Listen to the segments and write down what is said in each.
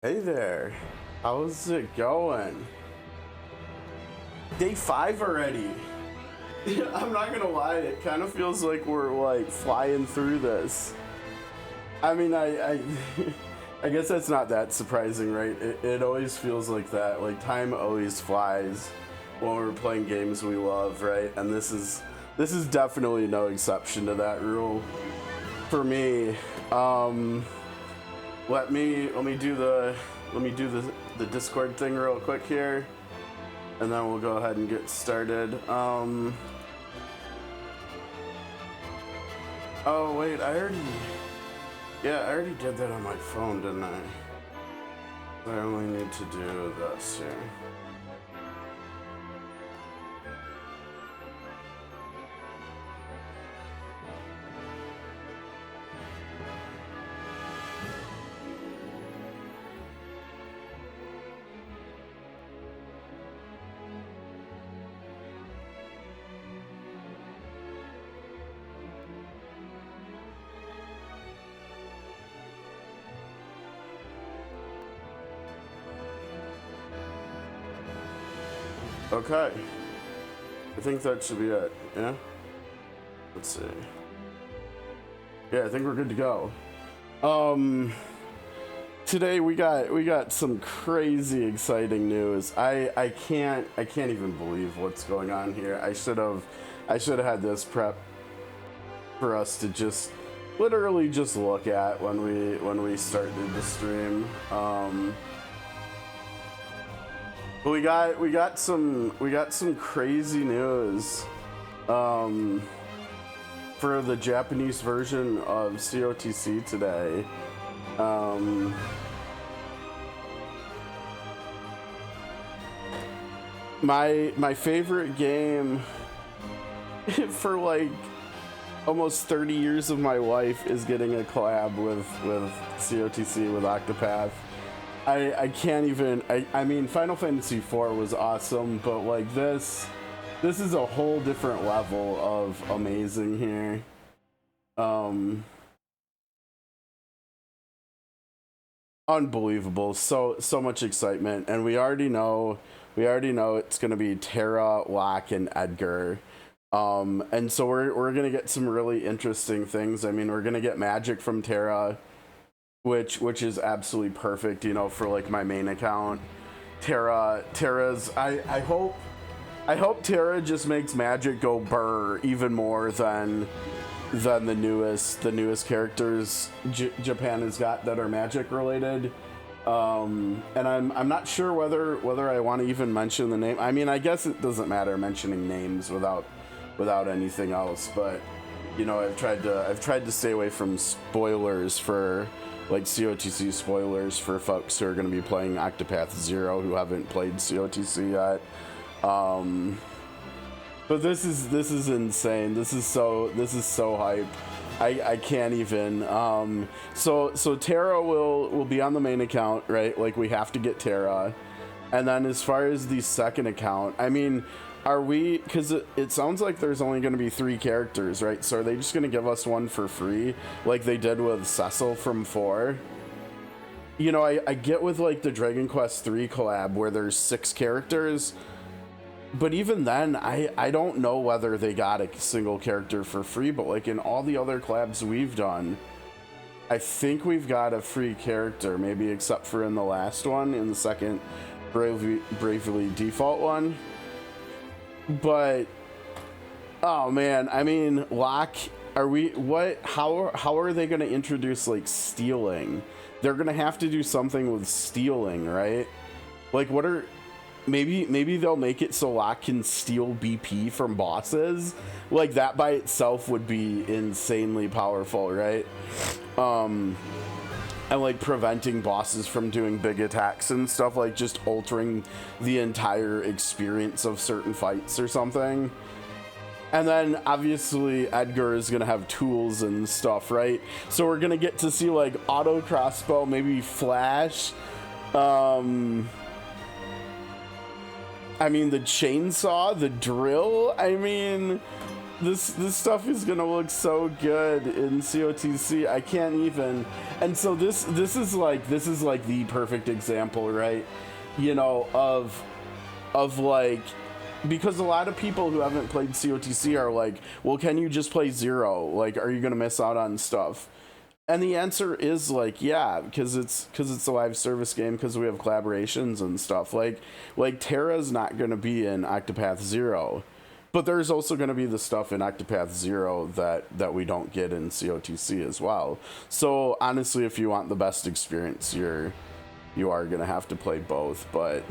Hey there, how's it going? Day 5 already. I'm not gonna lie, it kind of feels like we're like flying through this. I mean, I I guess that's not that surprising, right? It always feels like that. Like time always flies when we're playing games we love, right? And this is definitely no exception to that rule for me. Let me do the Discord thing real quick here, and then we'll go ahead and get started. Oh wait, I already did that on my phone, didn't I? I only need to do this here. Okay, I think that should be it. Yeah. Let's see. Yeah, I think we're good to go. Today we got some crazy exciting news. I can't even believe what's going on here. I should have had this prep for us to just literally just look at when we started the stream. But we got some crazy news for the Japanese version of COTC today. My favorite game for like almost 30 years of my life is getting a collab with COTC with Octopath. I can't even. I mean, Final Fantasy IV was awesome, but like this is a whole different level of amazing here. Unbelievable. So much excitement, and we already know it's gonna be Terra, Locke, and Edgar. And so we're gonna get some really interesting things. I mean, we're gonna get magic from Terra, which is absolutely perfect, you know, for like my main account. Terra's I hope Terra just makes magic go burr even more than the newest characters Japan has got that are magic related. And I'm not sure whether I want to even mention the name. I mean, I guess it doesn't matter mentioning names without anything else, but you know, I've tried to stay away from spoilers for like COTC spoilers for folks who are going to be playing Octopath 0 who haven't played COTC yet. But this is insane. This is so hype. I can't even. So Terra will be on the main account, right? Like we have to get Terra, and then as far as the second account, I mean, are we? Because it sounds like there's only going to be 3 characters, right? So are they just going to give us one for free, like they did with Cecil from 4? You know, I get with like the Dragon Quest III collab where there's 6 characters. But even then, I don't know whether they got a single character for free, but like in all the other collabs we've done, I think we've got a free character, maybe except for in the last one, in the second Bravely Default one. But, oh man, I mean, Locke, how are they going to introduce like stealing? They're going to have to do something with stealing, right? Like maybe they'll make it so Locke can steal BP from bosses. Like that by itself would be insanely powerful, right? And like preventing bosses from doing big attacks and stuff, like just altering the entire experience of certain fights or something. And then obviously Edgar is gonna have tools and stuff, right? So we're gonna get to see like auto crossbow, maybe flash. I mean, the chainsaw, the drill. I mean, this stuff is gonna look so good in COTC. I can't even. And so this is like the perfect example, right? You know, of like, because a lot of people who haven't played COTC are like, well, can you just play Zero? Like, are you gonna miss out on stuff? And the answer is like, yeah, because it's a live service game, because we have collaborations and stuff. Like Terra's not gonna be in Octopath Zero, but there's also gonna be the stuff in Octopath Zero that we don't get in COTC as well. So honestly, if you want the best experience, you are gonna have to play both. But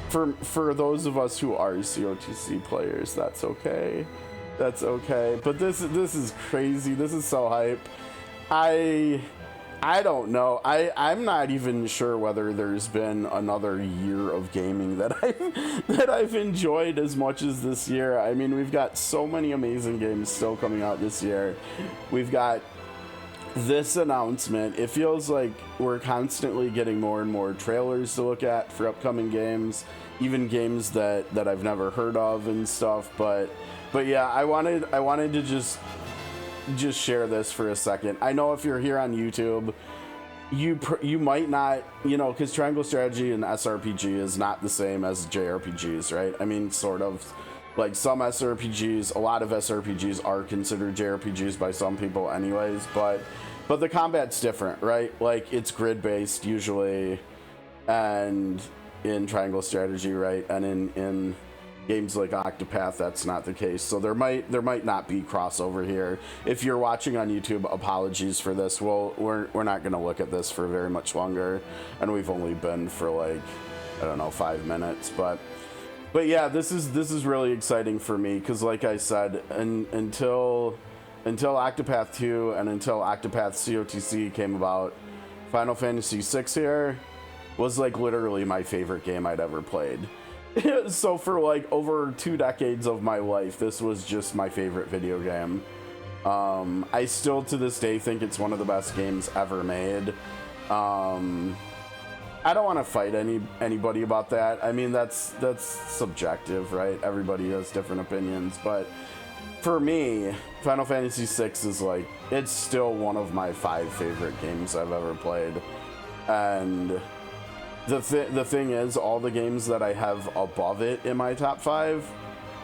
for those of us who are COTC players, that's okay. That's okay. But this is crazy. This is so hype. I don't know. I'm not even sure whether there's been another year of gaming that I've enjoyed as much as this year. I mean, we've got so many amazing games still coming out this year. We've got this announcement. It feels like we're constantly getting more and more trailers to look at for upcoming games, even games that I've never heard of and stuff. But yeah, I wanted to just share this for a second. I know if you're here on YouTube, you might not, you know, because Triangle Strategy and SRPG is not the same as Jrpgs, right? I mean, sort of. Like, some SRPGs, a lot of SRPGs are considered Jrpgs by some people anyways, but the combat's different, right? Like, it's grid-based usually, and in Triangle Strategy, right? And in games like Octopath, that's not the case. So there might not be crossover here. If you're watching on YouTube, apologies for this. Well, we're not going to look at this for very much longer, and we've only been for like, I don't know, 5 minutes. But yeah, this is really exciting for me, because like I said, until Octopath 2 and until Octopath COTC came about, Final Fantasy VI here was like literally my favorite game I'd ever played. So for like over 2 decades of my life, this was just my favorite video game. I still to this day think it's one of the best games ever made. I don't want to fight anybody about that. I mean, that's subjective, right? Everybody has different opinions, but for me, Final Fantasy VI is like, it's still one of my 5 favorite games I've ever played. And the thing is, all the games that I have above it in my top 5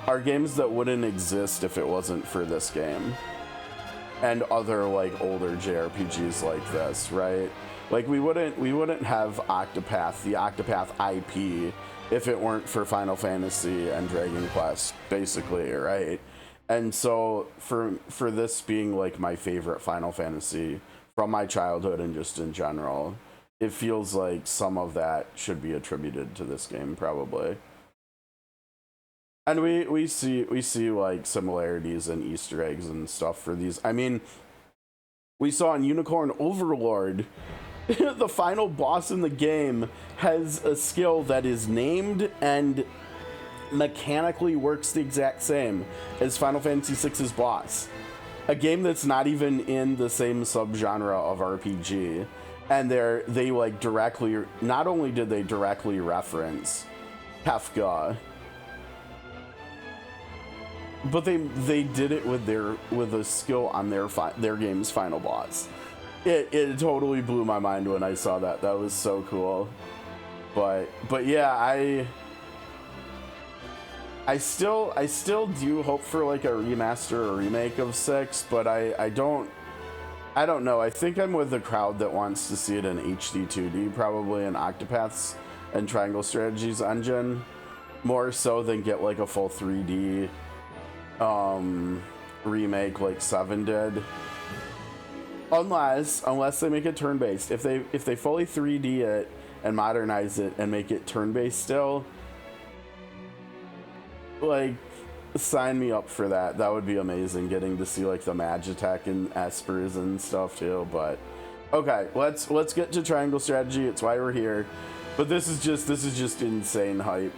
are games that wouldn't exist if it wasn't for this game and other like older JRPGs like this, right? Like, we wouldn't have Octopath, the Octopath IP, if it weren't for Final Fantasy and Dragon Quest, basically, right? And so for this being like my favorite Final Fantasy from my childhood and just in general, it feels like some of that should be attributed to this game, probably. And we see like similarities and Easter eggs and stuff for these. I mean, we saw in Unicorn Overlord, the final boss in the game has a skill that is named and mechanically works the exact same as Final Fantasy VI's boss. A game that's not even in the same subgenre of RPG. And they like directly, not only did they directly reference Kefka, but they did it with a skill on their game's final boss. It totally blew my mind when I saw that. That was so cool. But yeah, I still do hope for like a remaster or remake of 6, but I don't know. I think I'm with the crowd that wants to see it in HD 2D, probably in Octopath's and Triangle Strategies engine, more so than get like a full 3D remake like 7 did. Unless they make it turn-based. If they fully 3D it and modernize it and make it turn-based still, like, sign me up for that. That would be amazing, getting to see like the Magitech and Espers and stuff too. But okay, let's get to Triangle Strategy. It's why we're here. But this is just insane hype.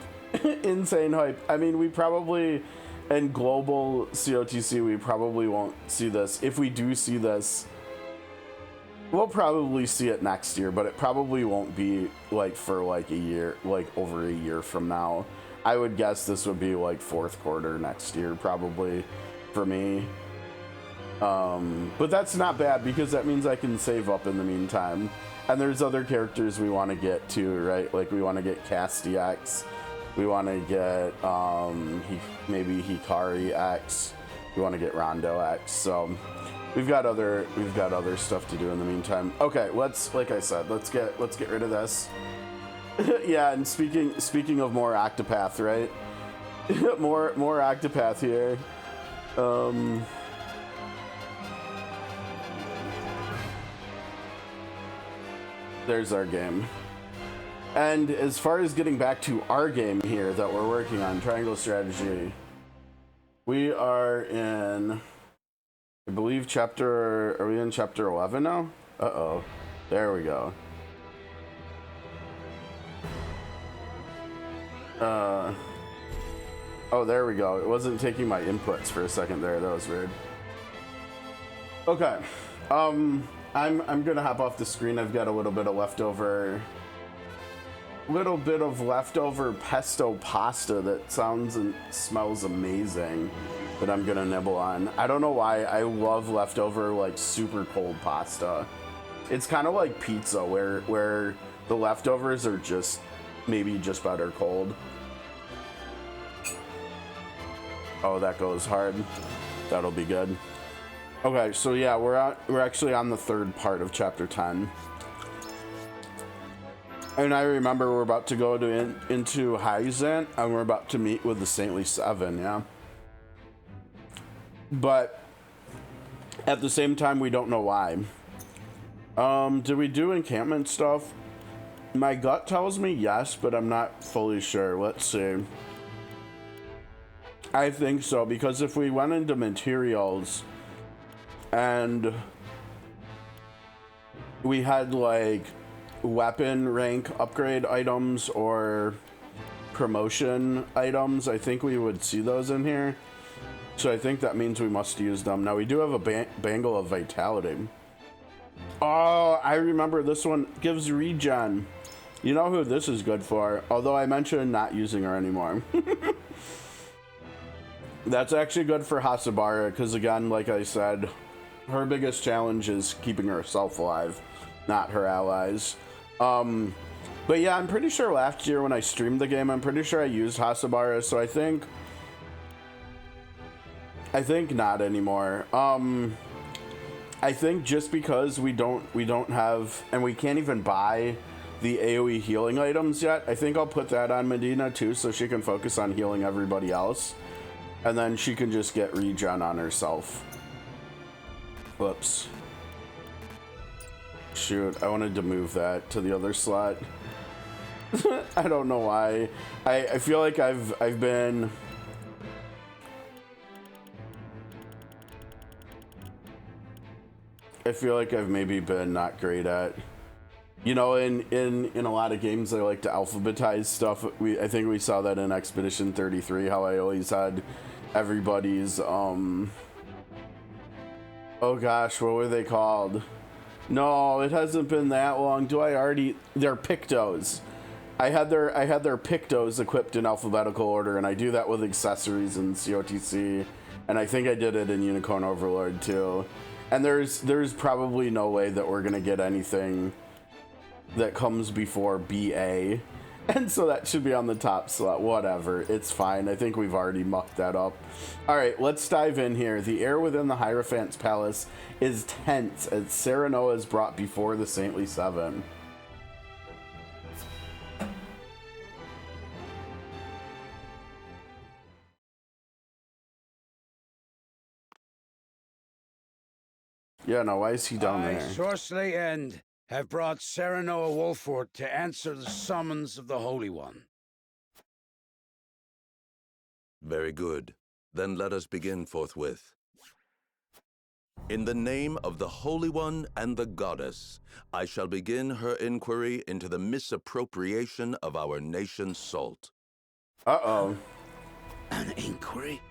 Insane hype. I mean, we probably, in global COTC, we probably won't see this. If we do see this, we'll probably see it next year, but it probably won't be like for like a year, like over a year from now. I would guess this would be like 4th quarter next year, probably. for me. But that's not bad because that means I can save up in the meantime. And there's other characters we want to get too, right? Like we want to get Casty X. We want to get maybe Hikari X. We want to get Rondo X. So we've got other stuff to do in the meantime. Okay, like I said, let's get rid of this. Yeah, and speaking of more Octopath, right? more Octopath here. There's our game. And as far as getting back to our game here that we're working on, Triangle Strategy, we are in, I believe, are we in chapter 11 now? Uh-oh. There we go. Oh, there we go. It wasn't taking my inputs for a second there. That was weird. Okay. I'm gonna hop off the screen. I've got a little bit of leftover pesto pasta that sounds and smells amazing that I'm gonna nibble on. I don't know why I love leftover like super cold pasta. It's kind of like pizza where the leftovers are just maybe just better cold. Oh, that goes hard. That'll be good. Okay, so yeah, we're actually on the third part of chapter 10. And I remember we're about to go into Hyzant, and we're about to meet with the Saintly Seven, yeah? But at the same time, we don't know why. Did we do encampment stuff? My gut tells me yes, but I'm not fully sure. Let's see. I think so, because if we went into materials and we had like weapon rank upgrade items or promotion items, I think we would see those in here. So I think that means we must use them. Now we do have a Bangle of Vitality. Oh, I remember this one gives regen. You know who this is good for, although I mentioned not using her anymore. That's actually good for Hasabara, because again, like I said, her biggest challenge is keeping herself alive, not her allies. But yeah, I'm pretty sure last year when I streamed the game, I'm pretty sure I used Hasabara, so I think not anymore. I think just because we don't have, and we can't even buy the AoE healing items yet, I think I'll put that on Medina too, so she can focus on healing everybody else. And then she can just get regen on herself. Whoops. Shoot, I wanted to move that to the other slot. I don't know why. I feel like I've been... I feel like I've maybe been not great at... You know, in a lot of games, I like to alphabetize stuff. I think we saw that in Expedition 33, how I always had everybody's, oh gosh, what were they called? No, it hasn't been that long. They're Pictos. I had their Pictos equipped in alphabetical order, and I do that with accessories in COTC, and I think I did it in Unicorn Overlord too. And there's probably no way that we're gonna get anything that comes before BA, and so that should be on the top slot. Whatever, it's fine. I think we've already mucked that up. All right, let's dive in here. The air within the Hierophant's palace is tense as Serenoa is brought before the Saintly Seven. Yeah, no, why is he down there? SORSLEY have brought Serenoa Wolfort to answer the summons of the Holy One. Very good. Then let us begin forthwith. In the name of the Holy One and the Goddess, I shall begin her inquiry into the misappropriation of our nation's salt. Uh-oh. An inquiry?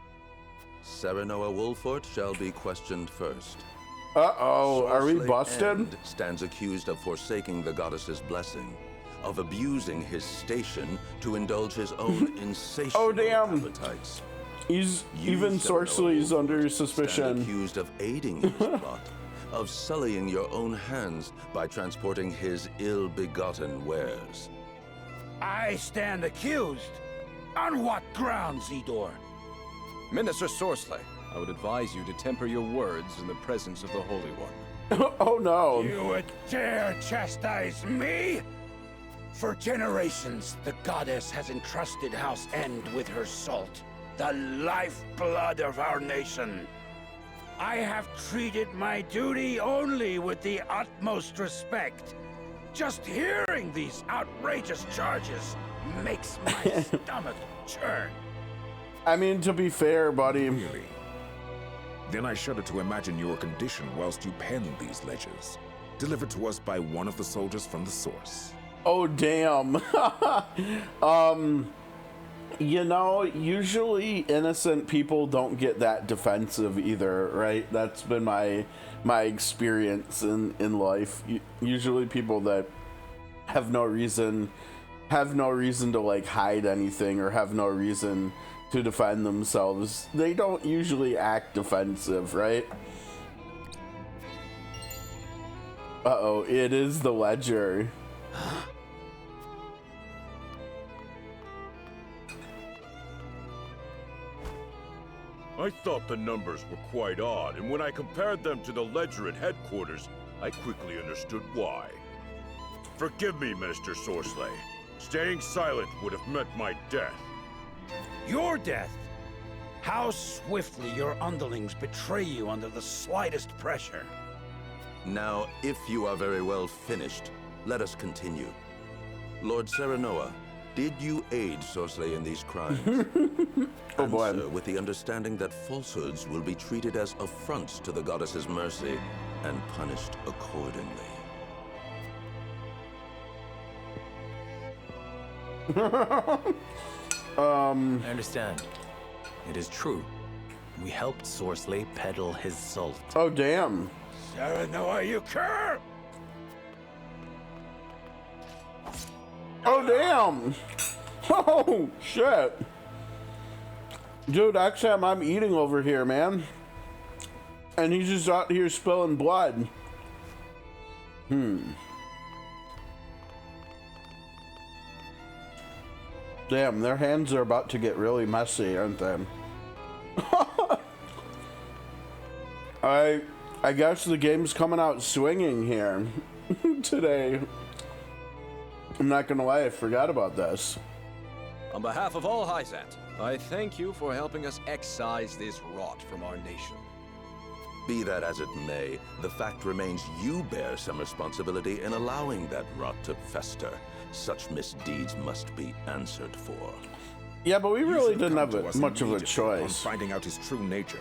Serenoa Wolfort shall be questioned first. Uh-oh, are we SORSLEY busted? Stands accused of forsaking the goddess's blessing, of abusing his station to indulge his own insatiable appetites. Even Sorsley's under suspicion. Accused of aiding his plot, of sullying your own hands by transporting his ill-begotten wares. I stand accused? On what grounds, Edor? Minister Sorsley, I would advise you to temper your words in the presence of the Holy One. Oh no. You would dare chastise me? For generations, the goddess has entrusted House End with her salt, the lifeblood of our nation. I have treated my duty only with the utmost respect. Just hearing these outrageous charges makes my stomach churn. I mean, to be fair, buddy. Really? Then I shudder to imagine your condition whilst you pen these ledgers, delivered to us by one of the soldiers from the source. Oh, damn. You know, usually innocent people don't get that defensive either, right? That's been my experience in life. Usually people that have no reason to like hide anything or have no reason to defend themselves, they don't usually act defensive, right? Uh-oh, it is the ledger. I thought the numbers were quite odd, and when I compared them to the ledger at headquarters, I quickly understood why. Forgive me, Minister Sorsley. Staying silent would have meant my death. Your death? How swiftly your underlings betray you under the slightest pressure. Now, if you are very well finished, let us continue. Lord Serenoa, did you aid Sorsley in these crimes? Oh boy. Answer with the understanding that falsehoods will be treated as affronts to the goddess's mercy and punished accordingly. I understand. It is true. We helped Sorsley peddle his salt. Oh, damn. Serenoa, you cur! Oh, damn. Oh, shit. Dude, actually, I'm eating over here, man. And he's just out here spilling blood. Damn, their hands are about to get really messy, aren't they? I guess the game's coming out swinging here today. I'm not gonna lie, I forgot about this. On behalf of all Hyzat, I thank you for helping us excise this rot from our nation. Be that as it may, the fact remains you bear some responsibility in allowing that rot to fester. Such misdeeds must be answered for. Yeah, but we You really should didn't come to have us much of a immediately upon choice. finding out his true nature.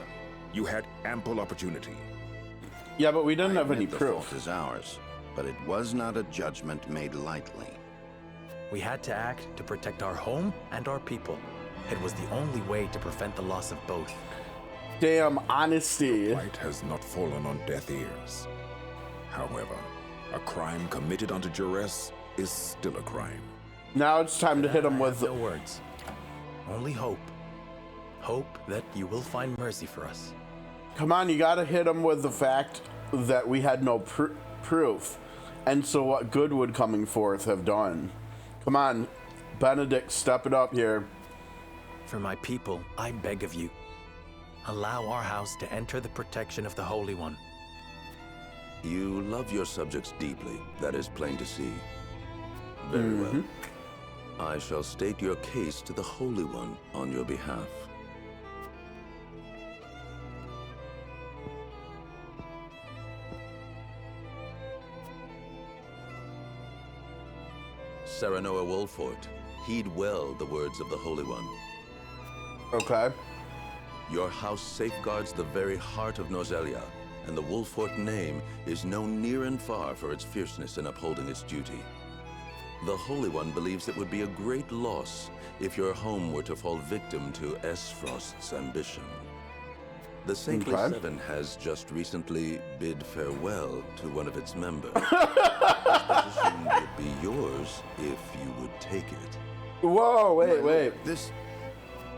You had ample opportunity. Yeah, but we didn't have any The proof. fault is ours, but it was not a judgment made lightly. We had to act to protect our home and our people. It was the only way to prevent the loss of both. Damn honesty. Light has not fallen on deaf ears. However, a crime committed under duress is still a crime. Now it's time to hit him with... No words. Only hope. Hope that you will find mercy for us. Come on, you gotta hit him with the fact that we had no proof. And so what good would coming forth have done? Come on, Benedict, step it up here. For my people, I beg of you, allow our house to enter the protection of the Holy One. You love your subjects deeply, that is plain to see. Very well. I shall state your case to the Holy One on your behalf. Serenoa Wolfort, heed well the words of the Holy One. Okay. Your house safeguards the very heart of Nozelia, and the Wolfort name is known near and far for its fierceness in upholding its duty. The Holy One believes it would be a great loss if your home were to fall victim to Frost's ambition. The Saintly Okay. Seven has just recently bid farewell to one of its members. This position would be yours if you would take it. Whoa, wait. This,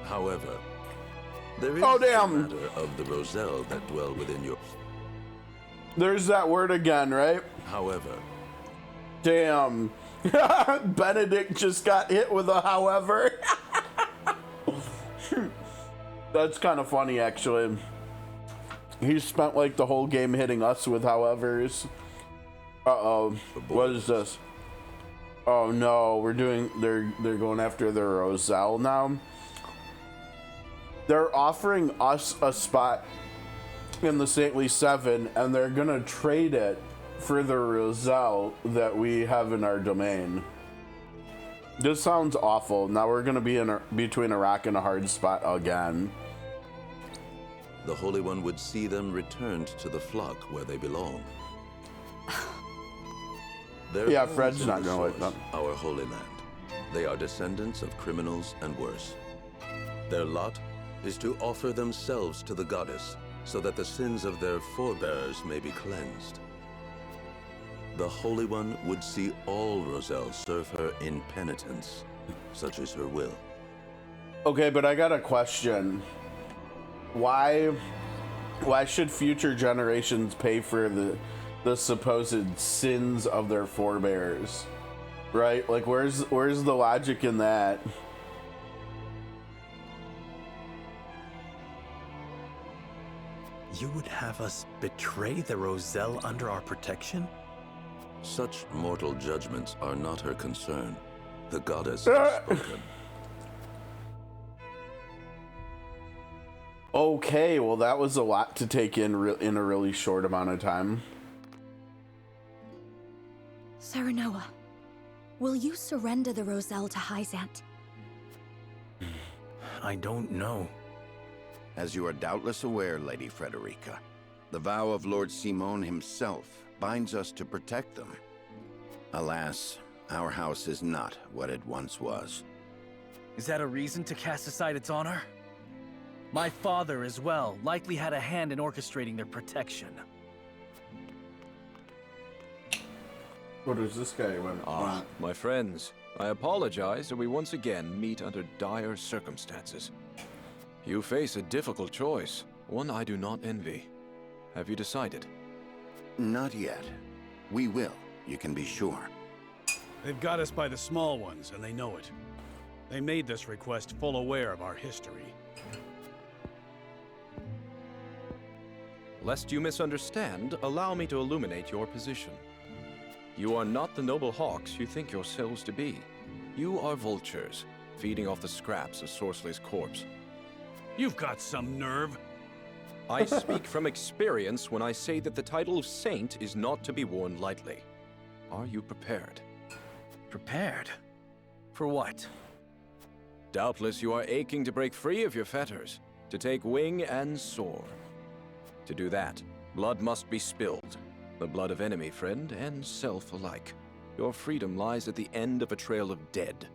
However, There is Oh, the damn. matter of the Roselle that dwell within your... There's that word again, right? However, Damn. Benedict just got hit with a however. That's kind of funny, actually. He spent like the whole game hitting us with howevers. Uh-oh. What is this? Oh no, they're going after the Roselle now. They're offering us a spot in the Saintly Seven, and they're gonna trade it for the Roselle that we have in our domain. This sounds awful. Now we're gonna be between a rock and a hard spot again. the Holy One would see them returned to the flock where they belong. Yeah, Fred's not gonna like that. Our Holy Land. They are descendants of criminals and worse. Their lot is to offer themselves to the goddess so that the sins of their forebears may be cleansed. The Holy One would see all Roselle serve her in penitence, such is her will. Okay, but I got a question. Why should future generations pay for the supposed sins of their forebears? Right? Like, where's the logic in that? You would have us betray the Roselle under our protection? Such mortal judgments are not her concern. The goddess has spoken. Okay, well that was a lot to take in a really short amount of time. Serenoa, will you surrender the Roselle to Hyzant? I don't know. As you are doubtless aware, Lady Frederica, the vow of Lord Simon himself binds us to protect them. Alas, our house is not what it once was. Is that a reason to cast aside its honor? My father, as well, likely had a hand in orchestrating their protection. What does this guy want? My friends, I apologize that we once again meet under dire circumstances. You face a difficult choice, one I do not envy. Have you decided? Not yet. We will, you can be sure. They've got us by the small ones, and they know it. They made this request full aware of our history. Lest you misunderstand, allow me to illuminate your position. You are not the noble hawks you think yourselves to be. You are vultures, feeding off the scraps of SORSLEY's corpse. You've got some nerve. I speak from experience when I say that the title of Saint is not to be worn lightly. Are you prepared? Prepared? For what? Doubtless you are aching to break free of your fetters, to take wing and soar. To do that, blood must be spilled. The blood of enemy, friend, and self alike. Your freedom lies at the end of a trail of dead.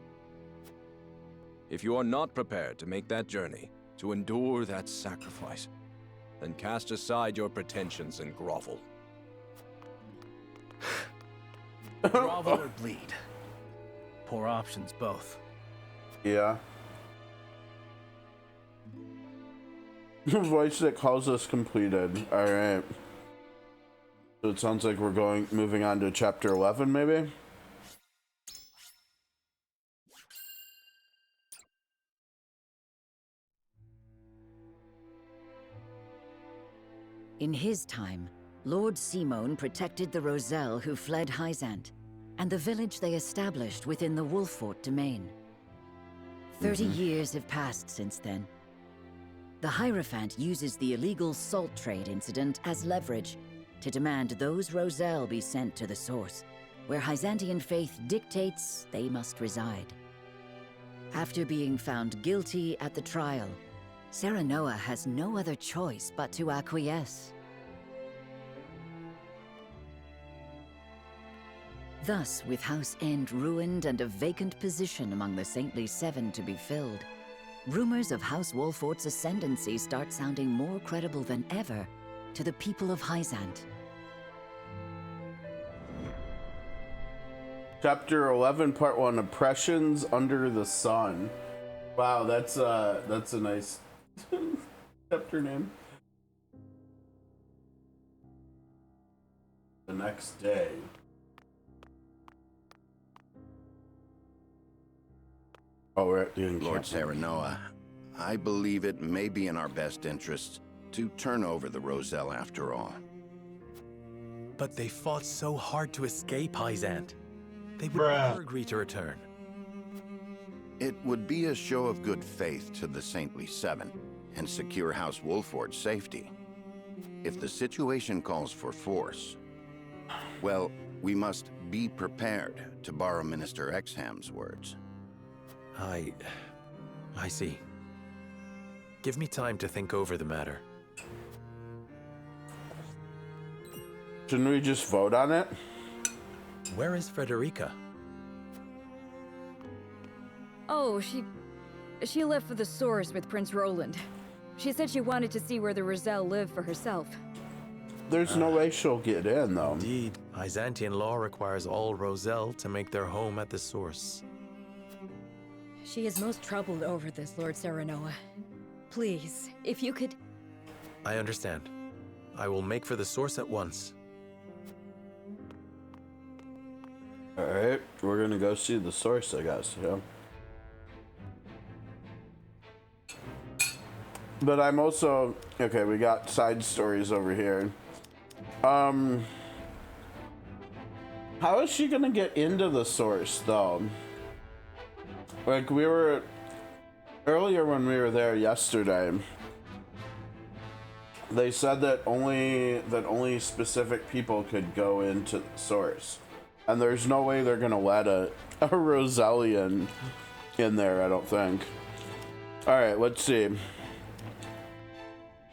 If you are not prepared to make that journey, to endure that sacrifice, then cast aside your pretensions and grovel. Grovel or bleed? Poor options, both. Yeah. Voice that calls us completed. Alright. So it sounds like we're moving on to chapter 11, maybe? In his time, Lord Simon protected the Roselle who fled Hyzant, and the village they established within the Wolffort domain. 30 years have passed since then. The Hierophant uses the illegal salt trade incident as leverage to demand those Roselle be sent to the source, where Hyzantian faith dictates they must reside. After being found guilty at the trial, Serenoa has no other choice but to acquiesce. Thus, with House End ruined and a vacant position among the Saintly Seven to be filled, rumors of House Wolffort's ascendancy start sounding more credible than ever to the people of Hyzant. Chapter 11, Part 1, Oppressions Under the Sun. Wow, that's a nice Kept her name. The next day. Oh, we're at the Lord encampment. Serenoa, I believe it may be in our best interests to turn over the Roselle after all. But they fought so hard to escape, Hyzant. They would never agree to return. It would be a show of good faith to the Saintly Seven and secure House Wolford's safety. If the situation calls for force, well, we must be prepared, to borrow Minister Exham's words. I see. Give me time to think over the matter. Shouldn't we just vote on it? Where is Frederica? Oh, she left for the source with Prince Roland. She said she wanted to see where the Roselle lived for herself. There's no way she'll get in, though. Indeed. Byzantine law requires all Roselle to make their home at the source. She is most troubled over this, Lord Serenoa. Please, if you could... I understand. I will make for the source at once. Alright, we're gonna go see the source, I guess, yeah. But I'm also... Okay, we got side stories over here. How is she gonna get into the source, though? Like, we were... Earlier when we were there yesterday, they said that only specific people could go into the source. And there's no way they're gonna let a Rosellian in there, I don't think. Alright, let's see.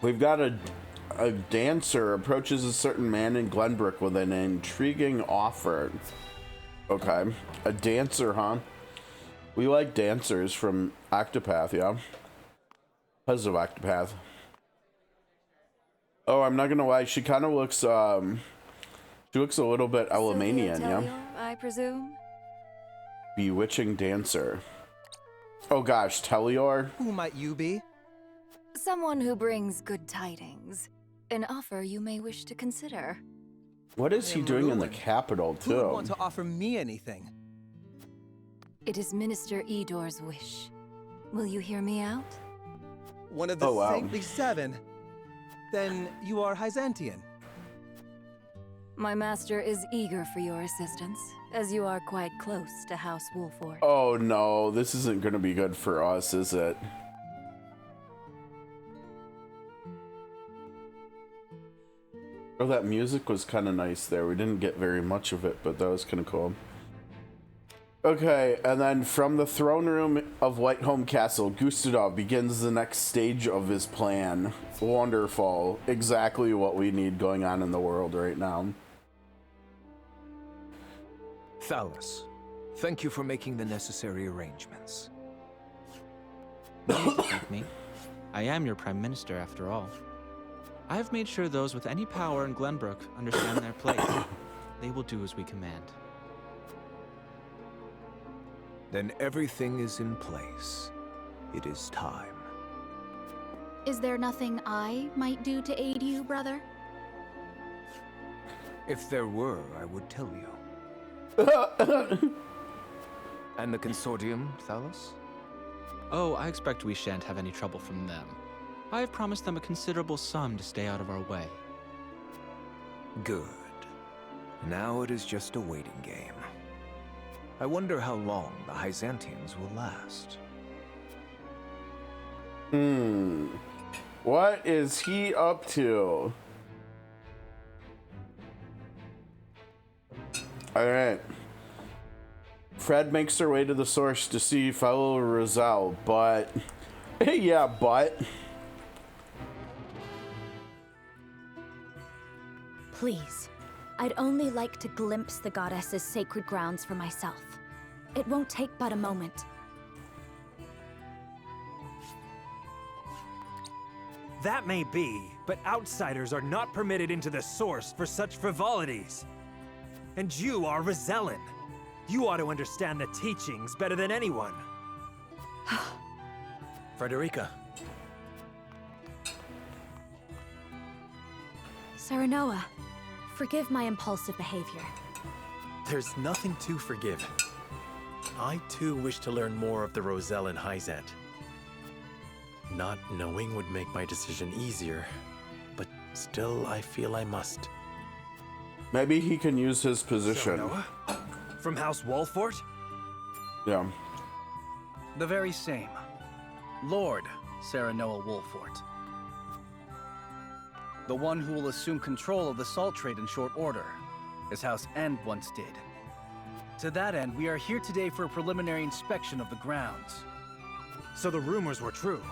We've got a dancer approaches a certain man in Glenbrook with an intriguing offer. Okay, a dancer, huh? We like dancers from Octopath, yeah? Because of Octopath. Oh, I'm not gonna lie, she kind of looks, she looks a little bit Elemanian, yeah? I presume? Bewitching dancer. Oh gosh, Telior? Who might you be? Someone who brings good tidings. An offer you may wish to consider. What is he doing in the capital, Who would too? want to offer me anything? It is Minister Edor's wish. Will you hear me out? One of the Saintly Seven? Then you are Hyzantian. My master is eager for your assistance, as you are quite close to House Wolford. Oh no, this isn't gonna be good for us, is it? Oh, that music was kind of nice there. We didn't get very much of it, but that was kind of cool. Okay, and then from the throne room of Whiteholm Castle, Gustave begins the next stage of his plan. Wonderful. Exactly what we need going on in the world right now. Thalus, thank you for making the necessary arrangements. Don't thank me. I am your Prime Minister, after all. I have made sure those with any power in Glenbrook understand their place. They will do as we command. Then everything is in place. It is time. Is there nothing I might do to aid you, brother? If there were, I would tell you. And the consortium, Thalus? Oh, I expect we shan't have any trouble from them. I have promised them a considerable sum to stay out of our way. Good. Now it is just a waiting game. I wonder how long the Hyzantians will last. What is he up to? Alright. Fred makes her way to the source to see fellow Roselle, but... yeah, but... Please. I'd only like to glimpse the goddess's sacred grounds for myself. It won't take but a moment. That may be, but outsiders are not permitted into the source for such frivolities. And you are Rosellan. You ought to understand the teachings better than anyone. Frederica. Serenoa, forgive my impulsive behavior. There's nothing to forgive. I too wish to learn more of the Roselle and Hyzant. Not knowing would make my decision easier, but still I feel I must. Maybe he can use his position. Serenoa? From House Walfort? Yeah. The very same. Lord Serenoa Wolfort. The one who will assume control of the salt trade in short order, as House End once did. To that end, we are here today for a preliminary inspection of the grounds. So the rumors were true.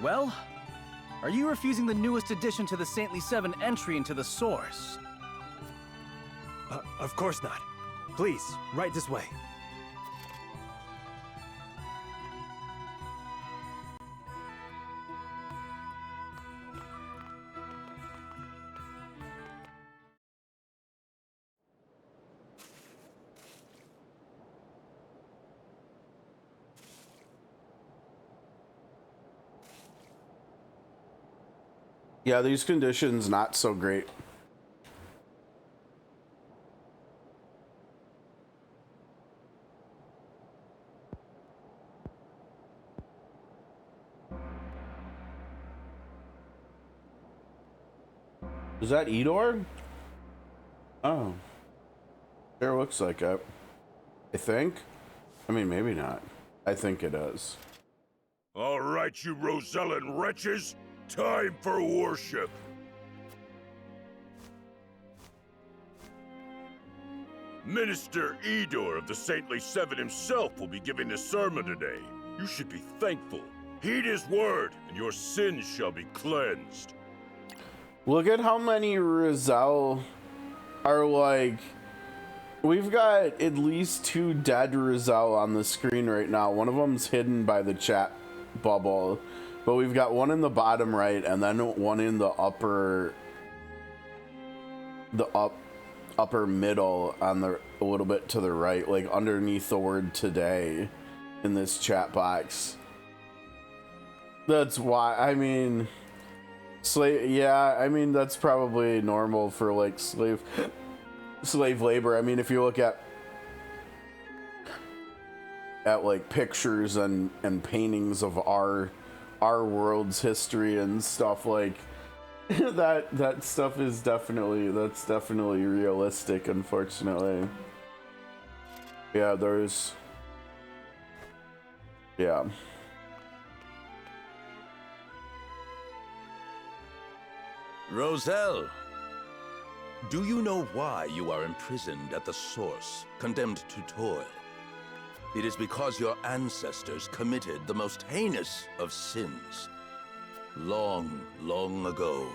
Well, are you refusing the newest addition to the Saintly Seven entry into the Source? Of course not. Please, right this way. Yeah, these conditions not so great. Is that Edor? Oh. Sure looks like it. I think. I mean, maybe not. I think it is. All right, you Rosellan wretches. Time for worship. Minister Edor of the Saintly Seven himself will be giving a sermon today. You should be thankful. Heed his word, and your sins shall be cleansed. Look at how many Roselle are like... We've got at least 2 dead Roselle on the screen right now. One of them's hidden by the chat bubble. But we've got one in the bottom right and then one in the upper... upper middle on the... a little bit to the right. Like underneath the word today in this chat box. That's why, I mean... yeah, I mean, that's probably normal for like slave labor. I mean, if you look at like pictures and paintings of our world's history and stuff, like that stuff is definitely realistic, unfortunately. Yeah, yeah. Roselle, do you know why you are imprisoned at the Source, condemned to toil? It is because your ancestors committed the most heinous of sins. Long, long ago,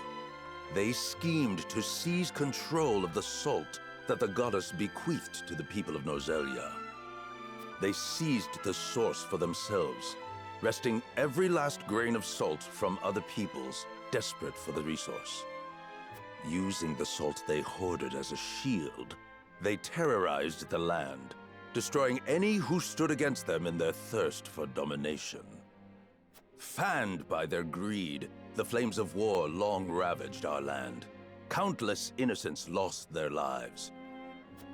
they schemed to seize control of the salt that the goddess bequeathed to the people of Nozelia. They seized the Source for themselves, wresting every last grain of salt from other peoples, desperate for the resource. Using the salt they hoarded as a shield, they terrorized the land, destroying any who stood against them in their thirst for domination. Fanned by their greed, the flames of war long ravaged our land. Countless innocents lost their lives.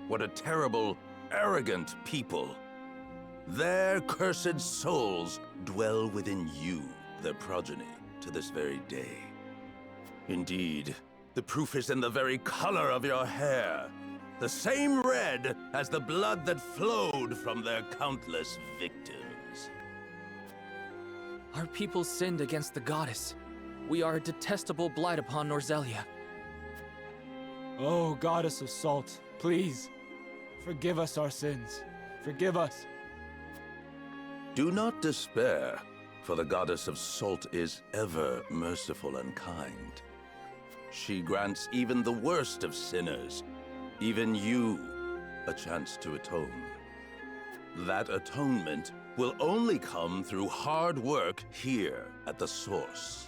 What a terrible, arrogant people! Their cursed souls dwell within you, their progeny, to this very day. Indeed, the proof is in the very color of your hair. The same red as the blood that flowed from their countless victims. Our people sinned against the goddess. We are a detestable blight upon Nozelia. Oh, goddess of salt, please, forgive us our sins. Forgive us. Do not despair, for the goddess of salt is ever merciful and kind. She grants even the worst of sinners, even you, a chance to atone. That atonement will only come through hard work here at the Source.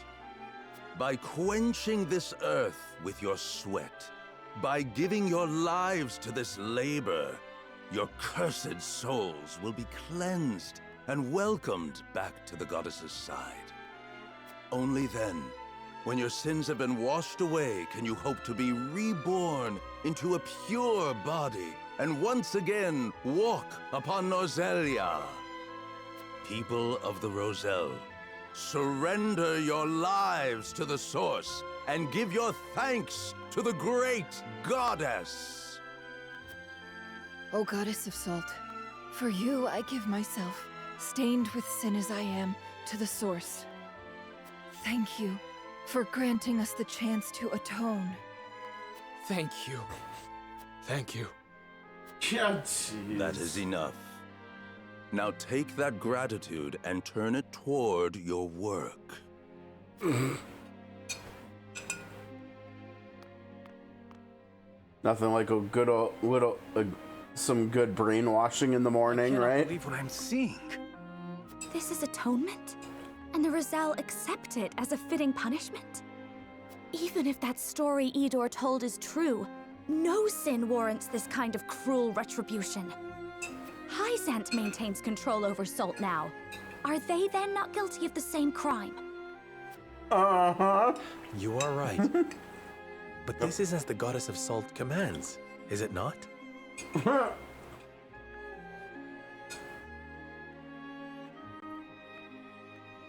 By quenching this earth with your sweat, by giving your lives to this labor, your cursed souls will be cleansed and welcomed back to the goddess's side. Only then When your sins have been washed away, can you hope to be reborn into a pure body and once again walk upon Norzelia? People of the Roselle, surrender your lives to the Source and give your thanks to the great goddess. O goddess of salt, for you I give myself, stained with sin as I am, to the Source. Thank you for granting us the chance to atone. Thank you. Thank you. Yeah, that is enough. Now take that gratitude and turn it toward your work. Nothing like a good little some good brainwashing in the morning, right? I can't believe what I'm seeing. This is atonement? And the Roselle accept it as a fitting punishment? Even if that story Idor told is true, no sin warrants this kind of cruel retribution. Hyzant maintains control over Salt now. Are they then not guilty of the same crime? Uh-huh. You are right. But this is as the goddess of salt commands, is it not?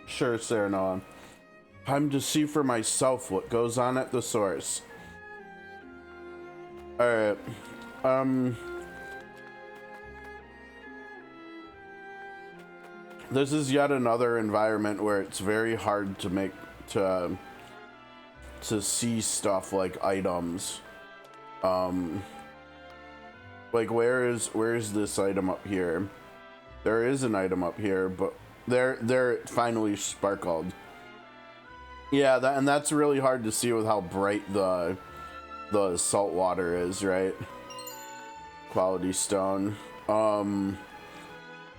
Sure, Serenoa. Time to see for myself what goes on at the Source. Alright. This is yet another environment where it's very hard to make to see stuff like items. Like where is this item up here? There is an item up here, but there it finally sparkled. Yeah, and that's really hard to see with how bright the salt water is, right? Quality stone. I'm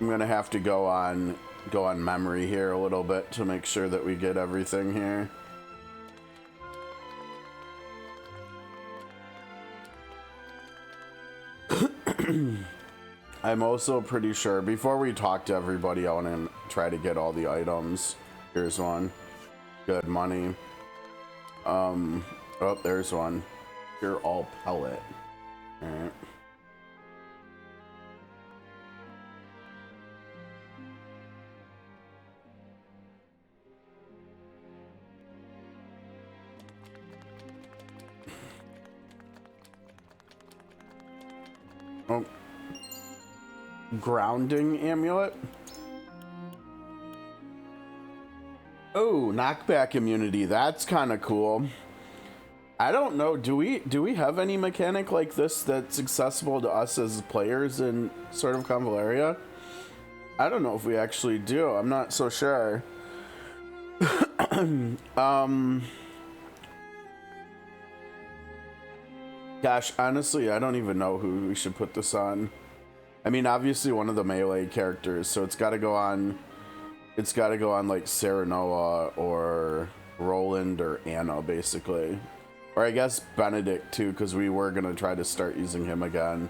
gonna have to go on memory here a little bit to make sure that we get everything here. I'm also pretty sure, before we talk to everybody, I want to try to get all the items. Here's one. Good money. Oh, there's one. You're all pellet. Alright. Oh. Grounding amulet. Oh, knockback immunity. That's kind of cool. I don't know. Do we have any mechanic like this that's accessible to us as players in sort of Convaleria? I don't know if we actually do. I'm not so sure. Gosh, honestly, I don't even know who we should put this on. I mean, obviously one of the melee characters, so it's got to go on. It's got to go on like Serenoa or Roland or Anna, basically. Or I guess Benedict too, because we were gonna try to start using him again.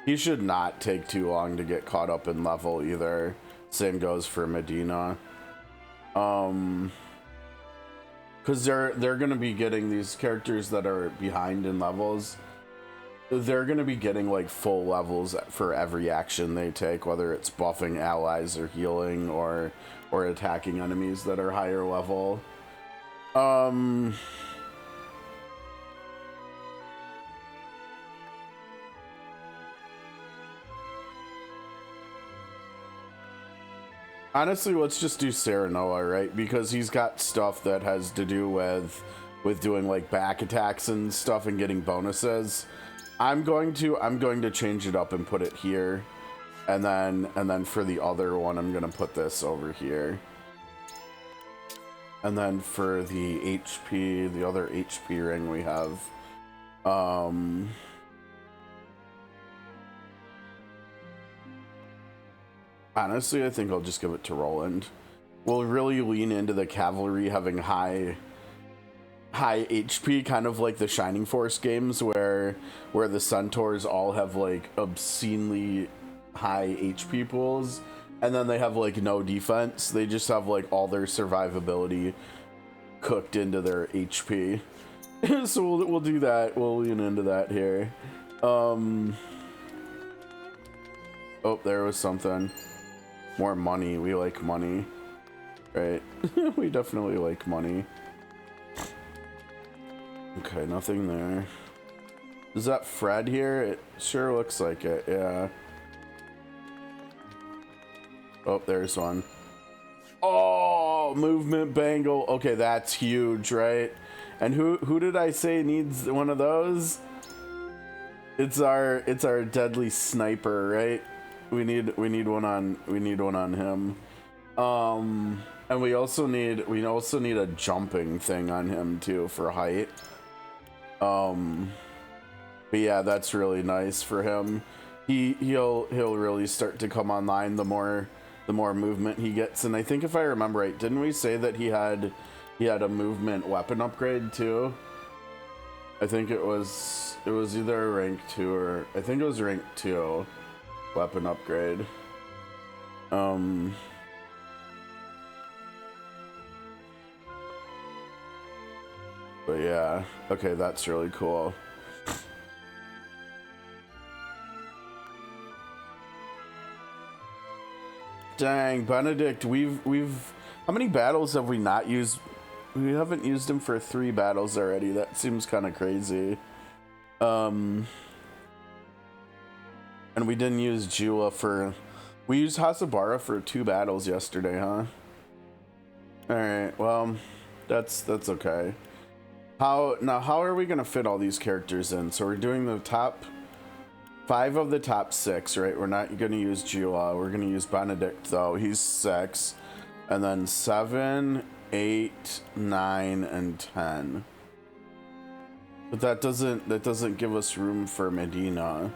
He should not take too long to get caught up in level either. Same goes for Medina. Because they're gonna be getting these characters that are behind in levels. They're gonna be getting like full levels for every action they take, whether it's buffing allies or healing or attacking enemies that are higher level. Honestly, let's just do Serenoa, right? Because he's got stuff that has to do with doing like back attacks and stuff and getting bonuses. I'm going to change it up and put it here. And then for the other one, I'm gonna put this over here. And then for the HP, the other HP ring we have, honestly, I think I'll just give it to Roland. We'll really lean into the cavalry having high HP, kind of like the Shining Force games where the centaurs all have like obscenely high HP pools, and then they have like no defense. They just have like all their survivability cooked into their HP. So we'll do that. We'll lean into that here. Oh, there was something. More money. We like money, right? We definitely like money. Okay, nothing there. Is that Fred here? It sure looks like it, yeah. Oh, there's one. Oh, movement bangle. Okay, that's huge, right? And who did I say needs one of those? It's our deadly sniper, right? We need one on him. And we also need a jumping thing on him too for height. But yeah, that's really nice for him. He'll really start to come online the more movement he gets. And I think if I remember right, didn't we say that he had a movement weapon upgrade too? I think it was either a rank 2 or I think it was rank 2 weapon upgrade. But yeah, okay, that's really cool. Dang, Benedict, we've how many battles have we not used? We haven't used him for 3 battles already. That seems kind of crazy. And we didn't use Jula for... We used Hasabara for 2 battles yesterday, huh? Alright, well, that's okay. How are we gonna fit all these characters in? So we're doing the top 5 of the top 6, right? We're not gonna use Jula. We're gonna use Benedict though. He's 6. And then 7, 8, 9, and 10. But that doesn't give us room for Medina.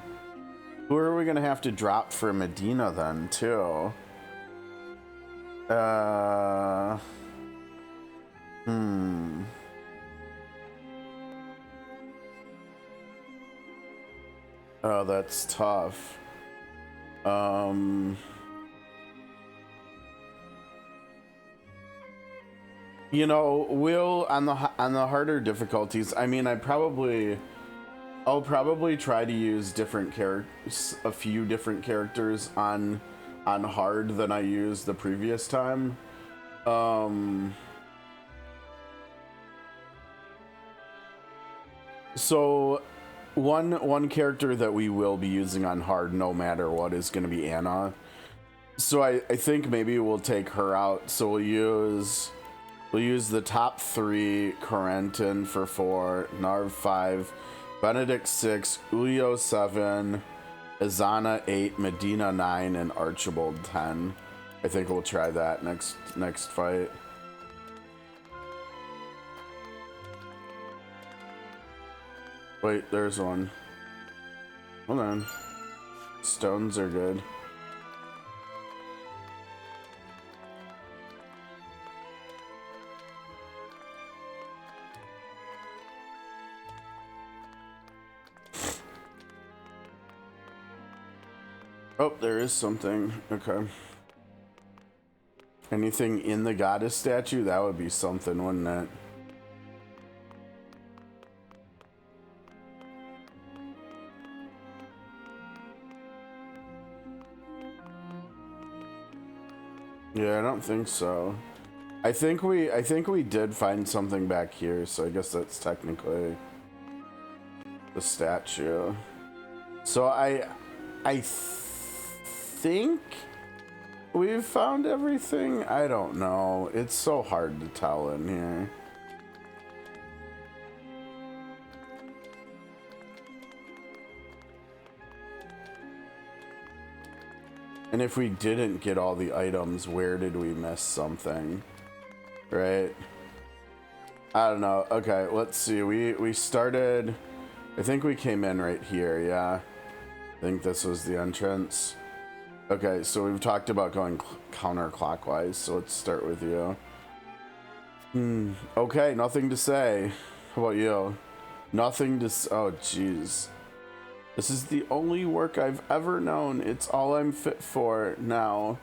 Who are we gonna have to drop for Medina then too? Oh, that's tough. You know, we'll on the harder difficulties. I mean, I'll probably try to use different characters, a few different characters on hard than I used the previous time. So one character that we will be using on hard no matter what is going to be Anna. So I think maybe we'll take her out. So we'll use the top 3, Corentin for 4, Narv 5, Benedict 6, Ulio 7, Izana 8, Medina 9, and Archibald 10. I think we'll try that next fight. Wait, there's one. Hold on. Stones are good. Oh, there is something. Okay. Anything in the goddess statue? That would be something, wouldn't it? Yeah, I don't think so. I think we did find something back here, so I guess that's technically the statue. So I think we've found everything. I don't know. It's so hard to tell in here. And if we didn't get all the items, where did we miss something? Right? I don't know. Okay, let's see. We started... I think we came in right here, yeah. I think this was the entrance. Okay, so we've talked about going counterclockwise, so let's start with you. Okay, nothing to say. How about you? Nothing to oh, jeez. This is the only work I've ever known. It's all I'm fit for now.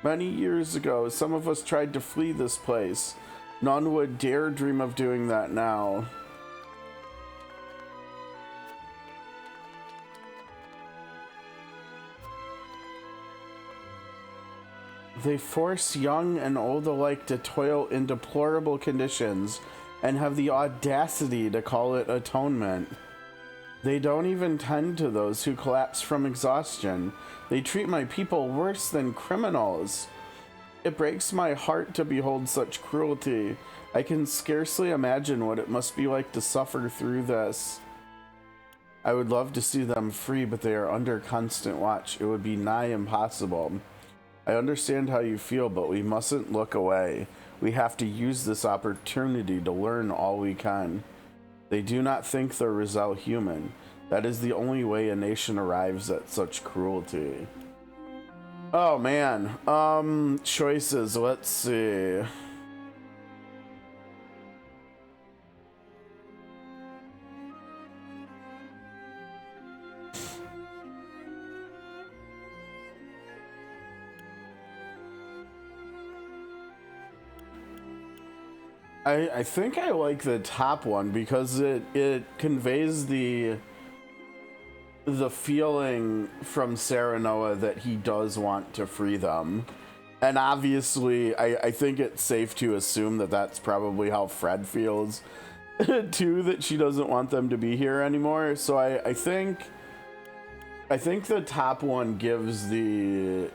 Many years ago, some of us tried to flee this place. None would dare dream of doing that now. They force young and old alike to toil in deplorable conditions and have the audacity to call it atonement. They don't even tend to those who collapse from exhaustion. They treat my people worse than criminals. It breaks my heart to behold such cruelty. I can scarcely imagine what it must be like to suffer through this. I would love to see them free, but they are under constant watch. It would be nigh impossible. I understand how you feel, but we mustn't look away. We have to use this opportunity to learn all we can. They do not think the Roselle human. That is the only way a nation arrives at such cruelty. Oh man, choices, let's see. I think I like the top one because it conveys the feeling from Serenoa that he does want to free them. And obviously, I think it's safe to assume that that's probably how Fred feels too, that she doesn't want them to be here anymore. So I think the top one gives the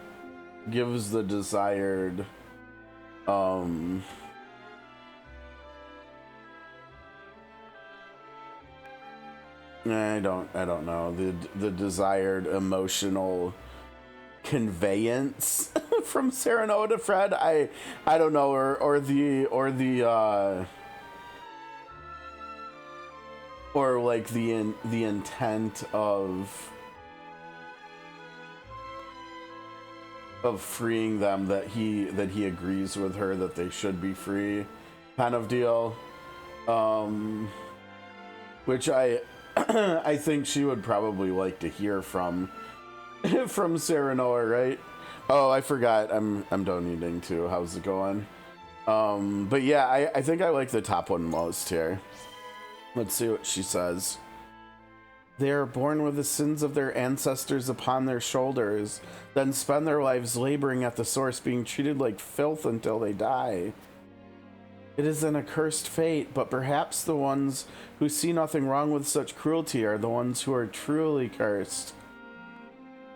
desired I don't know, the desired emotional conveyance from Serenoa to Fred. I don't know, or like the intent of freeing them, that he agrees with her that they should be free, kind of deal. Which I think she would probably like to hear from Serenoa, right? Oh, I forgot. I'm donating too. How's it going? But yeah, I think I like the top one most here. Let's see what she says. They are born with the sins of their ancestors upon their shoulders, then spend their lives laboring at the source, being treated like filth until they die. It is an accursed fate, but perhaps the ones who see nothing wrong with such cruelty are the ones who are truly cursed.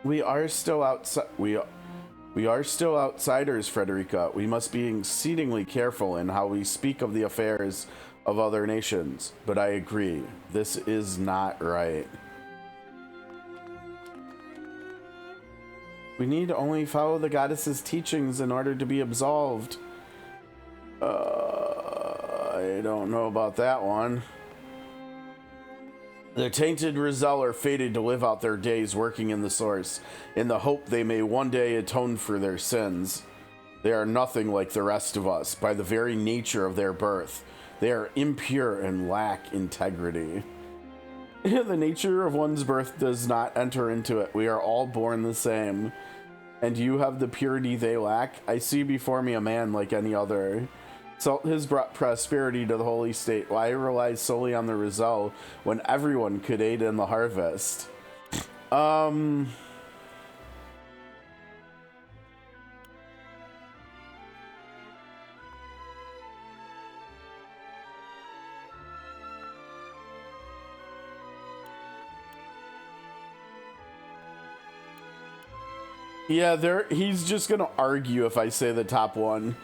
We are still outside. We are still outsiders, Frederica. We must be exceedingly careful in how we speak of the affairs of other nations. But I agree, this is not right. We need only follow the goddess's teachings in order to be absolved. I don't know about that one. The tainted Roselle are fated to live out their days working in the source, in the hope they may one day atone for their sins. They are nothing like the rest of us, by the very nature of their birth. They are impure and lack integrity. The nature of one's birth does not enter into it. We are all born the same. And you have the purity they lack. I see before me a man like any other. Salt has brought prosperity to the holy state. Why rely solely on the Roselle when everyone could aid in the harvest? Yeah, he's just gonna argue if I say the top one.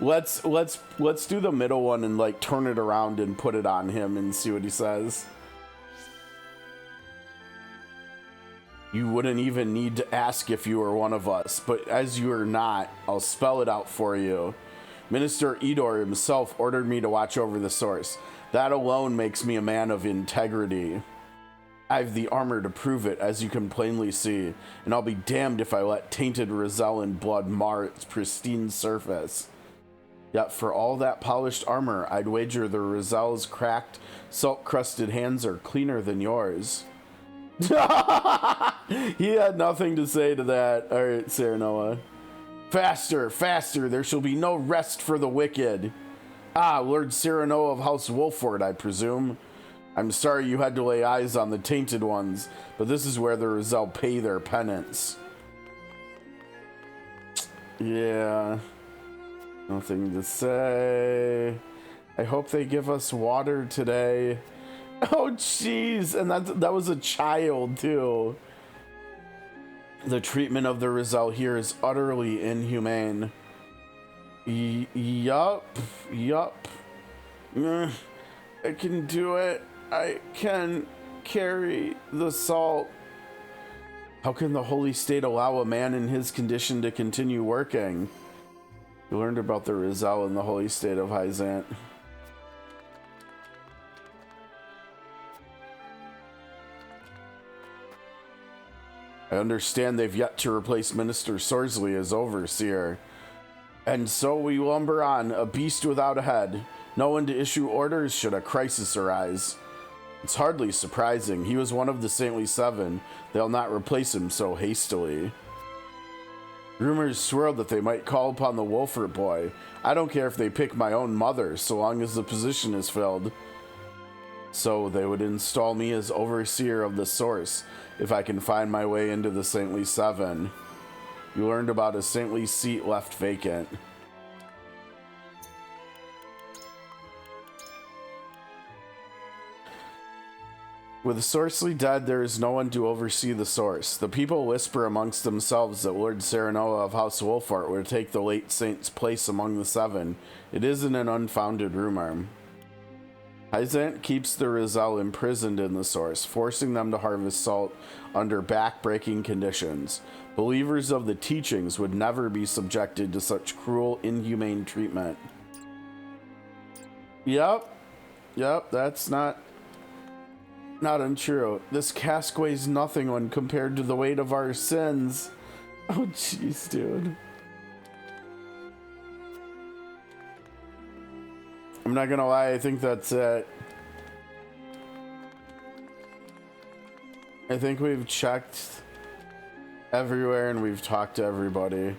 Let's do the middle one and like turn it around and put it on him and see what he says. You wouldn't even need to ask if you were one of us, but as you are not, I'll spell it out for you. Minister Edor himself ordered me to watch over the source. That alone makes me a man of integrity. I've the armor to prove it, as you can plainly see, and I'll be damned if I let tainted Roselle and blood mar its pristine surface. Yet for all that polished armor, I'd wager the Roselle's cracked, salt-crusted hands are cleaner than yours. He had nothing to say to that. All right, Serenoa. Faster, faster, there shall be no rest for the wicked. Ah, Lord Cyrano of House Wolford, I presume. I'm sorry you had to lay eyes on the tainted ones, but this is where the Roselle pay their penance. Yeah. Nothing to say. I hope they give us water today. Oh, jeez. And that was a child, too. The treatment of the Roselle here is utterly inhumane. Yup. I can do it. I can carry the salt. How can the Holy State allow a man in his condition to continue working? You learned about the Roselle in the Holy State of Hyzant. I understand they've yet to replace Minister SORSLEY as overseer. And so we lumber on, a beast without a head. No one to issue orders should a crisis arise. It's hardly surprising. He was one of the Saintly Seven. They'll not replace him so hastily. Rumors swirl that they might call upon the Wolfert boy. I don't care if they pick my own mother, so long as the position is filled. So they would install me as overseer of the source, if I can find my way into the Saintly Seven. You learned about a saintly seat left vacant. With SORSLEY dead, there is no one to oversee the source. The people whisper amongst themselves that Lord Cyrano of House Wolfart would take the late saint's place among the seven. It isn't an unfounded rumor. Hyzant keeps the Roselle imprisoned in the source, forcing them to harvest salt under back-breaking conditions. Believers of the teachings would never be subjected to such cruel, inhumane treatment. Yep, that's not untrue. This cask weighs nothing when compared to the weight of our sins. Oh, jeez, dude. I'm not gonna lie, I think that's it. I think we've checked everywhere and we've talked to everybody.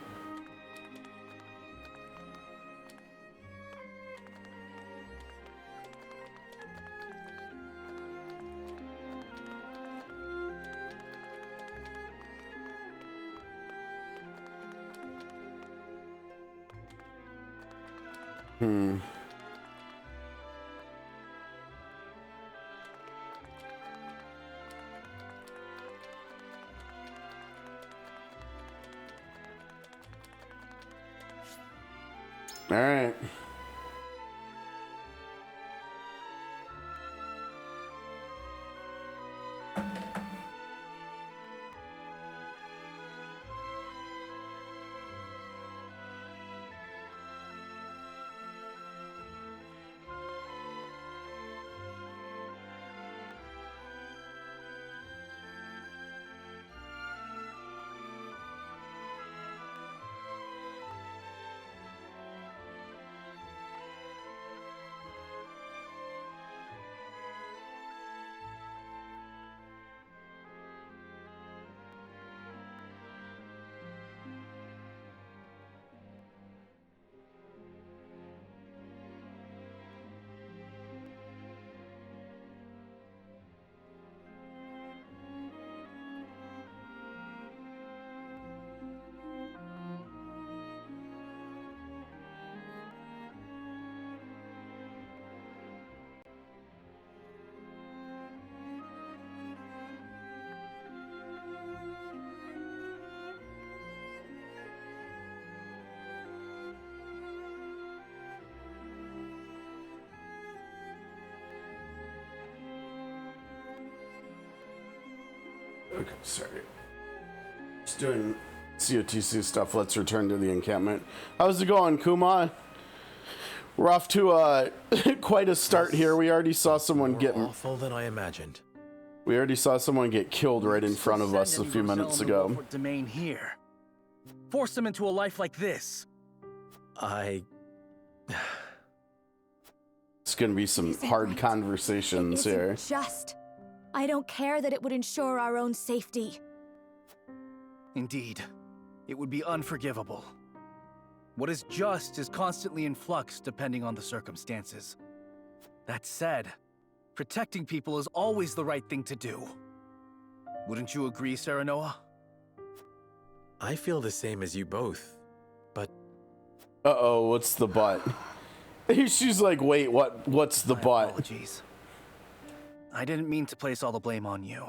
All right. Okay, sorry. Just doing COTC stuff. Let's return to the encampment. How's it going, Kuma? We're off to quite a start here. We already saw someone get awful than I imagined. We already saw someone get killed right in front of us a few minutes ago. Domain here. Force them into a life like this. It's gonna be some hard conversations here. Just. I don't care that it would ensure our own safety. Indeed. It would be unforgivable. What is just is constantly in flux depending on the circumstances. That said, protecting people is always the right thing to do. Wouldn't you agree, Serenoa? I feel the same as you both, but... Uh-oh, what's the but? She's like, wait, what's the but? Apologies. I didn't mean to place all the blame on you.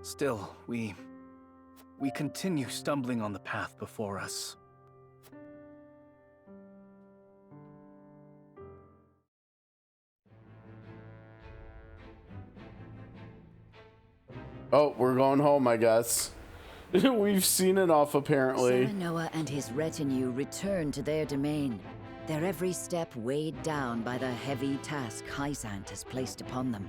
Still, we continue stumbling on the path before us. Oh, we're going home, I guess. We've seen enough, apparently. Serenoa and his retinue return to their domain, their every step weighed down by the heavy task Hyzant has placed upon them.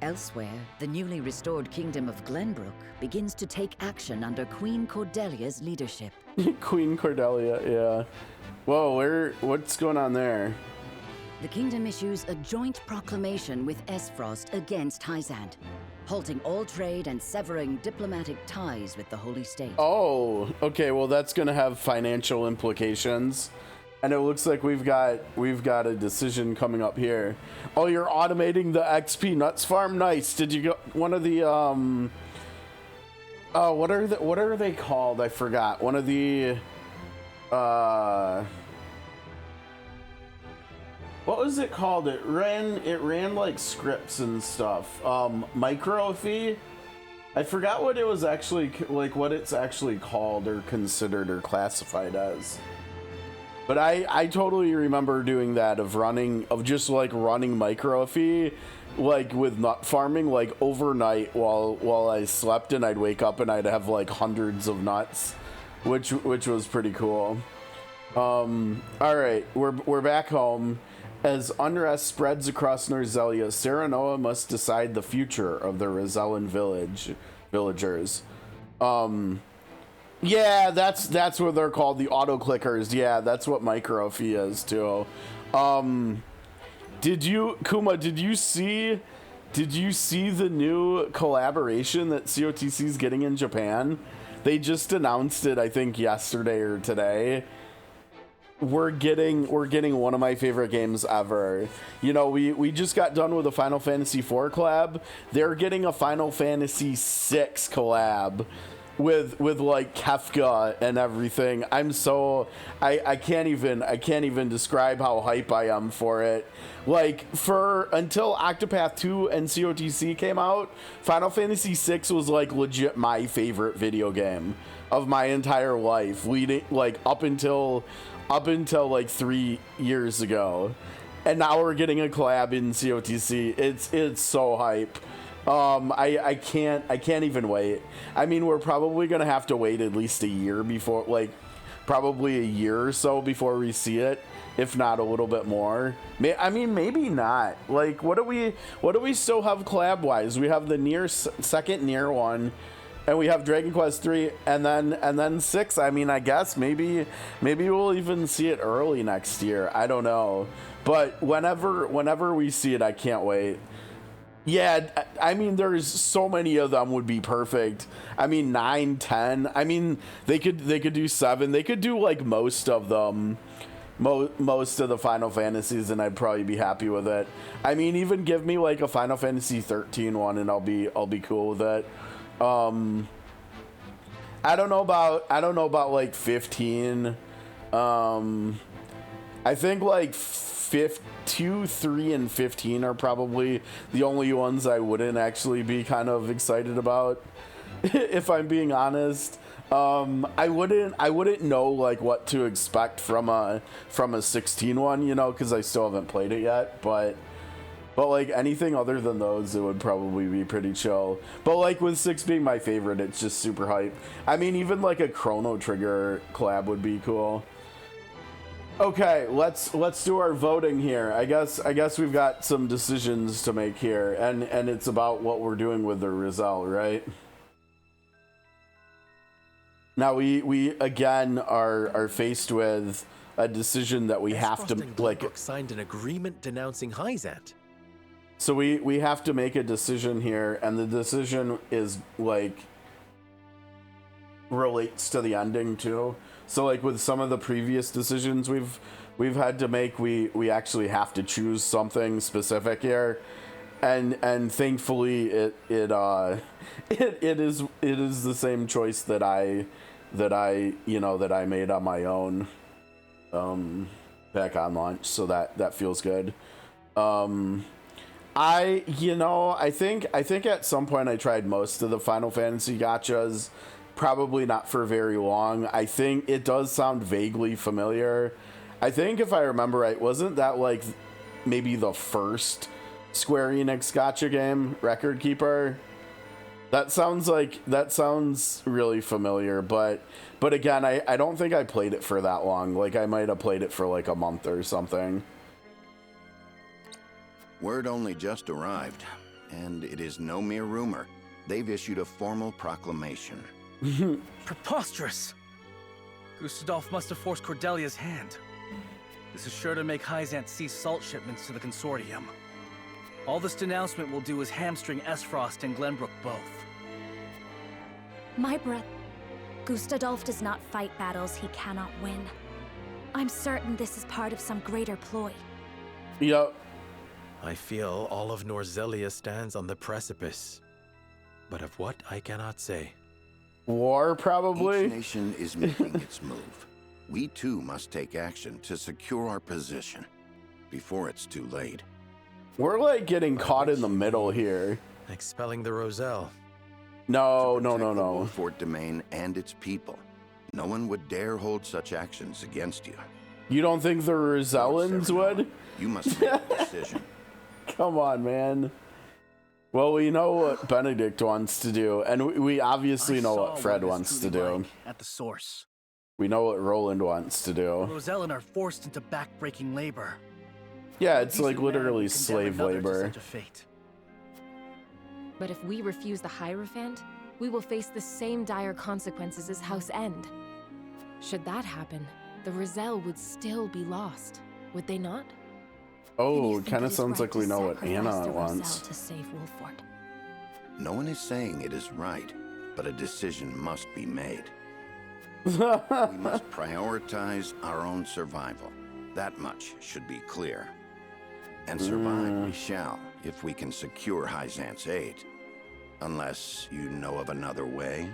Elsewhere, the newly restored kingdom of Glenbrook begins to take action under Queen Cordelia's leadership. Queen Cordelia, yeah. Whoa, what's going on there? The kingdom issues a joint proclamation with Esfrost against Hyzant, halting all trade and severing diplomatic ties with the Holy State. Oh, okay, well that's gonna have financial implications. And it looks like we've got a decision coming up here. Oh, you're automating the XP nuts farm? Nice. Did you get one of the oh, what are they called? I forgot. One of the what was it called? It ran like scripts and stuff. Microfee? I forgot what it was actually, like what it's actually called or considered or classified as. But I totally remember doing that, of just like running microfee, like with nut farming, like overnight while I slept, and I'd wake up and I'd have like hundreds of nuts, which was pretty cool. All right, we're back home. As unrest spreads across Norzelia, Serenoa must decide the future of the Rosellan villagers. Yeah, that's what they're called, the auto clickers. Yeah, that's what microfee is too. Did you see the new collaboration that COTC is getting in Japan? They just announced it, I think yesterday or today. We're getting one of my favorite games ever. You know, we just got done with a Final Fantasy IV collab. They're getting a Final Fantasy VI collab with like Kefka and everything. I can't even describe how hype I am for it. Like, until Octopath 2 and COTC came out, Final Fantasy VI was like legit my favorite video game of my entire life, leading like up until like 3 years ago. And now we're getting a collab in COTC. It's so hype. I can't even wait. I mean, we're probably gonna have to wait at least a year before, like probably a year or so before we see it, if not a little bit more. I mean, maybe not. Like, what do we still have collab wise? We have the second Nier one, and we have Dragon Quest 3, and then 6. I mean, I guess maybe we'll even see it early next year. I don't know, but whenever we see it, I can't wait. Yeah, I mean, there's so many of them would be perfect. I mean, 9, 10. I mean, they could do 7. They could do like most of them, most of the Final Fantasies, and I'd probably be happy with it. I mean, even give me like a Final Fantasy 13 one, and I'll be cool with it. I don't know about like 15. I think like 2, 3, and 15 are probably the only ones I wouldn't actually be kind of excited about, if I'm being honest. I wouldn't know like what to expect from a 16 one, you know, because I still haven't played it yet. But like anything other than those, it would probably be pretty chill. But like with 6 being my favorite, it's just super hype. I mean, even like a Chrono Trigger collab would be cool. Okay, let's do our voting here. I guess we've got some decisions to make here, and it's about what we're doing with the Roselle, right? Now we again are faced with a decision that we have to like. Signed an agreement denouncing Hyzant. So we have to make a decision here, and the decision is like relates to the ending too. So like with some of the previous decisions we've had to make, we actually have to choose something specific here, and thankfully it is the same choice that I made on my own back on launch, so that feels good. I think at some point I tried most of the Final Fantasy gachas, probably not for very long. I think it does sound vaguely familiar. I think if I remember right, wasn't that like maybe the first Square Enix gacha game, Record Keeper? That sounds really familiar, but again, I don't think I played it for that long. Like I might have played it for like a month or something. Word only just arrived, and it is no mere rumor. They've issued a formal proclamation. Preposterous! Gustadolf must have forced Cordelia's hand. This is sure to make Hyzant cease salt shipments to the consortium. All this denouncement will do is hamstring Esfrost and Glenbrook both. My brother, Gustadolf does not fight battles he cannot win. I'm certain this is part of some greater ploy. Yep. I feel all of Norzelia stands on the precipice. But of what I cannot say. War, probably? Each nation is making its move. We too must take action to secure our position before it's too late. We're like getting caught in the middle here. Expelling the Roselle. No. The Wolfort domain and its people. No one would dare hold such actions against you. You don't think the Rosellans would? You must make a decision. Come on, man. Well, we know what Benedict wants to do, and we obviously know what Fred wants to do. At the source. We know what Roland wants to do. Rosellan are forced into backbreaking labor. Yeah, it's like literally slave labor. But if we refuse the Hierophant, we will face the same dire consequences as House End. Should that happen, the Roselle would still be lost, would they not? Oh, it kind of sounds like we know what Anna wants. To save Wolfort. No one is saying it is right, but a decision must be made. We must prioritize our own survival. That much should be clear. And survive we shall, if we can secure Hyzant's aid. Unless you know of another way.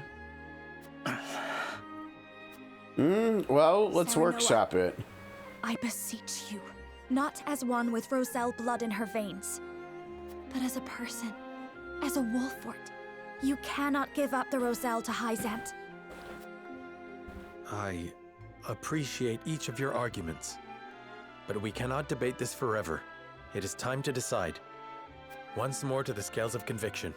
Well, let's workshop it. I beseech you, not as one with Roselle blood in her veins, but as a person, as a Wolfort. You cannot give up the Roselle to Hyzant. I appreciate each of your arguments, but we cannot debate this forever. It is time to decide. Once more to the scales of conviction.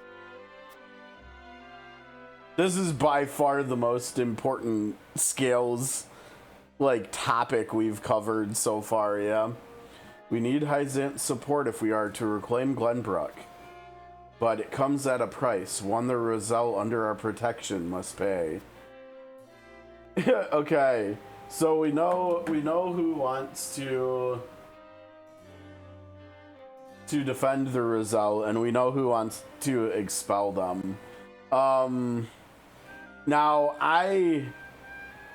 This is by far the most important scales, like, topic we've covered so far, yeah. We need Hyzant's support if we are to reclaim Glenbrook. But it comes at a price, one the Roselle under our protection must pay. Okay, so we know who wants to defend the Roselle, and we know who wants to expel them. Now I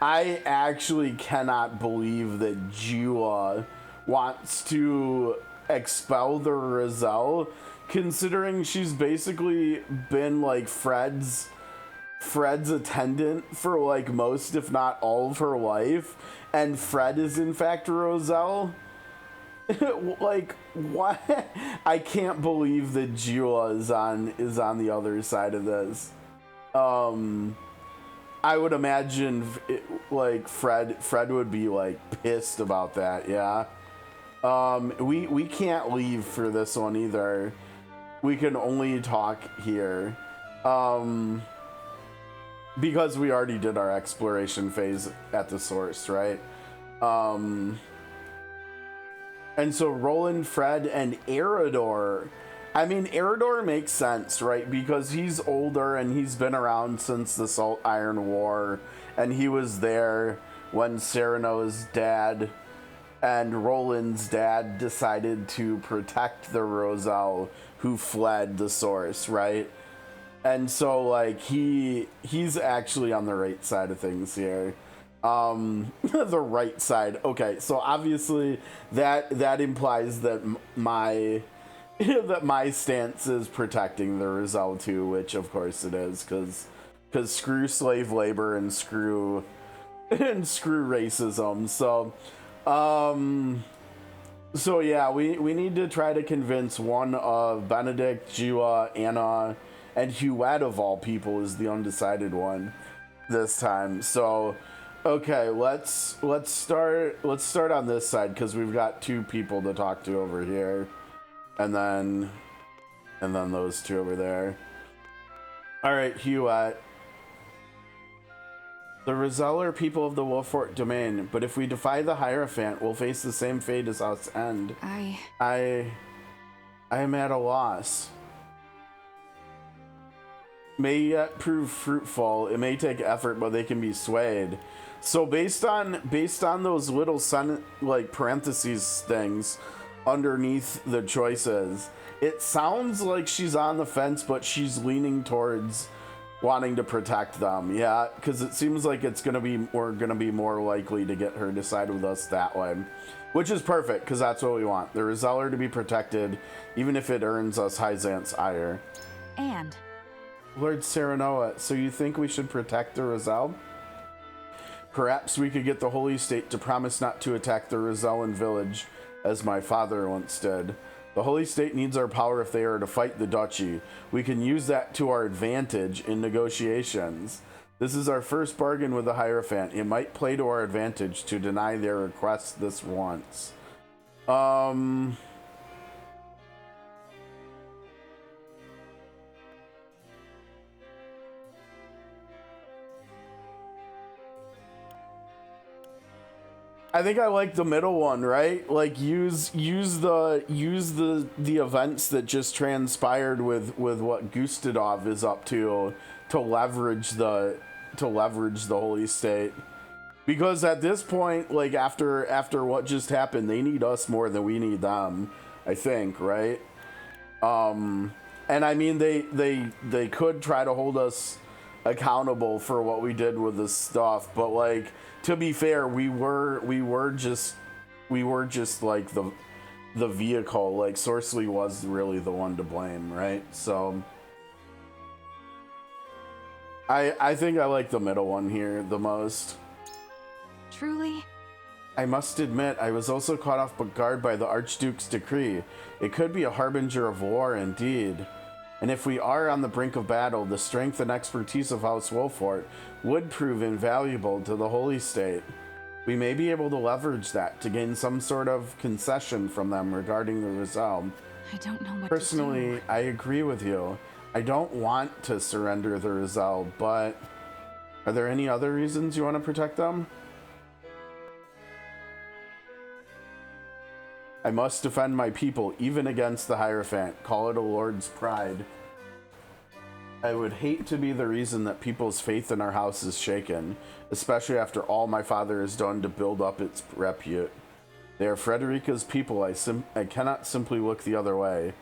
actually cannot believe that Jua wants to expel the Roselle, considering she's basically been like Fred's attendant for like most, if not all, of her life, and Fred is in fact Roselle. Like, what? I can't believe that Jua is on the other side of this. I would imagine like Fred would be like pissed about that, yeah. We can't leave for this one either. We can only talk here. Because we already did our exploration phase at the source, right? And so Roland, Fred, and Eridor. I mean, Eridor makes sense, right? Because he's older and he's been around since the Salt Iron War, and he was there when Sereno's dad and Roland's dad decided to protect the Roselle who fled the source, right? And so like he's actually on the right side of things here. The right side. Okay, so obviously that implies that my that my stance is protecting the Roselle too, which of course it is, because screw slave labor and screw racism. So yeah, we need to try to convince one of Benedict, Jua, Anna, and Huette of all people is the undecided one this time. So okay, let's start on this side, because we've got two people to talk to over here, and then those two over there. All right, Huette. The Roselle are people of the Wolffort domain, but if we defy the Hierophant, we'll face the same fate as House End. I am at a loss. May yet prove fruitful. It may take effort, but they can be swayed. So based on those little like parentheses things underneath the choices, it sounds like she's on the fence, but she's leaning towards wanting to protect them. Yeah, because it seems like we're gonna be more likely to get her to side with us that way, which is perfect, because that's what we want. The Roselle are to be protected, even if it earns us Hyzant's ire. And Lord Serenoa, so you think we should protect the Roselle? Perhaps we could get the Holy State to promise not to attack the Rosellan village, as my father once did. The Holy State needs our power if they are to fight the Duchy. We can use that to our advantage in negotiations. This is our first bargain with the Hierophant. It might play to our advantage to deny their requests this once. I think I like the middle one, right? Like use the events that just transpired with what Gustadov is up to leverage the Holy State. Because at this point, like after what just happened, they need us more than we need them, I think, right? And I mean they could try to hold us accountable for what we did with this stuff, but like, to be fair, we were just like the vehicle. Like SORSLEY was really the one to blame, right? So I think I like the middle one here the most. truly? I must admit, I was also caught off guard by the Archduke's decree. It could be a harbinger of war indeed. And if we are on the brink of battle, the strength and expertise of House Wolffort would prove invaluable to the Holy State. We may be able to leverage that to gain some sort of concession from them regarding the Roselle. I don't know what Personally, to do. I agree with you. I don't want to surrender the Roselle, but are there any other reasons you want to protect them? I must defend my people, even against the Hierophant. Call it a lord's pride. I would hate to be the reason that people's faith in our house is shaken, especially after all my father has done to build up its repute. They are Frederica's people. I cannot simply look the other way.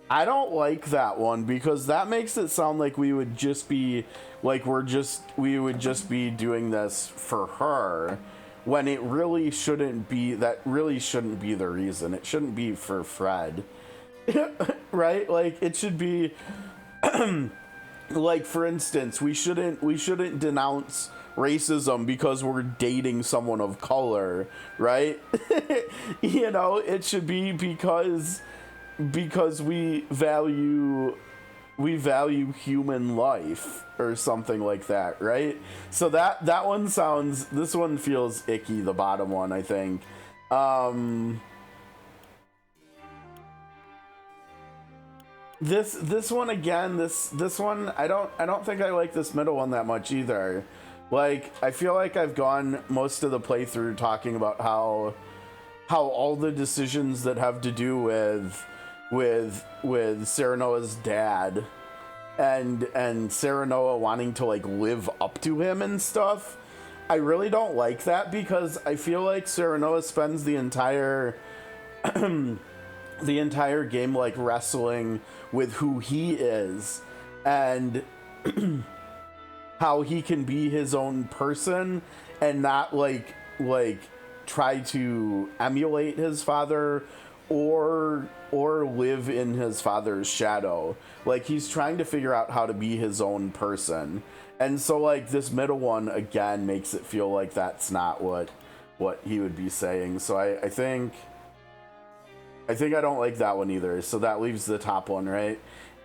I don't like that one, because that makes it sound like we would just be like we would just be doing this for her, when it really shouldn't be. That really shouldn't be the reason. It shouldn't be for Fred. Right? Like it should be like, for instance, we shouldn't denounce racism because we're dating someone of color, right? You know, it should be because we value human life or something like that, right? So that one sounds, this one feels icky, the bottom one, I think. This one again, this one, I don't think I like this middle one that much either. Like, I feel like I've gone most of the playthrough talking about how all the decisions that have to do with Serenoa's dad and Serenoa wanting to like live up to him and stuff, I really don't like that, because I feel like Serenoa spends the entire game like wrestling with who he is, and how he can be his own person and not like try to emulate his father or live in his father's shadow. Like, he's trying to figure out how to be his own person. And so like this middle one again makes it feel like that's not what he would be saying. So I think I don't like that one either. So that leaves the top one, right?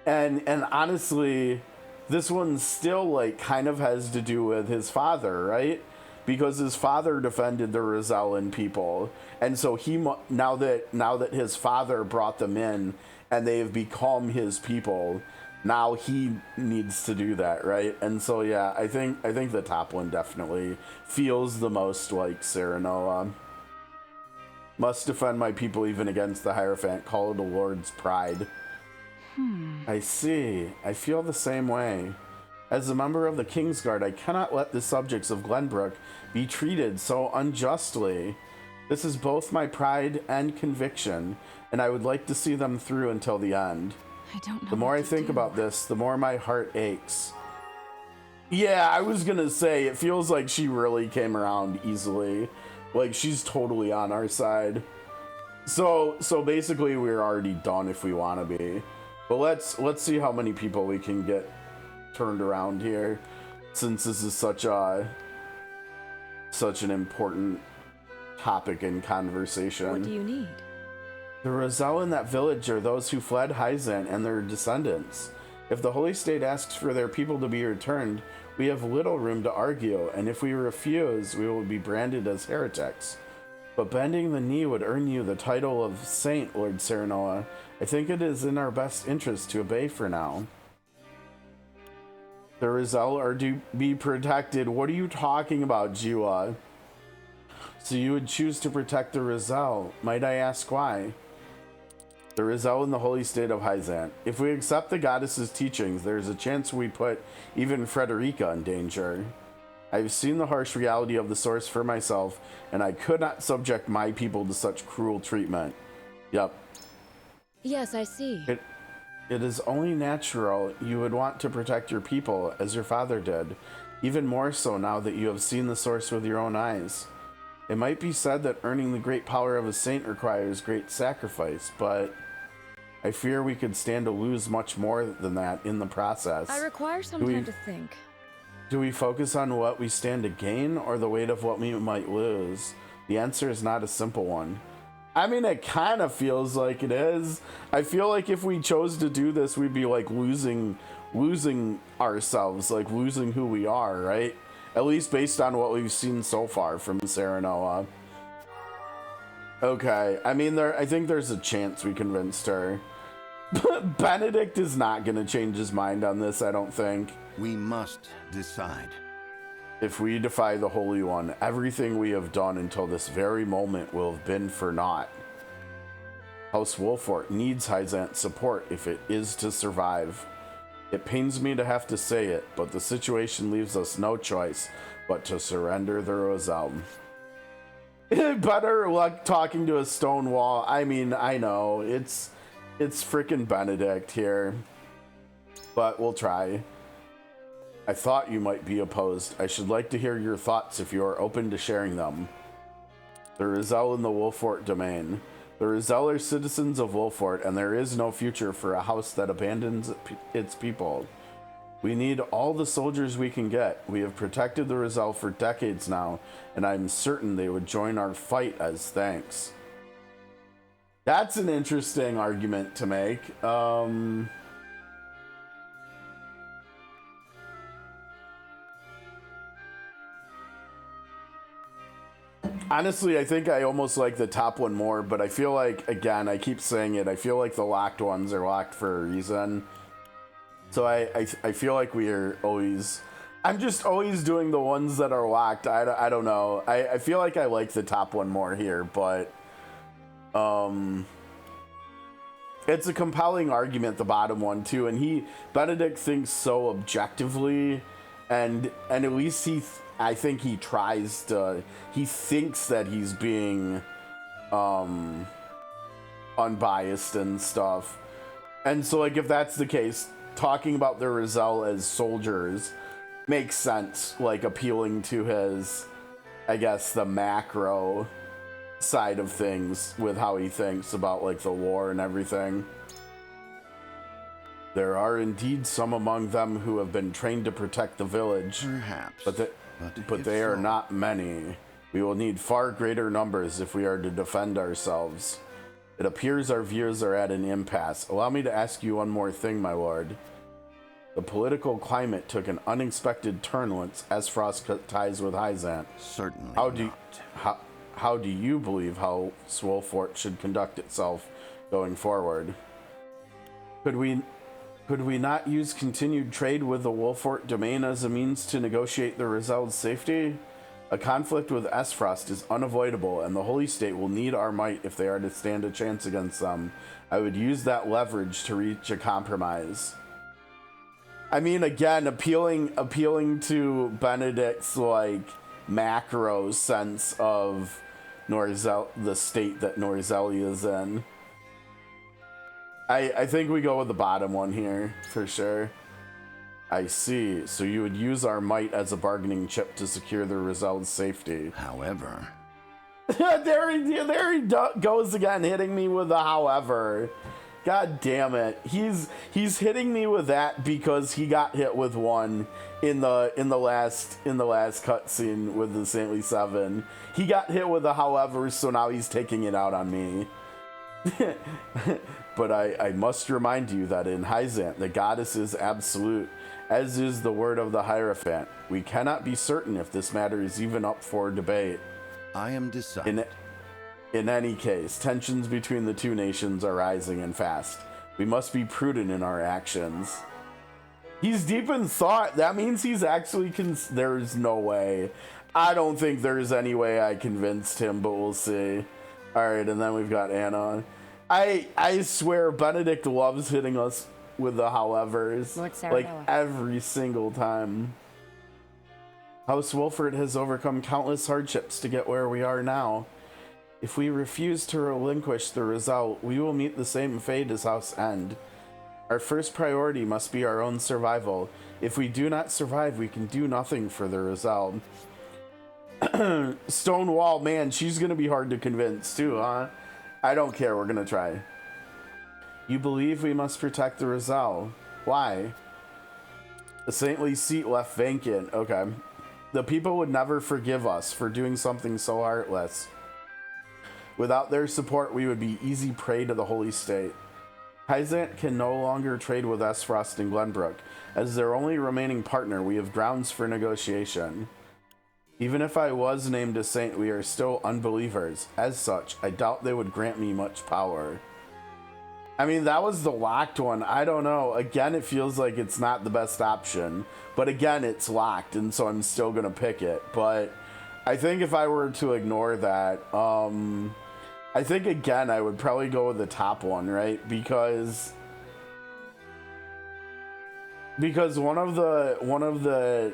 And honestly, this one still like kind of has to do with his father, right? Because his father defended the Rosellan people, and so he now that his father brought them in and they've become his people, now he needs to do that, right? And so yeah, I think the top one definitely feels the most like Serenoa. Must defend my people even against the Hierophant. Call it a lord's pride. I see. I feel the same way. As a member of the Kingsguard, I cannot let the subjects of Glenbrook be treated so unjustly. This is both my pride and conviction, and I would like to see them through until the end. I don't know. The more I think about this, the more my heart aches. Yeah, I was gonna say, it feels like she really came around easily. Like, she's totally on our side. So basically we're already done if we want to be. But let's see how many people we can get turned around here, since this is such an important topic in conversation. What do you need? The Roselle in that village are those who fled Hyzant and their descendants. If the Holy State asks for their people to be returned, we have little room to argue, and if we refuse, we will be branded as heretics. But bending the knee would earn you the title of Saint, Lord Serenoa. I think it is in our best interest to obey for now. The Roselle are to be protected. What are you talking about, Jiwa? So you would choose to protect the Roselle. Might I ask why? The Roselle in the holy state of Hyzant. If we accept the goddess's teachings, there's a chance we put even Frederica in danger. I've seen the harsh reality of the source for myself, and I could not subject my people to such cruel treatment. Yep. Yes, I see. It is only natural you would want to protect your people, as your father did, even more so now that you have seen the source with your own eyes. It might be said that earning the great power of a saint requires great sacrifice, but I fear we could stand to lose much more than that in the process. I require some time to think. Do we focus on what we stand to gain or the weight of what we might lose? The answer is not a simple one. I mean, it kind of feels like it is. I feel like if we chose to do this, we'd be like losing ourselves, like losing who we are, right? At least based on what we've seen so far from Serenoa. Okay, I mean, I think there's a chance we convinced her. But Benedict is not going to change his mind on this, I don't think. We must decide. If we defy the Holy One, everything we have done until this very moment will have been for naught. House Wolfort needs Hyzant's support if it is to survive. It pains me to have to say it, but the situation leaves us no choice but to surrender the Roselle. Better luck talking to a stone wall. I mean, I know, it's frickin' Benedict here, but we'll try. I thought you might be opposed. I should like to hear your thoughts if you are open to sharing them. The Roselle in the Wolfort domain. The Roselle are citizens of Wolfort, and there is no future for a house that abandons its people. We need all the soldiers we can get. We have protected the Roselle for decades now, and I'm certain they would join our fight as thanks. That's an interesting argument to make. Honestly, I think I almost like the top one more, but I feel like, again, I keep saying it, I feel like the locked ones are locked for a reason. So I feel like we are always... I'm just always doing the ones that are locked. I don't know. I feel like I like the top one more here, but... it's a compelling argument, the bottom one, too. And Benedict thinks so objectively, and at least I think he tries to, he thinks that he's being unbiased and stuff. And so, like, if that's the case, talking about the Roselle as soldiers makes sense, like appealing to his, I guess, the macro side of things with how he thinks about like the war and everything. There are indeed some among them who have been trained to protect the village. Perhaps. But they are not many. We will need far greater numbers if we are to defend ourselves. It appears our views are at an impasse. Allow me to ask you one more thing, my lord. The political climate took an unexpected turn once Esfrost cut ties with Hyzant. Certainly How do you believe how Wolfort should conduct itself going forward? Could we not use continued trade with the Wolfort domain as a means to negotiate the Roselle's safety? A conflict with Esfrost is unavoidable, and the Holy State will need our might if they are to stand a chance against them. I would use that leverage to reach a compromise. I mean, again, appealing to Benedict's like macro sense of the state that Norzelli is in. I think we go with the bottom one here for sure. I see. So you would use our might as a bargaining chip to secure the Roselle's safety. However. there he goes again, hitting me with a however. God damn it. He's hitting me with that because he got hit with one in the last cutscene with the Saintly Seven. He got hit with a however, so now he's taking it out on me. But I must remind you that in Hyzant, the goddess is absolute, as is the word of the Hierophant. We cannot be certain if this matter is even up for debate. I am decided. In any case, tensions between the two nations are rising and fast. We must be prudent in our actions. He's deep in thought. That means he's actually there's no way. I don't think there's any way I convinced him, but we'll see. All right, and then we've got Anna. I swear Benedict loves hitting us with the howevers, like every single time. House Wolford has overcome countless hardships to get where we are now. If we refuse to relinquish the Roselle, we will meet the same fate as House End. Our first priority must be our own survival. If we do not survive, we can do nothing for the Roselle. Stonewall, man, she's gonna be hard to convince too, huh? I don't care, we're gonna try. You believe we must protect the Roselle. Why? The saintly seat left vacant. Okay. The people would never forgive us for doing something so heartless. Without their support, we would be easy prey to the Holy State. Hyzant can no longer trade with Esfrost and Glenbrook. As their only remaining partner, we have grounds for negotiation. Even if I was named a saint, we are still unbelievers. As such, I doubt they would grant me much power. I mean, that was the locked one. I don't know. Again, it feels like it's not the best option. But again, it's locked, and so I'm still going to pick it. But I think if I were to ignore that, I think, again, I would probably go with the top one, right? Because one of the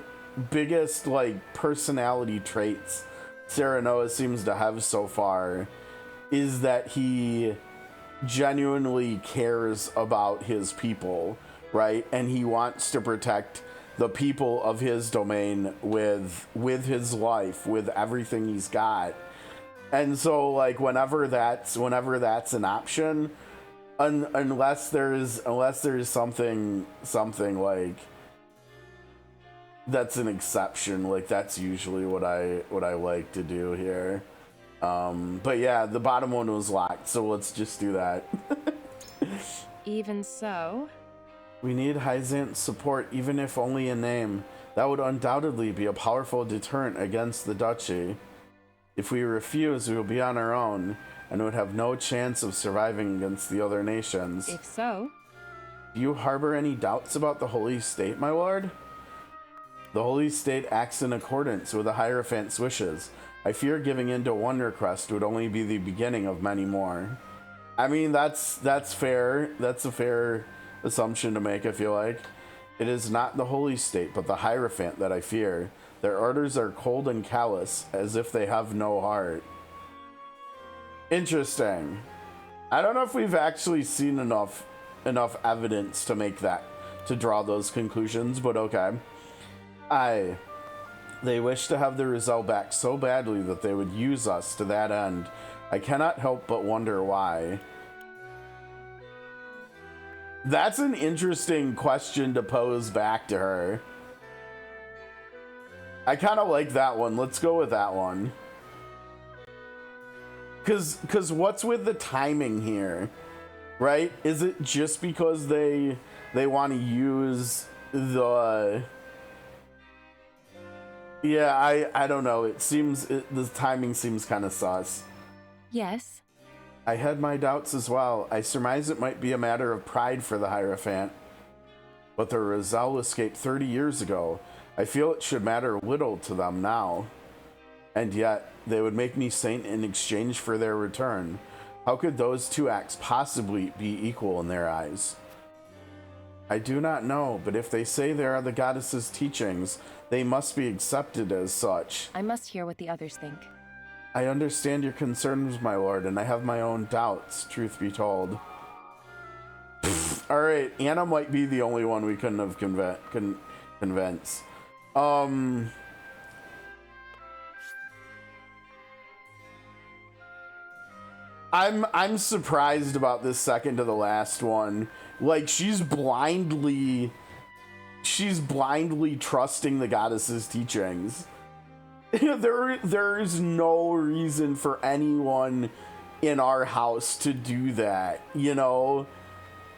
biggest like personality traits Serenoa seems to have so far is that he genuinely cares about his people, right? And he wants to protect the people of his domain with his life, with everything he's got. And so like whenever that's an option, unless there's something like that's an exception, like that's usually what I like to do here. But yeah, the bottom one was locked, so let's just do that. Even so, we need Hyzant's support, even if only in name. That would undoubtedly be a powerful deterrent against the duchy. If we refuse, we will be on our own and would have no chance of surviving against the other nations. If so, do you harbor any doubts about the Holy State, my lord? The Holy State acts in accordance with the Hierophant's wishes. I fear giving in to one request would only be the beginning of many more. I mean, that's fair. That's a fair assumption to make, I feel like. It is not the Holy State, but the Hierophant that I fear. Their orders are cold and callous, as if they have no heart. Interesting. I don't know if we've actually seen enough evidence to make that to draw those conclusions, but okay. They wish to have the Roselle back so badly that they would use us to that end. I cannot help but wonder why. That's an interesting question to pose back to her. I kind of like that one. Let's go with that one. Cause what's with the timing here, right? Is it just because they want to use the? Yeah, I don't know. It seems the timing seems kind of sus. Yes. I had my doubts as well. I surmise it might be a matter of pride for the Hierophant. But the Roselle escaped 30 years ago. I feel it should matter little to them now. And yet, they would make me saint in exchange for their return. How could those two acts possibly be equal in their eyes? I do not know, but if they say they are the goddess's teachings, they must be accepted as such. I must hear what the others think. I understand your concerns, my lord, and I have my own doubts, truth be told. Alright, Anna might be the only one we couldn't have convinced. I'm surprised about this second to the last one. Like, she's blindly trusting the goddess's teachings. There is no reason for anyone in our house to do that, you know?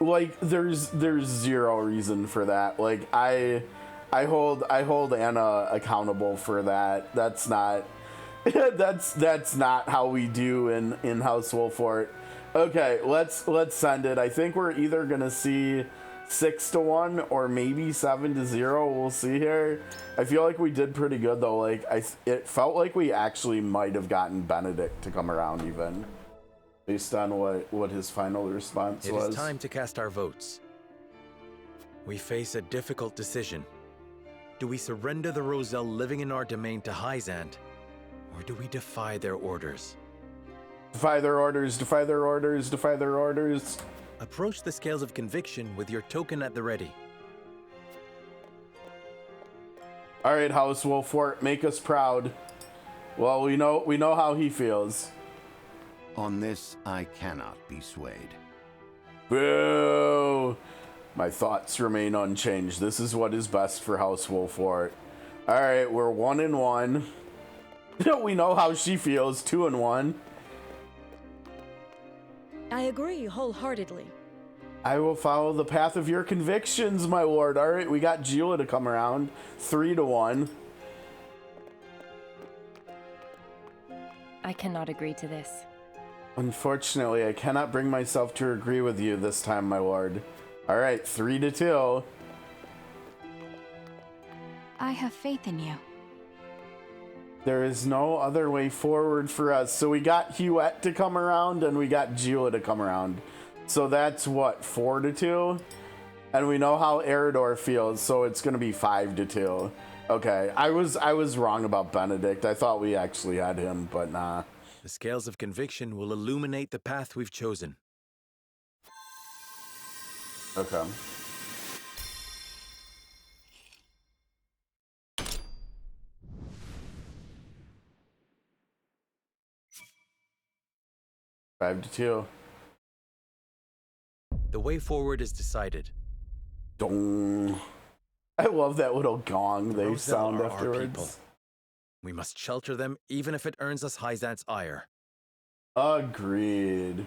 Like, there's zero reason for that. Like, I hold Anna accountable for that. That's not that's not how we do in House Wolfort. Okay, let's send it. I think we're either gonna see 6-1 or maybe 7-0. We'll see here. I feel like we did pretty good though. Like it felt like we actually might have gotten Benedict to come around even, based on what his final response was. It is time to cast our votes. We face a difficult decision. Do we surrender the Roselle living in our domain to Hyzant, or do we defy their orders? Defy their orders, defy their orders, defy their orders. Approach the scales of conviction with your token at the ready. All right, House Wolfort, make us proud. Well, we know how he feels. On this, I cannot be swayed. Boo! My thoughts remain unchanged. This is what is best for House Wolfort. All right, we're 1-1. We know how she feels. 2-1. I agree wholeheartedly. I will follow the path of your convictions, my lord. All right, we got Gila to come around. 3-1. I cannot agree to this. Unfortunately, I cannot bring myself to agree with you this time, my lord. All right, 3-2. I have faith in you. There is no other way forward for us. So we got Huette to come around and we got Gila to come around. So that's what, 4-2? And we know how Eridor feels, so it's gonna be 5-2. Okay, I was wrong about Benedict. I thought we actually had him, but nah. The scales of conviction will illuminate the path we've chosen. Okay. Five to 2. The way forward is decided. Dong. I love that little gong they Roselle sound are our people. afterwards. We must shelter them, even if it earns us Hyzant's ire. Agreed.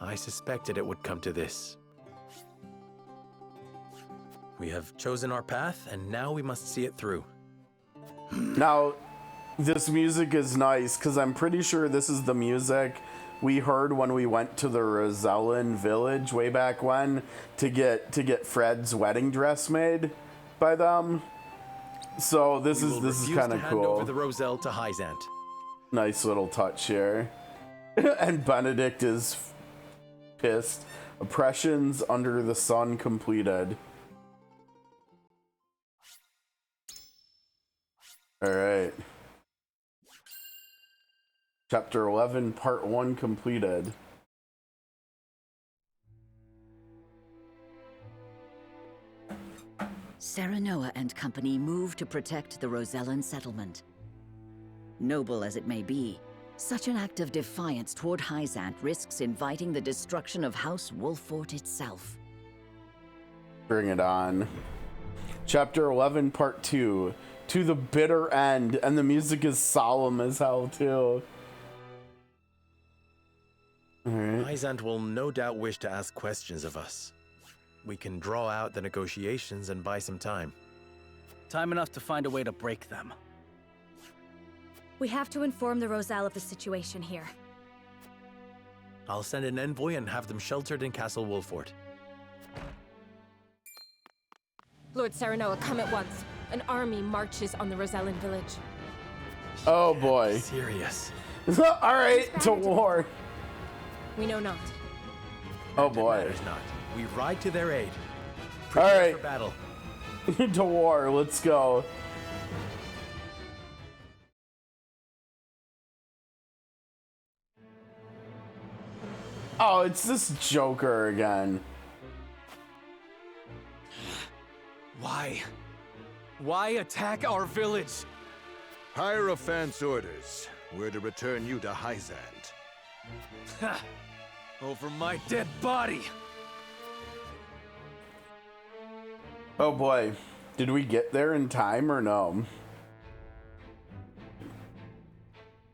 I suspected it would come to this. We have chosen our path, and now we must see it through. Now, this music is nice, because I'm pretty sure this is the music we heard when we went to the Rosellan village way back when to get Fred's wedding dress made by them. So this is kind of cool. Over the Roselle to Hyzant. Nice little touch here. And Benedict is pissed. Oppressions under the sun completed. All right. Chapter 11, Part 1 completed. Serenoa and company move to protect the Rosellan settlement. Noble as it may be, such an act of defiance toward Hyzant risks inviting the destruction of House Wolfort itself. Bring it on. Chapter 11, Part 2, To the Bitter End, and the music is solemn as hell, too. Alright. Hyzant will no doubt wish to ask questions of us. We can draw out the negotiations and buy some time. Time enough to find a way to break them. We have to inform the Roselle of the situation here. I'll send an envoy and have them sheltered in Castle Wolfort. Lord Serenoa, come at once. An army marches on the Rosellan village. Oh boy. Serious. Alright, to war. We know not. Oh boy. Matters not. We ride to their aid. All right. For battle. To war, let's go. Oh, it's this Joker again. Why? Why attack our village? Hierophant's orders were to return you to Hyzant. Ha! Over my dead body! Oh boy, did we get there in time or no?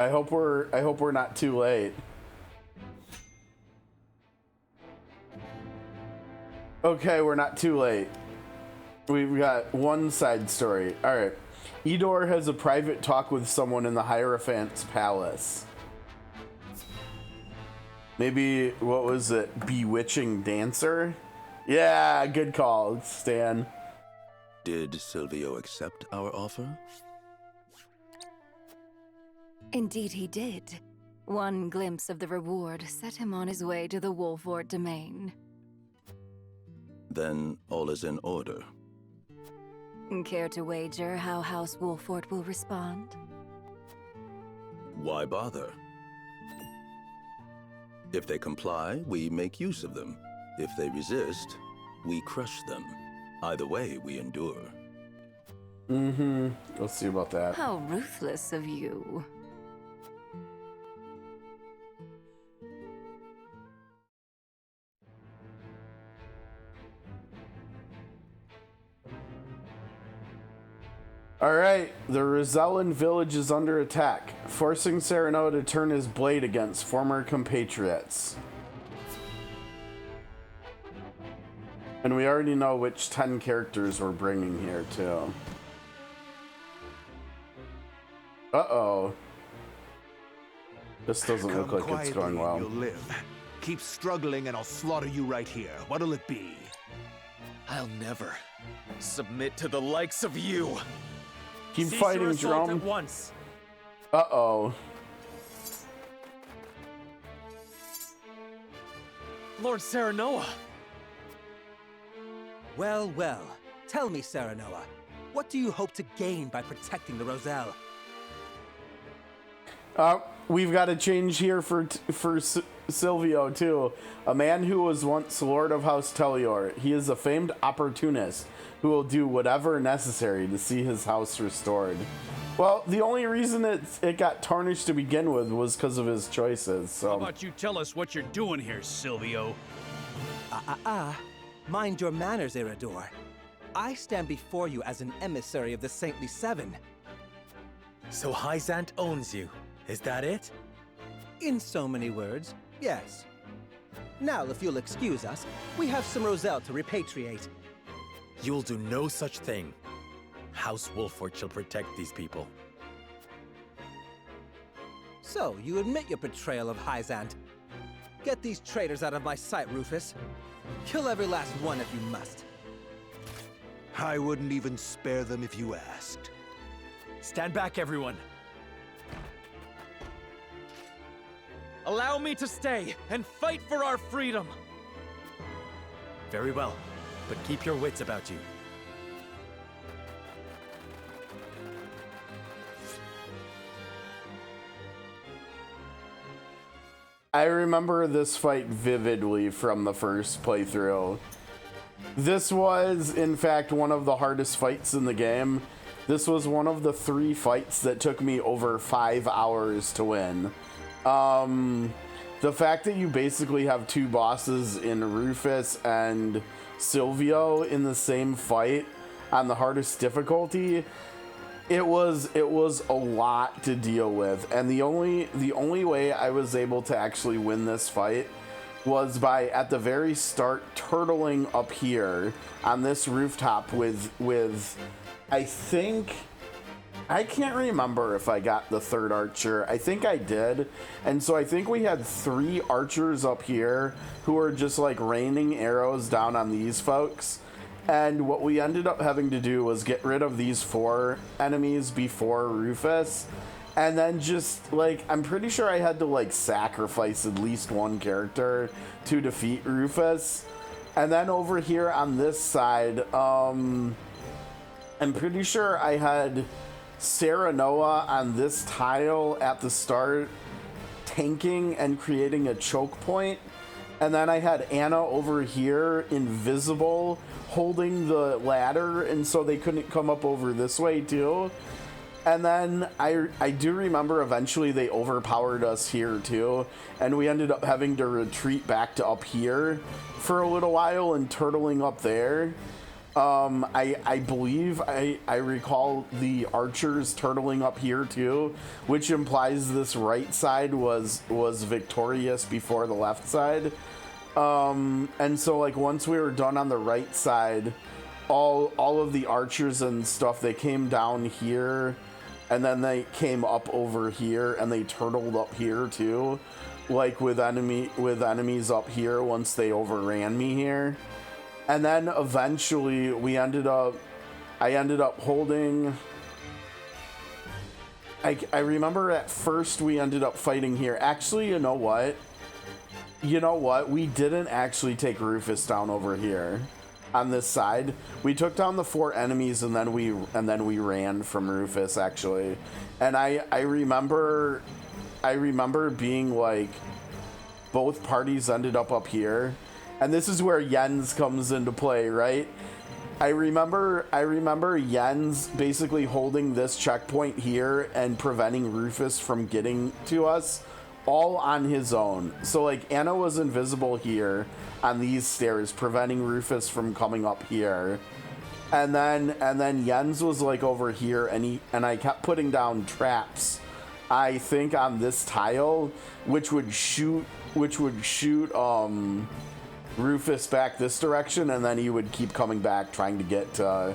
I hope we're not too late. Okay, we're not too late. We've got one side story. All right. Edor has a private talk with someone in the Hierophant's palace. Maybe, what was it? Bewitching dancer? Yeah, good call, Stan. Did Silvio accept our offer? Indeed he did. One glimpse of the reward set him on his way to the Wolfort domain. Then all is in order. Care to wager how House Wolfort will respond? Why bother? If they comply, we make use of them. If they resist, we crush them. Either way, we endure. Mm-hmm. Let's see about that. How ruthless of you. Alright, the Rosellan village is under attack, forcing Serenoa to turn his blade against former compatriots. And we already know which 10 characters we're bringing here, too. Uh-oh. This doesn't look like it's going well. You'll live. Keep struggling and I'll slaughter you right here. What'll it be? I'll never submit to the likes of you. Keep Cease fighting, your assault Drum. at once. Uh-oh. Lord Serenoa. Well, well. Tell me, Serenoa, what do you hope to gain by protecting the Roselle? We've got a change here for Silvio, too. A man who was once Lord of House Tellior. He is a famed opportunist who will do whatever necessary to see his house restored. Well, the only reason it got tarnished to begin with was because of his choices, so... How about you tell us what you're doing here, Silvio? Mind your manners, Erador. I stand before you as an emissary of the Saintly Seven. So Hyzant owns you, is that it? In so many words, yes. Now, if you'll excuse us, we have some Roselle to repatriate. You'll do no such thing. House Wolfort shall protect these people. So, you admit your betrayal of Hyzant. Get these traitors out of my sight, Rufus. Kill every last one if you must. I wouldn't even spare them if you asked. Stand back, everyone. Allow me to stay and fight for our freedom. Very well, but keep your wits about you. I remember this fight vividly from the first playthrough. This was, in fact, one of the hardest fights in the game. This was one of the 3 fights that took me over 5 hours to win. The fact that you basically have 2 bosses in Rufus and Silvio in the same fight on the hardest difficulty, it was a lot to deal with. And the only way I was able to actually win this fight was by, at the very start, turtling up here on this rooftop with I can't remember if I got the 3rd archer. I think I did. And so I think we had 3 archers up here who were just like raining arrows down on these folks. And what we ended up having to do was get rid of these 4 enemies before Rufus. And then just like, I'm pretty sure I had to like sacrifice at least 1 character to defeat Rufus. And then over here on this side, I'm pretty sure I had Sarah Noah on this tile at the start, tanking and creating a choke point. And then I had Anna over here, invisible, holding the ladder, and so they couldn't come up over this way too. And then I do remember eventually they overpowered us here too, and we ended up having to retreat back to up here for a little while and turtling up there. I believe I recall the archers turtling up here too, which implies this right side was victorious before the left side. And so like once we were done on the right side, all of the archers and stuff, they came down here, and then they came up over here and they turtled up here too, like with enemies up here once they overran me here. And then eventually I ended up holding, I remember at first we ended up fighting here. Actually, you know what? We didn't actually take Rufus down over here on this side. We took down the 4 enemies and then we ran from Rufus actually. And I remember being like, both parties ended up here. And this is where Jens comes into play, right? I remember Jens basically holding this checkpoint here and preventing Rufus from getting to us all on his own. So like Anna was invisible here on these stairs, preventing Rufus from coming up here. And then Jens was like over here, and I kept putting down traps, I think on this tile, which would shoot Rufus back this direction, and then he would keep coming back trying to get to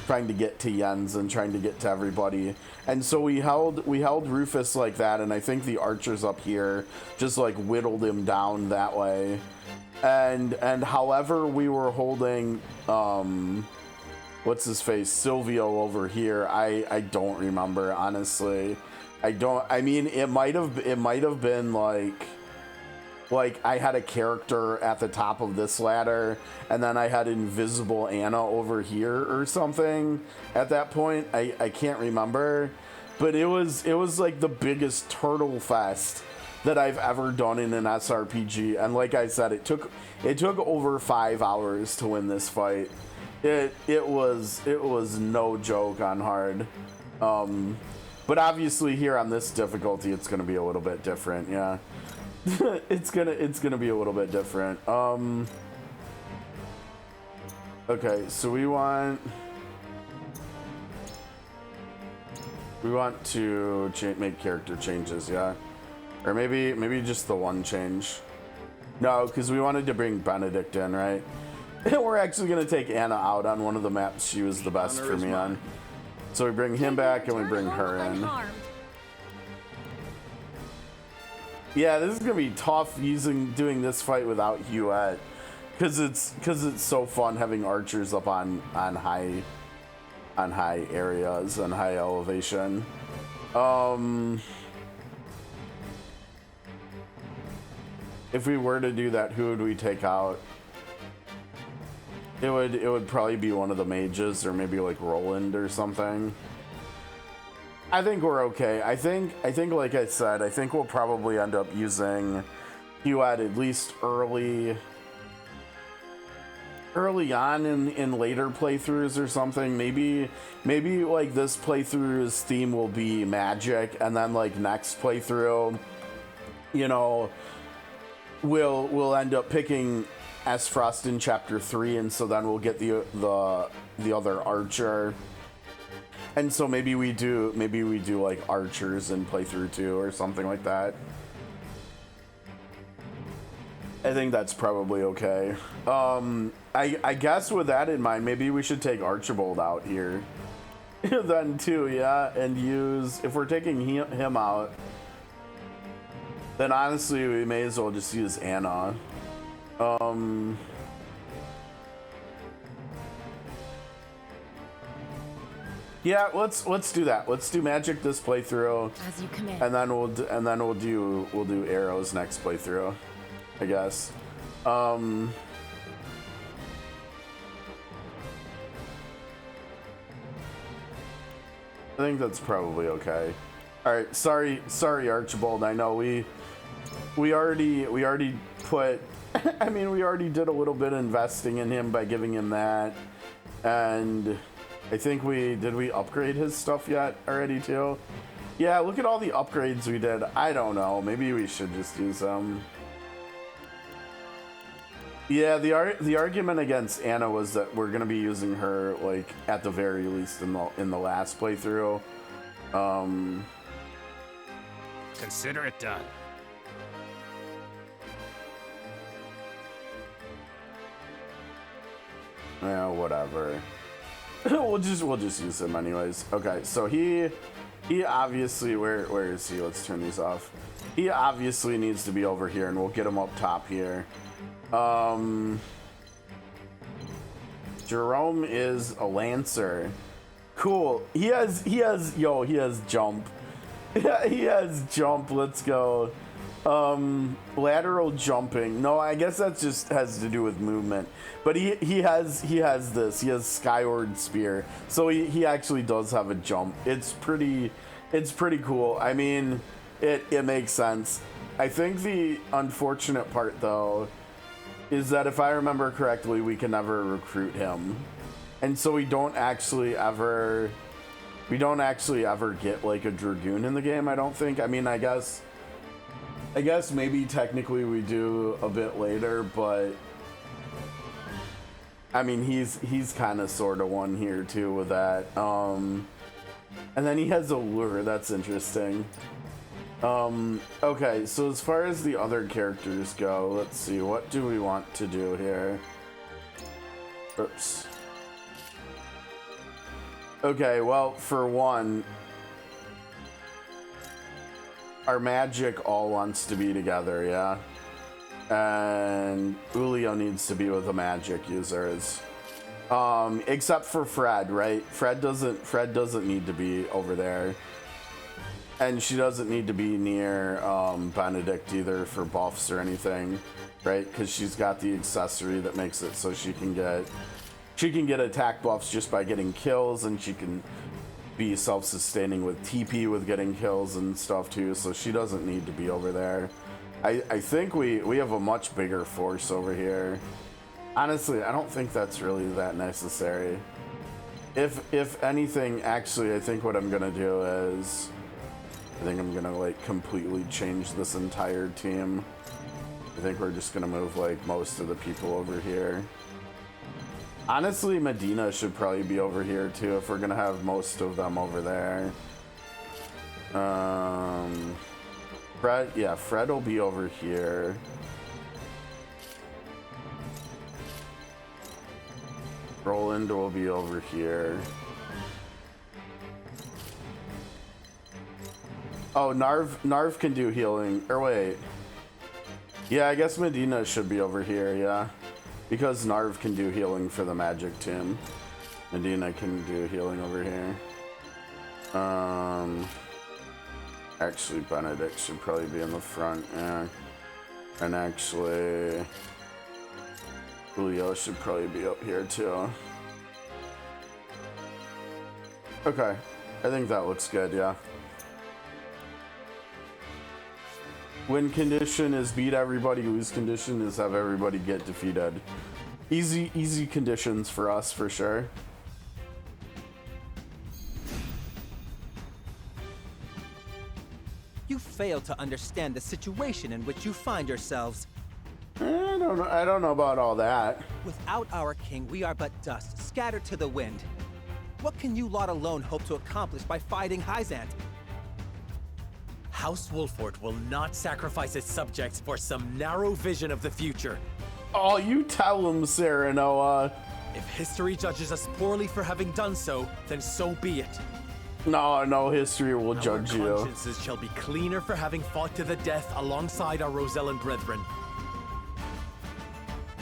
Jens and trying to get to everybody. And so we held Rufus like that, and I think the archers up here just like whittled him down that way. And however we were holding what's his face, Silvio over here, I don't remember, honestly. I mean it might have been like I had a character at the top of this ladder, and then I had invisible Anna over here or something at that point. I can't remember, but it was like the biggest turtle fest that I've ever done in an SRPG. And like I said, it took over 5 hours to win this fight. It was no joke on hard. But obviously here on this difficulty, it's gonna be a little bit different, yeah. it's gonna be a little bit different. Okay, so we want to make character changes, yeah, or maybe just the one change. No, because we wanted to bring Benedict in, right? We're actually gonna take Anna out on one of the maps she was the best for me on. So we bring him back and we bring her in. Yeah, this is gonna be tough doing this fight without Huette, because it's so fun having archers up on high areas and high elevation. If we were to do that, who would we take out? It would probably be one of the mages, or maybe like Roland or something. I think we're okay. I think like I said, I think we'll probably end up using you had at least early on in later playthroughs or something. Maybe like this playthrough's theme will be magic, and then like next playthrough, you know, we'll end up picking Frost in chapter 3, and so then we'll get the other archer. And so maybe we do like archers in playthrough 2 or something like that. I think that's probably okay. I guess with that in mind, maybe we should take Archibald out here then too, yeah, and use, if we're taking him out, then honestly we may as well just use Anna. Yeah, let's do that. Let's do magic this playthrough. As you command. And then we'll do arrows next playthrough, I guess. I think that's probably okay. All right, sorry Archibald. I know we already put I mean, we already did a little bit of investing in him by giving him that, and I think did we upgrade his stuff yet already too? Yeah, look at all the upgrades we did. I don't know, maybe we should just use them. Yeah, the argument against Anna was that we're gonna be using her like at the very least in the last playthrough. Consider it done. Yeah, whatever. we'll just use him anyways. Okay, so he obviously, where is he? Let's turn these off. He obviously needs to be over here, and we'll get him up top here. Jerome is a lancer. Cool. He has jump. He has jump. Let's go. Lateral jumping. No, I guess that just has to do with movement. But he has this. He has skyward spear. So he actually does have a jump. It's pretty cool. I mean, it makes sense. I think the unfortunate part though is that if I remember correctly, we can never recruit him. And so we don't actually ever get like a dragoon in the game, I don't think. I mean, I guess maybe technically we do a bit later, but I mean, he's kind of sort of one here too with that. And then he has a lure. That's interesting. Okay, so as far as the other characters go, let's see, what do we want to do here? Oops. Okay, well, for one, our magic all wants to be together, yeah? And Ulio needs to be with the magic users. Except for Fred, right? Fred doesn't need to be over there. And she doesn't need to be near Benedict either for buffs or anything, right? Because she's got the accessory that makes it so she can get attack buffs just by getting kills, and she can be self-sustaining with TP with getting kills and stuff too, so she doesn't need to be over there. I think we have a much bigger force over here. Honestly, I don't think that's really that necessary. If anything, actually, I think what I'm gonna do is I think I'm gonna like completely change this entire team. I think we're just gonna move like most of the people over here. Honestly, Medina should probably be over here too if we're gonna have most of them over there. Fred will be over here. Roland will be over here. Oh, Narv can do healing. Or wait. Yeah, I guess Medina should be over here, yeah. Because Narv can do healing for the magic team. Medina can do healing over here. Actually, Benedict should probably be in the front, yeah. And actually, Julio should probably be up here too. Okay, I think that looks good, yeah. Win condition is beat everybody. Lose condition is have everybody get defeated. Easy conditions for us for sure. You fail to understand the situation in which you find yourselves. I don't know about all that. Without our king, we are but dust, scattered to the wind. What can you lot alone hope to accomplish by fighting Hyzant? House Wolfort will not sacrifice its subjects for some narrow vision of the future. Oh, you tell him, Sarah Noah. If history judges us poorly for having done so, then so be it. No, history will judge you. Our consciences shall be cleaner for having fought to the death alongside our Rosellan brethren.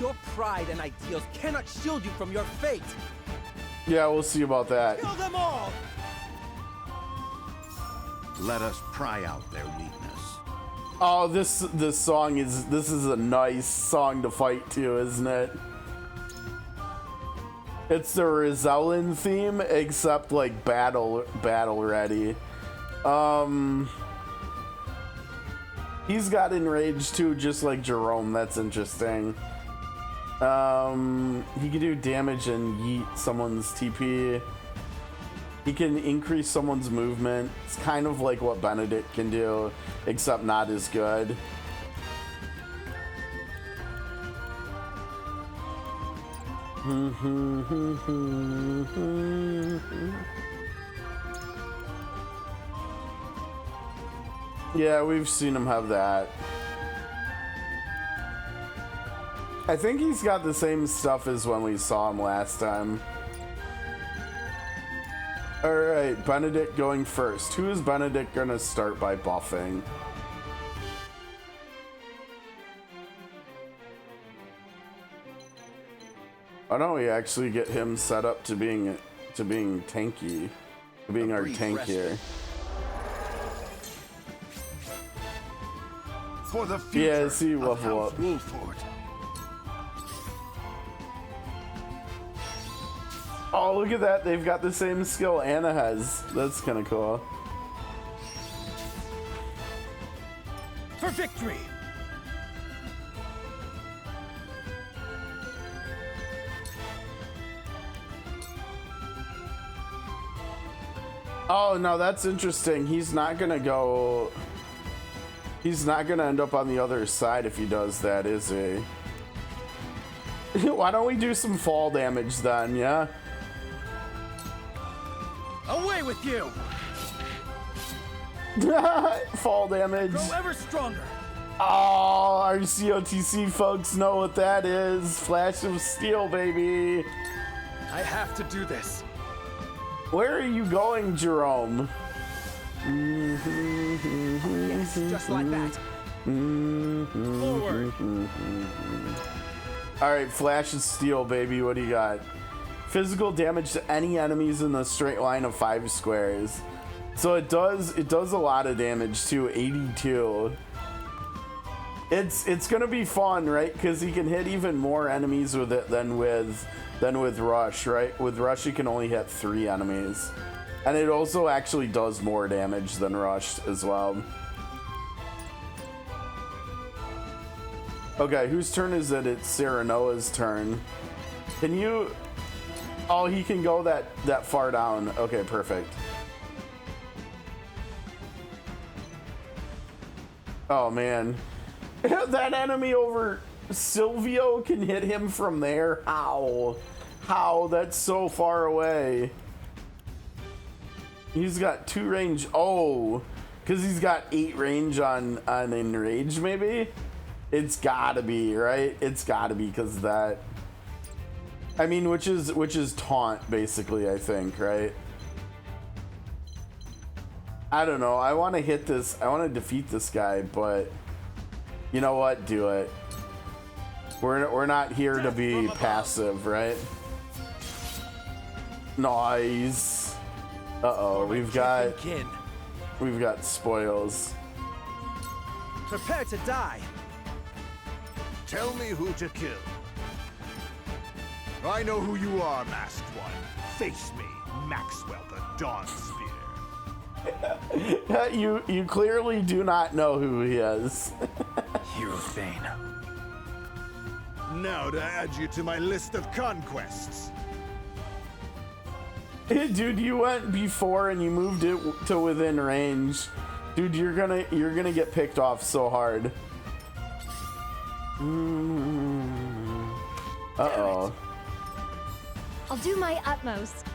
Your pride and ideals cannot shield you from your fate. Yeah, we'll see about that. Kill them all! Let us pry out their weakness. Oh, this is a nice song to fight to, isn't it? It's the Rosellan theme, except like battle ready. He's got enraged too, just like Jerome. That's interesting. He can do damage and yeet someone's TP. He can increase someone's movement. It's kind of like what Benedict can do, except not as good. Yeah, we've seen him have that. I think he's got the same stuff as when we saw him last time. Alright, Benedict going first. Who is Benedict gonna start by buffing? Why don't we actually get him set up to being tanky, to being our tank here? For the future, yeah, see, level up. Wolfort. Oh, look at that! They've got the same skill Anna has. That's kind of cool. For victory! Oh, no, that's interesting. He's not gonna go... He's not gonna end up on the other side if he does that, is he? Why don't we do some fall damage then, yeah? Away with you! Fall damage. Grow ever stronger! Oh, our COTC folks know what that is. Flash of Steel, baby. I have to do this. Where are you going, Jerome? Yes, just like that. Forward. All right, Flash of Steel, baby. What do you got? Physical damage to any enemies in the straight line of 5 squares. So it does a lot of damage too. 82. It's gonna be fun, right? Because he can hit even more enemies with it than with Rush, right? With Rush, he can only hit 3 enemies. And it also actually does more damage than Rush as well. Okay, whose turn is it? It's Sarah Noah's turn. Can you... Oh, he can go that far down. Okay, perfect. Oh, man. That enemy over Silvio can hit him from there? How? How? That's so far away. He's got 2 range. Oh, because he's got 8 range on Enrage, maybe? It's gotta be, right? It's gotta be because of that. I mean, which is taunt, basically, I think, right? I don't know. I want to hit this. I want to defeat this guy, but you know what? Do it. We're not here to be passive, right? Nice. Uh-oh, we've got spoils. Prepare to die. Tell me who to kill. I know who you are, Masked One. Face me, Maxwell the Dawn Spear. You clearly do not know who he is. Hero Thane. Now to add you to my list of conquests. Dude, you went before and you moved it to within range. Dude, you're gonna get picked off so hard. Uh-oh. I'll do my utmost.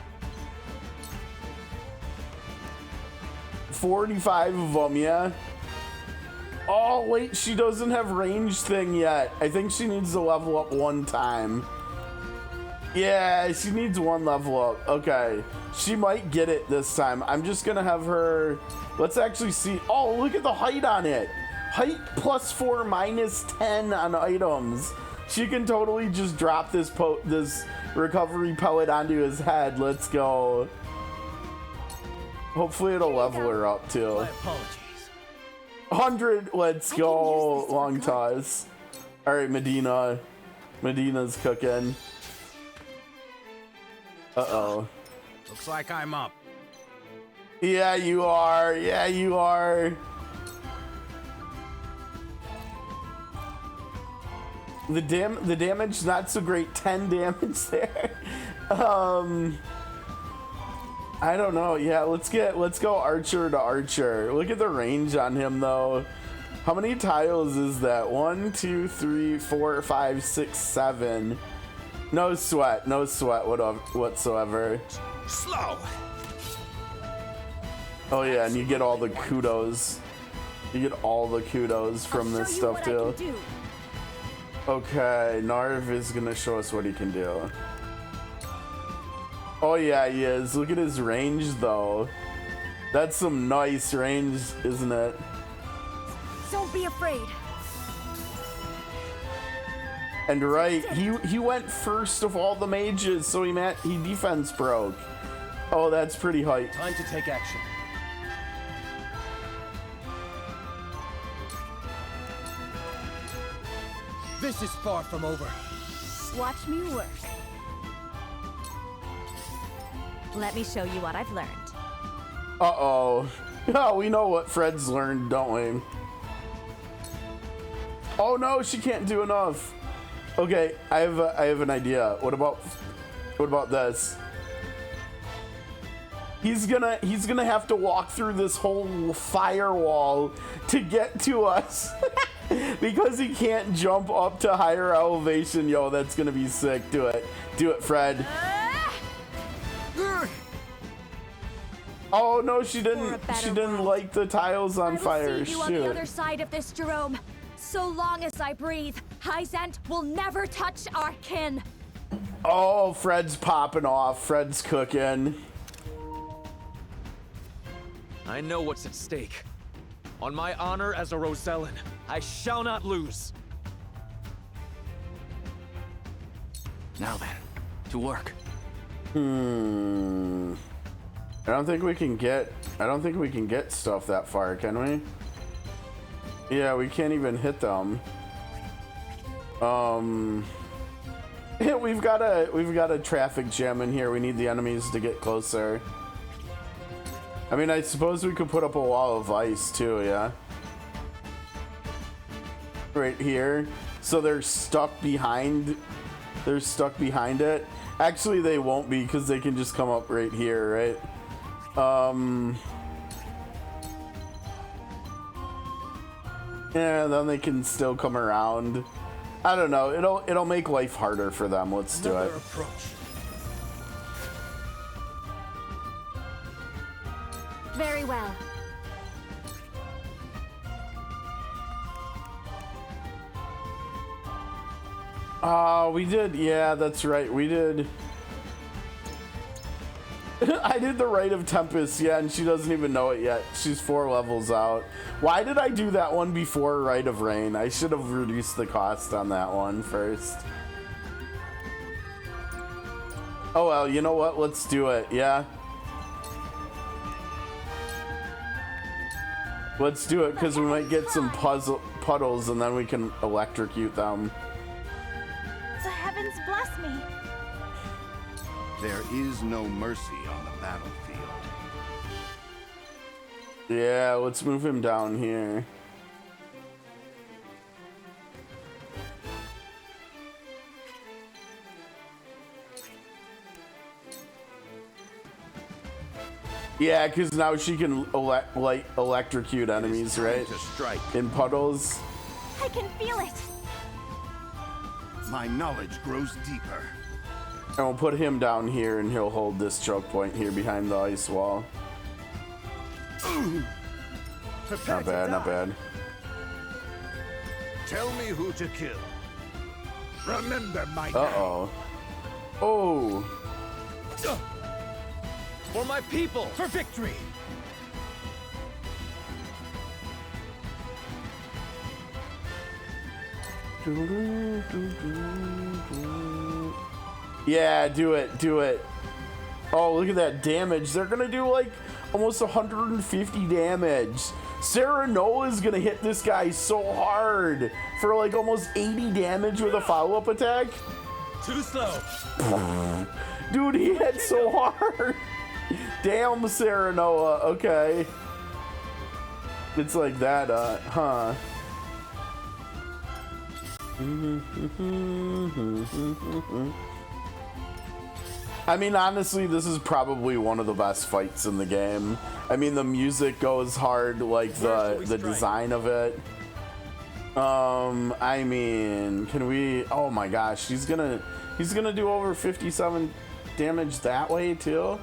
45 of them, yeah? Oh, wait, she doesn't have range thing yet. I think she needs to level up one time. Yeah, she needs one level up. Okay, she might get it this time. I'm just gonna have her... Let's actually see. Oh, look at the height on it. Height +4, -10 on items. She can totally just drop this recovery pellet onto his head. Let's go. Hopefully it'll level her up too. My apologies. 100. Let's go. Long toss. All right, Medina. Medina's cooking. Uh-oh. Looks like I'm up. Yeah, you are. Yeah, you are. The damage not so great. 10 damage there. I don't know. Yeah, let's go archer to archer. Look at the range on him though. How many tiles is that? 1, 2, 3, 4, 5, 6, 7. No sweat whatsoever. Slow. Oh yeah, and you get all the kudos. You get all the kudos from this stuff too. Okay, Narv is gonna show us what he can do. Oh yeah, he is. Look at his range though. That's some nice range, isn't it? Don't be afraid. And right, he went first of all the mages, so he defense broke. Oh, that's pretty hype. Time to take action. This is far from over. Watch me work. Let me show you what I've learned. Uh-oh. Oh, we know what Fred's learned, don't we? Oh no, she can't do enough. Okay, I have an idea. What about this? He's gonna have to walk through this whole firewall to get to us. Because he can't jump up to higher elevation. Yo, that's gonna be sick. Do it, Fred. Oh no, she didn't light the tiles on fire. See you on the other side of this, Jerome. So long as I breathe, Hyzant will never touch our kin. Oh, Fred's popping off. Fred's cooking. I know what's at stake. On my honor as a Rosellan, I shall not lose. Now then, to work. I don't think we can get stuff that far, can we? Yeah, we can't even hit them. We've got a traffic jam in here. We need the enemies to get closer. I mean, I suppose we could put up a wall of ice too, yeah? Right here. So they're stuck behind it. Actually, they won't be because they can just come up right here, right? Yeah, then they can still come around. I don't know. It'll make life harder for them. Let's do it. Very well. We did. Yeah, that's right. We did. I did the Rite of Tempest, yeah, and she doesn't even know it yet. She's 4 levels out. Why did I do that one before Rite of Rain? I should have reduced the cost on that one first. Oh well, you know what? Let's do it, yeah? Let's do it, because we might get some puddles and then we can electrocute them. The heavens bless me. There is no mercy on the battlefield. Yeah, let's move him down here. Yeah, because now she can electrocute enemies, right? To strike. In puddles. I can feel it. My knowledge grows deeper. And we'll put him down here, and he'll hold this choke point here behind the ice wall. Not bad, not bad. Tell me who to kill. Remember my name. Uh-oh. Oh. For my people! For victory! Yeah, do it, do it. Oh, look at that damage. They're gonna do like almost 150 damage. Sarah Noah's gonna hit this guy so hard for like almost 80 damage with a follow-up attack. Too slow. Dude, he hit so hard. Damn, Sarah Noah. Okay. It's like that, huh? I mean, honestly, this is probably one of the best fights in the game. I mean, the music goes hard, like the design of it. I mean, can we? Oh my gosh, he's gonna do over 57 damage that way too.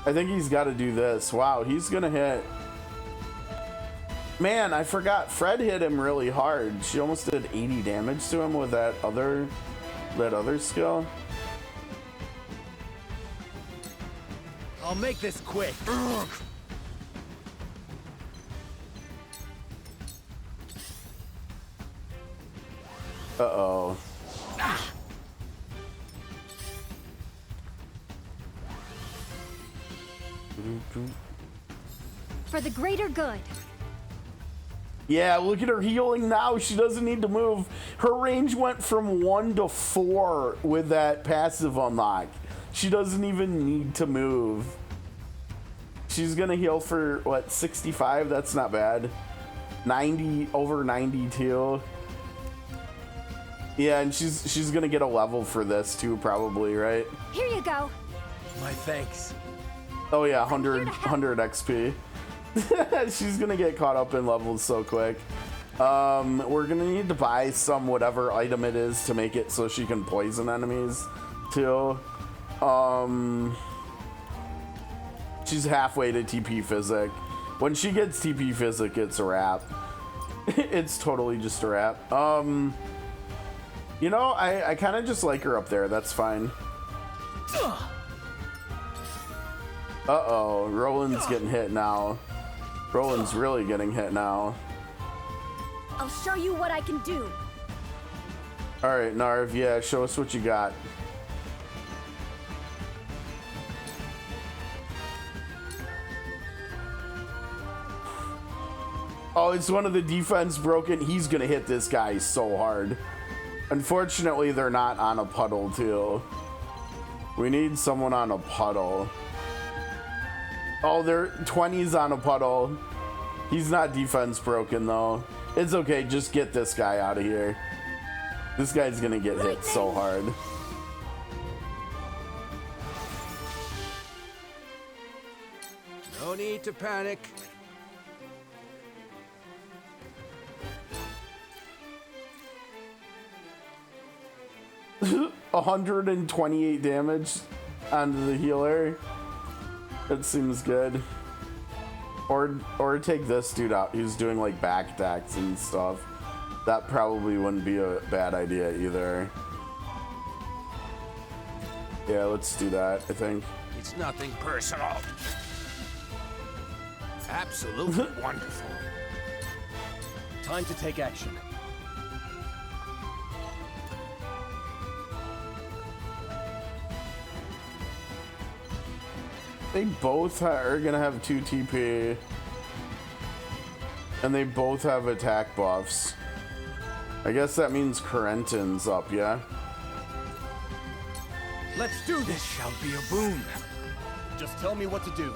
I think he's got to do this. Wow, he's gonna hit. Man, I forgot Fred hit him really hard. She almost did 80 damage to him with that other skill. I'll make this quick. Uh-oh. For the greater good. Yeah, look at her healing now. She doesn't need to move. Her range went from 1 to 4 with that passive unlock. She doesn't even need to move. She's gonna heal for what, 65? That's not bad. 90, over 92. Yeah, and she's gonna get a level for this too, probably, right? Here you go. My thanks. Oh yeah, 100 XP. She's gonna get caught up in levels so quick. We're gonna need to buy some whatever item it is to make it so she can poison enemies too. She's halfway to TP Physic. When she gets TP Physic, it's a wrap. It's totally just a wrap. You know, I kind of just like her up there. That's fine. Uh-oh, Roland's getting hit now. Roland's really getting hit now. I'll show you what I can do. All right, Narv, yeah, show us what you got. Oh, it's one of the defense broken. He's gonna hit this guy so hard. Unfortunately, they're not on a puddle too. We need someone on a puddle. Oh, they're 20s on a puddle. He's not defense broken though. It's okay, just get this guy out of here. This guy's gonna get hit so hard. No need to panic. $128 damage onto the healer. That seems good. Or take this dude out. He's doing like back attacks and stuff. That probably wouldn't be a bad idea either. Yeah, let's do that, I think. It's nothing personal. Absolutely wonderful. Time to take action. They both are gonna have 2 TP. And they both have attack buffs. I guess that means Corentin's up, yeah? Let's do this. Shall be a boon. Just tell me what to do.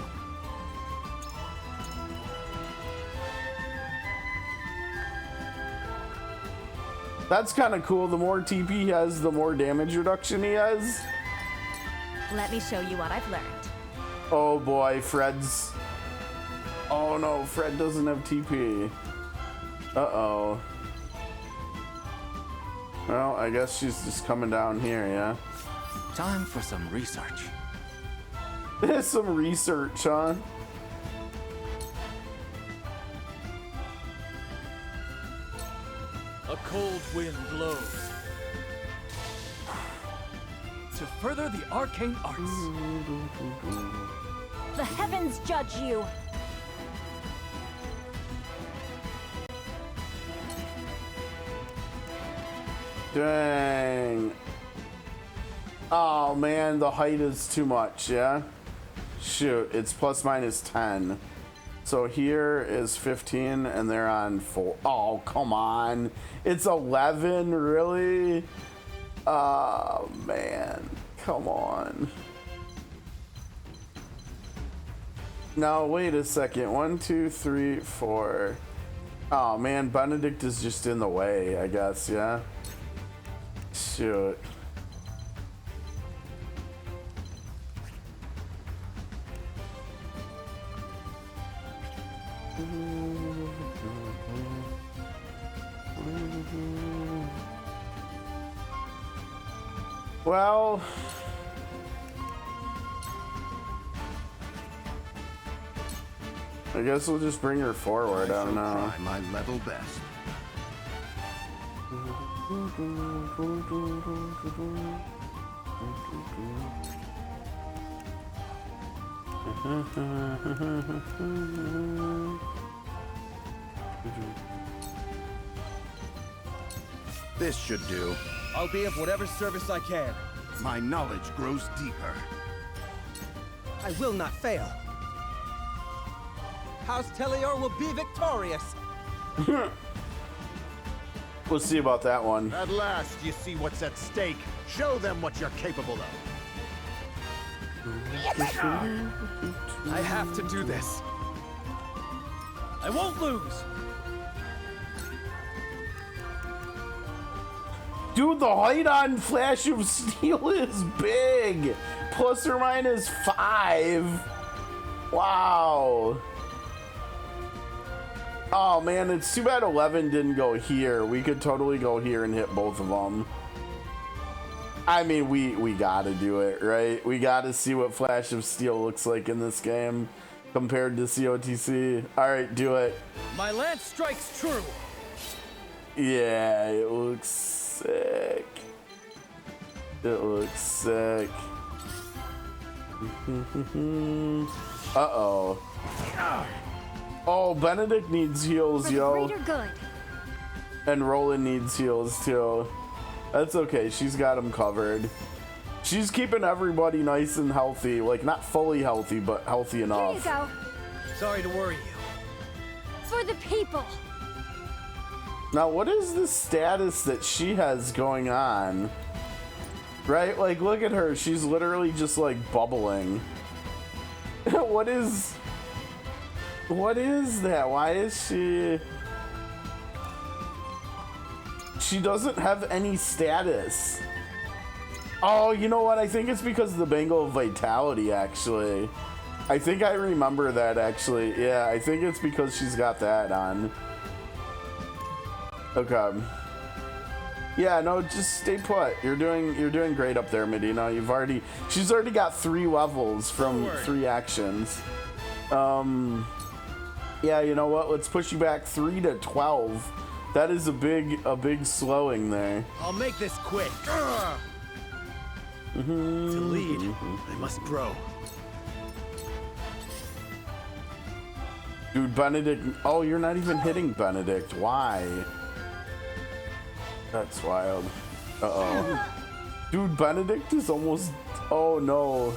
That's kind of cool. The more TP he has, the more damage reduction he has. Let me show you what I've learned. Oh boy, Fred's... Oh no, Fred doesn't have TP. Uh-oh. Well, I guess she's just coming down here, yeah? Time for some research. There's some research, huh? A cold wind blows to further the arcane arts. The heavens judge you. Dang. Oh man, the height is too much, yeah? Shoot, it's plus minus 10. So here is 15 and they're on 4. Oh, come on. It's 11, really? Oh man, come on. Now, wait a second. 1, 2, 3, 4. Oh man, Benedict is just in the way, I guess, yeah? Shoot. Well, I guess we'll just bring her forward. I don't know. Try my level best. This should do. I'll be of whatever service I can. My knowledge grows deeper. I will not fail. House Tellior will be victorious. We'll see about that one. At last, you see what's at stake. Show them what you're capable of. I have to do this. I won't lose. Dude, the height on Flash of Steel is big. Plus or minus 5. Wow. Oh man, it's too bad 11 didn't go here. We could totally go here and hit both of them. I mean, we gotta do it, right? We gotta see what Flash of Steel looks like in this game compared to COTC. All right, do it. My lance strikes true. Yeah, it looks sick. It looks sick. Uh-oh. Oh, Benedict needs heals, yo. Good. And Roland needs heals, too. That's okay. She's got them covered. She's keeping everybody nice and healthy. Like, not fully healthy, but healthy enough. Here you go. Sorry to worry you. For the people. Now, what is the status that she has going on? Right? Like, look at her. She's literally just, like, bubbling. What is that? Why is she... She doesn't have any status. Oh, you know what? I think it's because of the Bangle of Vitality, actually. I think I remember that, actually. Yeah, I think it's because she's got that on. Okay. Yeah, no, just stay put. You're doing great up there, Medina. She's already got 3 levels from 3 actions. Yeah, you know what? Let's push you back 3 to 12. That is a big slowing there. I'll make this quick. To lead, I must grow. Dude, Benedict. Oh, you're not even hitting Benedict. Why? That's wild. Uh-oh. Dude, Benedict is almost... Oh, no.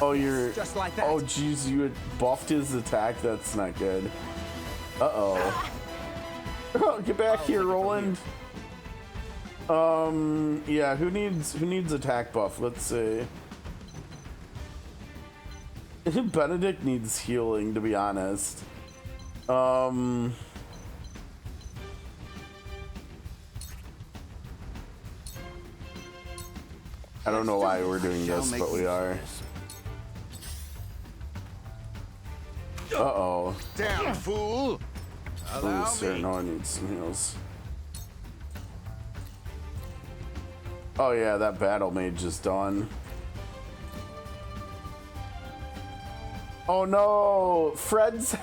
Oh, you're... Just like that. Oh, jeez, you had buffed his attack. That's not good. Uh-oh. Oh, get back here, Roland. Yeah, who needs attack buff? Let's see. Benedict needs healing, to be honest. I don't know why we're doing this, but we are. Uh-oh. Damn fool! Oh, sir, no, I need some heals. Oh yeah, that battle mage is done. Oh no, Fred's...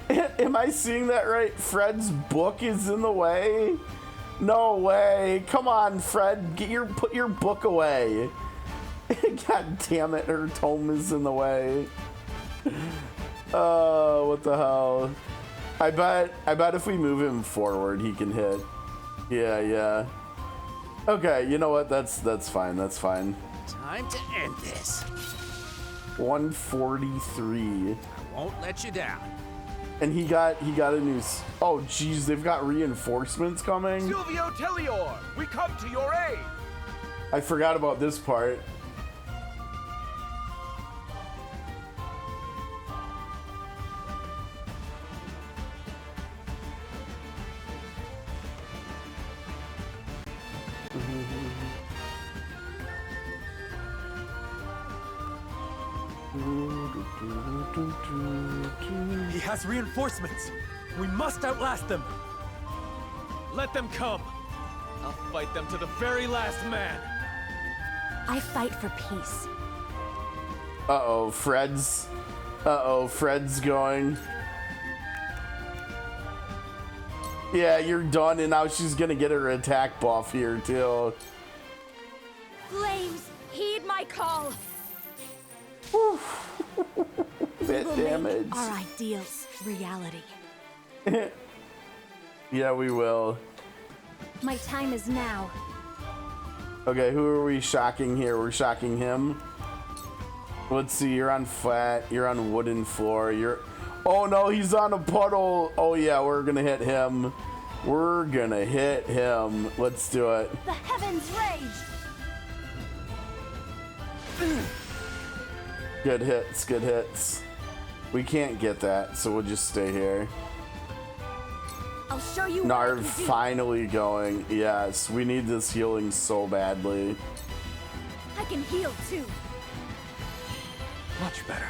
Am I seeing that right? Fred's book is in the way? No way. Come on, Fred. Put your book away. God damn it, her tome is in the way. Oh, what the hell? I bet if we move him forward, he can hit. Yeah. Okay, you know what? That's fine. That's fine. Time to end this. 143. I won't let you down. And he got a new. Oh, geez, they've got reinforcements coming. Silvio Tellior, we come to your aid. I forgot about this part. He has reinforcements. We must outlast them. Let them come. I'll fight them to the very last man. I fight for peace. Uh-oh, Fred's going. Yeah, you're done, and now she's gonna get her attack buff here, too. Flames, heed my call. Bit damage. Our ideals reality. Yeah, we will. My time is now. Okay, who are we shocking here? We're shocking him. Let's see, you're on flat, you're on wooden floor, oh no, he's on a puddle. Oh yeah, we're gonna hit him. We're gonna hit him. Let's do it. The heavens rage. Good hits, good hits. We can't get that, so we'll just stay here. I'll show you. Narv finally going. Yes, we need this healing so badly. I can heal too. Much better.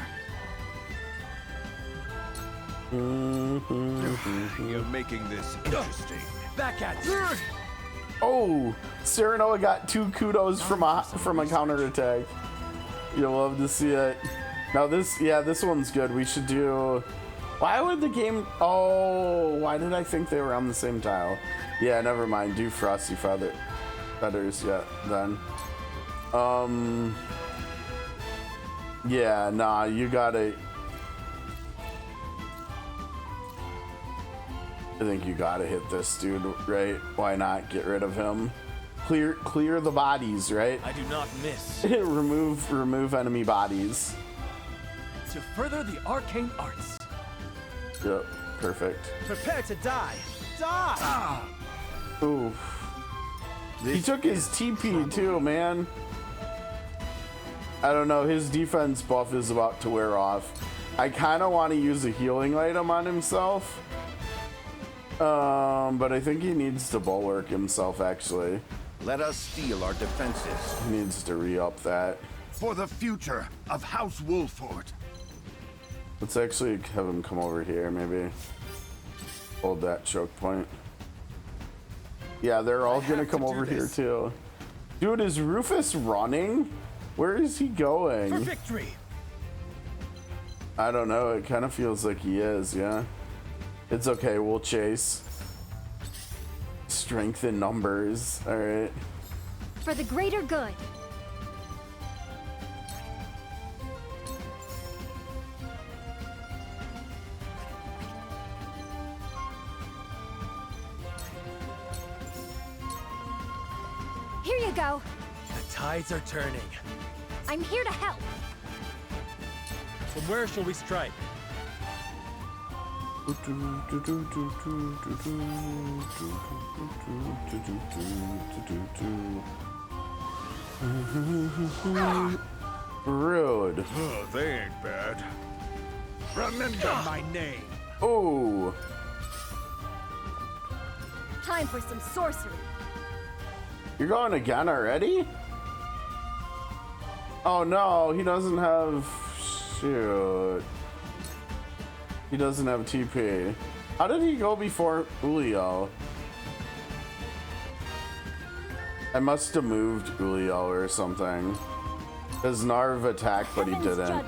You're making this interesting. Back at you. Oh, Serenoa got 2 kudos from a counterattack. You'll love to see it. Now this one's good. We should do. Why would the game? Oh, why did I think they were on the same tile? Yeah, never mind. Do Frosty Feathers. Yeah, then. Yeah, nah. You gotta. I think you gotta hit this dude, right? Why not get rid of him? Clear the bodies, right? I do not miss. remove enemy bodies. To further the arcane arts. Yep, perfect. Prepare to die. Die! Ooh. He took his TP too, man. I don't know, his defense buff is about to wear off. I kind of want to use a healing item on himself. But I think he needs to bulwark himself, actually. Let us steel our defenses. He needs to re-up that. For the future of House Wolford. Let's actually have him come over here, maybe. Hold that choke point. Yeah, they're all gonna come over here too. Dude, is Rufus running? Where is he going? For victory. I don't know, it kind of feels like he is, yeah. It's okay, we'll chase. Strength in numbers, all right. For the greater good. Here you go. The tides are turning. I'm here to help. From where shall we strike? Rude. Oh, they ain't bad. Remember my name. Oh. Time for some sorcery. You're going again already? Oh no, he doesn't have... Shoot. He doesn't have TP. How did he go before Ulio? I must have moved Ulio or something. Because Narv attacked, but he didn't.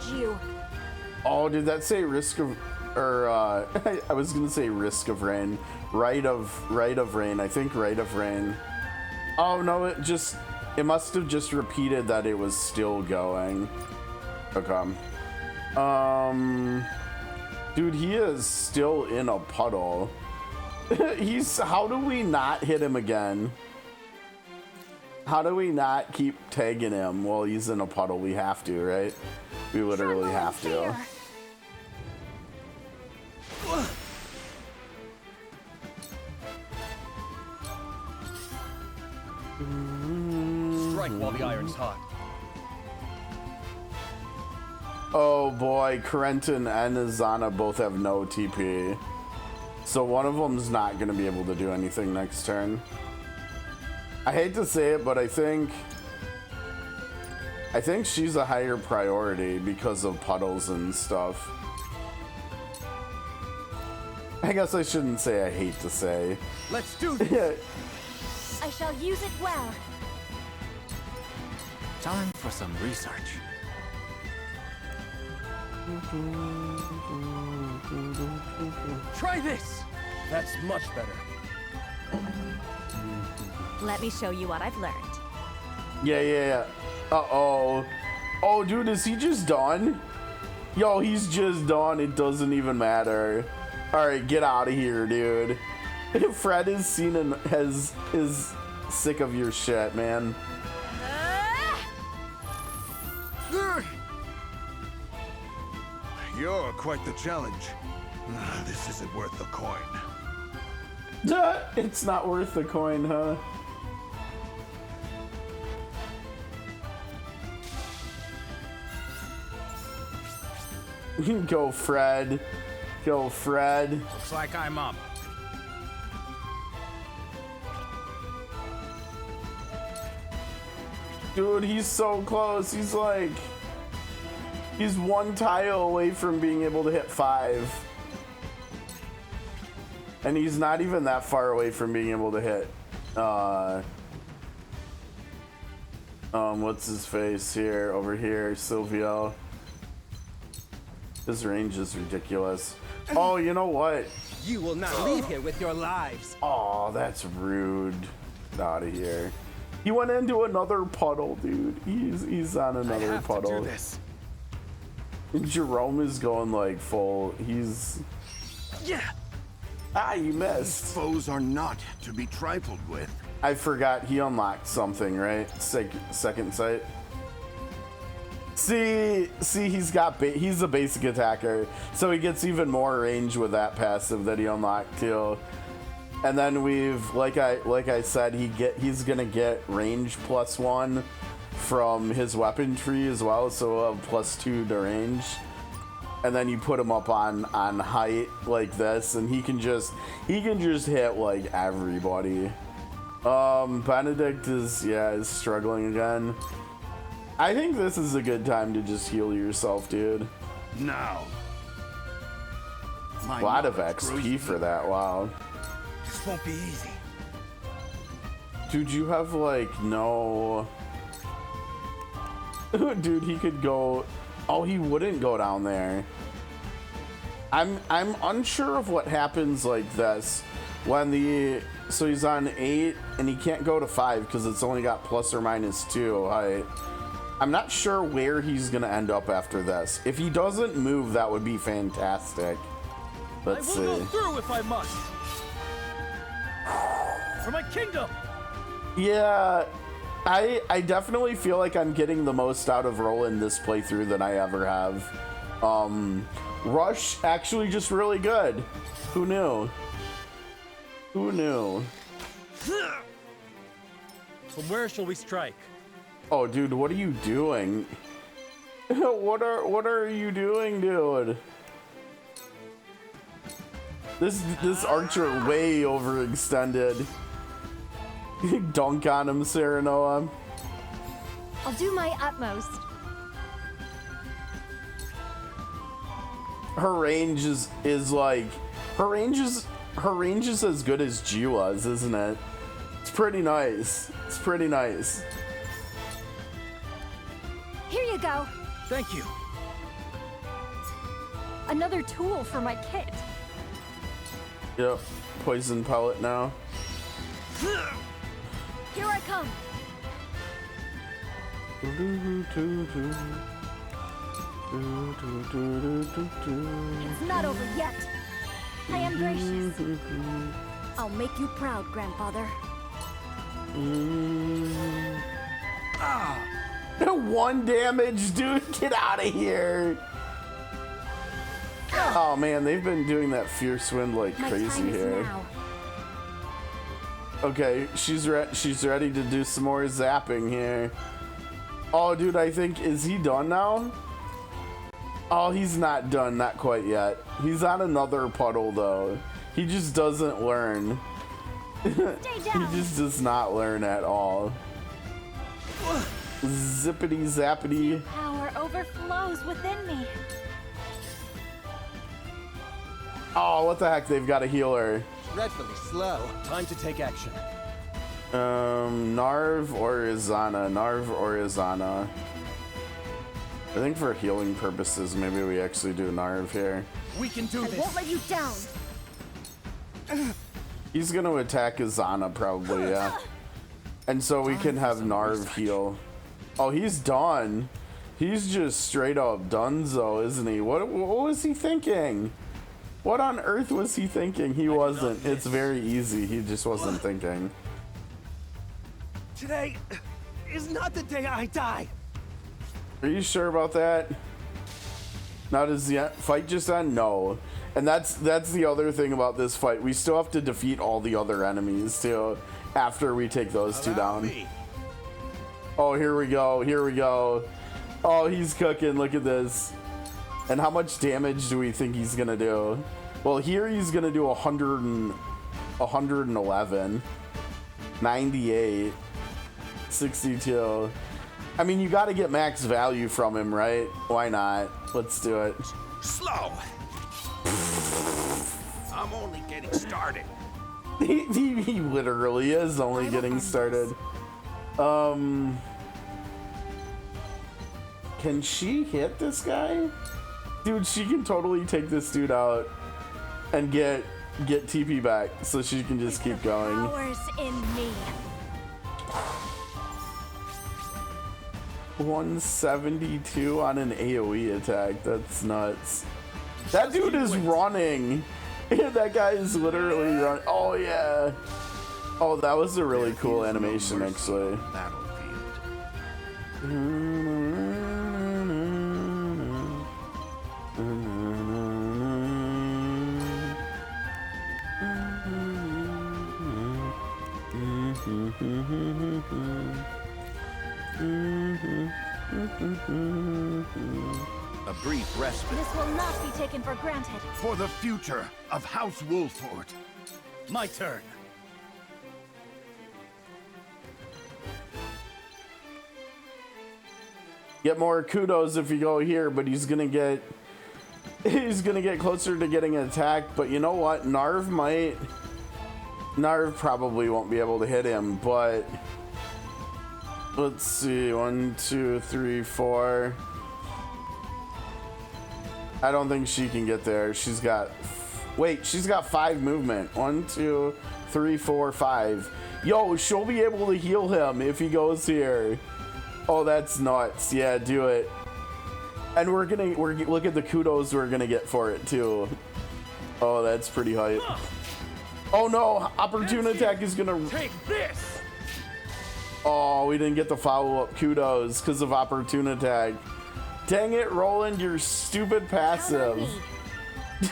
Oh, did that say risk of... Or, I was gonna say risk of rain. Right of rain. I think right of rain. Oh no, it must have just repeated that it was still going. Okay. Dude, he is still in a puddle. How do we not hit him again? How do we not keep tagging him while he's in a puddle? We have to, right? We literally have to. Strike while the iron's hot. Oh boy, Corentin and Azana both have no TP. So one of them's not going to be able to do anything next turn. I hate to say it, but I think she's a higher priority because of puddles and stuff. I guess I shouldn't say I hate to say. Let's do this. I shall use it well. Time for some research. Try this! That's much better. Let me show you what I've learned. Yeah. Uh-oh. Oh, dude, is he just done? Yo, he's just done. It doesn't even matter. All right, get out of here, dude. Fred is seen and is sick of your shit, man. You're quite the challenge. This isn't worth the coin. It's not worth the coin, huh? Go, Fred. Go, Fred. Looks like I'm up. Dude, he's so close. He's like... He's one tile away from being able to hit 5. And he's not even that far away from being able to hit... what's his face here? Over here, Silvio. His range is ridiculous. Oh, you know what? You will not leave here with your lives. Oh, that's rude. Get out of here. He went into another puddle, dude. He's on another puddle. To do this. Jerome is going like full. He's... Yeah. Ah, you missed. These foes are not to be trifled with. I forgot he unlocked something, right? Second sight. See, he's a basic attacker, so he gets even more range with that passive that he unlocked too. And then we've, like I said, he's gonna get range +1 from his weapon tree as well, so we'll have +2 to range. And then you put him up on height like this, and he can just hit like everybody. Benedict is struggling again. I think this is a good time to just heal yourself, dude. Now. A lot of XP for that, wow. This won't be easy. Dude, you have like no... Dude, he could go... Oh, he wouldn't go down there. I'm unsure of what happens like this when the... So he's on 8 and he can't go to 5 because it's only got ±2 height. I'm not sure where he's gonna end up after this. If he doesn't move, that would be fantastic. Let's see. I will go through if I must. For my kingdom. Yeah, I definitely feel like I'm getting the most out of Roland this playthrough than I ever have. Rush actually just really good. Who knew? Who knew? From where shall we strike? Oh, dude, what are you doing? What are you doing, dude? This archer way overextended. Dunk on him, Serenoa. I'll do my utmost. her range is like her range is as good as Jiwa's, isn't it? It's pretty nice. It's pretty nice. Here you go. Thank you. Another tool for my kit. Yep. Poison pellet now. Here I come. It's not over yet. I am gracious. I'll make you proud, grandfather. Ah! 1 damage, dude. Get out of here. Oh man, they've been doing that fierce wind like crazy here. Okay, she's ready to do some more zapping here. Oh, dude, I think, is he done now? Oh, he's not done, not quite yet. He's on another puddle though. He just doesn't learn. He just does not learn at all. Zippity zappity. Power overflows within me. Oh, what the heck? They've got a healer. Dreadfully slow. Time to take action. Narv or Izana? Narv or Izana? I think for healing purposes, maybe we actually do Narv here. We can do this. I won't let you down. He's gonna attack Izana probably, yeah. And so we can have Narv heal. Oh, he's done. He's just straight up donezo, isn't he? What was he thinking? What on earth was he thinking? He wasn't. It's very easy. He just wasn't thinking. Today is not the day I die. Are you sure about that? Not as yet. Fight just on? No. And that's the other thing about this fight. We still have to defeat all the other enemies too after we take those two down. Oh, here we go. Here we go. Oh, he's cooking. Look at this. And how much damage do we think he's gonna do? Well, here he's gonna do 111, 98, 62. I mean, you got to get max value from him, right? Why not? Let's do it. Slow. I'm only getting started. He literally is only getting started. Can she hit this guy? Dude, she can totally take this dude out and get TP back, so she can just keep going. Powers in me. 172 on an AoE attack. That's nuts. That dude is running. That guy is literally running. Oh yeah. Oh, that was a really cool animation, actually. A brief respite. This will not be taken for granted. For the future of House Wolford. My turn. Get more kudos if you go here, but he's gonna get closer to getting attacked. But you know what? Narv probably won't be able to hit him, but let's see. 1, 2, 3, 4. I don't think she can get there. She's got 5 movement. 1, 2, 3, 4, 5. Yo, she'll be able to heal him if he goes here. Oh, that's nuts. Yeah, do it. And we're look at the kudos we're gonna get for it too. Oh, that's pretty hype. Oh no, opportune attack is gonna take this. Oh, we didn't get the follow-up kudos because of opportune attack. Dang it, Roland, you're stupid passive.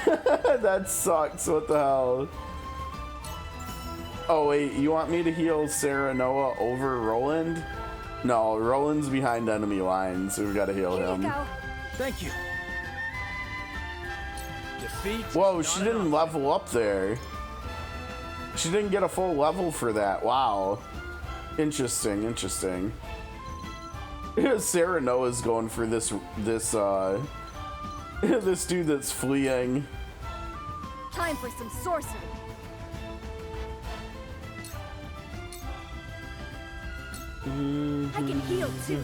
That sucks. What the hell? Oh wait, you want me to heal Sarah Noah over Roland? No, Roland's behind enemy lines, so we've got to heal him. Thank you. Defeat. Whoa, she didn't level up there. She didn't get a full level for that. Wow. Interesting, interesting. Sarah Noah's going for this This dude that's fleeing. Time for some sorcery. I can heal too.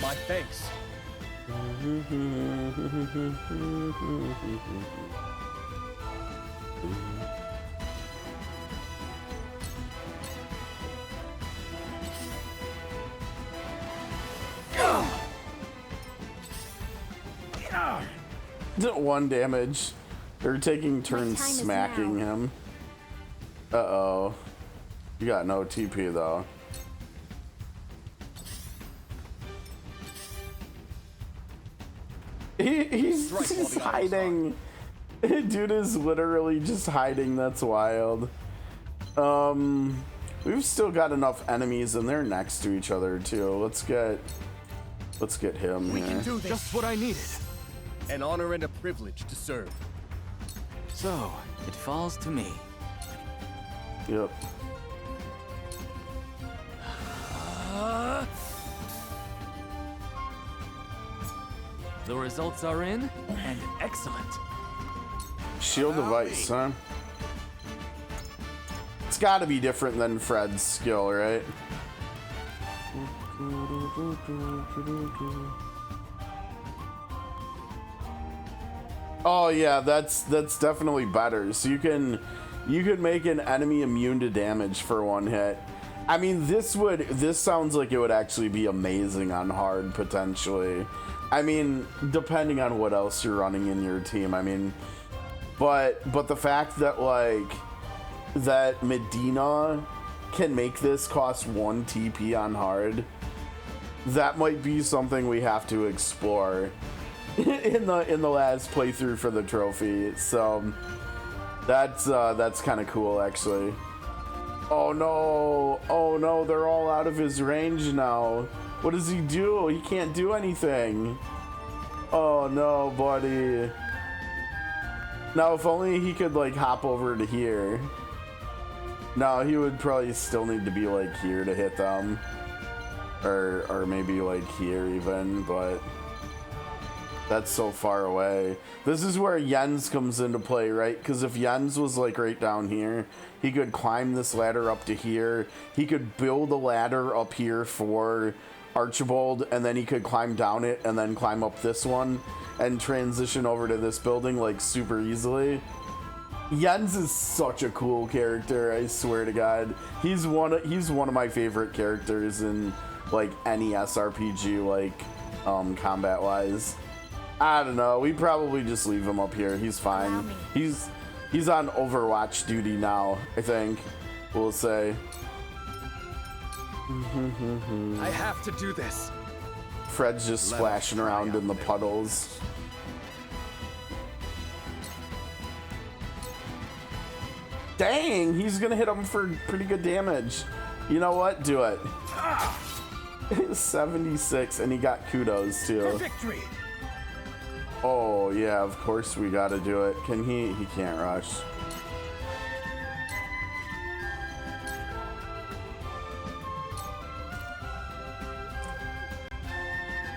My thanks. One damage. They're taking turns smacking him. Uh-oh. You got no TP though. He's hiding. Dude is literally just hiding. That's wild. We've still got enough enemies and they're next to each other too. Let's get him We here. can do this. Just what I needed. An honor and a privilege to serve. So, it falls to me. Yep. The results are in, and excellent. Shield of Ice, huh? It's gotta be different than Fred's skill, right? Oh yeah, that's definitely better. So you can make an enemy immune to damage for one hit. I mean, this sounds like it would actually be amazing on hard potentially. I mean, depending on what else you're running in your team. I mean, but the fact that like that Medina can make this cost 1 TP on hard, that might be something we have to explore in the last playthrough for the trophy. So that's kind of cool actually. Oh no, they're all out of his range now. What does he do? He can't do anything. Oh no, buddy. Now if only he could like hop over to here. No, he would probably still need to be like here to hit them. Or maybe like here even, but that's so far away. This is where Jens comes into play, right? Because if Jens was like right down here, he could climb this ladder up to here. He could build a ladder up here for Archibald, and then he could climb down it and then climb up this one and transition over to this building like super easily. Jens is such a cool character, I swear to God. He's one of my favorite characters in like any SRPG, like combat wise. I don't know, we probably just leave him up here. He's fine. He's on Overwatch duty now, I think we'll say. I have to do this. Fred's just splashing around in the puddles. Dang, he's gonna hit him for pretty good damage. You know what? Do it. 76, and he got kudos too. For victory. Oh yeah, of course we gotta do it. Can he? He can't rush.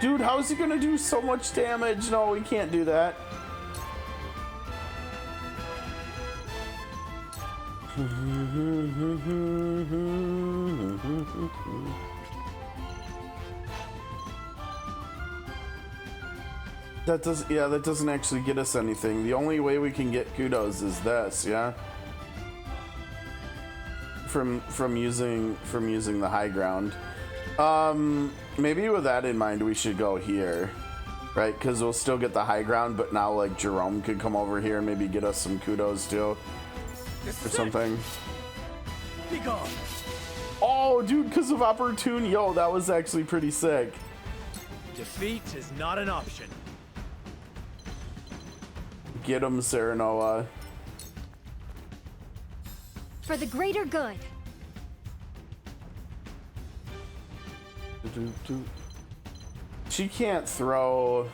Dude, how is he gonna do so much damage? No, we can't do that. That doesn't actually get us anything. The only way we can get kudos is this, yeah? From using the high ground. Maybe with that in mind, we should go here, right? Because we'll still get the high ground, but now like Jerome could come over here and maybe get us some kudos too, or something. Be gone. Oh, dude, because of opportune, yo, that was actually pretty sick. Defeat is not an option. Get him, Serenoa. For the greater good. She can't throw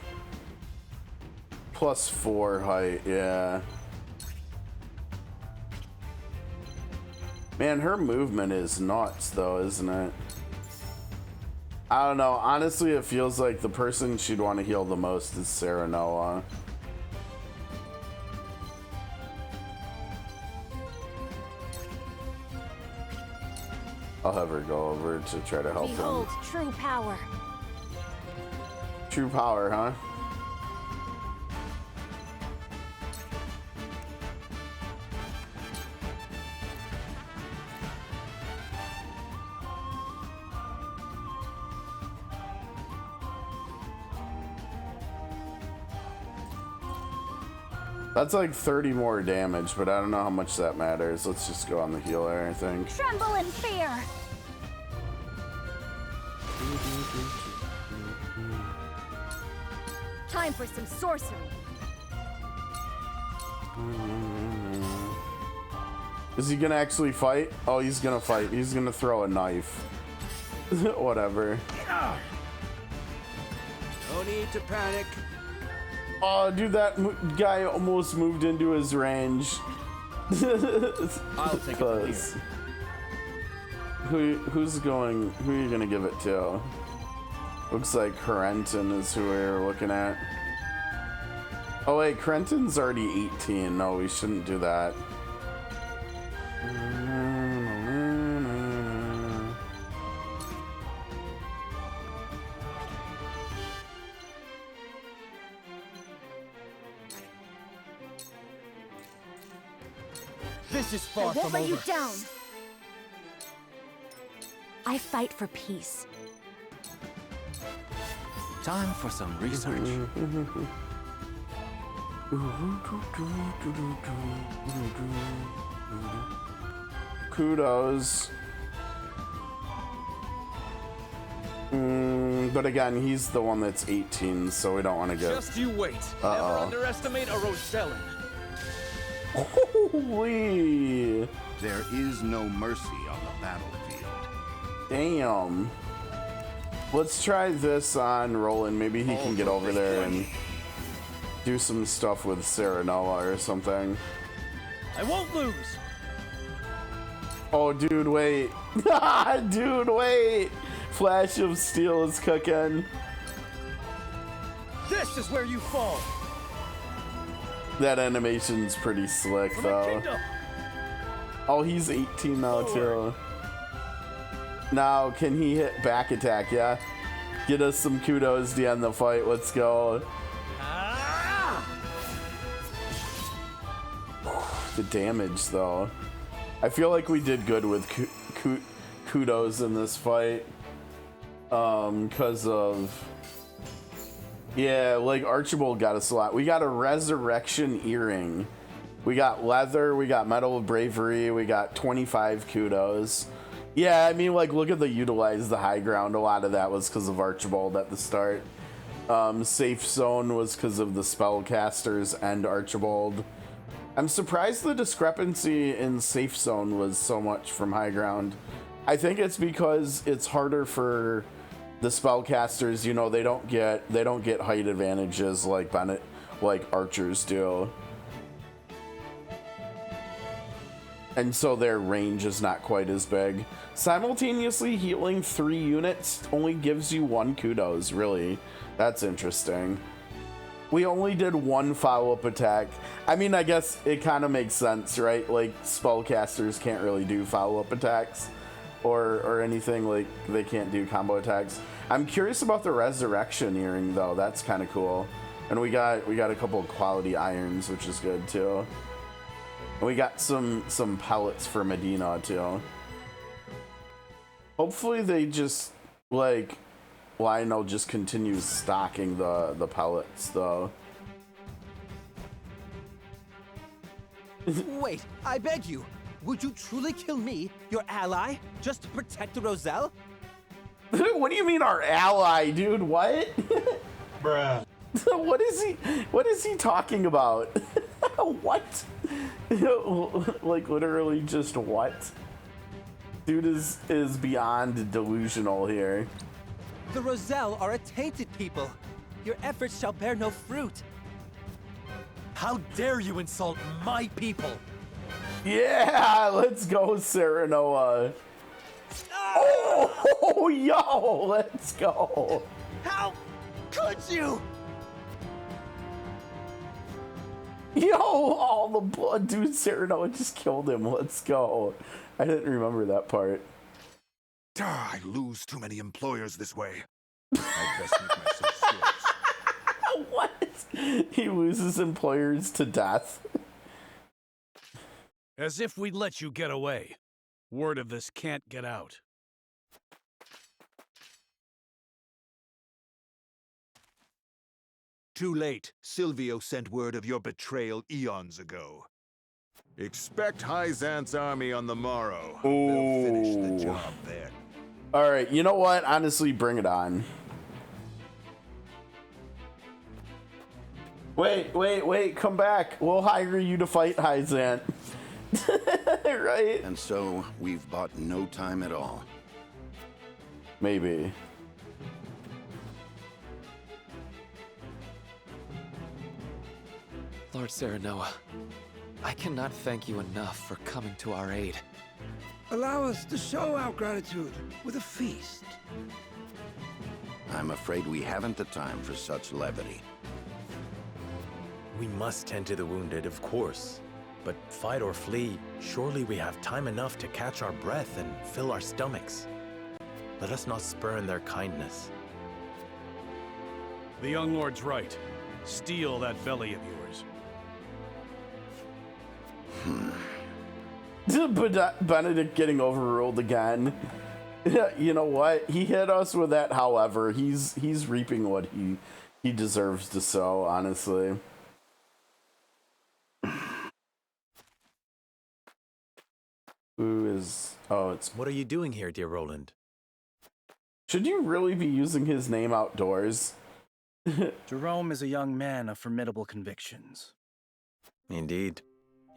+4 height, yeah. Man, her movement is nuts though, isn't it? I don't know. Honestly, it feels like the person she'd want to heal the most is Sarah Noah. I'll have her go over to try to help Behold, him. true power. True power, huh? That's like 30 more damage, but I don't know how much that matters. Let's just go on the healer, I think. Tremble in fear. Time for some sorcery. Is he gonna actually fight? Oh, he's gonna fight. He's gonna throw a knife. Whatever. No need to panic. Oh, dude, that guy almost moved into his range. I'll take it from here. Who's going? Who are you gonna give it to? Looks like Corentin is who we're looking at. Oh wait, Corentin's already 18. No, we shouldn't do that. This is far I won't from let over. you down. I fight for peace. Time for some research. Kudos. But again, he's the one that's 18, so we don't want to get. Just you wait. Never underestimate a Rosellan. Holy! There is no mercy on the battlefield. Damn. Let's try this on Roland. Maybe he can get over there and do some stuff with Sarah Noah or something. I won't lose. Oh, dude, wait. Dude, wait. Flash of Steel is cooking. This is where you fall. That animation's pretty slick, though. Oh, he's 18 now, too. Now, can he hit back attack? Yeah. Get us some kudos to end the fight. Let's go. The damage, though. I feel like we did good with kudos in this fight. Because of... Yeah, like Archibald got us a lot. We got a resurrection earring. We got leather. We got Medal of Bravery. We got 25 kudos. Yeah, I mean, like, look at the utilize the high ground. A lot of that was because of Archibald at the start. Safe zone was because of the spellcasters and Archibald. I'm surprised the discrepancy in safe zone was so much from high ground. I think it's because it's harder for the spellcasters. You know, they don't get height advantages like archers do. And so their range is not quite as big. Simultaneously healing 3 units only gives you 1 kudos, really. That's interesting. We only did 1 follow-up attack. I mean, I guess it kind of makes sense, right? Like, spellcasters can't really do follow-up attacks or anything. Like, they can't do combo attacks. I'm curious about the resurrection earring, though. That's kind of cool. And we got a couple of quality irons, which is good, too. And we got some pellets for Medina, too. Hopefully they just, like, Lionel just continues stocking the pellets, though. Wait, I beg you. Would you truly kill me, your ally, just to protect the Roselle? What do you mean our ally, dude? What? Bruh. What is he talking about? What? Like, literally just what? Dude is beyond delusional here. The Roselle are a tainted people. Your efforts shall bear no fruit. How dare you insult my people? Yeah, let's go, Sarah Noah. Yo, let's go. How could you? Yo, all the blood, dude. Cyrano just killed him. Let's go. I didn't remember that part. I lose too many employers this way. I best make myself scarce. What? He loses employers to death. As if we'd let you get away. Word of this can't get out. Too late. Silvio sent word of your betrayal eons ago. Expect Hyzant's army on the morrow. They'll finish the job then. All right, you know what? Honestly, bring it on. Wait, come back. We'll hire you to fight Hyzant. Right? And so, we've bought no time at all. Maybe. Lord Serenoa, I cannot thank you enough for coming to our aid. Allow us to show our gratitude with a feast. I'm afraid we haven't the time for such levity. We must tend to the wounded, of course. But fight or flee, surely we have time enough to catch our breath and fill our stomachs. Let us not spurn their kindness. The young lord's right. Steal that belly of yours. Benedict getting overruled again. You know what? He hit us with that, however. He's reaping what he deserves to sow, honestly. Who is... Oh, it's... What are you doing here, dear Roland? Should you really be using his name outdoors? Jerome is a young man of formidable convictions. Indeed.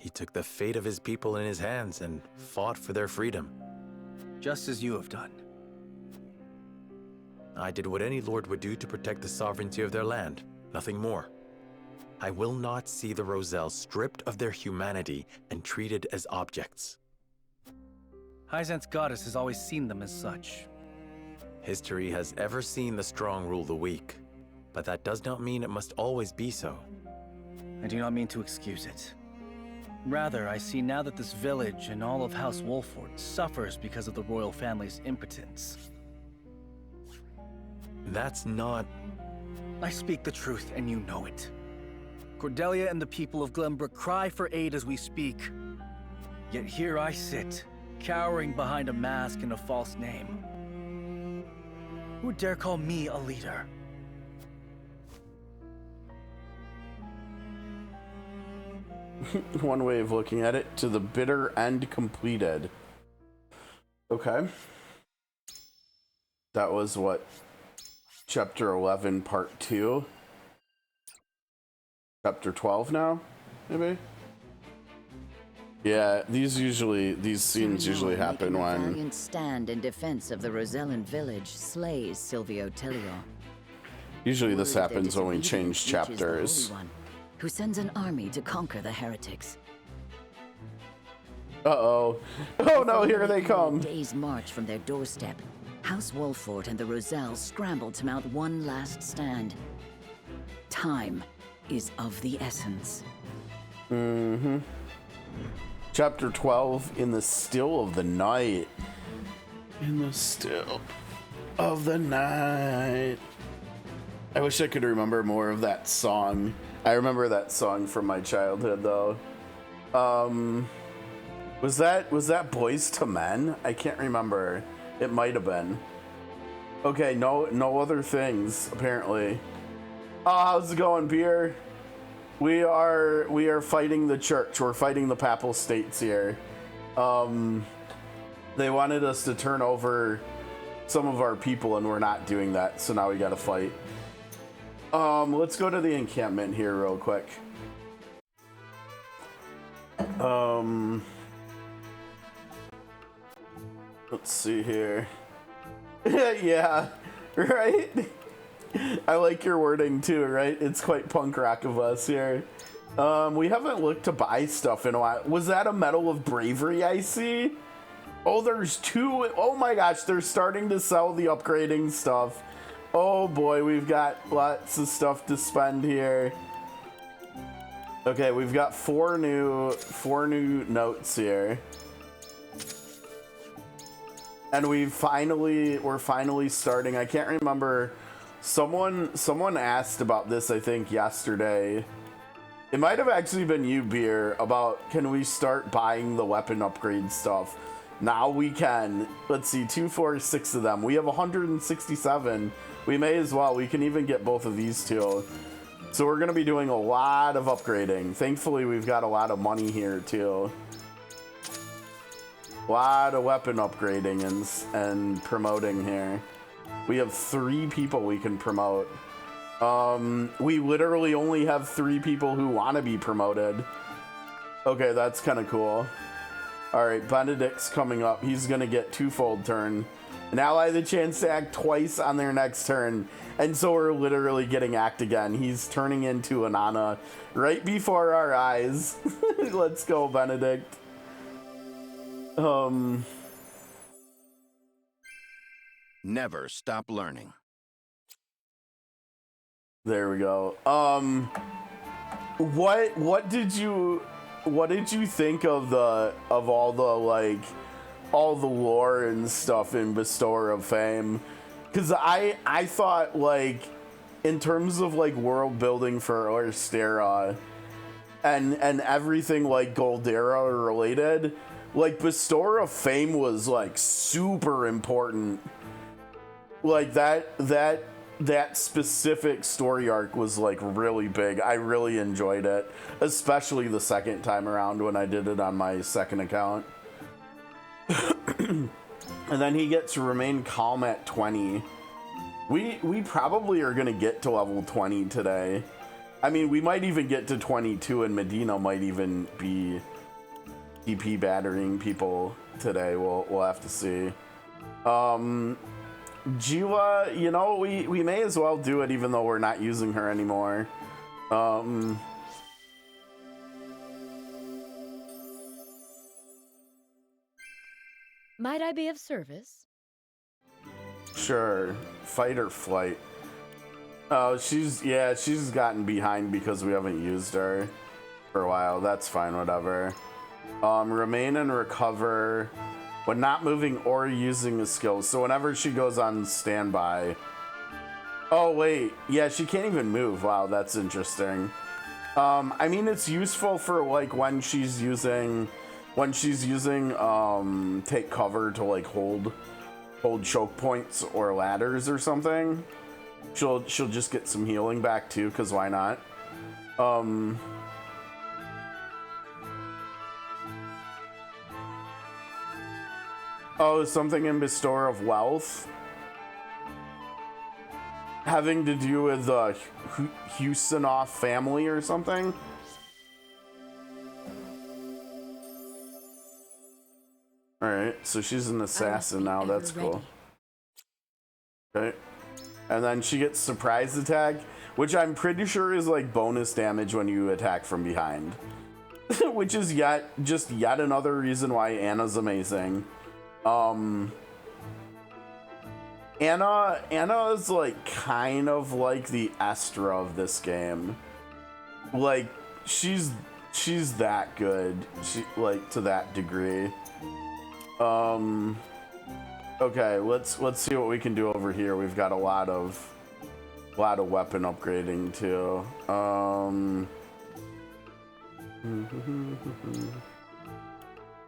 He took the fate of his people in his hands and fought for their freedom. Just as you have done. I did what any lord would do to protect the sovereignty of their land. Nothing more. I will not see the Roselle stripped of their humanity and treated as objects. Hyzant's goddess has always seen them as such. History has ever seen the strong rule the weak, but that does not mean it must always be so. I do not mean to excuse it. Rather, I see now that this village and all of House Wolford suffers because of the royal family's impotence. That's not... I speak the truth, and you know it. Cordelia and the people of Glenbrook cry for aid as we speak. Yet here I sit, cowering behind a mask and a false name. Who dare call me a leader? One way of looking at it, to the bitter end completed. Okay. That was what? Chapter 11, part 2? Chapter 12 now? Maybe? Yeah, these scenes usually happen when... A valiant stand in defense of the Rosellan village slays Silvio Tellior. Usually this happens when we change chapters. Who sends an army to conquer the heretics. Uh-oh. Oh no, here they come. A day's march from their doorstep, House Wolford and the Roselle scramble to mount one last stand. Time is of the essence. Mm-hmm. Chapter 12, In the Still of the Night. In the Still of the Night. I wish I could remember more of that song. I remember that song from my childhood, though. Was that Boys to Men? I can't remember. It might have been. Okay, no other things apparently. Oh, how's it going, Beer? We are fighting the church. We're fighting the Papal States here. They wanted us to turn over some of our people, and we're not doing that. So now we got to fight. Let's go to the encampment here real quick. Let's see here. Yeah, right? I like your wording too, right? It's quite punk rock of us here. We haven't looked to buy stuff in a while. Was that a Medal of Bravery I see? Oh, there's 2. Oh my gosh, they're starting to sell the upgrading stuff. Oh boy, we've got lots of stuff to spend here. Okay, we've got 4 new notes here. And we're finally starting. I can't remember. Someone asked about this, I think, yesterday. It might have actually been you, Beer, about can we start buying the weapon upgrade stuff? Now we can. Let's see, 2, 4, 6 of them. We have 167. We may as well. We can even get both of these two. So we're going to be doing a lot of upgrading. Thankfully, we've got a lot of money here, too. A lot of weapon upgrading and promoting here. We have 3 people we can promote. We literally only have 3 people who want to be promoted. Okay, that's kind of cool. All right, Benedict's coming up. He's going to get 2-fold turn. An ally the chance to act twice on their next turn. And so we're literally getting act again. He's turning into an Anna right before our eyes. Let's go, Benedict. Never stop learning. There we go. What did you think of all the lore and stuff in Bestower of Fame? Because I thought, like, in terms of like world building for Orstera and everything like Goldera related, like Bestower of Fame was like super important. Like that specific story arc was like really big. I really enjoyed it, especially the second time around when I did it on my second account. And then he gets to remain calm at 20. We probably are gonna get to level 20 today. I mean, we might even get to 22, and Medina might even be EP battering people today. We'll have to see. Jiwa, you know, we may as well do it even though we're not using her anymore. Might I be of service? Sure. Fight or flight. Oh, she's gotten behind because we haven't used her for a while. That's fine, whatever. Remain and recover when not moving or using a skill. So whenever she goes on standby. Oh wait, yeah, she can't even move. Wow, that's interesting. I mean, it's useful for like when she's using take cover to like hold choke points or ladders or something. She'll just get some healing back too, because why not? Oh, something in Bestower of Wealth having to do with the Huguenot family or something. All right, so she's an assassin now. That's cool. Okay, and then she gets surprise attack, which I'm pretty sure is like bonus damage when you attack from behind, which is yet another reason why Anna's amazing. Anna is like kind of like the Estra of this game. Like she's that good. She like to that degree. Okay, let's see what we can do over here. We've got a lot of weapon upgrading too.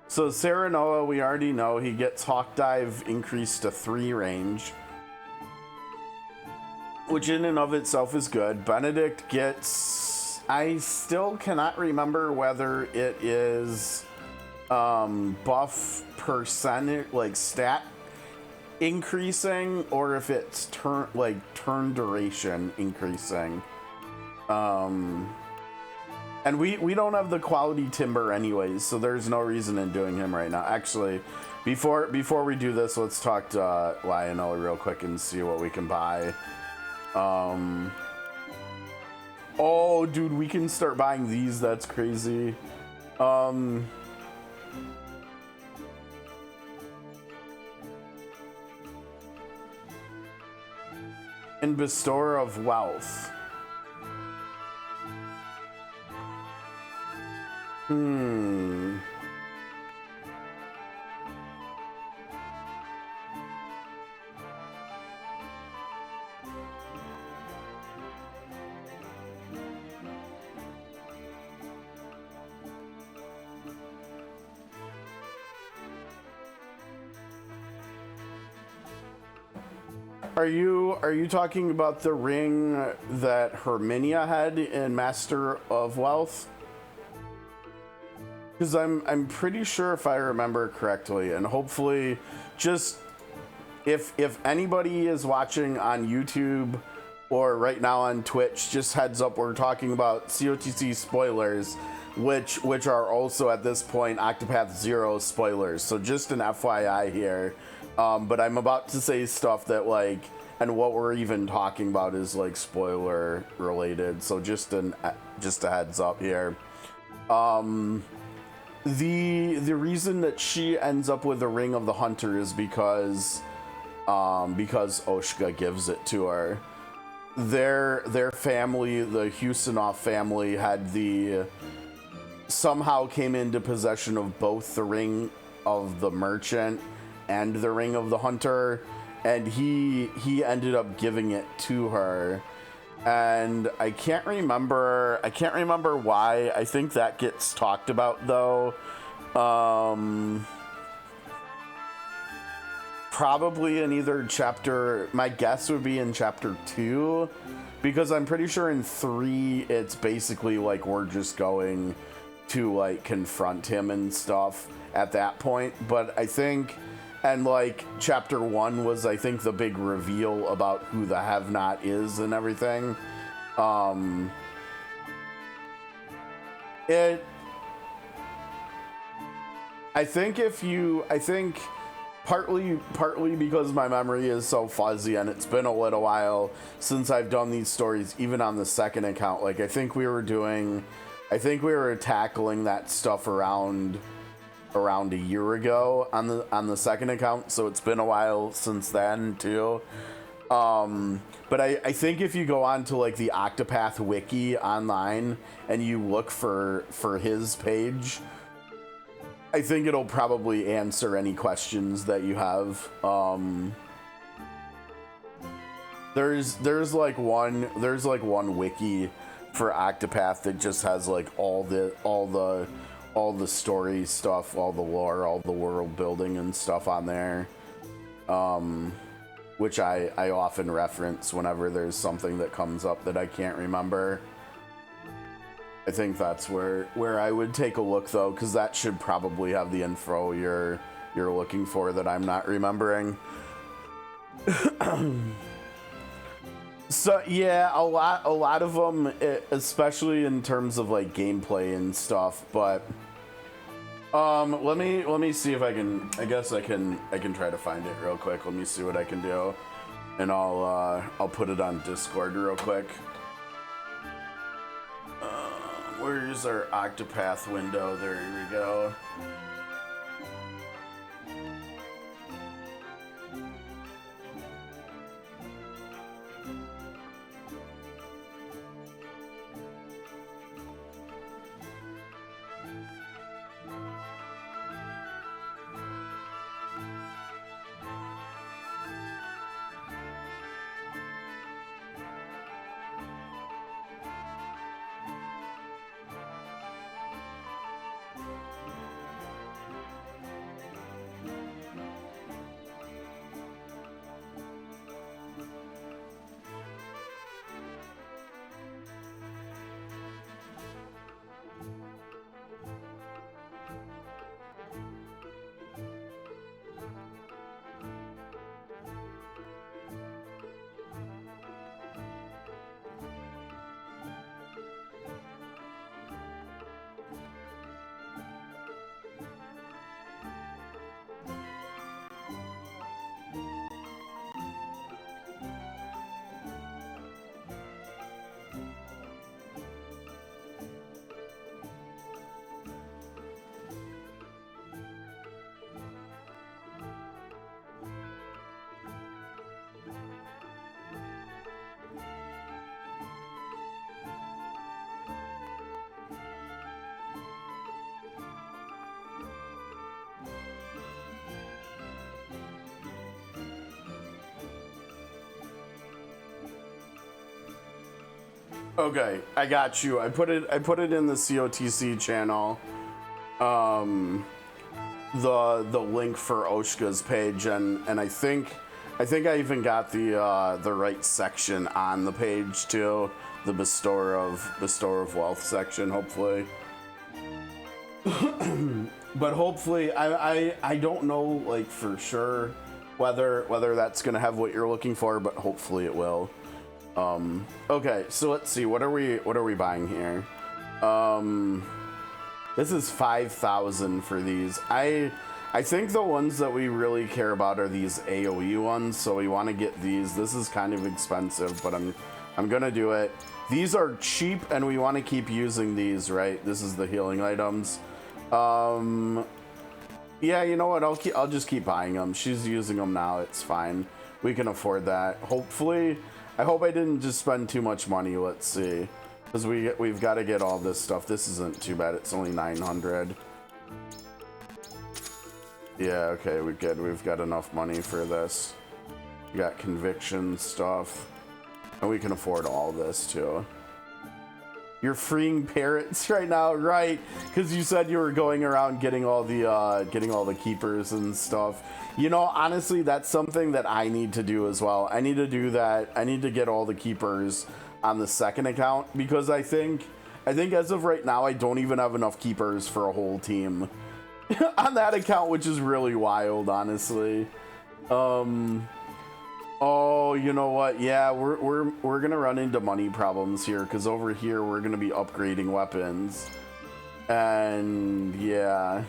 So Serenoa, we already know he gets Hawk Dive increased to 3 range, which in and of itself is good. Benedict gets, I still cannot remember whether it is buff percentage, like stat increasing, or if it's turn duration increasing. And we don't have the quality timber anyways, so there's no reason in doing him right now. Actually, before we do this, let's talk to Lionel real quick and see what we can buy. Oh, dude, we can start buying these. That's crazy. And bestower of wealth. Are you talking about the ring that Herminia had in Master of Wealth? Because I'm pretty sure, if I remember correctly, and hopefully, just if anybody is watching on YouTube or right now on Twitch, just heads up, we're talking about COTC spoilers, which are also at this point Octopath Zero spoilers. So just an FYI here. But I'm about to say stuff that, like, and what we're even talking about is like spoiler related. So just a heads up here. The reason that she ends up with the Ring of the Hunter is because Oshka gives it to her. Their family, the Huguenot family, somehow came into possession of both the Ring of the Merchant and the Ring of the Hunter, and he ended up giving it to her. And I can't remember why. I think that gets talked about though. Probably in either chapter, my guess would be in chapter 2, because I'm pretty sure in 3 it's basically like we're just going to like confront him and stuff at that point. But I think, and like chapter 1 was, I think, the big reveal about who the have-not is and everything. I think partly because my memory is so fuzzy and it's been a little while since I've done these stories, even on the second account. Like, I think we were tackling that stuff around a year ago on the second account, so it's been a while since then too. But I think if you go on to like the Octopath wiki online and you look for his page, I think it'll probably answer any questions that you have. There's like one wiki for Octopath that just has like all the story stuff, all the lore, all the world building and stuff on there, which I often reference whenever there's something that comes up that I can't remember. I think that's where I would take a look though, because that should probably have the info you're looking for that I'm not remembering. So yeah, a lot of them, especially in terms of like gameplay and stuff. But let me see if I can. I guess I can try to find it real quick. Let me see what I can do, and I'll put it on Discord real quick. Where's our Octopath window? There we go. Okay, I got you. I put it in the COTC channel. The link for Oshka's page, and I think I even got the right section on the page too. The bestower of wealth section, hopefully. But hopefully, I don't know like for sure whether that's gonna have what you're looking for, but hopefully it will. Okay, so let's see, what are we buying here? This is 5,000 for these. I think the ones that we really care about are these AoE ones, so we want to get these. This is kind of expensive, but I'm gonna do it. These are cheap, and we want to keep using these, right? This is the healing items. Yeah, you know what? I'll just keep buying them. She's using them now. It's fine. We can afford that. Hopefully, I hope I didn't just spend too much money. Let's see, because we've got to get all this stuff. This isn't too bad. It's only 900. Yeah, okay, we're good. We've got enough money for this. We got conviction stuff, and we can afford all this too. You're freeing parrots right now, right? Because you said you were going around getting all the keepers and stuff. You know, honestly, that's something that I need to do as well. I need to do that. I need to get all the keepers on the second account, because I think as of right now, I don't even have enough keepers for a whole team on that account, which is really wild, honestly. Oh, you know what? Yeah, we're gonna run into money problems here, because over here we're gonna be upgrading weapons, and yeah,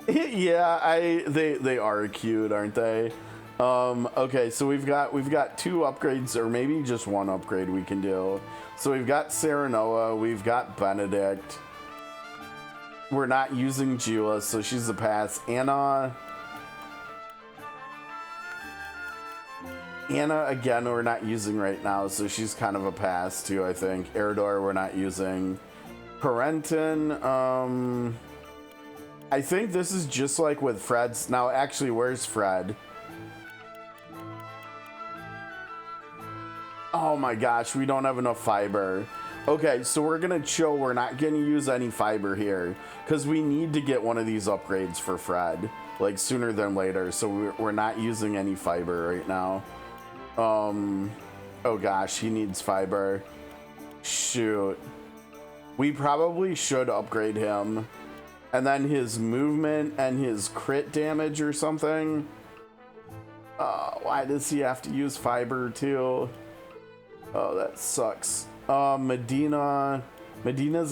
yeah, they are cute, aren't they? Okay, so we've got 2 upgrades, or maybe just 1 upgrade we can do. So we've got Serenoa, we've got Benedict. We're not using Gila, so she's a pass. Anna, again, we're not using right now, so she's kind of a pass too, I think. Eridor, we're not using. Parenton, I think this is just like with Fred's. Now, actually, where's Fred? Oh my gosh, we don't have enough fiber. Okay, so we're gonna chill. We're not gonna use any fiber here, because we need to get one of these upgrades for Fred, like sooner than later, so we're not using any fiber right now. Oh gosh, he needs fiber. Shoot. We probably should upgrade him. And then his movement and his crit damage or something. Why does he have to use fiber too? Oh, that sucks. Medina's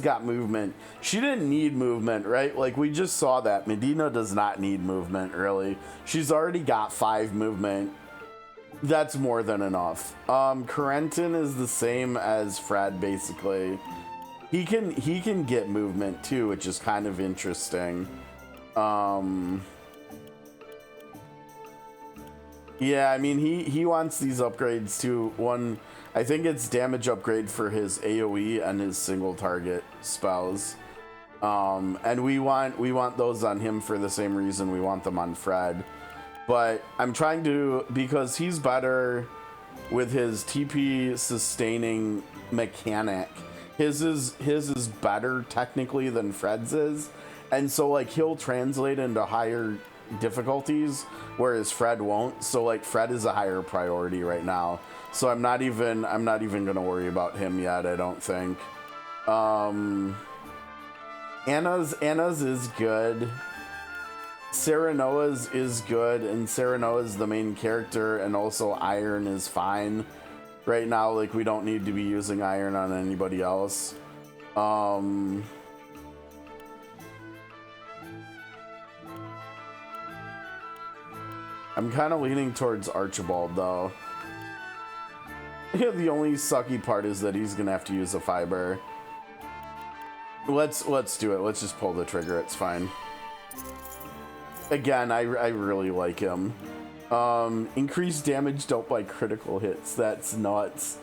got movement. She didn't need movement, right? Like, we just saw that. Medina does not need movement, really. She's already got 5 movement. That's more than enough. Corentin is the same as Fred, basically. He can get movement too, which is kind of interesting. Yeah, I mean, he wants these upgrades too. One, I think it's damage upgrade for his AoE and his single target spells. And we want those on him for the same reason we want them on Fred. But I'm trying to, because he's better with his TP sustaining mechanic. His is better technically than Fred's is, and so like he'll translate into higher difficulties, whereas Fred won't. So like Fred is a higher priority right now. So I'm not even gonna worry about him yet, I don't think. Anna's is good. Serenoa's is good, and Serenoa's the main character, and also Iron is fine. Right now, like, we don't need to be using Iron on anybody else. I'm kind of leaning towards Archibald, though. The only sucky part is that he's gonna have to use a fiber. Let's do it. Let's just pull the trigger. It's fine. Again, I really like him. Increased damage dealt by critical hits. That's nuts.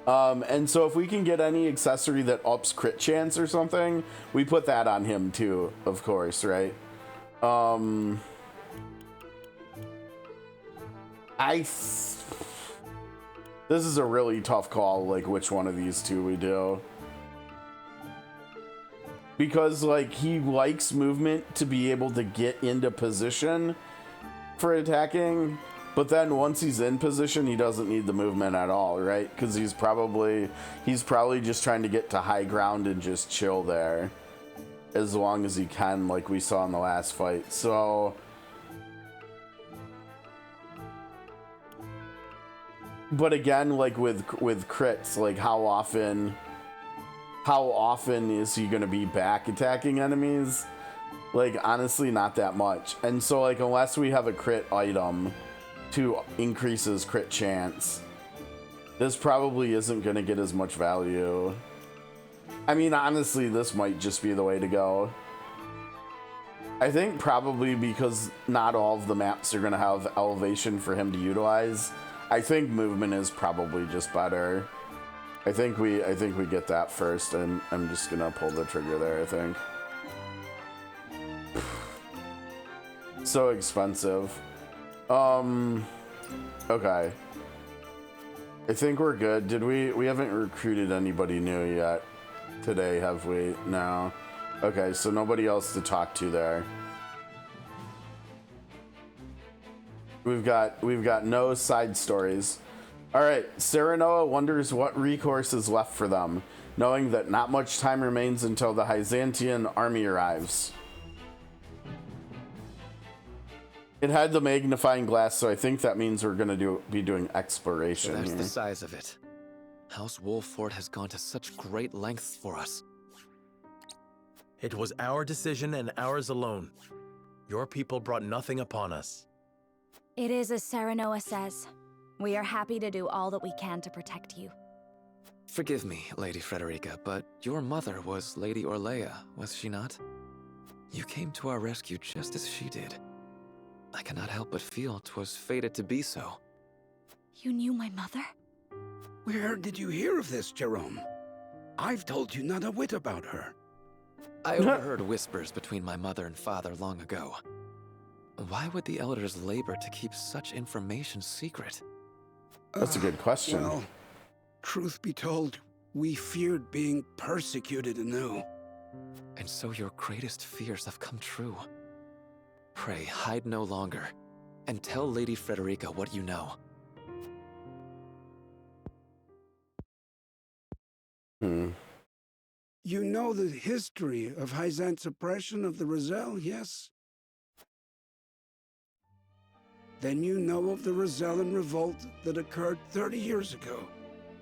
And so if we can get any accessory that ups crit chance or something, we put that on him too, of course, right? This is a really tough call, like which one of these two we do. Because like he likes movement to be able to get into position for attacking, but then once he's in position, he doesn't need the movement at all, right? Because he's probably just trying to get to high ground and just chill there as long as he can, like we saw in the last fight. So but again, like with crits, like how often is he going to be back attacking enemies? Like honestly, not that much. And so like unless we have a crit item to increase his crit chance, this probably isn't going to get as much value. I mean, honestly, this might just be the way to go. I think probably because not all of the maps are going to have elevation for him to utilize. I think movement is probably just better. I think we get that first, and I'm just gonna pull the trigger there, I think. So expensive. Okay. I think we're good. We haven't recruited anybody new yet today, have we? No. Okay, so nobody else to talk to there. We've got no side stories. All right, Serenoa wonders what recourse is left for them, knowing that not much time remains until the Hyzantian army arrives. It had the magnifying glass, so I think that means we're gonna be doing exploration. So that's here. the size of it. House Wolffort has gone to such great lengths for us. It was our decision and ours alone. Your people brought nothing upon us. It is as Serenoa says. We are happy to do all that we can to protect you. Forgive me, Lady Frederica, but your mother was Lady Orlea, was she not? You came to our rescue just as she did. I cannot help but feel 'twas fated to be so. You knew my mother? Where did you hear of this, Jerome? I've told you not a whit about her. I overheard whispers between my mother and father long ago. Why would the elders labor to keep such information secret? That's a good question. Well, truth be told, we feared being persecuted anew. And so your greatest fears have come true. Pray, hide no longer, and tell Lady Frederica what you know. You know the history of Hyzant's oppression of the Roselle, yes? Then you know of the Rosellan revolt that occurred 30 years ago.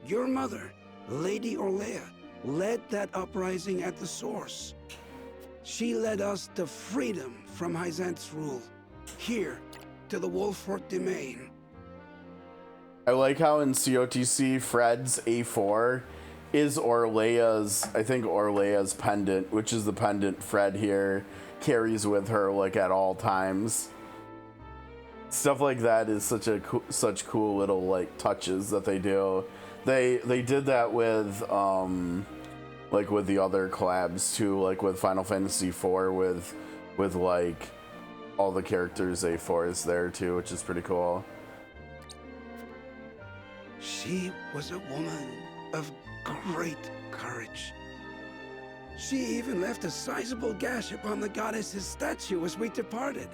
Your mother, Lady Orlea, led that uprising at the source. She led us to freedom from Hyzant's rule, here, to the Wolffort domain. I like how in COTC, Fred's A4 is Orlea's, I think Orlea's pendant, which is the pendant Fred here carries with her like at all times. Stuff like that is such cool little like touches that they do. They did that with like with the other collabs too, like with Final Fantasy IV with like all the characters A4s there too, which is pretty cool. She was a woman of great courage. She even left a sizable gash upon the goddess's statue as we departed.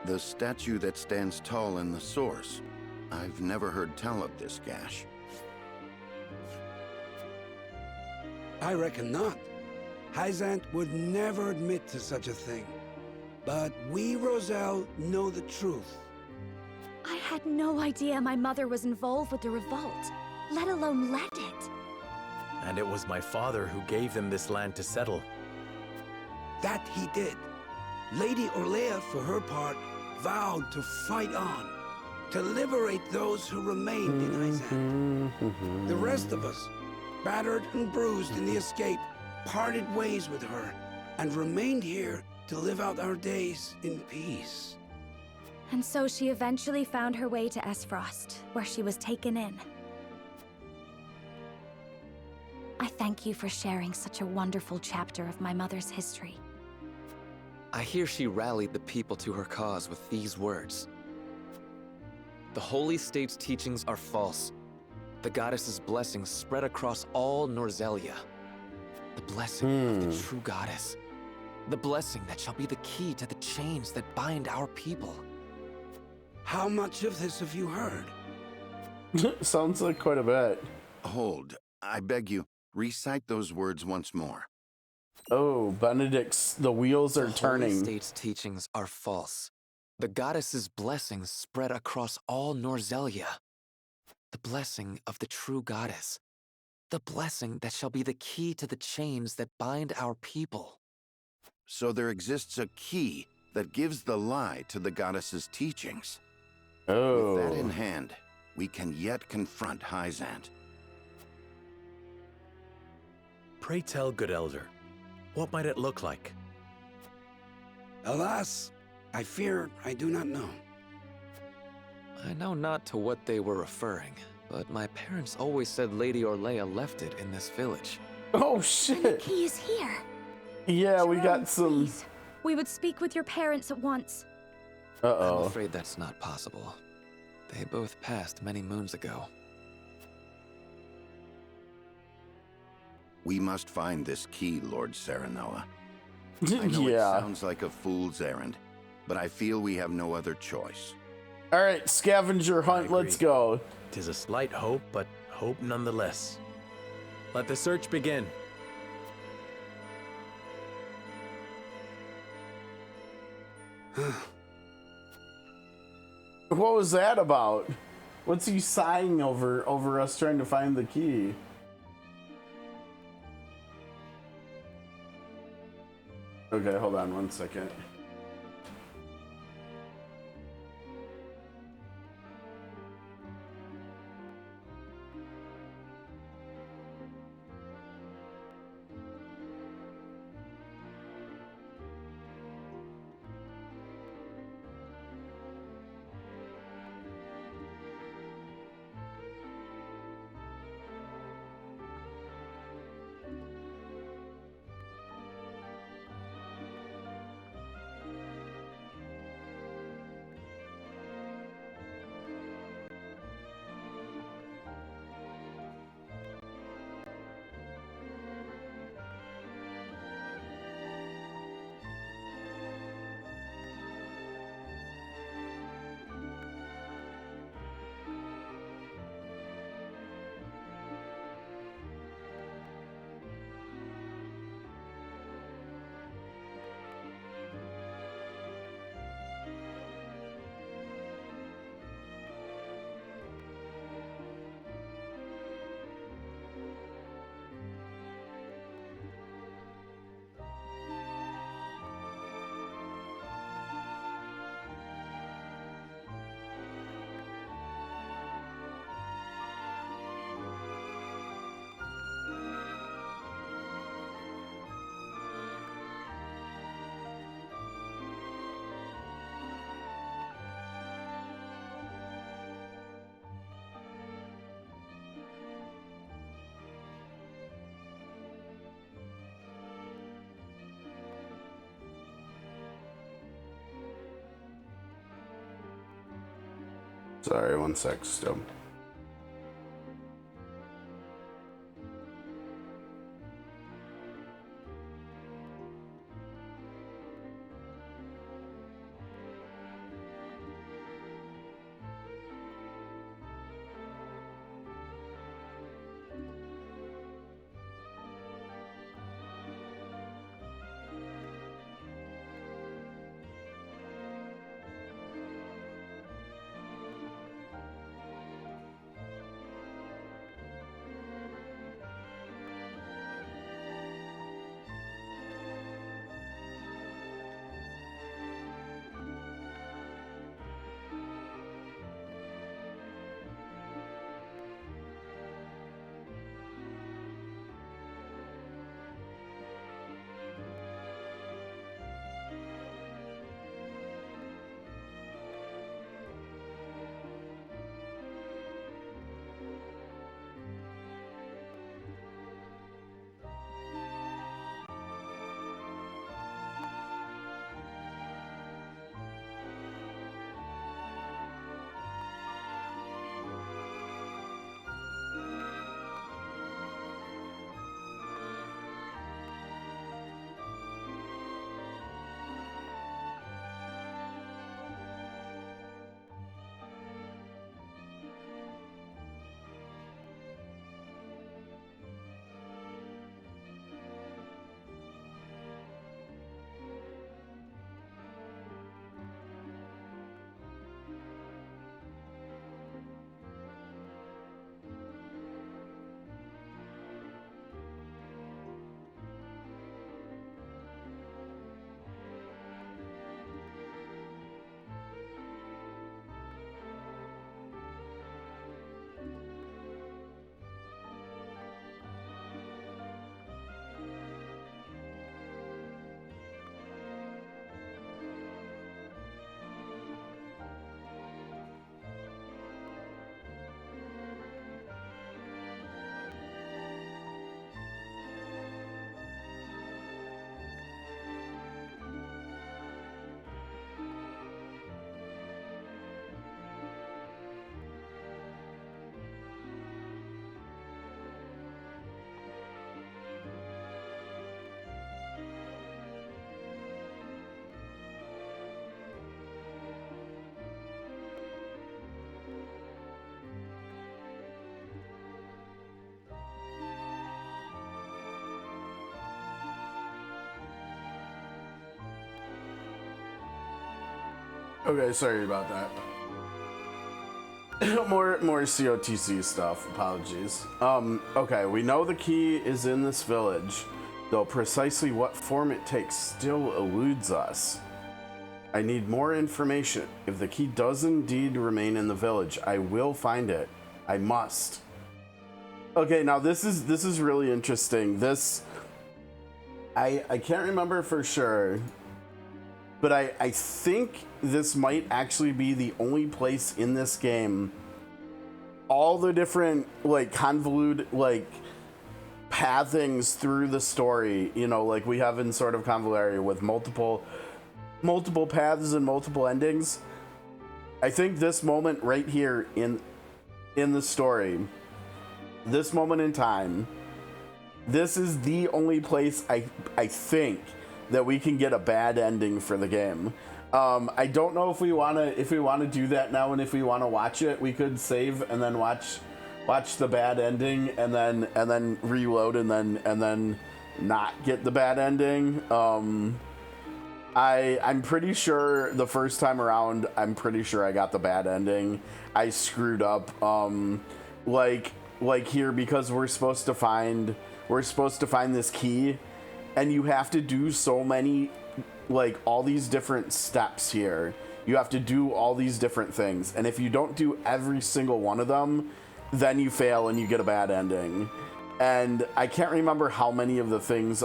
The statue that stands tall in the source. I've never heard tell of this gash. I reckon not. Hyzant would never admit to such a thing. But we, Roselle, know the truth. I had no idea my mother was involved with the revolt, let alone led it. And it was my father who gave them this land to settle. That he did. Lady Orlea, for her part, vowed to fight on, to liberate those who remained in Hyzant. The rest of us, battered and bruised in the escape, parted ways with her, and remained here to live out our days in peace. And so she eventually found her way to Esfrost, where she was taken in. I thank you for sharing such a wonderful chapter of my mother's history. I hear she rallied the people to her cause with these words. The Holy State's teachings are false. The goddess's blessings spread across all Norzelia. The blessing of the true goddess. The blessing that shall be the key to the chains that bind our people. How much of this have you heard? Sounds like quite a bit. Hold. I beg you, recite those words once more. Oh, Benedict's, the wheels are turning. The Holy State's teachings are false. The goddess's blessings spread across all Norzelia. The blessing of the true goddess. The blessing that shall be the key to the chains that bind our people. So there exists a key that gives the lie to the goddess's teachings. Oh. With that in hand, we can yet confront Hyzant. Pray tell, good elder, what might it look like? Alas, I fear I do not know. I know not to what they were referring, but my parents always said Lady Orlea left it in this village. Oh, shit. And the key is here. Yeah, we got some... Please. We would speak with your parents at once. Uh-oh. I'm afraid that's not possible. They both passed many moons ago. We must find this key, Lord Serenoa. I know it sounds like a fool's errand, but I feel we have no other choice. All right, scavenger hunt, let's go. 'Tis a slight hope, but hope nonetheless. Let the search begin. What was that about? What's he sighing over us trying to find the key? Okay, hold on 1 second. Sorry, 1 sec still. Okay, sorry about that. more COTC stuff. Apologies. Okay, we know the key is in this village, though precisely what form it takes still eludes us. I need more information. If the key does indeed remain in the village, I will find it. I must. Okay, now this is really interesting. This I can't remember for sure, but I think this might actually be the only place in this game all the different like convoluted like pathings through the story, you know, like we have in Sword of Convalaria with multiple paths and multiple endings. I think this moment right here in the story, this moment in time, this is the only place I think that we can get a bad ending for the game. I don't know if we want to do that now, and if we want to watch it, we could save and then watch the bad ending and then reload and then not get the bad ending. I'm pretty sure the first time around, I'm pretty sure I got the bad ending. I screwed up. Like here, because we're supposed to find this key, and you have to do so many, like all these different steps here. You have to do all these different things, and if you don't do every single one of them, then you fail and you get a bad ending. And I can't remember how many of the things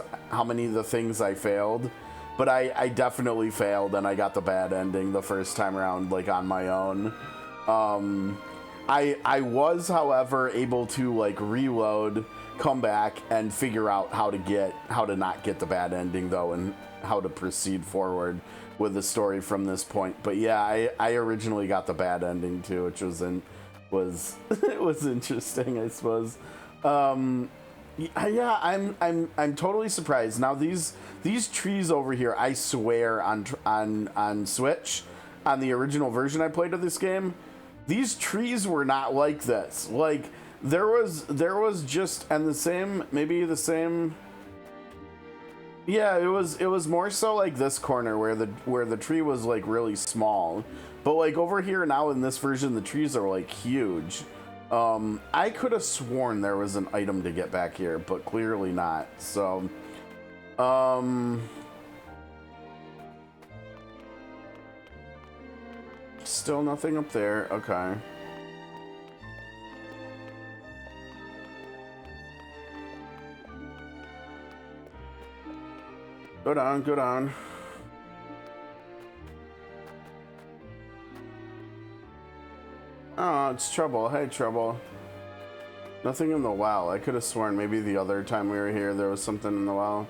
I failed, but I definitely failed and I got the bad ending the first time around, like on my own. I was, however, able to like reload, come back, and figure out how to not get the bad ending though, and how to proceed forward with the story from this point. But yeah, I originally got the bad ending too, which was it was interesting, I suppose. Yeah, I'm totally surprised. Now these trees over here, I swear on Switch, on the original version I played of this game, these trees were not like this. Like there was just, and the same, maybe the same. Yeah, it was more so like this corner where the tree was like really small, but like over here now in this version, the trees are like huge. I could have sworn there was an item to get back here, but clearly not. So, still nothing up there. Okay. Good on, good on. Oh, it's Trouble. Hey, Trouble. Nothing in the well. I could have sworn maybe the other time we were here there was something in the well.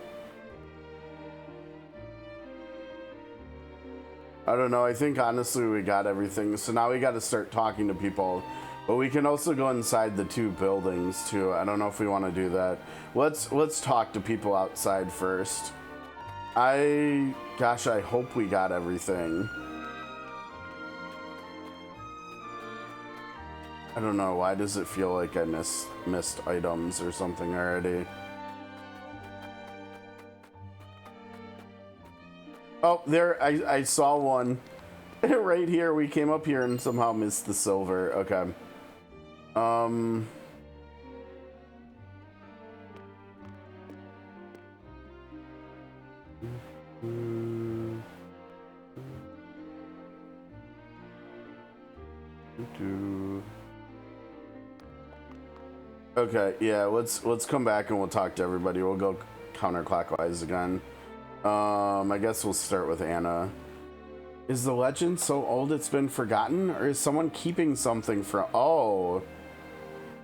I don't know. I think honestly we got everything. So now we got to start talking to people. But we can also go inside the two buildings too. I don't know if we want to do that. Let's talk to people outside first. Gosh, I hope we got everything. I don't know, why does it feel like I missed items or something already? Oh, there, I saw one. Right here, we came up here and somehow missed the silver. Okay. Okay, yeah, let's come back and we'll talk to everybody. We'll go counterclockwise again. I guess we'll start with Anna. Is the legend so old it's been forgotten, or is someone keeping something from? Oh,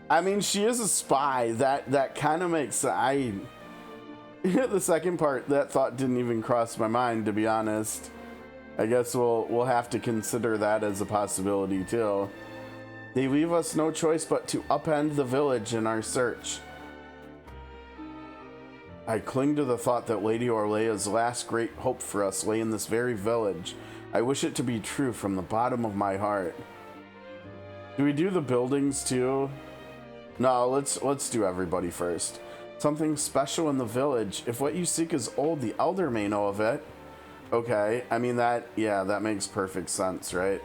I mean, she is a spy. That kind of makes the second part, that thought didn't even cross my mind, to be honest. I guess we'll have to consider that as a possibility too. They leave us no choice but to upend the village in our search. I cling to the thought that Lady Orlea's last great hope for us lay in this very village. I wish it to be true from the bottom of my heart. Do we do the buildings too? No, let's do everybody first. Something special in the village. If what you seek is old, the elder may know of it. Okay, I mean that makes perfect sense, right?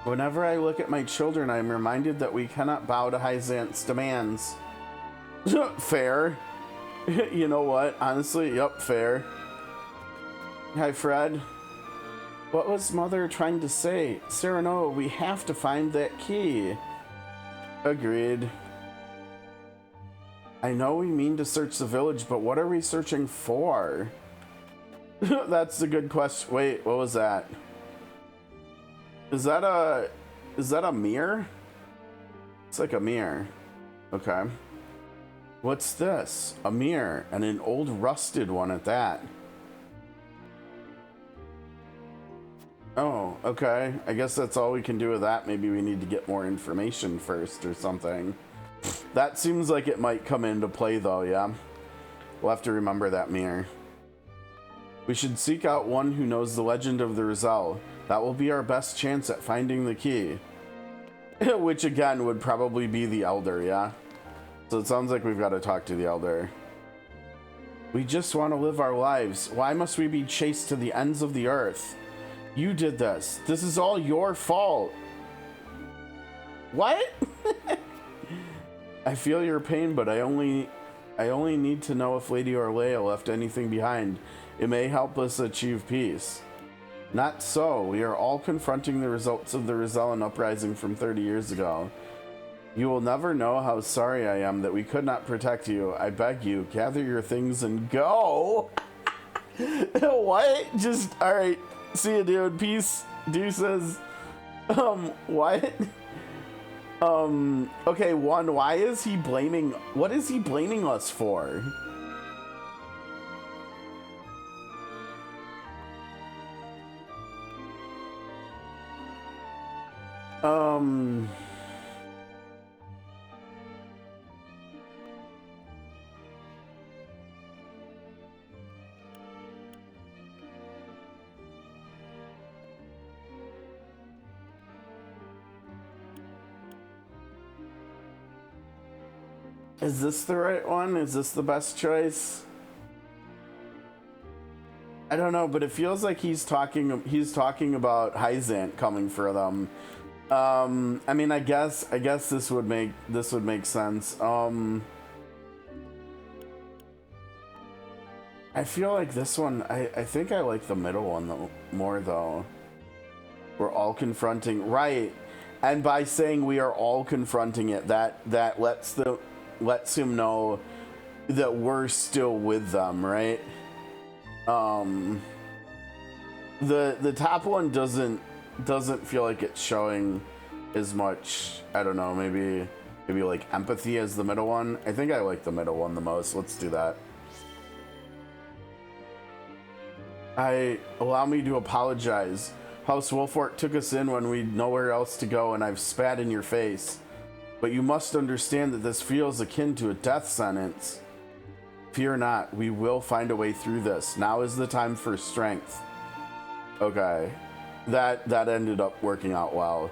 Whenever I look at my children, I am reminded that we cannot bow to Hyzant's demands. Fair. You know what? Honestly, yep, fair. Hi, Fred. What was Mother trying to say? Cyrano, we have to find that key. Agreed. I know we mean to search the village, but what are we searching for? That's a good question. Wait, what was that? Is that a mirror? It's like a mirror. Okay. What's this? A mirror, and an old rusted one at that. Oh, okay. I guess that's all we can do with that. Maybe we need to get more information first or something. That seems like it might come into play though, yeah? We'll have to remember that mirror. We should seek out one who knows the legend of the Roselle. That will be our best chance at finding the key. Which again would probably be the Elder, yeah? So it sounds like we've got to talk to the Elder. We just want to live our lives. Why must we be chased to the ends of the earth? You did this. This is all your fault. What? I feel your pain, but I only need to know if Lady Orlea left anything behind. It may help us achieve peace. Not so. We are all confronting the results of the Rosellan uprising from 30 years ago. You will never know how sorry I am that we could not protect you. I beg you, gather your things and go. What? Just, all right. See ya, dude. Peace. Deuces. What? Okay, one, why is he blaming... What is he blaming us for? Is this the right one? Is this the best choice? I don't know, but it feels like he's talking about Hyzant coming for them. I mean, I guess this would make sense. I feel like this one, I think I like the middle one more though. We're all confronting, right? And by saying we are all confronting it, that lets him know that we're still with them, right? The top one doesn't feel like it's showing as much, I don't know, maybe like empathy as the middle one. I think I like the middle one the most. Let's do that. Allow me to apologize. House Wolfort took us in when we'd nowhere else to go, and I've spat in your face. But you must understand that this feels akin to a death sentence. Fear not, we will find a way through this. Now is the time for strength. Okay, that ended up working out well.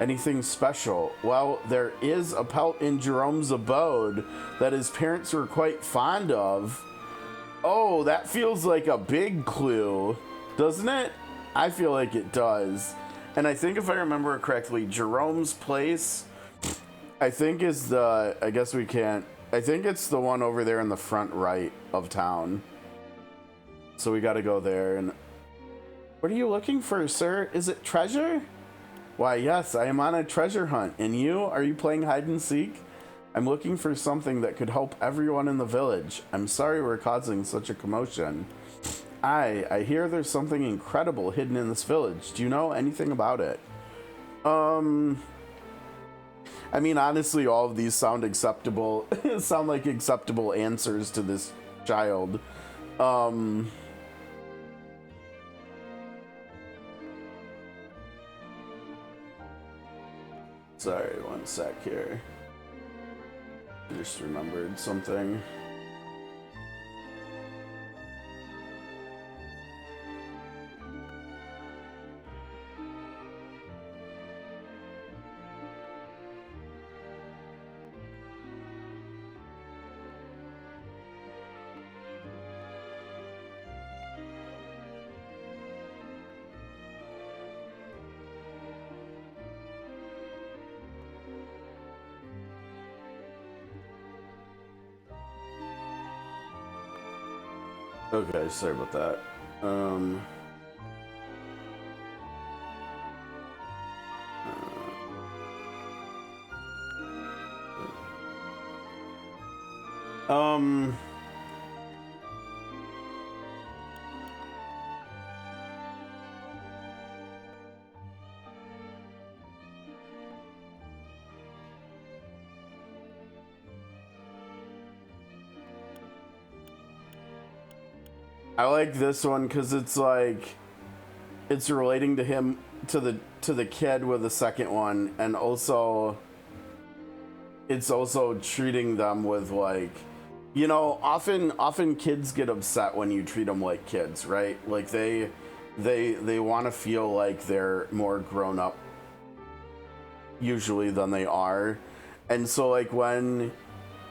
Anything special? Well, there is a pelt in Jerome's abode that his parents were quite fond of. Oh, that feels like a big clue, doesn't it? I feel like it does. And I think if I remember correctly, Jerome's place, I think is the, I guess we can't, I think it's the one over there in the front right of town. So we got to go there. And what are you looking for, sir? Is it treasure? Why, yes, I am on a treasure hunt. And you? Are you playing hide and seek? I'm looking for something that could help everyone in the village. I'm sorry we're causing such a commotion. I hear there's something incredible hidden in this village. Do you know anything about it? I mean, honestly, all of these sound acceptable. Sound like acceptable answers to this child. Sorry, one sec here. Just remembered something. Okay, sorry about that. I like this one because it's like it's relating to him to the kid with the second one, and also it's also treating them with like, you know, often kids get upset when you treat them like kids, right? Like they want to feel like they're more grown up usually than they are, and so like when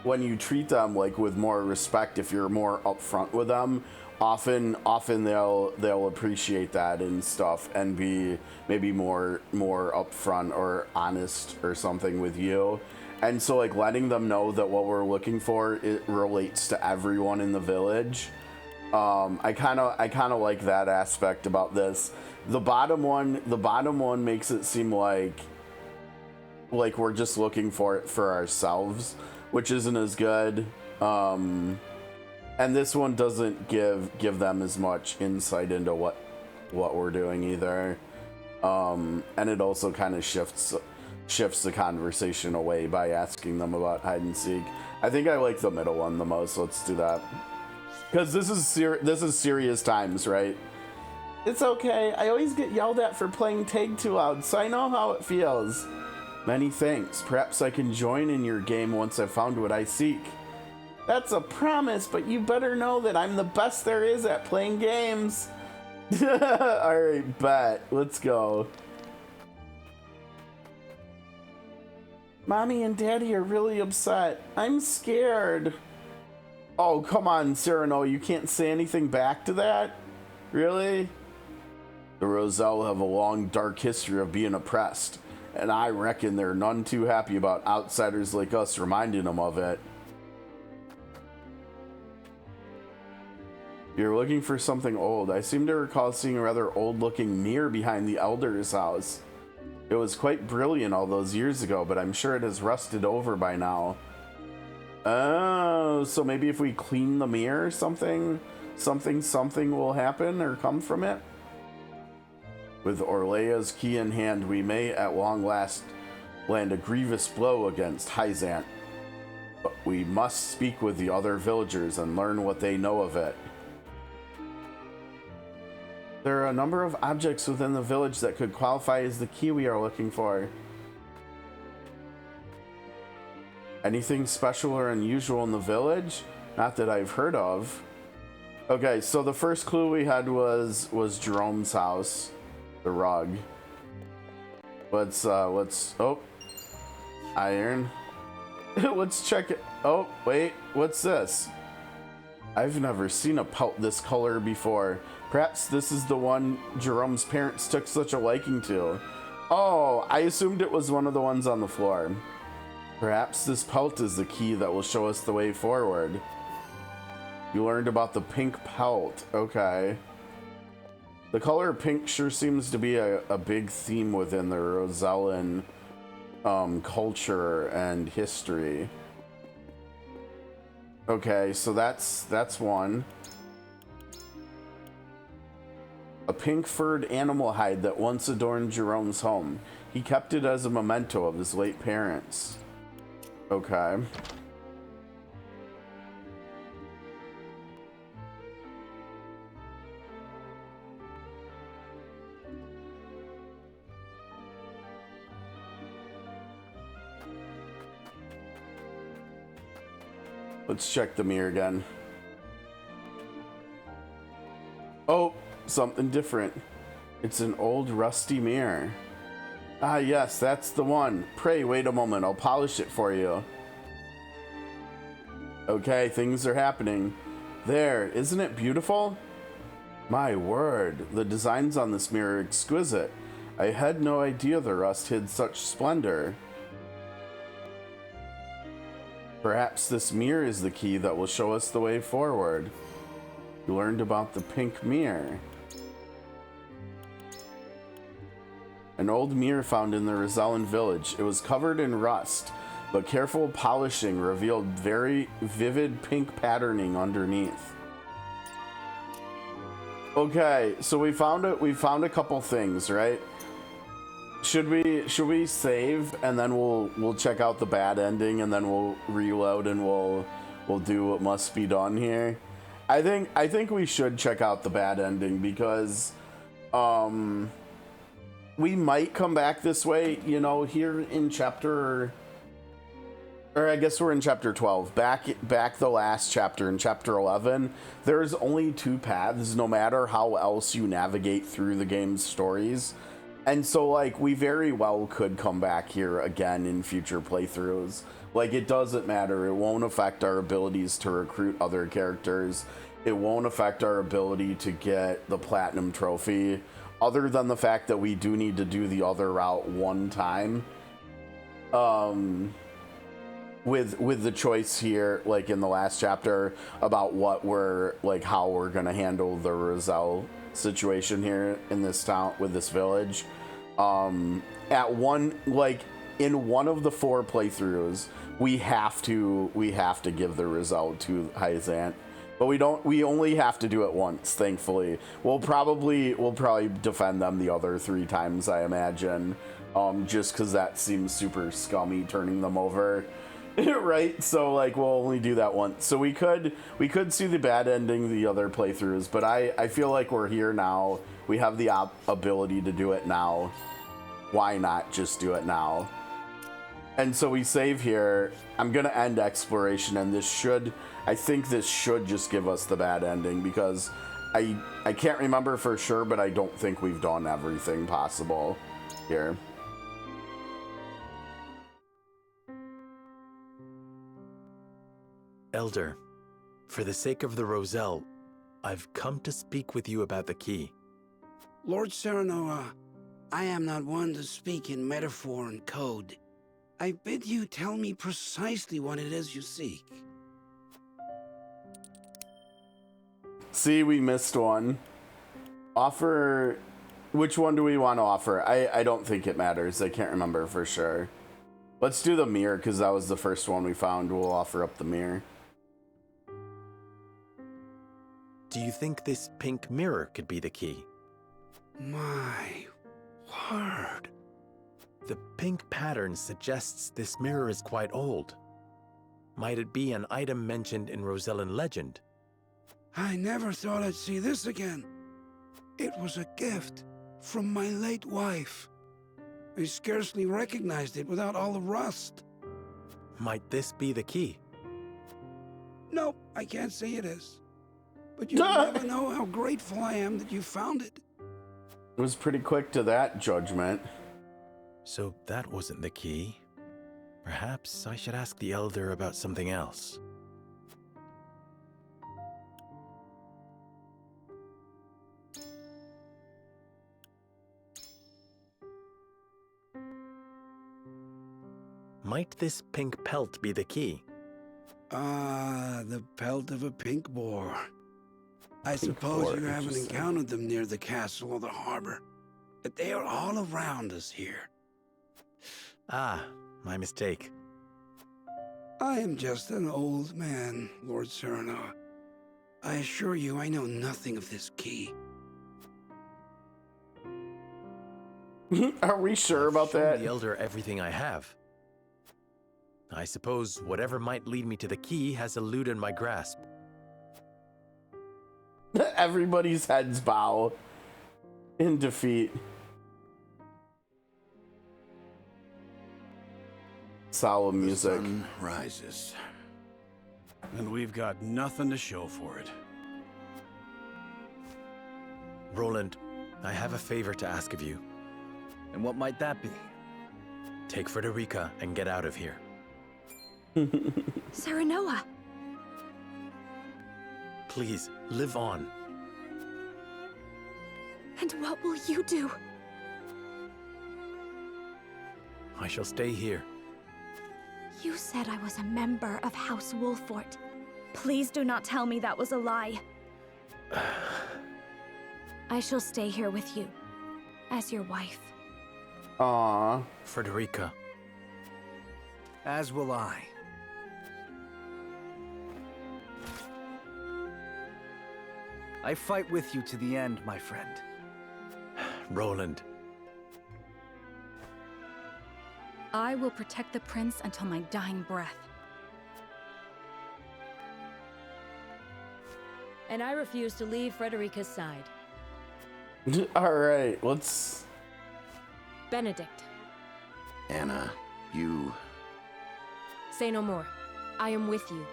you treat them like with more respect, if you're more upfront with them, often they'll appreciate that and stuff, and be maybe more upfront or honest or something with you. And so like letting them know that what we're looking for, it relates to everyone in the village. I kind of like that aspect about this. The bottom one makes it seem like we're just looking for it for ourselves, which isn't as good. And this one doesn't give them as much insight into what we're doing either. And it also kind of shifts the conversation away by asking them about hide and seek. I think I like the middle one the most. Let's do that. Because this is serious times, right? It's okay. I always get yelled at for playing tag too loud, so I know how it feels. Many thanks. Perhaps I can join in your game once I've found what I seek. That's a promise, but you better know that I'm the best there is at playing games. Alright, bet. Let's go. Mommy and Daddy are really upset. I'm scared. Oh, come on, Cyrano. You can't say anything back to that? Really? The Roselle have a long, dark history of being oppressed, and I reckon they're none too happy about outsiders like us reminding them of it. You're looking for something old. I seem to recall seeing a rather old-looking mirror behind the Elder's house. It was quite brilliant all those years ago, but I'm sure it has rusted over by now. Oh, so maybe if we clean the mirror, something will happen or come from it? With Orlea's key in hand, we may at long last land a grievous blow against Hyzant. But we must speak with the other villagers and learn what they know of it. There are a number of objects within the village that could qualify as the key we are looking for. Anything special or unusual in the village? Not that I've heard of. Okay, so the first clue we had was Jerome's house, the rug. Let's oh, iron. Let's check it. Oh, wait, what's this? I've never seen a pelt this color before. Perhaps this is the one Jerome's parents took such a liking to. Oh, I assumed it was one of the ones on the floor. Perhaps this pelt is the key that will show us the way forward. You learned about the pink pelt. Okay. The color pink sure seems to be a big theme within the Rosellan culture and history. Okay, so that's one. A pink furred animal hide that once adorned Jerome's home. He kept it as a memento of his late parents. Okay. Let's check the mirror again. Oh, something different. It's an old rusty mirror. Ah, yes, that's the one. Pray, wait a moment. I'll polish it for you. Okay, things are happening. There, isn't it beautiful? My word, the designs on this mirror are exquisite. I had no idea the rust hid such splendor. Perhaps this mirror is the key that will show us the way forward. You learned about the pink mirror. An old mirror found in the Rosellan village. It was covered in rust, but careful polishing revealed very vivid pink patterning underneath. Okay, so we found a couple things, right? Should we save and then we'll check out the bad ending and then we'll reload and we'll do what must be done here? I think we should check out the bad ending because we might come back this way, you know, here in chapter, or I guess we're in chapter 12. Back the last chapter in chapter 11, there's only two paths no matter how else you navigate through the game's stories. And so like we very well could come back here again in future playthroughs. Like it doesn't matter. It won't affect our abilities to recruit other characters. It won't affect our ability to get the platinum trophy. Other than the fact that we do need to do the other route one time, with the choice here, like in the last chapter, about how we're gonna handle the Roselle situation here in this town with this village. In one of the 4 playthroughs, we have to give the Roselle to Hyzant. But we only have to do it once, thankfully. We'll probably defend them the other 3 times, I imagine. Just because that seems super scummy, turning them over. Right? So like we'll only do that once. So we could see the bad ending the other playthroughs, but I feel like we're here now. We have the ability to do it now. Why not just do it now? And so we save here. I'm gonna end exploration, and I think this should just give us the bad ending because I can't remember for sure, but I don't think we've done everything possible here. Elder, for the sake of the Roselle, I've come to speak with you about the key. Lord Serenoa, I am not one to speak in metaphor and code. I bid you tell me precisely what it is you seek. See, we missed one. Offer... Which one do we want to offer? I don't think it matters. I can't remember for sure. Let's do the mirror, because that was the first one we found. We'll offer up the mirror. Do you think this pink mirror could be the key? My word. The pink pattern suggests this mirror is quite old. Might it be an item mentioned in Rosellan legend? I never thought I'd see this again. It was a gift from my late wife. I scarcely recognized it without all the rust. Might this be the key? Nope, I can't say it is. But you never know how grateful I am that you found it. It was pretty quick to that judgment. So that wasn't the key. Perhaps I should ask the Elder about something else. Might this pink pelt be the key? Ah, the pelt of a pink boar. I suppose you haven't encountered them near the castle or the harbor, but they are all around us here. Ah, my mistake. I am just an old man, Lord Serenoa. I assure you I know nothing of this key. Are we sure about that? The Elder everything I have. I suppose whatever might lead me to the key has eluded my grasp. Everybody's heads bow in defeat. Solemn music. The sun rises. And we've got nothing to show for it. Roland, I have a favor to ask of you. And what might that be? Take Frederica and get out of here. Serenoa! Please, live on. And what will you do? I shall stay here. You said I was a member of House Wolfort. Please do not tell me that was a lie. I shall stay here with you, as your wife. Aww. Frederica. As will I. I fight with you to the end, my friend. Roland. I will protect the prince until my dying breath. And I refuse to leave Frederica's side. Alright, let's... Benedict. Anna, you... Say no more. I am with you.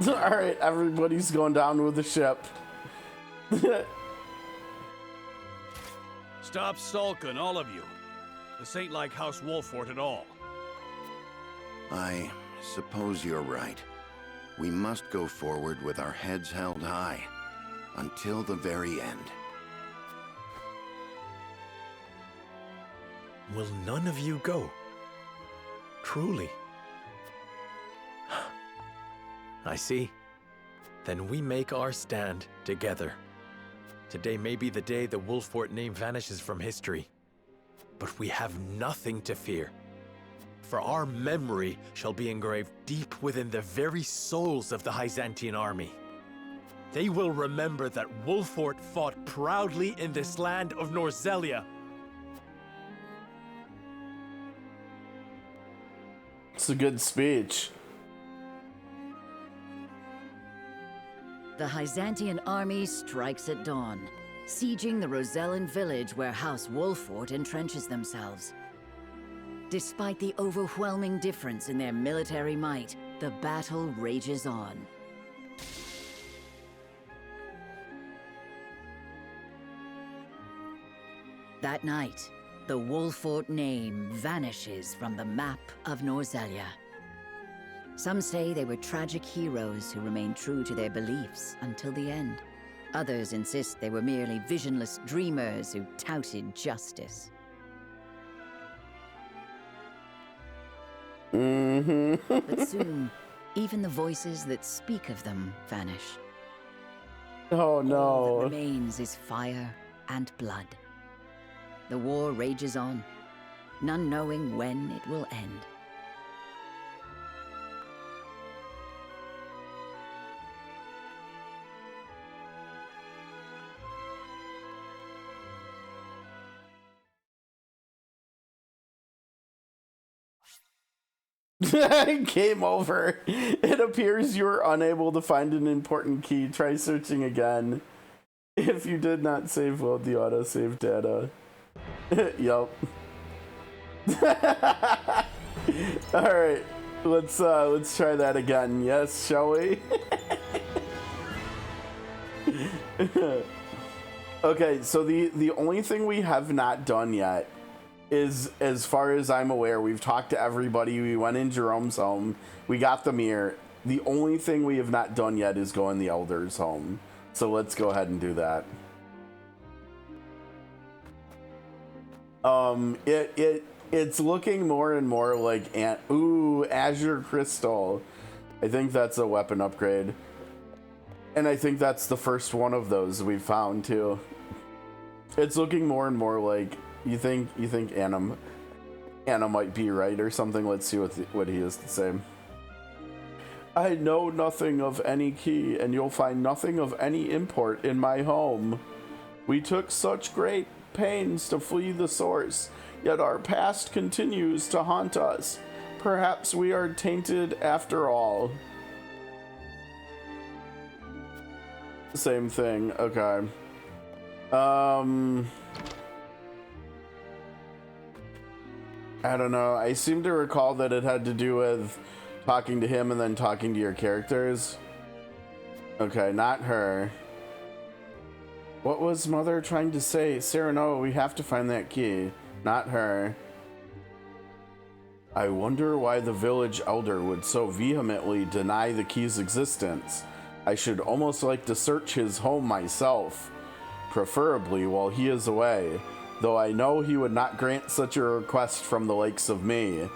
Alright, everybody's going down with the ship. Stop sulking, all of you. This ain't like House Wolfort at all. I suppose you're right. We must go forward with our heads held high, until the very end. Will none of you go? Truly? I see. Then we make our stand together. Today may be the day the Wolfort name vanishes from history. But we have nothing to fear. For our memory shall be engraved deep within the very souls of the Hyzantian army. They will remember that Wolfort fought proudly in this land of Norzelia. It's a good speech. The Hyzantian army strikes at dawn, sieging the Rosellan village where House Wolfort entrenches themselves. Despite the overwhelming difference in their military might, the battle rages on. That night, the Wolfort name vanishes from the map of Norzelia. Some say they were tragic heroes who remained true to their beliefs until the end. Others insist they were merely visionless dreamers who touted justice. But soon, even the voices that speak of them vanish. Oh no. All that remains is fire and blood. The war rages on, none knowing when it will end. Game over. It appears you were unable to find an important key. Try searching again. If you did not save load the autosave data. Yup. Alright. Let's try that again. Yes, shall we? Okay, so the only thing we have not done yet is, as far as I'm aware, we've talked to everybody. We went in Jerome's home. We got the mirror. The only thing we have not done yet is go in the Elder's home. So let's go ahead and do that. It's looking more and more like Azure Crystal. I think that's a weapon upgrade. And I think that's the first one of those we found too. It's looking more and more like you think Anna might be right or something. Let's see what he has to say. I know nothing of any key, and you'll find nothing of any import in my home. We took such great pains to flee the source, yet our past continues to haunt us. Perhaps we are tainted after all. Same thing, okay. I don't know. I seem to recall that it had to do with talking to him and then talking to your characters. Okay, not her. What was Mother trying to say? Sarah, no, we have to find that key. Not her. I wonder why the village elder would so vehemently deny the key's existence. I should almost like to search his home myself, preferably while he is away, though I know he would not grant such a request from the likes of me.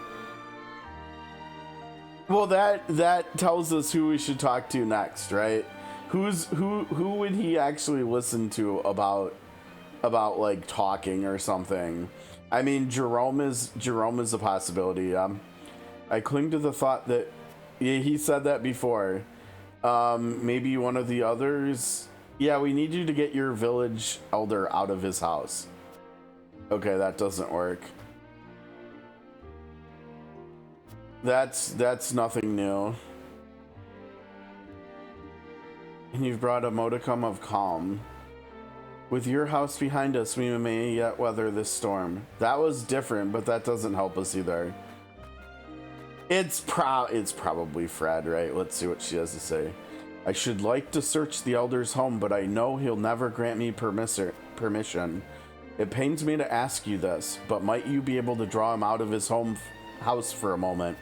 Well, that tells us who we should talk to next, right? who would he actually listen to about like talking or something? I mean, Jerome is a possibility. I cling to the thought that he said that before. Maybe one of the others. Yeah, we need you to get your village elder out of his house. Okay, that doesn't work. That's nothing new. And you've brought a modicum of calm. With your house behind us, we may yet weather this storm. That was different, but that doesn't help us either. It's probably Fred, right? Let's see what she has to say. I should like to search the elder's home, but I know he'll never grant me permission. It pains me to ask you this, but might you be able to draw him out of his house for a moment?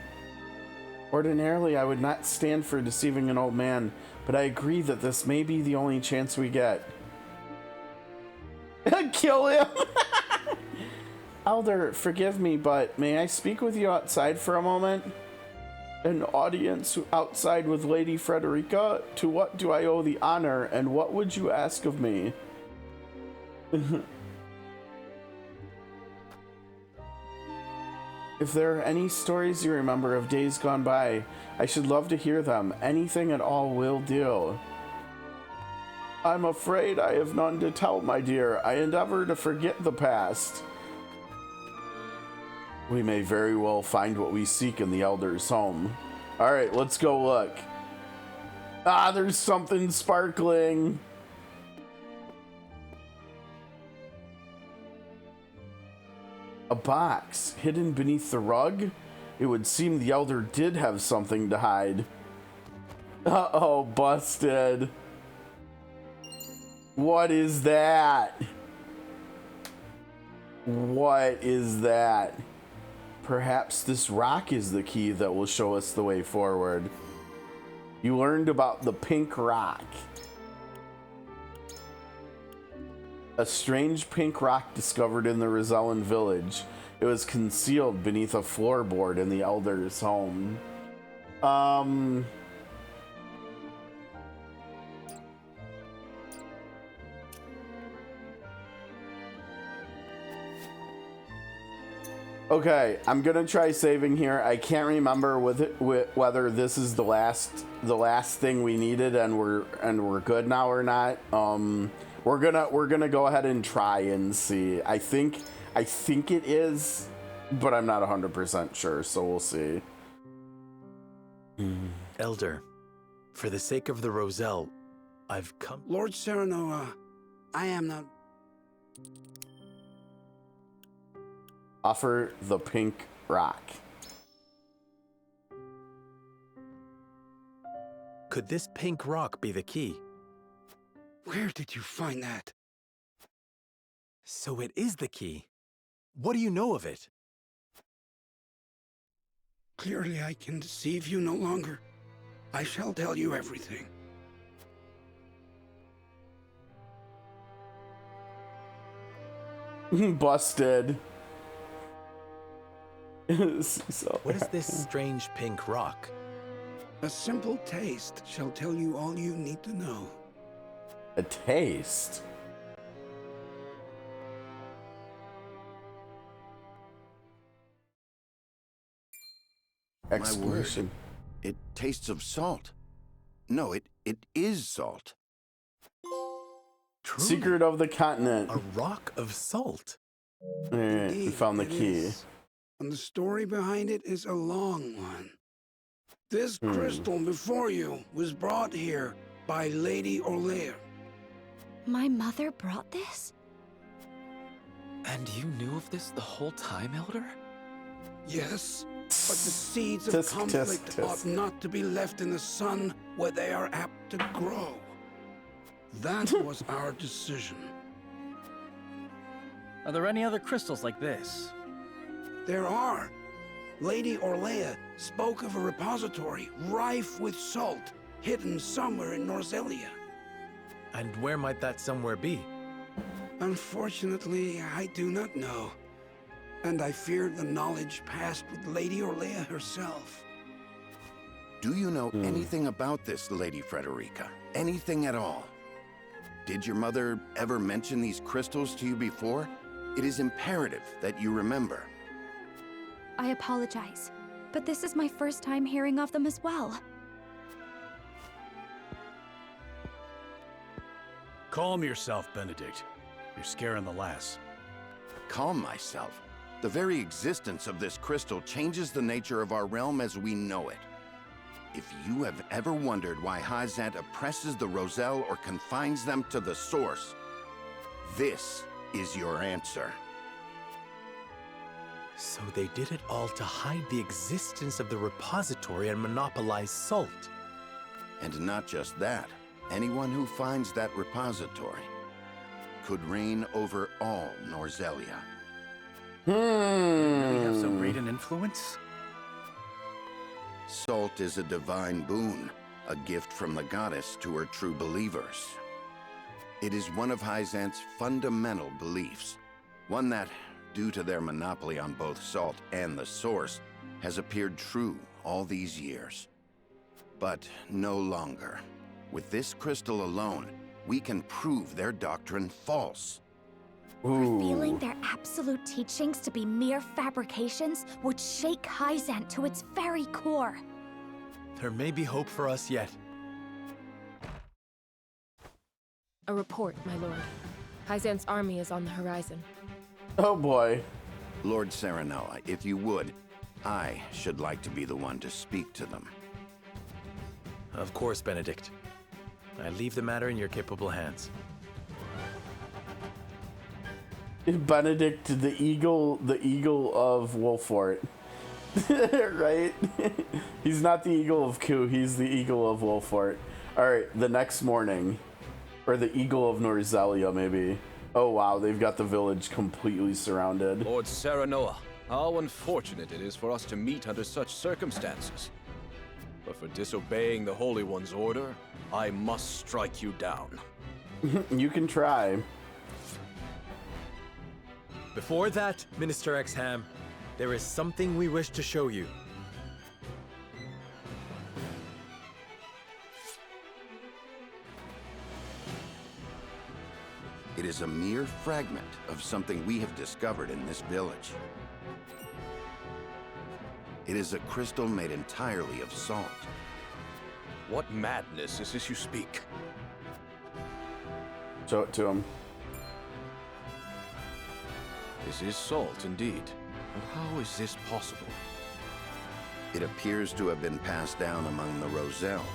Ordinarily, I would not stand for deceiving an old man, but I agree that this may be the only chance we get. Kill him! Elder, forgive me, but may I speak with you outside for a moment? An audience outside with Lady Frederica? To what do I owe the honor, and what would you ask of me? If there are any stories you remember of days gone by, I should love to hear them. Anything at all will do. I'm afraid I have none to tell, my dear. I endeavor to forget the past. We may very well find what we seek in the elder's home. All right, let's go look. Ah, there's something sparkling. A box hidden beneath the rug? It would seem the elder did have something to hide. Uh-oh, busted. What is that? What is that? Perhaps this rock is the key that will show us the way forward. You learned about the pink rock. A strange pink rock discovered in the Rosellan village. It was concealed beneath a floorboard in the elder's home. Okay, I'm gonna try saving here. I can't remember whether this is the last thing we needed and we're good now or not. We're gonna go ahead and try and see. I think it is, but I'm not 100% sure, so we'll see. Elder, for the sake of the Roselle, I've come. Lord Sereno, I am not. Offer the pink rock. Could this pink rock be the key? Where did you find that? So it is the key. What do you know of it? Clearly I can deceive you no longer. I shall tell you everything. Busted. What is this strange pink rock? A simple taste shall tell you all you need to know. A taste? Exclamation. It tastes of salt. No, it is salt. Truly, Secret of the continent. A rock of salt. Alright, we found the key. And the story behind it is a long one. This crystal before you was brought here by Lady Orlear. My mother brought this? And you knew of this the whole time, Elder? Yes, but the seeds of conflict ought not to be left in the sun where they are apt to grow. That was our decision. Are there any other crystals like this? There are. Lady Orlear spoke of a repository rife with salt, hidden somewhere in Norzelia. And where might that somewhere be? Unfortunately, I do not know. And I fear the knowledge passed with Lady Orlear herself. Do you know anything about this, Lady Frederica? Anything at all? Did your mother ever mention these crystals to you before? It is imperative that you remember. I apologize, but this is my first time hearing of them as well. Calm yourself, Benedict. You're scaring the lass. Calm myself? The very existence of this crystal changes the nature of our realm as we know it. If you have ever wondered why Hyzant oppresses the Roselle or confines them to the source, this is your answer. So they did it all to hide the existence of the repository and monopolize salt. And not just that. Anyone who finds that repository could reign over all Norzelia. You really have so great an influence? Salt is a divine boon, a gift from the goddess to her true believers. It is one of Hyzant's fundamental beliefs, one that, due to their monopoly on both salt and the source, has appeared true all these years. But no longer. With this crystal alone, we can prove their doctrine false. Revealing their absolute teachings to be mere fabrications would shake Hyzant to its very core. There may be hope for us yet. A report, my lord. Hyzant's army is on the horizon. Oh boy. Lord Serenoa, if you would, I should like to be the one to speak to them. Of course, Benedict. I leave the matter in your capable hands. Benedict, the eagle of Wolfort. Right? He's not the eagle of Ku, he's the eagle of Wolfort. Alright, the next morning. Or the eagle of Norzelia, maybe. Oh wow, they've got the village completely surrounded. Lord Serenoa, how unfortunate it is for us to meet under such circumstances. But for disobeying the Holy One's order, I must strike you down. You can try. Before that, Minister Exham, there is something we wish to show you. It is a mere fragment of something we have discovered in this village. It is a crystal made entirely of salt. What madness is this you speak? Show it to him. This is salt, indeed. But how is this possible? It appears to have been passed down among the Roselle,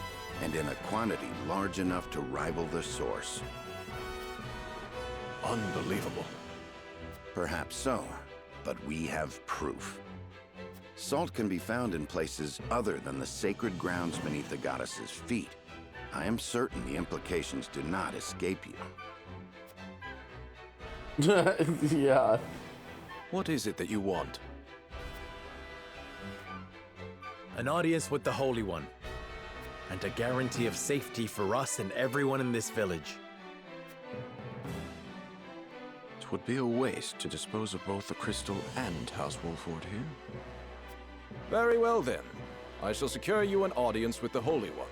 and in a quantity large enough to rival the source. Unbelievable. Perhaps so, but we have proof. Salt can be found in places other than the sacred grounds beneath the goddess's feet. I am certain the implications do not escape you. Yeah. What is it that you want? An audience with the Holy One, and a guarantee of safety for us and everyone in this village. It would be a waste to dispose of both the crystal and House Wolford here. Very well then. I shall secure you an audience with the Holy One.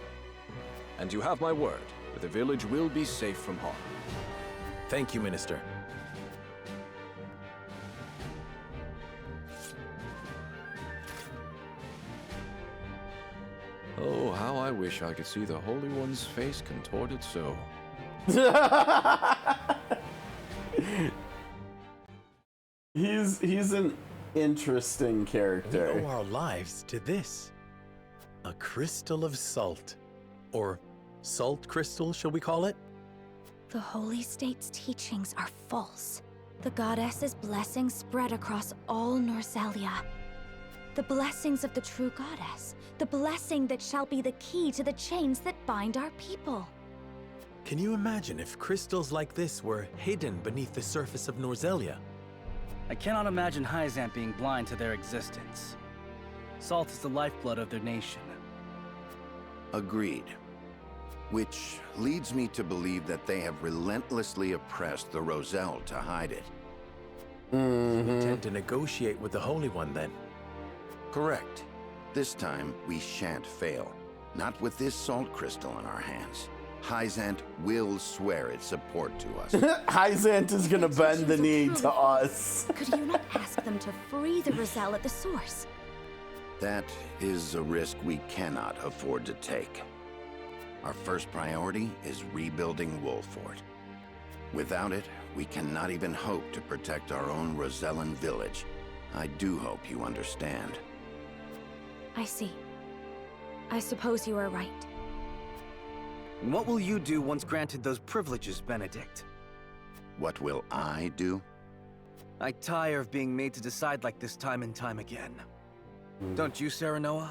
And you have my word that the village will be safe from harm. Thank you, Minister. Oh, how I wish I could see the Holy One's face contorted so. He's an interesting character. We owe our lives to this. A crystal of salt. Or salt crystal, shall we call it? The Holy State's teachings are false. The goddess's blessings spread across all Norzelia. The blessings of the true goddess. The blessing that shall be the key to the chains that bind our people. Can you imagine if crystals like this were hidden beneath the surface of Norzelia? I cannot imagine Hyzant being blind to their existence. Salt is the lifeblood of their nation. Agreed. Which leads me to believe that they have relentlessly oppressed the Roselle to hide it. We intend to negotiate with the Holy One, then? Correct. This time, we shan't fail. Not with this salt crystal in our hands. Hyzant will swear its support to us. Hyzant is gonna bend the knee to us. Could you not ask them to free the Roselle at the source? That is a risk we cannot afford to take. Our first priority is rebuilding Wolfort. Without it, we cannot even hope to protect our own Rosellan village. I do hope you understand. I see. I suppose you are right. And what will you do once granted those privileges, Benedict? What will I do? I tire of being made to decide like this time and time again. Don't you, Serenoa?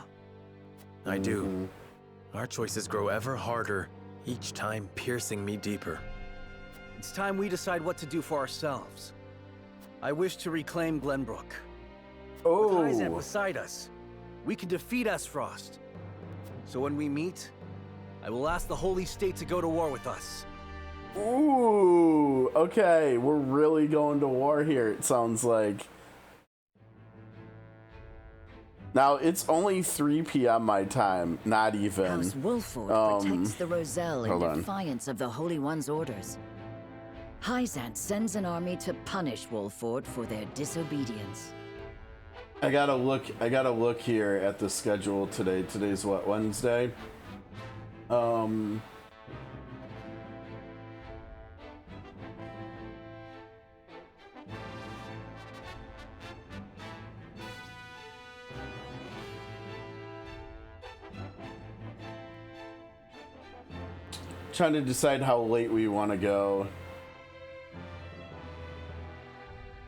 I do. Our choices grow ever harder, each time piercing me deeper. It's time we decide what to do for ourselves. I wish to reclaim Glenbrook. Oh. With Hyzant beside us, we can defeat Aesfrost. So when we meet, I will ask the Holy State to go to war with us. Ooh, okay, we're really going to war here, it sounds like. Now, it's only 3 p.m. my time, not even. House Wolfort protects the Roselle in hold on. defiance of the Holy One's orders. Hyzant sends an army to punish Wolfort for their disobedience. I gotta look here at the schedule today. Today's what, Wednesday? Trying to decide how late we want to go.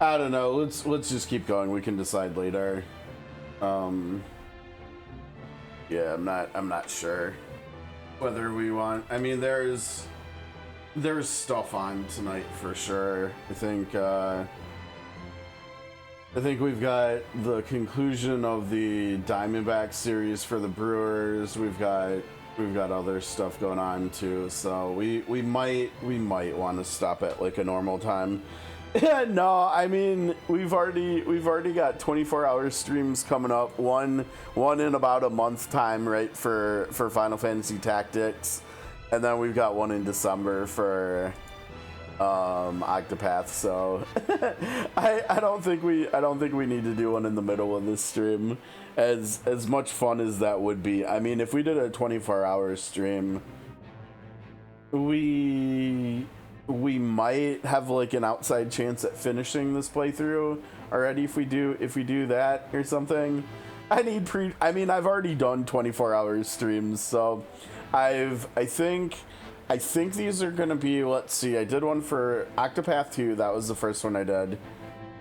I don't know. Let's just keep going. We can decide later. Yeah, I'm not sure whether we want. I mean, there's stuff on tonight for sure. I think we've got the conclusion of the Diamondback series for the Brewers. We've got other stuff going on too, so we might want to stop at like a normal time. No, I mean we've already got 24-hour streams coming up. One in about a month time, right, for Final Fantasy Tactics, and then we've got one in December for Octopath. So I don't think we need to do one in the middle of this stream. As much fun as that would be. I mean, if we did a 24-hour stream, we might have like an outside chance at finishing this playthrough already if we do that or something. I mean, I've already done 24-hour streams, so I think these are gonna be, let's see, I did one for Octopath 2, that was the first one I did.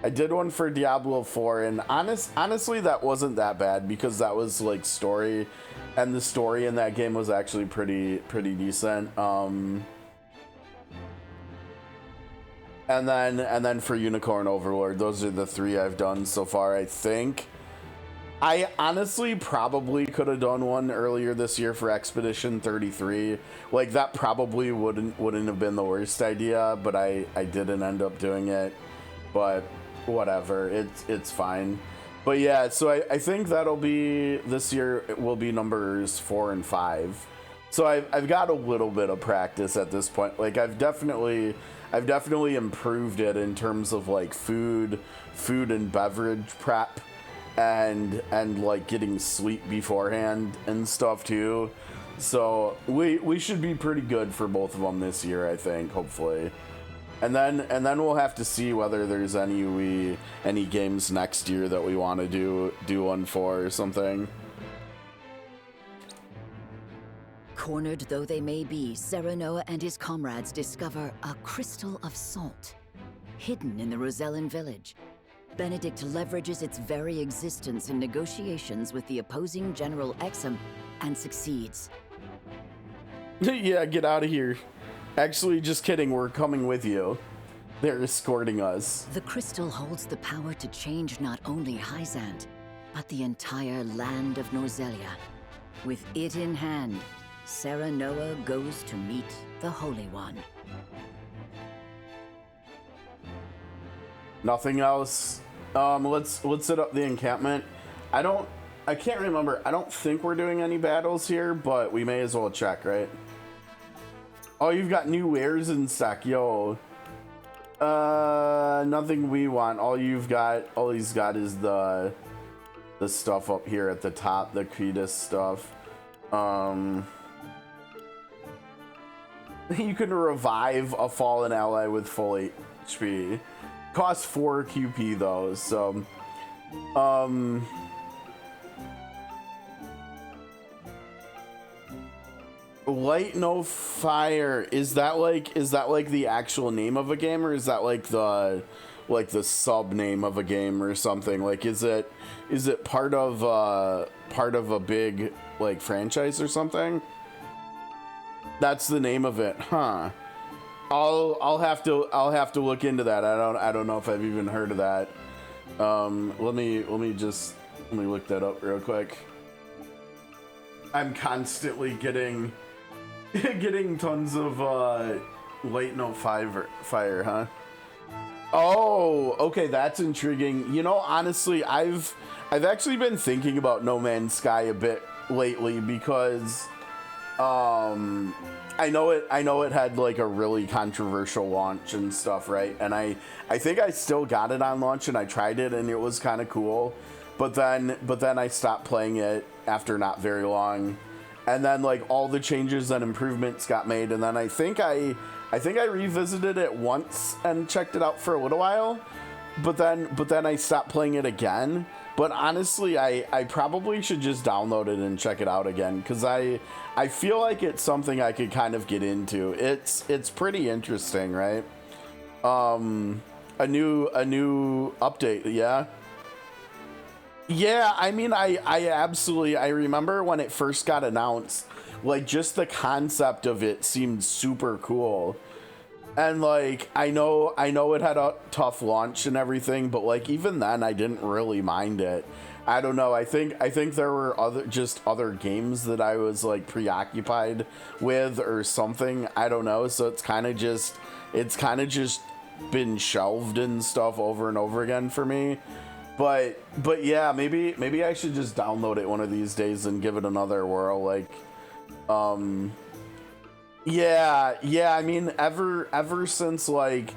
I did one for Diablo 4, and honestly, that wasn't that bad because that was like story, and the story in that game was actually pretty decent. And then for Unicorn Overlord, those are the 3 I've done so far. I think I honestly probably could have done one earlier this year for Expedition 33. Like that probably wouldn't have been the worst idea, but I didn't end up doing it. But whatever, it's fine. But yeah, so I think that'll be, this year it will be numbers 4 and 5. So I've got a little bit of practice at this point. Like I've definitely improved it in terms of like food and beverage prep and like getting sleep beforehand and stuff too. So we should be pretty good for both of them this year, I think, hopefully. And then we'll have to see whether there's any games next year that we want to do one for or something. Cornered though they may be, Serenoa and his comrades discover a crystal of salt, hidden in the Rosellan village. Benedict leverages its very existence in negotiations with the opposing General Exum and succeeds. Yeah, get out of here. Actually, just kidding, we're coming with you. They're escorting us. The crystal holds the power to change not only Hyzant, but the entire land of Norzelia. With it in hand, Serenoa goes to meet the Holy One. Nothing else. Let's set up the encampment. I I can't remember. I don't think we're doing any battles here, but we may as well check, right? Oh, you've got new wares in stock, yo. Nothing we want. All he's got is the stuff up here at the top, the Cretus stuff. You can revive a fallen ally with full HP. Costs 4 QP though, so Light No Fire, is that like the actual name of a game, or is that like the sub name of a game or something? Like is it part of a big like franchise or something? That's the name of it, huh? I'll have to look into that. I don't know if I've even heard of that. Let me look that up real quick. I'm constantly getting tons of Light No Fire, huh? Oh, okay, that's intriguing. You know, honestly, I've actually been thinking about No Man's Sky a bit lately because I know it had like a really controversial launch and stuff, right? And I think I still got it on launch and I tried it and it was kind of cool, but then I stopped playing it after not very long. And then like all the changes and improvements got made, and then I think I revisited it once and checked it out for a little while, but then I stopped playing it again. But honestly, I probably should just download it and check it out again, because I feel like it's something I could kind of get into. It's pretty interesting, right? A new update, yeah. Yeah, I mean, I absolutely, I remember when it first got announced, like just the concept of it seemed super cool. And like, I know it had a tough launch and everything, but like even then I didn't really mind it. I don't know. I think there were other games that I was like preoccupied with or something. I don't know. So it's kind of just been shelved and stuff over and over again for me. But yeah, maybe I should just download it one of these days and give it another whirl. Like, yeah. I mean, ever since like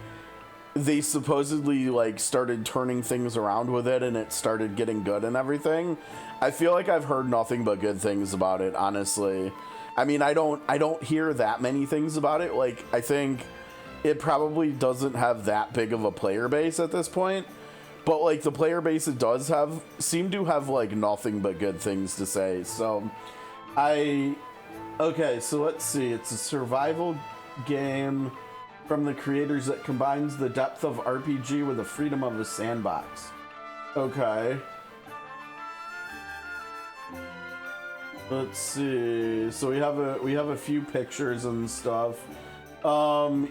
they supposedly like started turning things around with it and it started getting good and everything, I feel like I've heard nothing but good things about it, honestly. I mean, I don't hear that many things about it. Like, I think it probably doesn't have that big of a player base at this point. But like the player base it does seem to have like nothing but good things to say. So okay, so let's see. It's a survival game from the creators that combines the depth of RPG with the freedom of a sandbox. Okay. Let's see. So we have a few pictures and stuff.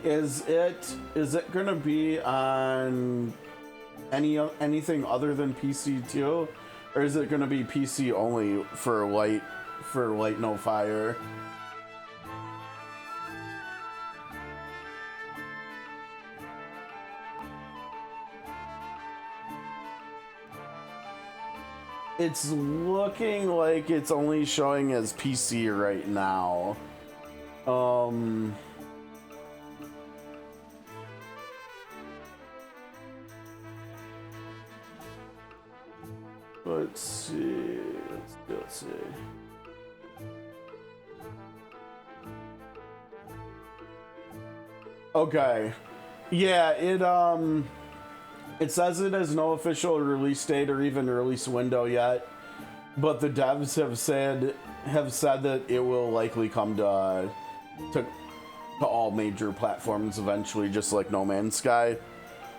Is it gonna be on anything other than PC too, or is it going to be PC only for Light No Fire? It's looking like it's only showing as PC right now. Let's see. Let's see. Okay. Yeah, it says it has no official release date or even release window yet, but the devs have said that it will likely come to all major platforms eventually, just like No Man's Sky.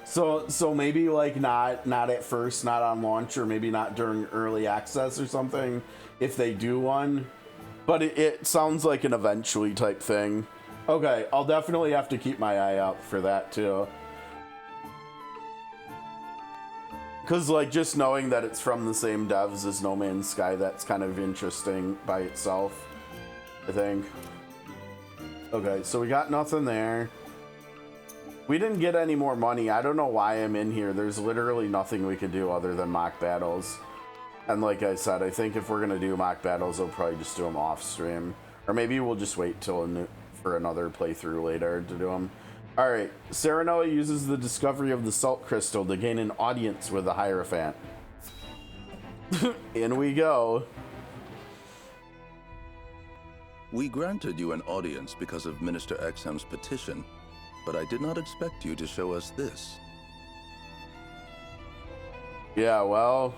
So maybe like not at first, not on launch, or maybe not during early access or something if they do one, but it sounds like an eventually type thing. Okay, I'll definitely have to keep my eye out for that too. Cause like just knowing that it's from the same devs as No Man's Sky, that's kind of interesting by itself, I think. Okay, so we got nothing there. We didn't get any more money. I don't know why I'm in here. There's literally nothing we could do other than mock battles. And like I said, I think if we're gonna do mock battles, we'll probably just do them off stream, or maybe we'll just wait till for another playthrough later to do them. All right, Serenoa uses the discovery of the salt crystal to gain an audience with the Hierophant. In we go. We granted you an audience because of Minister Exham's petition, but I did not expect you to show us this. Yeah, well...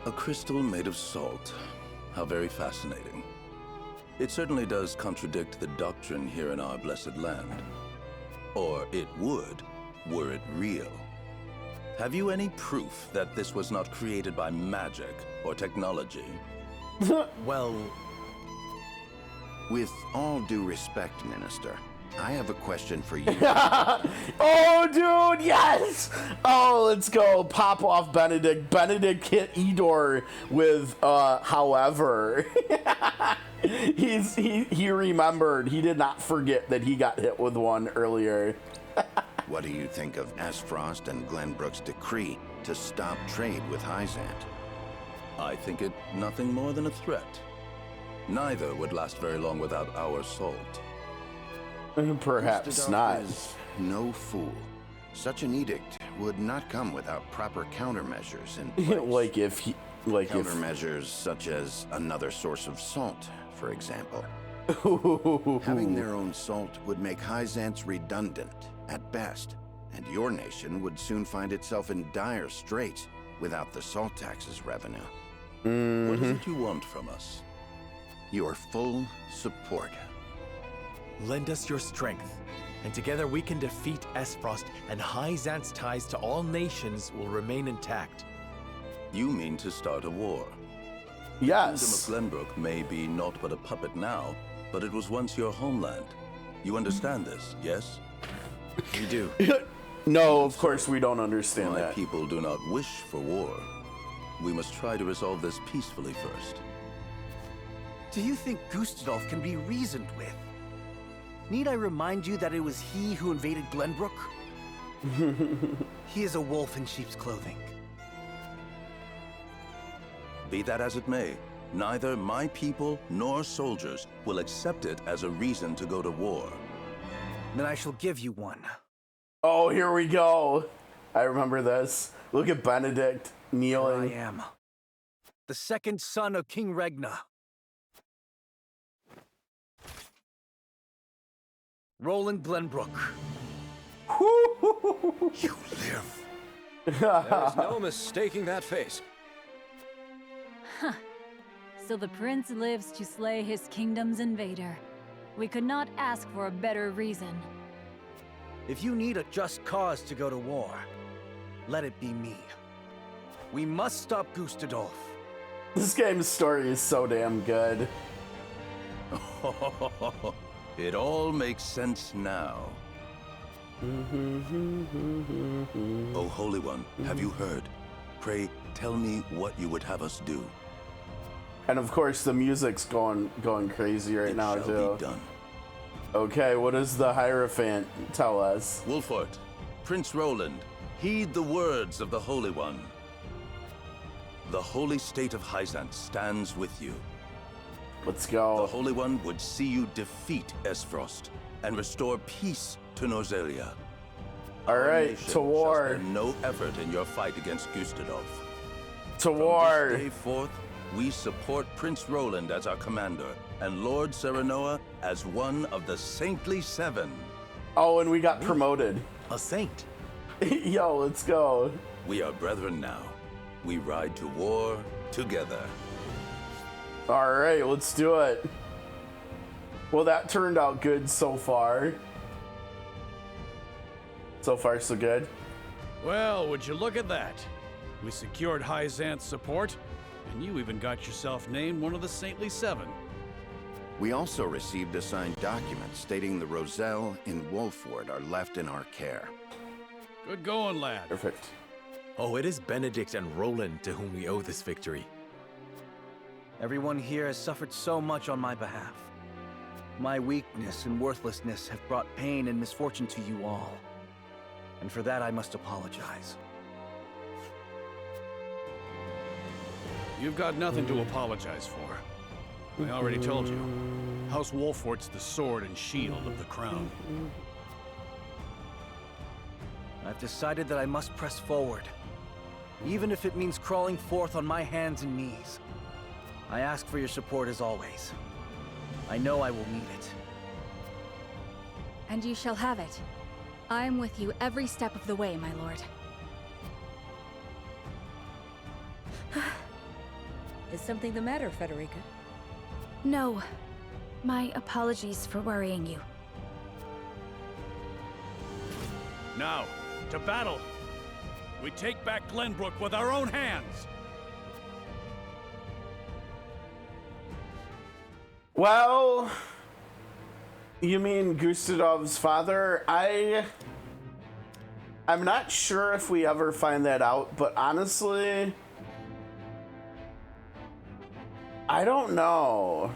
A crystal made of salt. How very fascinating. It certainly does contradict the doctrine here in our blessed land. Or it would, were it real. Have you any proof that this was not created by magic or technology? Well... With all due respect, Minister, I have a question for you. Oh, dude, yes! Oh, let's go. Pop off Benedict. Benedict hit Edor with, however. He remembered. He did not forget that he got hit with one earlier. What do you think of Aesfrost and Glenbrook's decree to stop trade with Hyzant? I think it nothing more than a threat. Neither would last very long without our salt. Perhaps Gustadolf not. Is no fool. Such an edict would not come without proper countermeasures in place. Countermeasures such as another source of salt, for example. Having their own salt would make Hyzant's redundant, at best, and your nation would soon find itself in dire straits without the salt tax's revenue. What is it you want from us? Your full support. Lend us your strength, and together we can defeat Aesfrost, and Hyzant's ties to all nations will remain intact. You mean to start a war? Yes. The Kingdom of Glenbrook may be naught but a puppet now, but it was once your homeland. You understand this, yes? We do. No, of course we don't understand My that. people do not wish for war. We must try to resolve this peacefully first. Do you think Gustadolf can be reasoned with? Need I remind you that it was he who invaded Glenbrook? He is a wolf in sheep's clothing. Be that as it may, neither my people nor soldiers will accept it as a reason to go to war. Then I shall give you one. Oh, here we go. I remember this. Look at Benedict kneeling. Here I am, the second son of King Regna. Roland Glenbrook. You live. There's no mistaking that face. Huh. So the prince lives to slay his kingdom's invader. We could not ask for a better reason. If you need a just cause to go to war, let it be me. We must stop Gustadolf. This game's story is so damn good. It all makes sense now. O Holy One, have you heard? Pray, tell me what you would have us do. And of course, the music's going crazy right now It too. shall be done. Okay, what does the Hierophant tell us? Wolfort, Prince Roland, heed the words of the Holy One. The holy state of Hyzant stands with you. Let's go. The Holy One would see you defeat Aesfrost and restore peace to Norzelia. All right, to war. Shall spare no effort in your fight against Gustadolf. To war. From this day forth, we support Prince Roland as our commander and Lord Serenoa as one of the Saintly Seven. Oh, and we got promoted. A saint. Yo, let's go. We are brethren now. We ride to war together. All right, let's do it. Well, that turned out good so far. So far, so good. Well, would you look at that? We secured Hyzant's support, and you even got yourself named one of the Saintly Seven. We also received a signed document stating the Roselle and Wolford are left in our care. Good going, lad. Perfect. Oh, it is Benedict and Roland to whom we owe this victory. Everyone here has suffered so much on my behalf. My weakness and worthlessness have brought pain and misfortune to you all. And for that I must apologize. You've got nothing to apologize for. I already told you. House Wolfort's the sword and shield of the crown. I've decided that I must press forward, even if it means crawling forth on my hands and knees. I ask for your support as always. I know I will need it. And you shall have it. I am with you every step of the way, my lord. Is something the matter, Frederica? No. My apologies for worrying you. Now, to battle! We take back Glenbrook with our own hands! Well, you mean Gustav's father? I'm not sure if we ever find that out, but honestly, I don't know.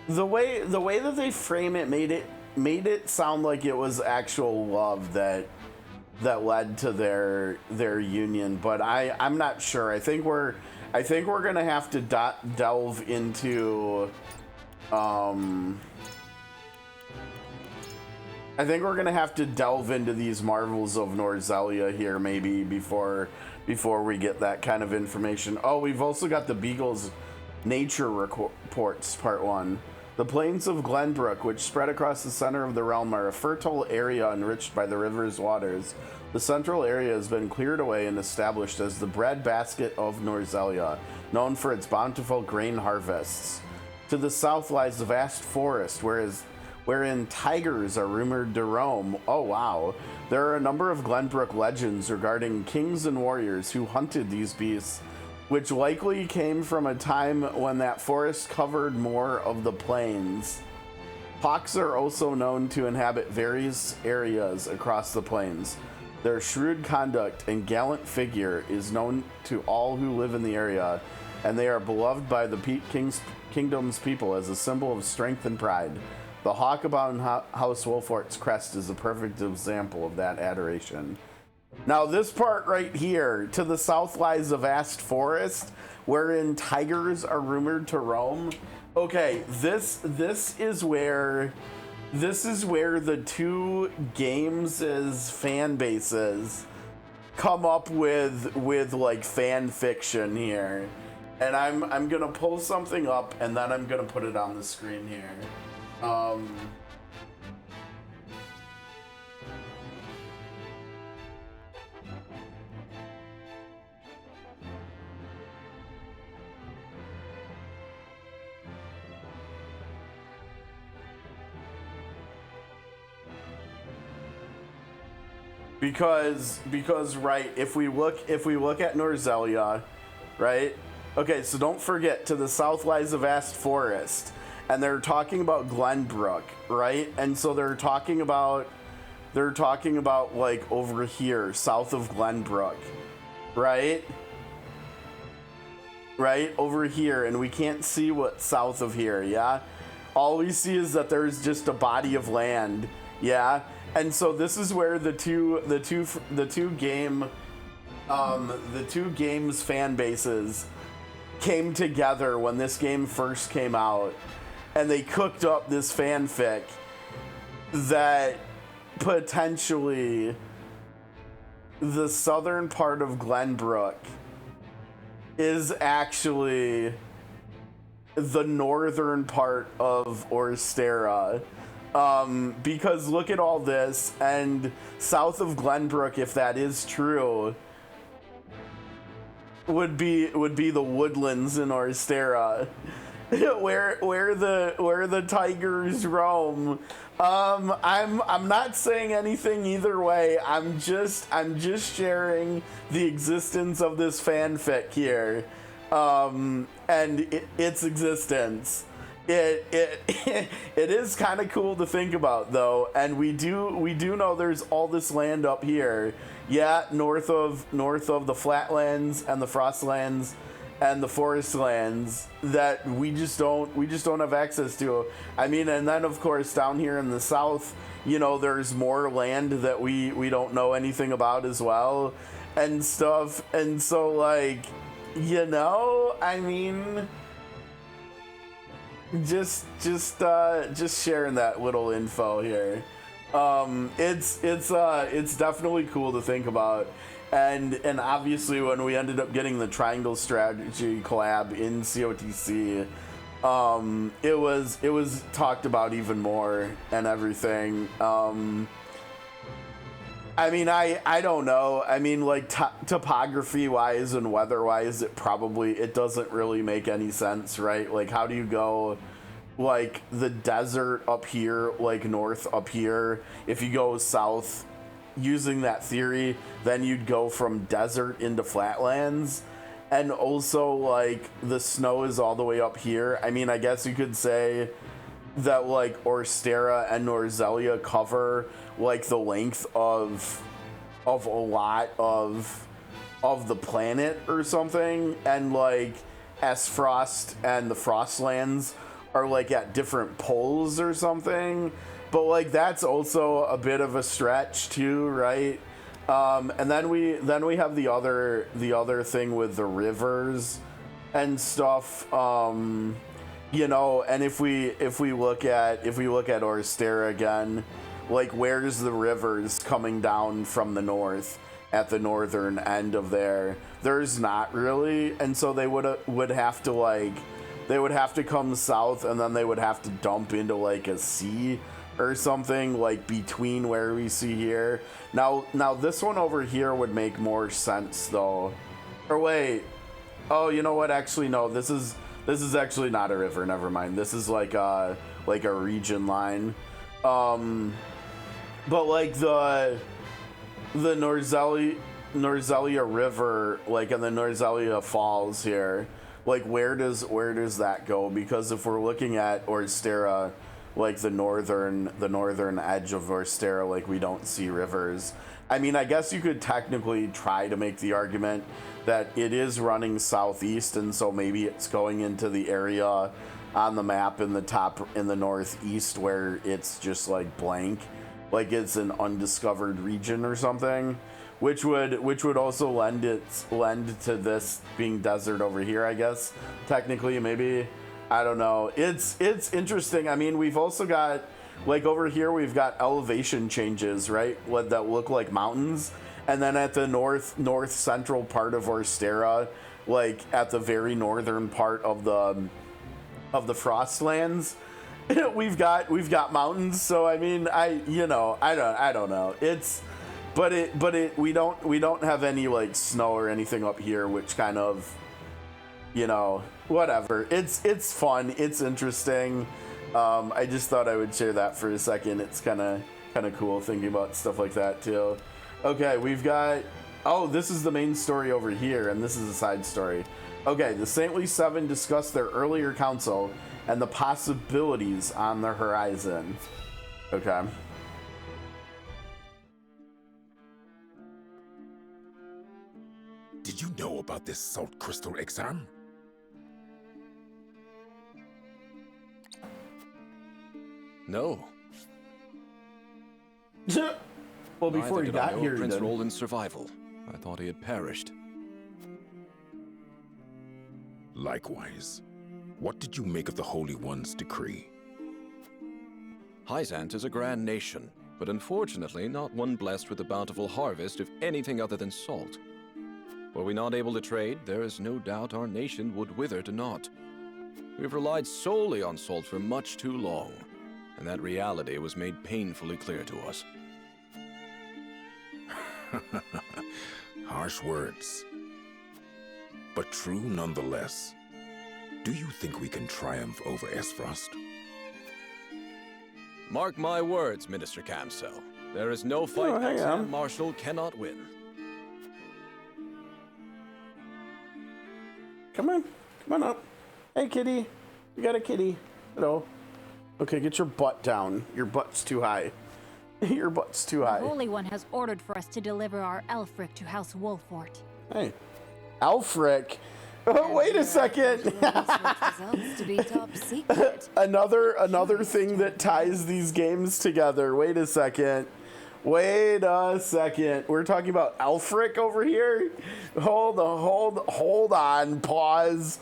The way that they frame it made it sound like it was actual love that led to their union, but I'm not sure. I think we're gonna have to delve into I think we're gonna have to delve into these marvels of Norzelia here maybe before we get that kind of information. Oh, we've also got the Beagle's Nature Reports, Part 1. The plains of Glenbrook, which spread across the center of the realm, are a fertile area enriched by the river's waters. The central area has been cleared away and established as the breadbasket of Norzelia, known for its bountiful grain harvests. To the south lies the vast forest, wherein tigers are rumored to roam. Oh wow. There are a number of Glenbrook legends regarding kings and warriors who hunted these beasts, which likely came from a time when that forest covered more of the plains. Hawks are also known to inhabit various areas across the plains. Their shrewd conduct and gallant figure is known to all who live in the area, and they are beloved by the kingdom's people as a symbol of strength and pride. The hawk upon House Wolfort's crest is a perfect example of that adoration. Now this part right here, to the south lies a vast forest wherein tigers are rumored to roam. Okay, this is where the two games' fan bases come up with like fan fiction here. And I'm gonna pull something up and then I'm gonna put it on the screen here. Because right, if we look at Norzelia, right? Okay, so don't forget, to the south lies a vast forest, and they're talking about Glenbrook, right? And so they're talking about like over here, south of Glenbrook, right? Right over here, and we can't see what's south of here, yeah? All we see is that there's just a body of land, yeah? And so this is where the two games fan bases came together when this game first came out, and they cooked up this fanfic that potentially the southern part of Glenbrook is actually the northern part of Orstera. Because look at all this, and south of Glenbrook, if that is true, would be the woodlands in Orstera, where the tigers roam. I'm not saying anything either way. I'm just sharing the existence of this fanfic here, and its existence. It is kind of cool to think about though, and we do know there's all this land up here, yeah, north of the flatlands and the frostlands and the forestlands that we just don't have access to. I mean, and then of course down here in the south, you know, there's more land that we don't know anything about as well and stuff. And so like, You know, I mean, just sharing that little info here. It's definitely cool to think about, and obviously when we ended up getting the Triangle Strategy collab in COTC, it was talked about even more and everything. I mean, I don't know. I mean, like, topography wise and weather wise, it doesn't really make any sense, right? Like, how do you go, like, the desert up here, like, north up here? If you go south using that theory, then you'd go from desert into flatlands. And also, like, the snow is all the way up here. I mean, I guess you could say that, like, Orstera and Norzelia cover, like, the length of a lot of the planet or something, and, like, Frost and the Frostlands are, like, at different poles or something. But, like, that's also a bit of a stretch too, right? And then we have the other thing with the rivers and stuff. You know, and if we look at Orstera again, like, where's the rivers coming down from the north at the northern end of there? There's not really, and so they would have to come south, and then they would have to dump into, like, a sea or something, like, between where we see here. Now this one over here would make more sense though. Or wait, oh, you know what? Actually, no. This is actually not a river. Never mind. This is like a region line. But, like, the Norzelia River, like, in the Norzelia Falls here, like, where does that go? Because if we're looking at Orstera, like, the northern edge of Orstera, like, we don't see rivers. I mean, I guess you could technically try to make the argument that it is running southeast, and so maybe it's going into the area on the map in the northeast where it's just, like, blank, like it's an undiscovered region or something, which would also lend to this being desert over here, I guess. Technically, maybe, I don't know. It's interesting. I mean, we've also got, like, over here we've got elevation changes, right? That look like mountains, and then at the north central part of Orstera, like at the very northern part of the Frostlands, we've got mountains. So I mean, I don't know. We don't have any, like, snow or anything up here, which kind of, you know, whatever. It's fun. It's interesting. I just thought I would share that for a second. It's kind of cool thinking about stuff like that too. Okay, we've got, oh, this is the main story over here, and this is a side story. Okay, the Saintly Seven discussed their earlier council and the possibilities on the horizon. Okay. Did you know about this salt crystal exam? No. Well, before he got here, Prince Roland's survival. I thought he had perished. Likewise. What did you make of the Holy One's decree? Hyzant is a grand nation, but unfortunately not one blessed with a bountiful harvest of anything other than salt. Were we not able to trade, there is no doubt our nation would wither to naught. We've relied solely on salt for much too long, and that reality was made painfully clear to us. Harsh words, but true nonetheless. Do you think we can triumph over Frost? Mark my words, Minister Camsell. There is no fight that Sam Marshall cannot win. Come on up. Hey, kitty. You got a kitty. Hello. Okay, get your butt down. Your butt's too high. Your butt's too high. The Holy One has ordered for us to deliver our Elfric to House Wolfort. Hey, Elfric? Oh, wait a second. To be top secret. Another thing that ties these games together. Wait a second. Wait a second. We're talking about Alfric over here? Hold on. Pause.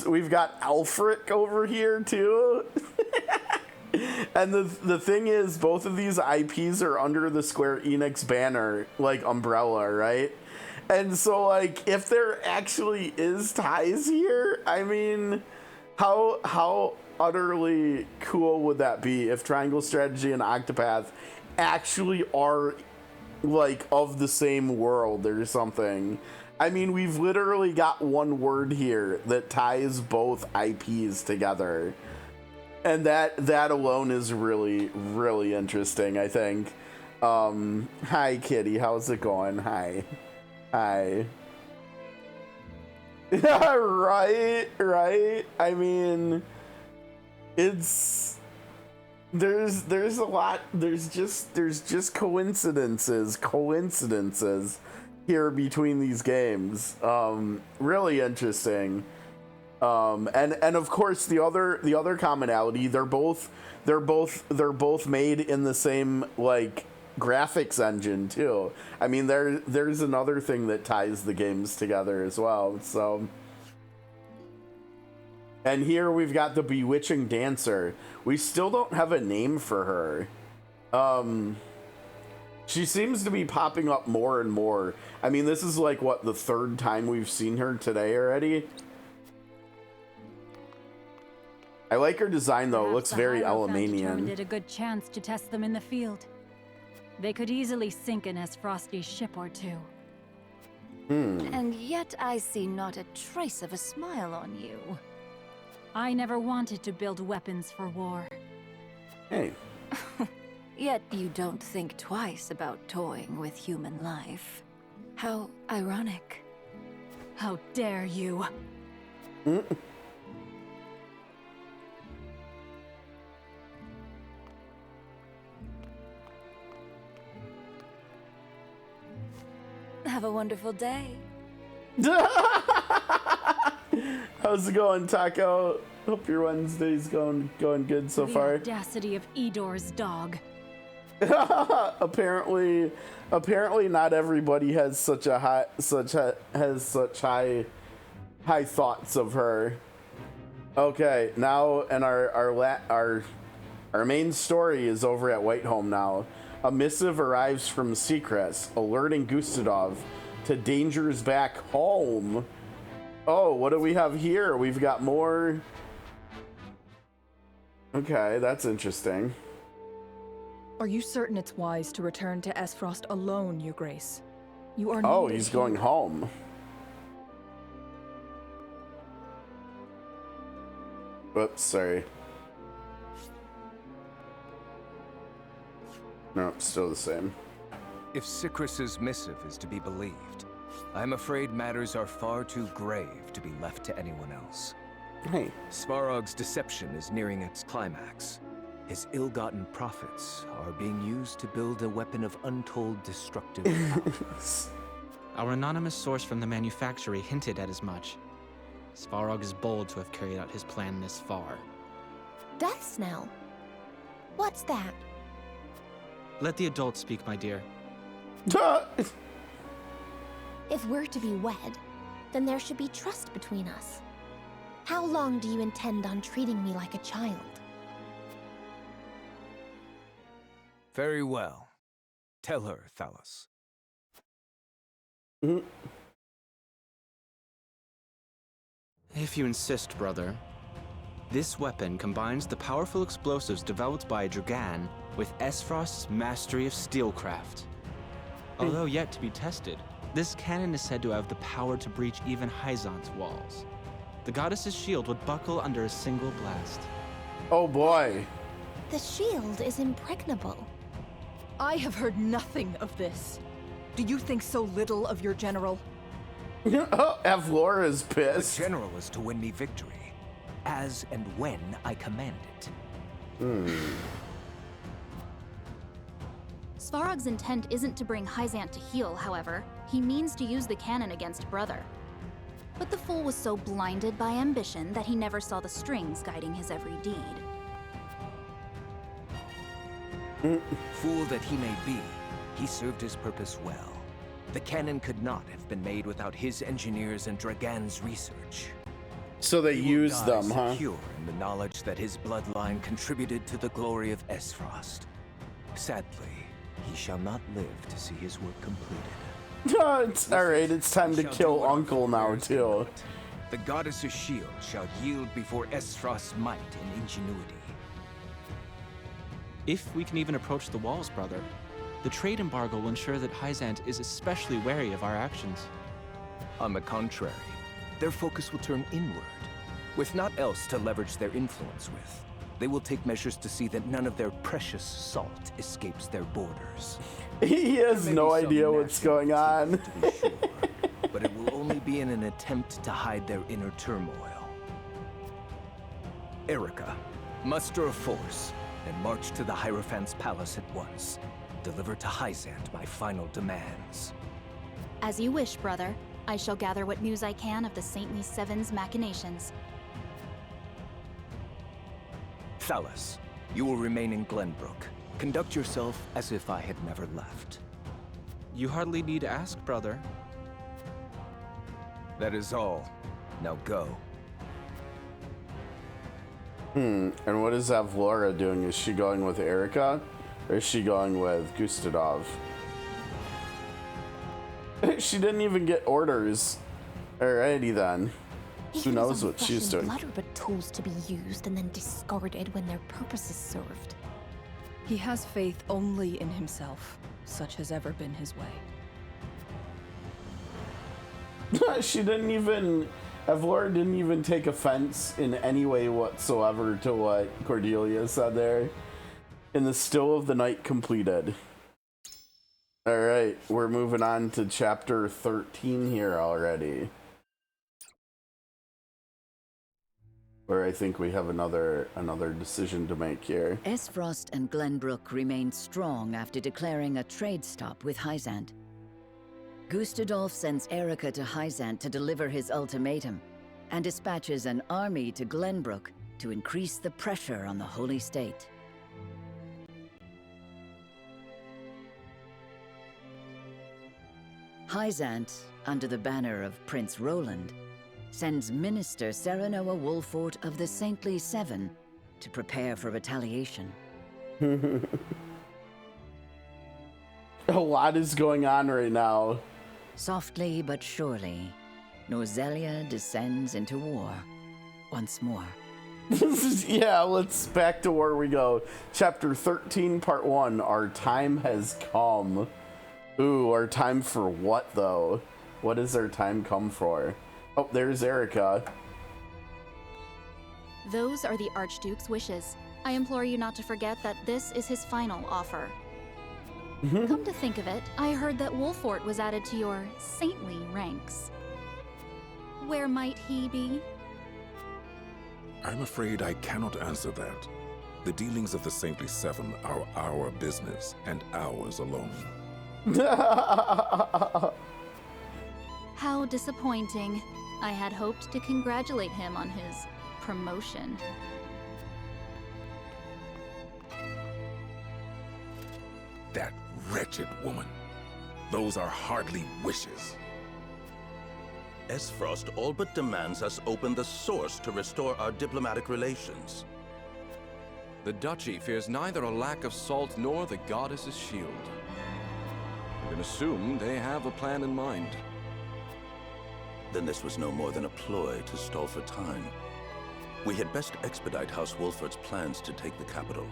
We've got Alfric over here too. And the thing is, both of these IPs are under the Square Enix banner, like umbrella, right? And so, like, if there actually is ties here, I mean, how utterly cool would that be if Triangle Strategy and Octopath actually are, like, of the same world or something? I mean, we've literally got one word here that ties both IPs together. And that alone is really, really interesting, I think. Hi, Kitty. How's it going? Hi. Right. I mean, it's there's a lot. There's just coincidences here between these games. Really interesting. And of course the other commonality, they're both made in the same, like, graphics engine too. I mean, there's another thing that ties the games together as well. So, and here we've got the Bewitching Dancer. We still don't have a name for her. She seems to be popping up more and more. I mean, this is like, what, the third time we've seen her today already? I like her design though. It looks very Elemanian. Did a good chance to test them in the field. They could easily sink an Frosty ship or two. And yet I see not a trace of a smile on you. I never wanted to build weapons for war. Hey. Yet you don't think twice about toying with human life. How ironic. How dare you? Have a wonderful day. How's it going, Taco? Hope your Wednesday's going good so far. The audacity of Edor's dog. apparently not everybody has such high thoughts of her. Okay, now, and our main story is over at Whiteholm now. A missive arrives from Seacrest, alerting Gustadov to dangers back home. Oh, what do we have here? We've got more. Okay, that's interesting. Are you certain it's wise to return to Esfrost alone, Your Grace? You are. Oh, he's going home. Whoops, sorry. No, still the same. If Seacrest's missive is to be believed, I'm afraid matters are far too grave to be left to anyone else. Hey. Svarog's deception is nearing its climax. His ill-gotten profits are being used to build a weapon of untold destructive power. Our anonymous source from the manufactory hinted at as much. Svarog is bold to have carried out his plan this far. Death Snell? What's that? Let the adults speak, my dear. If we're to be wed, then there should be trust between us. How long do you intend on treating me like a child? Very well. Tell her, Thalos. If you insist, brother. This weapon combines the powerful explosives developed by Dragan with Esfrost's mastery of steelcraft. Although yet to be tested, this cannon is said to have the power to breach even Hyzant's walls. The goddess's shield would buckle under a single blast. Oh boy. The shield is impregnable. I have heard nothing of this. Do you think so little of your general? Avlor is pissed. The general is to win me victory, as and when I command it. Svarog's intent isn't to bring Hyzant to heel, however. He means to use the cannon against Brother. But the fool was so blinded by ambition that he never saw the strings guiding his every deed. Fool that he may be, he served his purpose well. The cannon could not have been made without his engineers and Dragan's research. So they used them, huh? Secure in the knowledge that his bloodline contributed to the glory of Esfrost. Sadly, he shall not live to see his work completed. It's alright, it's time to kill Uncle now, too. The goddess's shield shall yield before Esfrost's might and ingenuity. If we can even approach the walls, brother, the trade embargo will ensure that Hyzant is especially wary of our actions. On the contrary, their focus will turn inward. With naught else to leverage their influence with, they will take measures to see that none of their precious salt escapes their borders. He has no idea what's going on. But it will only be in an attempt to hide their inner turmoil. Erica, muster a force and march to the Hierophant's palace at once. Deliver to Hyzant my final demands. As you wish, brother. I shall gather what news I can of the Saintly Seven's machinations. Thalas, you will remain in Glenbrook. Conduct yourself as if I had never left. You hardly need to ask, brother. That is all. Now go. And what is Avlora doing? Is she going with Erica? Or is she going with Gustadov? She didn't even get orders. Alrighty then. Who knows what she's doing? Blood are but tools to be used and then discarded when their purpose is served. He has faith only in himself. Such has ever been his way. She didn't even... Avlora didn't even take offense in any way whatsoever to what Cordelia said there. In the still of the night completed. Alright, we're moving on to chapter 13 here already. Where I think we have another decision to make here. Esfrost and Glenbrook remained strong after declaring a trade stop with Hyzant. Gustadolf sends Erica to Hyzant to deliver his ultimatum, and dispatches an army to Glenbrook to increase the pressure on the Holy State. Hyzant, under the banner of Prince Roland, sends Minister Serenoa Wolfort of the Saintly Seven to prepare for retaliation. A lot is going on right now. Softly but surely, Norzelia descends into war once more. Yeah, let's back to where we go. Chapter 13, Part 1, Our Time Has Come. Ooh, our time for what, though? What does our time come for? Oh, there's Erica. Those are the Archduke's wishes. I implore you not to forget that this is his final offer. Come to think of it, I heard that Wolfort was added to your saintly ranks. Where might he be? I'm afraid I cannot answer that. The dealings of the Saintly Seven are our business, and ours alone. How disappointing. I had hoped to congratulate him on his promotion. That wretched woman. Those are hardly wishes. Esfrost all but demands us open the source to restore our diplomatic relations. The Duchy fears neither a lack of salt nor the goddess's shield. You can assume they have a plan in mind. Then this was no more than a ploy to stall for time. We had best expedite House Wolfort's plans to take the capital.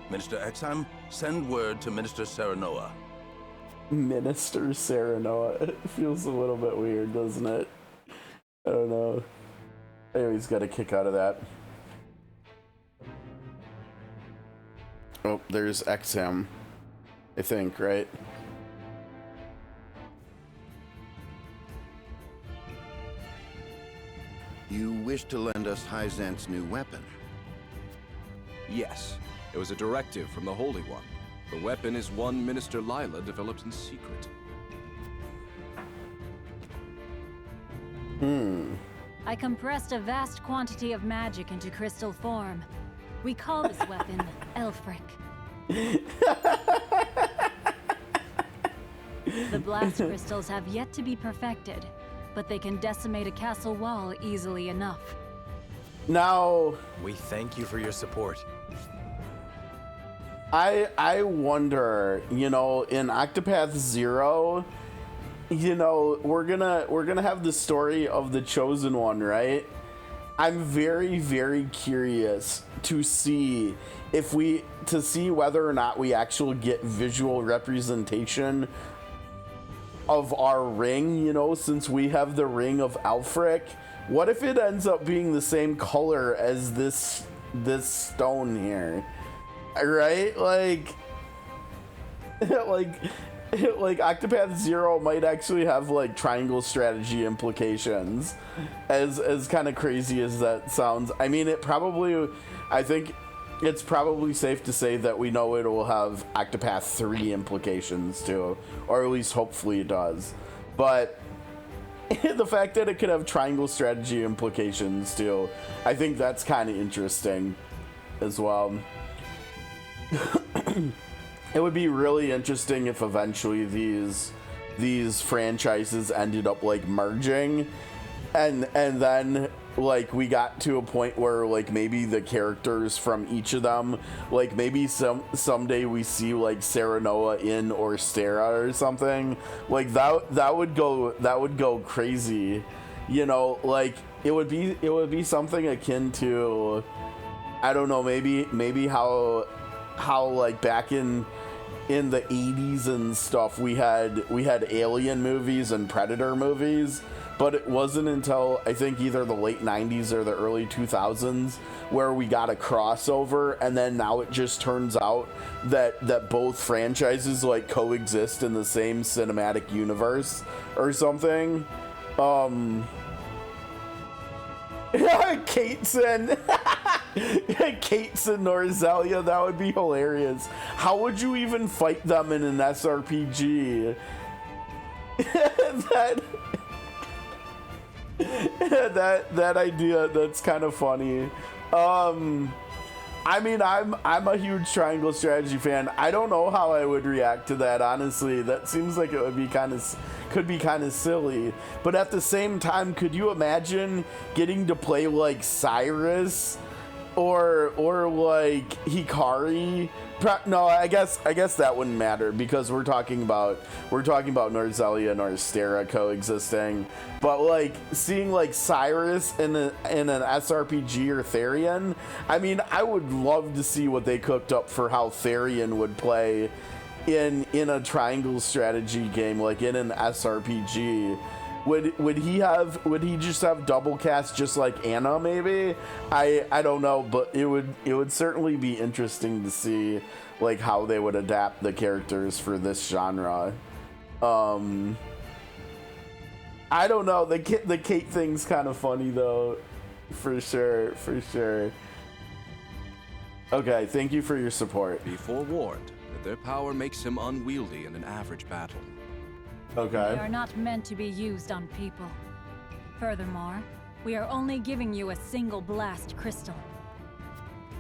Minister Exham, send word to Minister Serenoa. Minister Serenoa. It feels a little bit weird, doesn't it? I don't know. I always got a kick out of that. Oh, there's Exham. I think, right? You wish to lend us Hyzant's new weapon? Yes, it was a directive from the Holy One. The weapon is one Minister Lila developed in secret. I compressed a vast quantity of magic into crystal form. We call this weapon Elfric. The blast crystals have yet to be perfected, but they can decimate a castle wall easily enough. Now, we thank you for your support. I wonder, you know, in Octopath Zero, you know, we're gonna have the story of the Chosen One, right? I'm very, very curious to see whether or not we actually get visual representation of our ring, you know, since we have the ring of Alfric. What if it ends up being the same color as this stone here? Right? Like Octopath Zero might actually have like triangle strategy implications, as kind of crazy as that sounds. I mean, I think it's probably safe to say that we know it will have Octopath 3 implications too, or at least hopefully it does. But the fact that it could have triangle strategy implications too, I think that's kind of interesting as well. It would be really interesting if eventually these franchises ended up like merging, and then like we got to a point where like maybe the characters from each of them, like maybe someday we see like Serenoa in Orstera or something like that would go crazy, you know. Like it would be something akin to, I don't know, maybe how like back in the 80s and stuff we had Alien movies and Predator movies, but it wasn't until I think either the late 90s or the early 2000s where we got a crossover, and then now it just turns out that both franchises like coexist in the same cinematic universe or something. Kate's and Norzelia, that would be hilarious. How would you even fight them in an SRPG? that idea, that's kind of funny. I mean, I'm a huge triangle strategy fan. I don't know how I would react to that, honestly. That seems like it would be could be kind of silly. But at the same time, could you imagine getting to play like Cyrus or like Hikari? No, I guess that wouldn't matter because we're talking about Norzelia and Orstera coexisting. But like seeing like Cyrus in an SRPG or Therian, I mean, I would love to see what they cooked up for how Therian would play in a triangle strategy game, like in an SRPG. Would he just have double cast just like Anna maybe? I don't know, but it would certainly be interesting to see like how they would adapt the characters for this genre. I don't know, the Kate thing's kind of funny though, for sure. Okay, thank you for your support. Be forewarned that their power makes him unwieldy in an average battle. Okay. They are not meant to be used on people. Furthermore, we are only giving you a single blast crystal.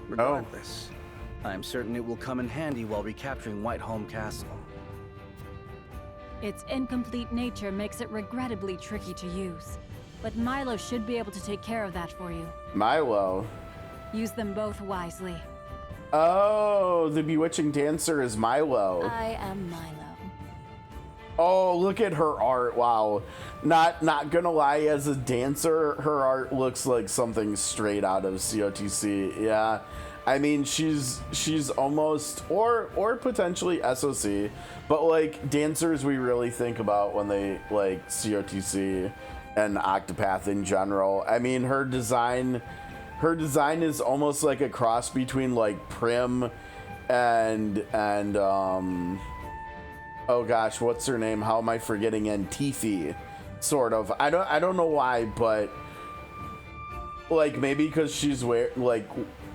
Regardless, I am certain it will come in handy while recapturing Whiteholm Castle. Its incomplete nature makes it regrettably tricky to use, but Milo should be able to take care of that for you. Milo? Use them both wisely. Oh, the bewitching dancer is Milo. I am Milo. Oh, look at her art. Wow. Not gonna lie, as a dancer, her art looks like something straight out of COTC. Yeah. I mean, she's almost, or potentially SOC, but like dancers we really think about when they like COTC and Octopath in general. I mean, her design is almost like a cross between like Prim and oh gosh, what's her name? How am I forgetting? And Tiffy, sort of. I don't know why, but like maybe because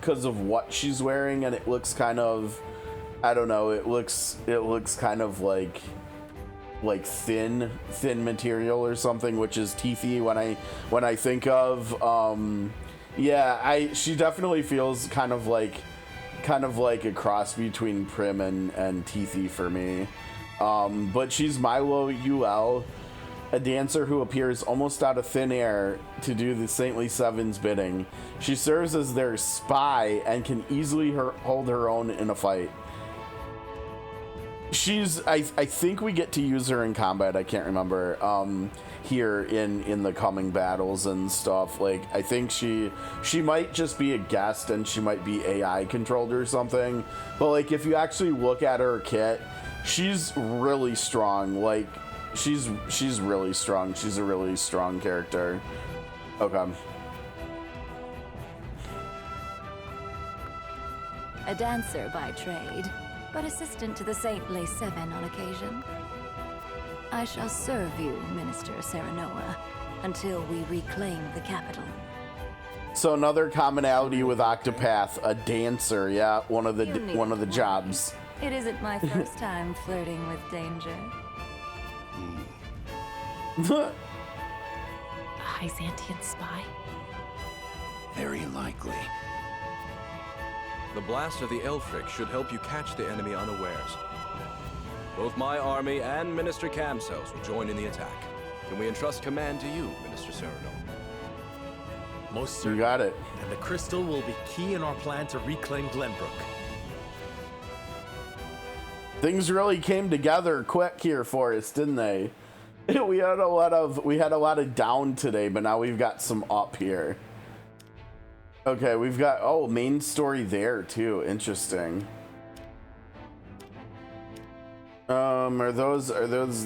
because of what she's wearing, and it looks kind of, I don't know. It looks kind of like thin material or something, which is Tiffy when I think of. Yeah, she definitely feels kind of like kind of like a cross between Prim and Teethy for me. But she's Milo Ul, a dancer who appears almost out of thin air to do the Saintly Seven's bidding. She serves as their spy and can easily hold her own in a fight. I think we get to use her in combat. I can't remember here in the coming battles and stuff. Like, I think she might just be a guest and she might be AI controlled or something. But like, if you actually look at her kit, she's really strong. Like, she's really strong. She's a really strong character. Okay. A dancer by trade, but assistant to the Saintly Seven on occasion. I shall serve you, Minister Serenoa, until we reclaim the capital. So another commonality with Octopath, a dancer. Yeah, one of the jobs. It isn't my first time flirting with danger. A Hyzantian spy? Very likely. The blast of the Elfric should help you catch the enemy unawares. Both my army and Minister Camcells will join in the attack. Can we entrust command to you, Minister Sereno? Most certainly. You got it. And the crystal will be key in our plan to reclaim Glenbrook. Things really came together quick here for us, didn't they? We had a lot of down today, but now we've got some up here. Okay, we've got main story there too. Interesting. Are those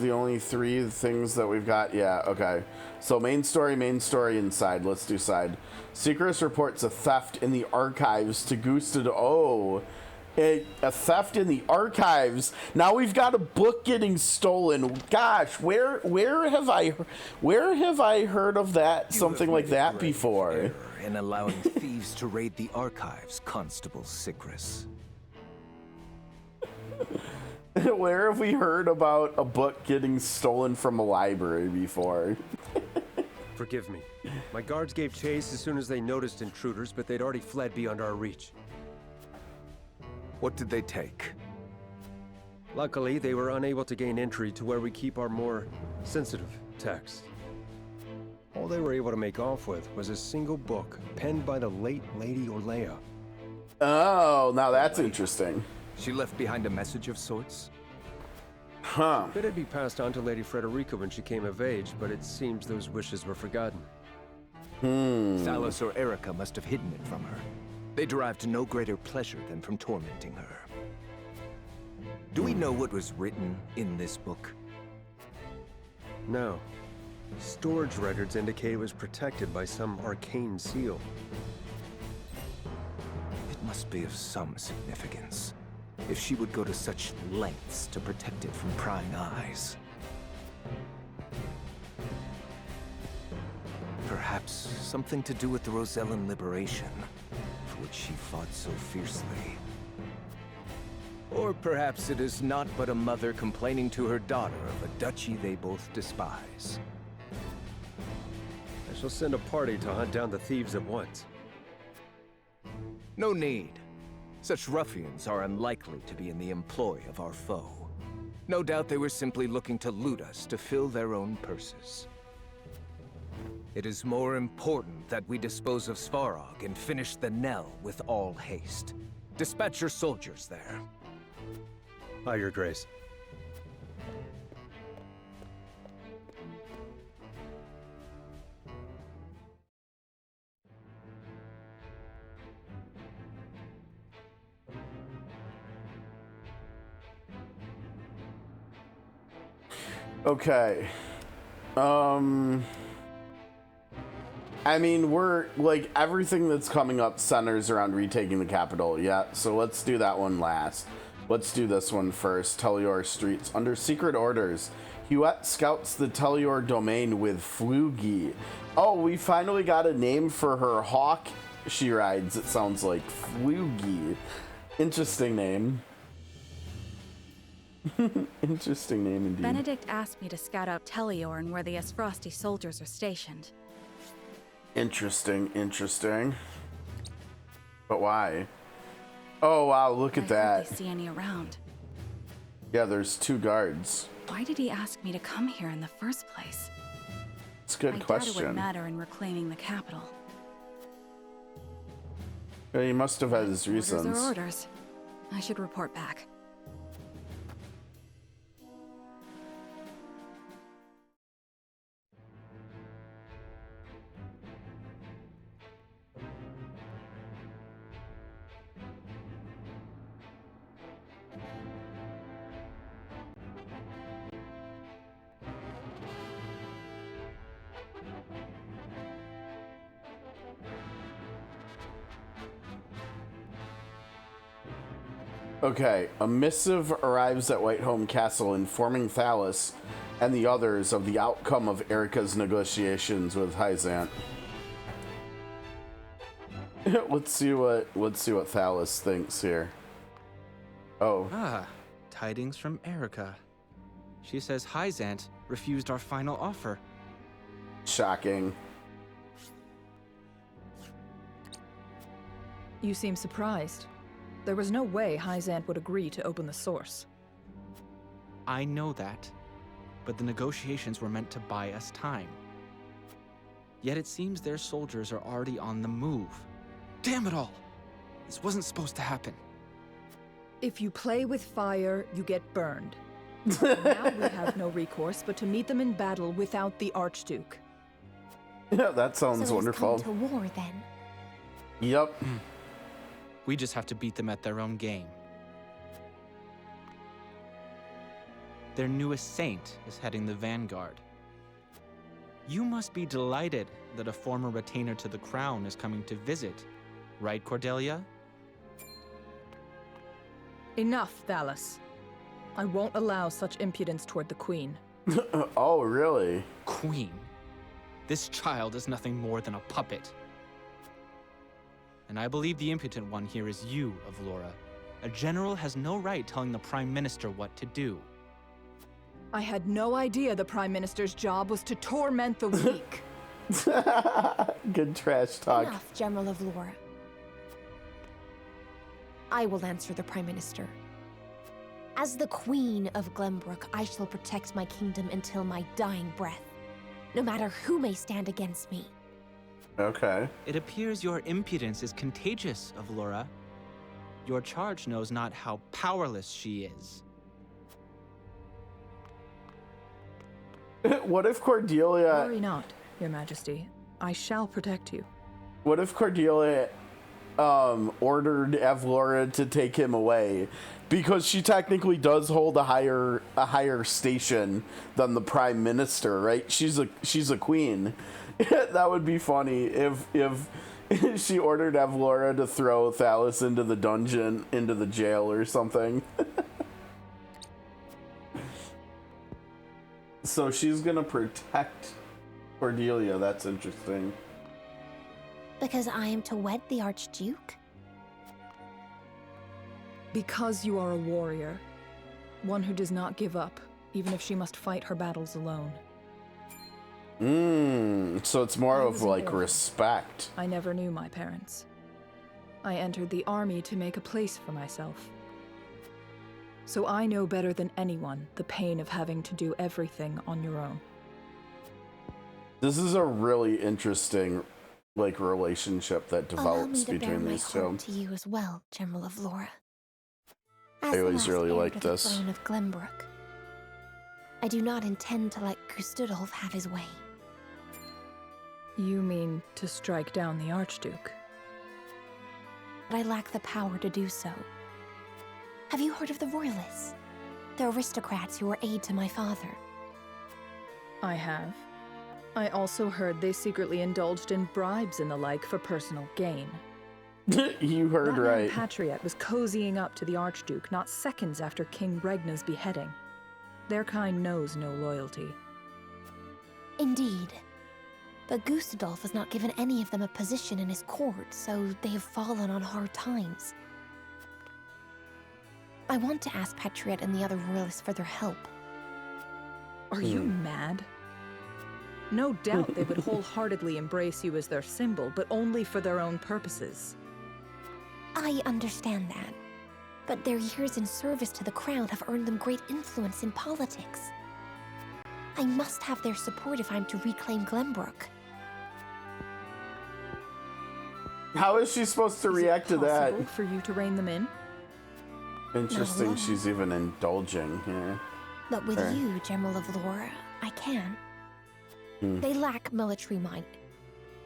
the only three things that we've got? Yeah, okay. So main story, and side. Let's do side. Secrets reports a theft in the archives to Gustad. Oh, a theft in the archives. Now we've got a book getting stolen. Gosh, where have I heard of that? Something like that before? In allowing thieves to raid the archives, Constable Sigris. Where have we heard about a book getting stolen from a library before? Forgive me. My guards gave chase as soon as they noticed intruders, but they'd already fled beyond our reach. What did they take? Luckily, they were unable to gain entry to where we keep our more sensitive texts. All they were able to make off with was a single book penned by the late Lady Orlea. Oh, now that's interesting. She left behind a message of sorts? Huh. It had be passed on to Lady Frederica when she came of age, but it seems those wishes were forgotten. Thalos or Erica must have hidden it from her. They derived no greater pleasure than from tormenting her. Do we know what was written in this book? No. Storage records indicate it was protected by some arcane seal. It must be of some significance, if she would go to such lengths to protect it from prying eyes. Perhaps something to do with the Rosellan liberation, for which she fought so fiercely. Or perhaps it is not but a mother complaining to her daughter of a duchy they both despise. I shall send a party to hunt down the thieves at once. No need. Such ruffians are unlikely to be in the employ of our foe. No doubt they were simply looking to loot us to fill their own purses. It is more important that we dispose of Svarog and finish the Nell with all haste. Dispatch your soldiers there. Aye, Your Grace. Okay. I mean, we're like everything that's coming up centers around retaking the capital. Yeah, so let's do that one last. Let's do this one first. Telior streets. Under secret orders, Huette scouts the Telior domain with Flugi. Oh, we finally got a name for her hawk she rides, it sounds like. Flugi. Interesting name. Interesting name indeed. Benedict asked me to scout out Teliorn where the Esfrosti soldiers are stationed. Interesting. But why? Oh, wow, look at I hardly that. see any around. Yeah, there's 2 guards. Why did he ask me to come here in the first place? It's a good I doubt it question. would matter in reclaiming the capital. Yeah, he must have had his Orders reasons. are orders. I should report back. Okay, a missive arrives at Whiteholm Castle informing Thalys and the others of the outcome of Erica's negotiations with Hyzant. let's see what Thalys thinks here. Oh. Ah, tidings from Erica. She says Hyzant refused our final offer. Shocking. You seem surprised. There was no way Hyzant would agree to open the source. I know that, but the negotiations were meant to buy us time. Yet it seems their soldiers are already on the move. Damn it all! This wasn't supposed to happen. If you play with fire, you get burned. Now we have no recourse but to meet them in battle without the Archduke. Yeah, that sounds wonderful. To war, then. Yep. We just have to beat them at their own game. Their newest saint is heading the vanguard. You must be delighted that a former retainer to the crown is coming to visit, right, Cordelia? Enough, Thalys. I won't allow such impudence toward the Queen. Oh, really? Queen? This child is nothing more than a puppet. And I believe the impotent one here is you, Avlora. A general has no right telling the Prime Minister what to do. I had no idea the Prime Minister's job was to torment the weak. Good trash talk. Enough, General of Lore. I will answer the Prime Minister. As the Queen of Glenbrook, I shall protect my kingdom until my dying breath, no matter who may stand against me. Okay. It appears your impudence is contagious, Avlora. Your charge knows not how powerless she is. What if Cordelia... Worry not, Your Majesty. I shall protect you. What if Cordelia ordered Avlora to take him away? Because she technically does hold a higher station than the Prime Minister, right? She's a queen. That would be funny if she ordered Avlora to throw Thalys into the dungeon, into the jail or something. So she's gonna protect Cordelia. That's interesting. Because I am to wed the Archduke? Because you are a warrior. One who does not give up, even if she must fight her battles alone. So it's more of like respect. I never knew my parents. I entered the army to make a place for myself. So I know better than anyone the pain of having to do everything on your own. This is a really interesting, like, relationship that develops Allow me to between bear these my two. heart to you as well, General of Lora. I always really liked this. As the throne of Glenbrook, I do not intend to let Gustudolf have his way. You mean to strike down the Archduke? But I lack the power to do so. Have you heard of the Royalists? The aristocrats who were aid to my father. I have. I also heard they secretly indulged in bribes and the like for personal gain. You heard that right. Man Patriot was cozying up to the Archduke not seconds after King Regna's beheading. Their kind knows no loyalty. Indeed. But Gustudolf has not given any of them a position in his court, so they have fallen on hard times. I want to ask Patriot and the other royalists for their help. Are you mad? No doubt they would wholeheartedly embrace you as their symbol, but only for their own purposes. I understand that. But their years in service to the crown have earned them great influence in politics. I must have their support if I'm to reclaim Glenbrook. How is she supposed to react to that? Possible for you to rein them in? Interesting, she's even indulging here. But with you, General of Laura, I can. They lack military might.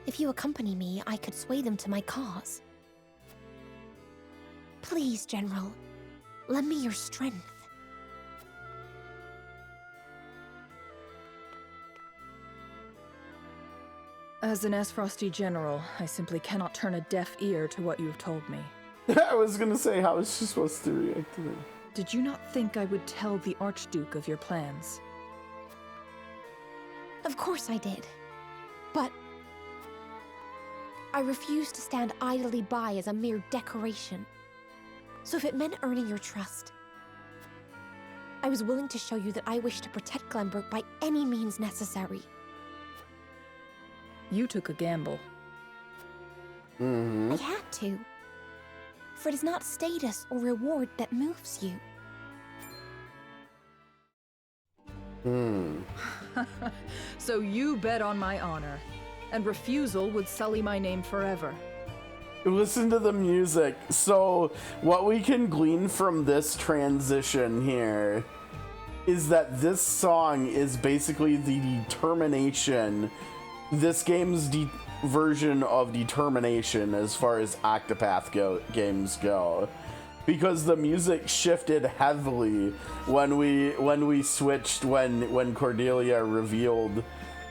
If you accompany me, I could sway them to my cause. Please, General, lend me your strength. As an Esfrosty general, I simply cannot turn a deaf ear to what you have told me. I was gonna say, how is she supposed to react to that? Did you not think I would tell the Archduke of your plans? Of course I did. But I refuse to stand idly by as a mere decoration. So if it meant earning your trust, I was willing to show you that I wish to protect Glenbrook by any means necessary. You took a gamble. I had to. For it is not status or reward that moves you. So you bet on my honor, and refusal would sully my name forever. Listen to the music. So what we can glean from this transition here is that this song is basically the determination, this game's version of determination as far as Octopath games go, because the music shifted heavily when we switched, when Cordelia revealed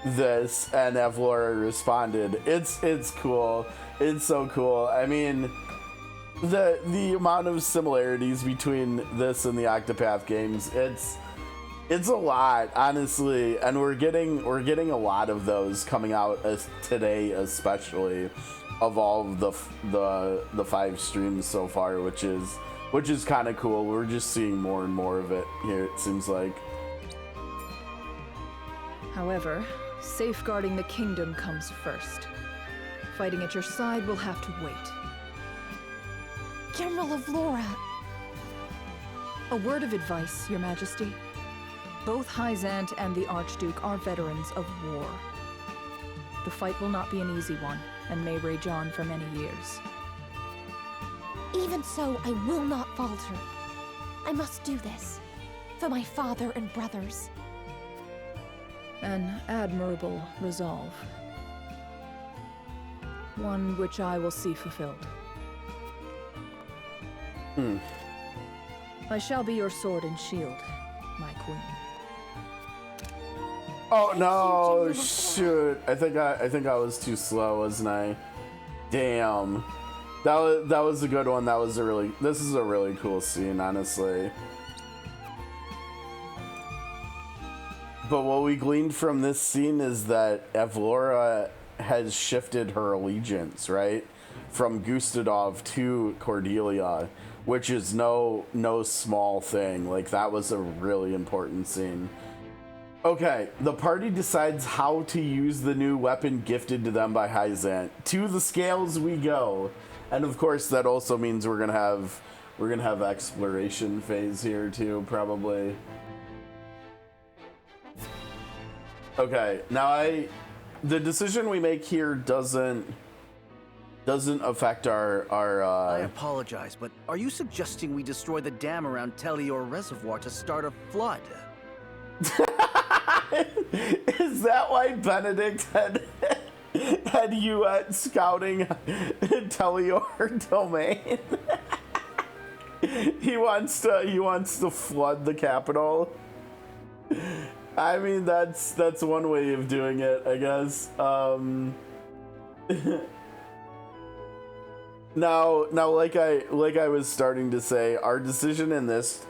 this and Evlora responded. It's cool. It's so cool. I mean, the amount of similarities between this and the Octopath games, it's a lot, honestly, and we're getting a lot of those coming out today, especially of all of the 5 streams so far, which is kind of cool. We're just seeing more and more of it here, it seems like. However, safeguarding the kingdom comes first. Fighting at your side will have to wait. General of Laura! A word of advice, Your Majesty. Both Hyzant and the Archduke are veterans of war. The fight will not be an easy one, and may rage on for many years. Even so, I will not falter. I must do this, for my father and brothers. An admirable resolve. One which I will see fulfilled. I shall be your sword and shield, my queen. Oh no, shoot. I think I was too slow, wasn't I? Damn. That was a good one. This is a really cool scene, honestly. But what we gleaned from this scene is that Evlora has shifted her allegiance, right? From Gustadov to Cordelia, which is no small thing. Like, that was a really important scene. Okay, the party decides how to use the new weapon gifted to them by Hyzant. To the scales we go. And of course that also means we're gonna have exploration phase here too, probably. Okay, now the decision we make here doesn't affect our I apologize, but are you suggesting we destroy the dam around Telior Reservoir to start a flood? Is that why Benedict had you at scouting Telior domain? he wants to flood the capital. I mean, that's one way of doing it, I guess. Now, like I was starting to say, our decision in this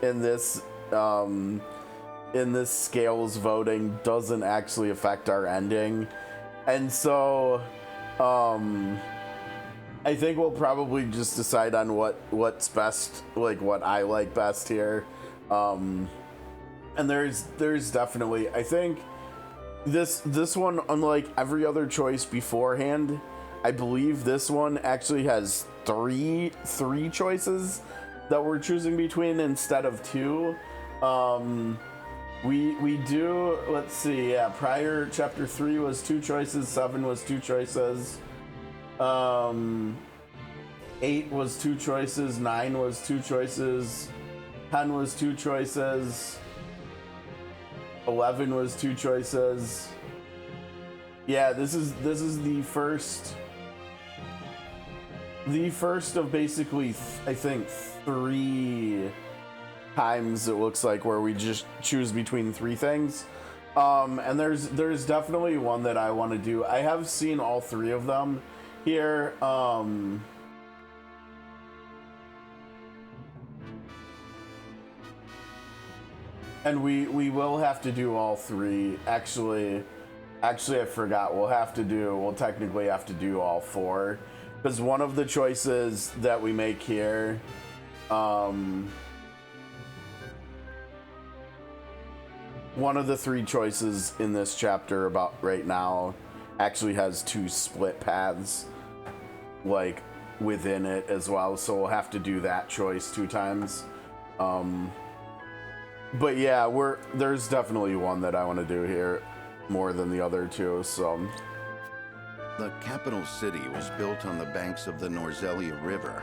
scales voting doesn't actually affect our ending, and so I think we'll probably just decide on what's best, like what I like best here. And there's definitely, I think this one, unlike every other choice beforehand, I believe this one actually has three choices that we're choosing between instead of two. We do, let's see, yeah, prior chapter 3 was 2 choices, 7 was 2 choices, 8 was 2 choices, 9 was 2 choices, 10 was 2 choices, 11 was 2 choices. Yeah, this is the first of basically I think 3 times it looks like where we just choose between 3 things. And there's definitely one that I want to do. I have seen all 3 of them here. And we will have to do all 3. Actually I forgot. We'll technically have to do all 4. Because one of the choices that we make here, one of the 3 choices in this chapter about right now actually has 2 split paths, like, within it as well. So we'll have to do that choice 2 times. But yeah, there's definitely one that I want to do here more than the other 2, so. The capital city was built on the banks of the Roselle River.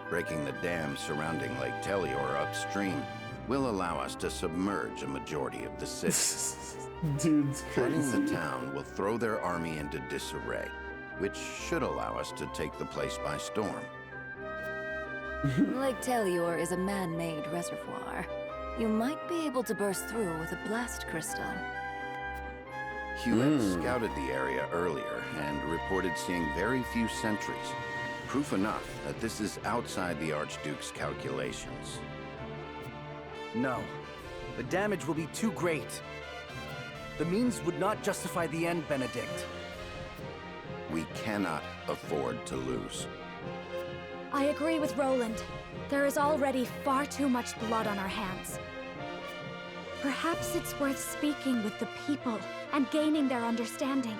Breaking the dam surrounding Lake Tellior upstream will allow us to submerge a majority of the city. Dude's crazy. Flooding the town will throw their army into disarray, which should allow us to take the place by storm. Lake Tellior is a man-made reservoir. You might be able to burst through with a blast crystal. Hewitt scouted the area earlier and reported seeing very few sentries. Proof enough that this is outside the Archduke's calculations. No. The damage will be too great. The means would not justify the end, Benedict. We cannot afford to lose. I agree with Roland. There is already far too much blood on our hands. Perhaps it's worth speaking with the people and gaining their understanding.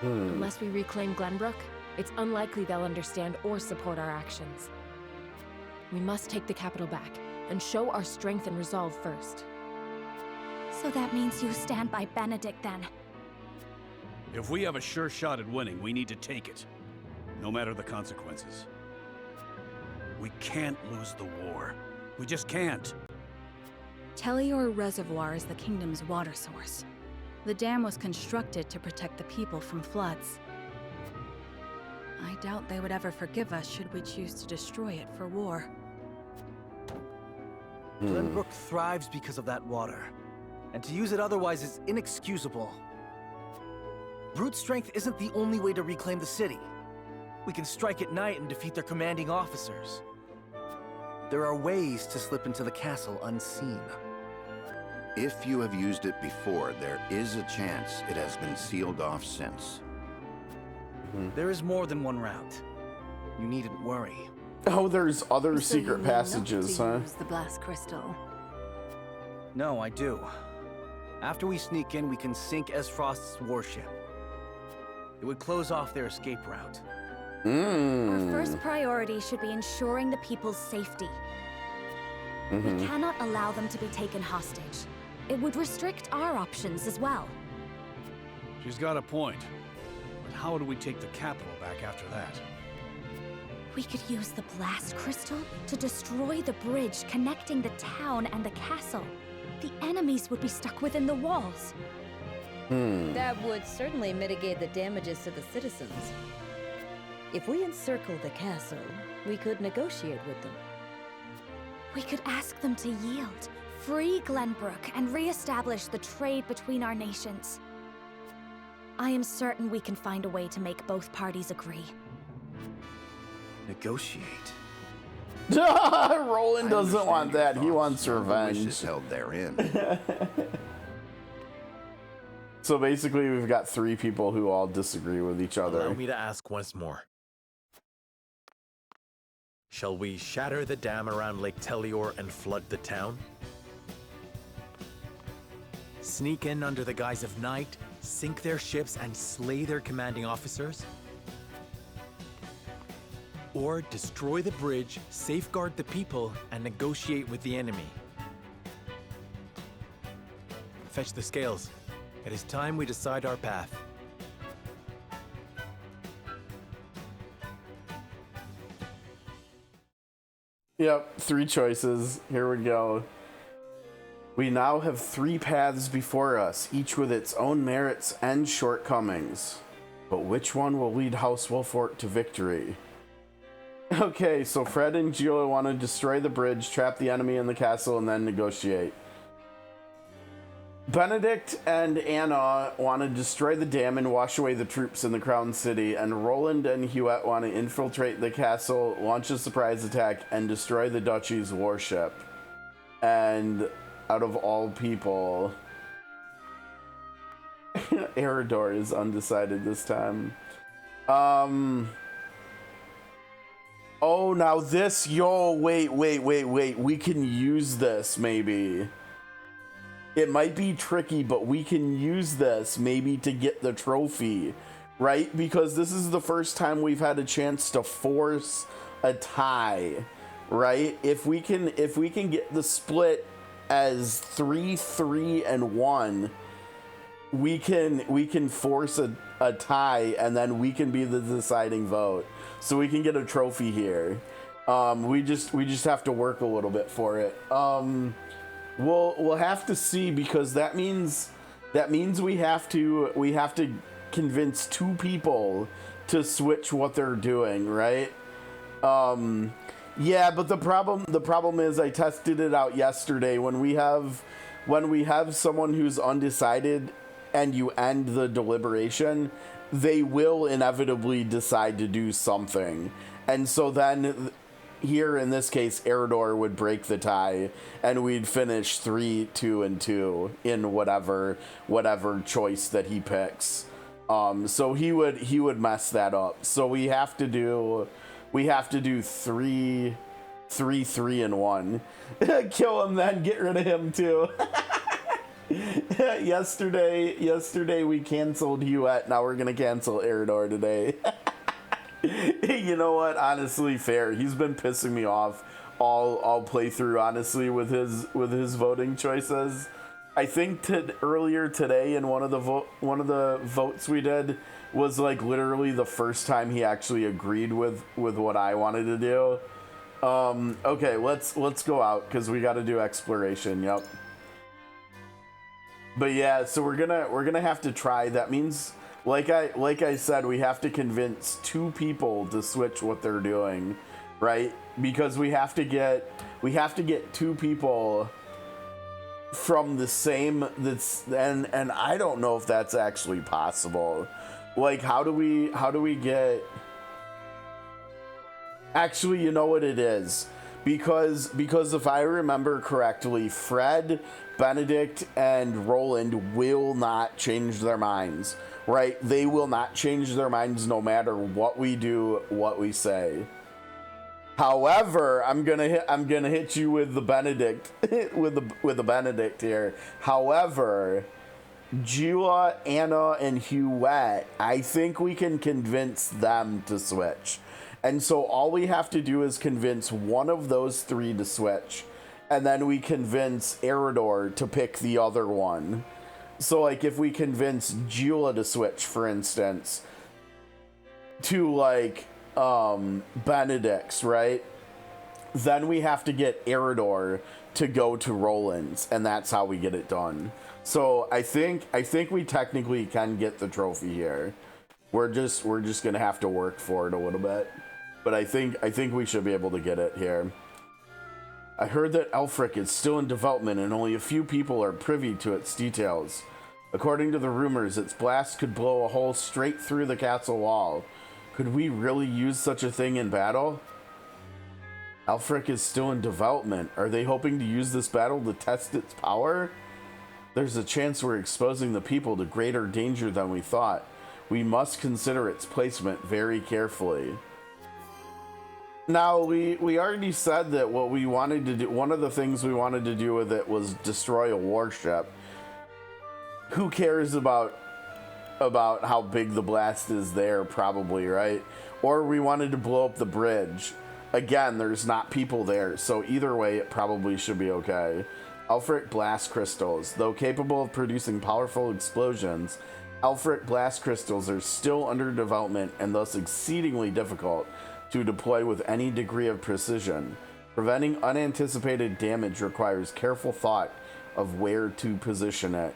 Unless we reclaim Glenbrook, it's unlikely they'll understand or support our actions. We must take the capital back and show our strength and resolve first. So that means you stand by Benedict, then? If we have a sure shot at winning, we need to take it, no matter the consequences. We can't lose the war. We just can't. Tellior Reservoir is the kingdom's water source. The dam was constructed to protect the people from floods. I doubt they would ever forgive us should we choose to destroy it for war. Glenbrook thrives because of that water, and to use it otherwise is inexcusable. Brute strength isn't the only way to reclaim the city. We can strike at night and defeat their commanding officers. There are ways to slip into the castle unseen. If you have used it before, there is a chance it has been sealed off since. There is more than one route. You needn't worry. Oh, there's other So secret you know passages, to huh? use the blast crystal. No, I do. After we sneak in, we can sink Esfrost's warship. It would close off their escape route. Our first priority should be ensuring the people's safety. We cannot allow them to be taken hostage. It would restrict our options as well. She's got a point. But how do we take the capital back after that? We could use the blast crystal to destroy the bridge connecting the town and the castle. The enemies would be stuck within the walls. That would certainly mitigate the damages to the citizens. If we encircle the castle, we could negotiate with them. We could ask them to yield, free Glenbrook, and re-establish the trade between our nations. I am certain we can find a way to make both parties agree. Negotiate? Roland doesn't want that. He wants revenge. Wishes held therein. So basically, we've got 3 people who all disagree with each other. Allow me to ask once more. Shall we shatter the dam around Lake Tellior and flood the town? Sneak in under the guise of night Sink their ships and slay their commanding officers? Or destroy the bridge, safeguard the people, and negotiate with the enemy? Fetch the scales. It is time we decide our path. Yep, 3 choices. Here we go. We now have 3 paths before us, each with its own merits and shortcomings. But which one will lead House Wolfort to victory? Okay, so Fred and Gila want to destroy the bridge, trap the enemy in the castle, and then negotiate. Benedict and Anna want to destroy the dam and wash away the troops in the Crown City, and Roland and Huette want to infiltrate the castle, launch a surprise attack, and destroy the Duchy's warship. And out of all people, Eridor is undecided this time. Oh, now this, wait, we can use this, maybe. It might be tricky, but we can use this, maybe, to get the trophy, right? Because this is the first time we've had a chance to force a tie, right? If we can get the split as 3-3-1, we can force a tie, and then we can be the deciding vote. So we can get a trophy here. We just have to work a little bit for it. We'll have to see, because that means we have to convince 2 people to switch what they're doing, right? Yeah, but the problem is I tested it out yesterday. When we have someone who's undecided and you end the deliberation, they will inevitably decide to do something. And so then here in this case, Eridor would break the tie and we'd finish 3-2-2 in whatever choice that he picks. So he would mess that up. So we have to do 3-3-1. Kill him, then get rid of him too. Yesterday we canceled Huette. Now we're gonna cancel Eridor today. You know what? Honestly, fair. He's been pissing me off all playthrough. Honestly, with his voting choices. I think earlier today in one of the votes we did was like literally the first time he actually agreed with what I wanted to do. Okay, let's go out because we got to do exploration. Yep. But yeah, so we're gonna have to try. That means, like I said, we have to convince 2 people to switch what they're doing, right? Because we have to get 2 people from the same. And I don't know if that's actually possible. Like, how do we get? Actually, you know what it is. Because if I remember correctly, Fred, Benedict, and Roland will not change their minds, right? They will not change their minds no matter what we do, what we say. However, I'm gonna hit you with the Benedict with the Benedict here. However, Gila, Anna, and Huette, I think we can convince them to switch. And so all we have to do is convince one of those 3 to switch. And then we convince Eridor to pick the other one. So like if we convince Gila to switch, for instance, to like Benedict's, right? Then we have to get Eridor to go to Roland's, and that's how we get it done. So I think we technically can get the trophy here. We're just gonna have to work for it a little bit. But I think we should be able to get it here. I heard that Elfric is still in development and only a few people are privy to its details. According to the rumors, its blast could blow a hole straight through the castle wall. Could we really use such a thing in battle? Elfric is still in development. Are they hoping to use this battle to test its power? There's a chance we're exposing the people to greater danger than we thought. We must consider its placement very carefully. Now, we already said that what we wanted to do, one of the things we wanted to do with it was destroy a warship. Who cares about about how big the blast is there, probably, right? Or we wanted to blow up the bridge. Again, there's not people there, so either way, it probably should be okay. Alphric blast crystals. Though capable of producing powerful explosions, Alphric blast crystals are still under development and thus exceedingly difficult to deploy with any degree of precision. Preventing unanticipated damage requires careful thought of where to position it.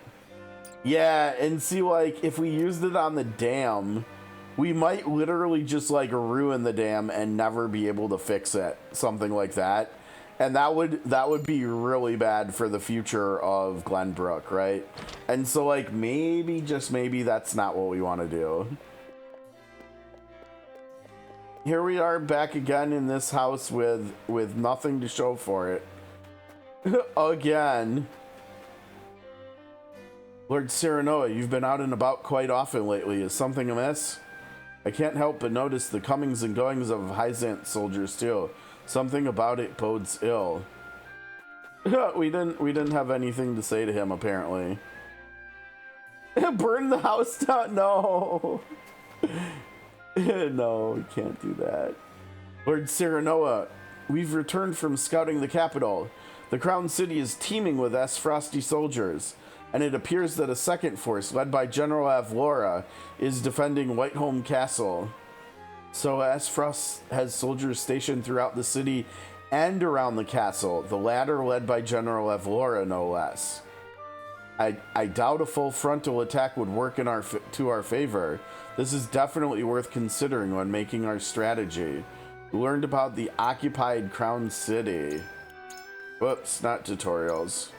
Yeah, and see, like, if we used it on the dam, we might literally just, like, ruin the dam and never be able to fix it. Something like that. And that would be really bad for the future of Glenbrook, right? And so, like, maybe, just maybe, that's not what we want to do. Here we are back again in this house with nothing to show for it. Again. Lord Serenoa, you've been out and about quite often lately. Is something amiss? I can't help but notice the comings and goings of Hyzant soldiers too. Something about it bodes ill. we didn't have anything to say to him, apparently. Burn the house down? No. No, we can't do that. Lord Serenoa, we've returned from scouting the capital. The Crown City is teeming with S-Frosty soldiers, and it appears that a second force, led by General Avlora, is defending Whiteholm Castle. So S-Frost has soldiers stationed throughout the city and around the castle, the latter led by General Avlora, no less. I doubt a full frontal attack would work in to our favor. This is definitely worth considering when making our strategy. We learned about the occupied Crown City. Whoops, not tutorials.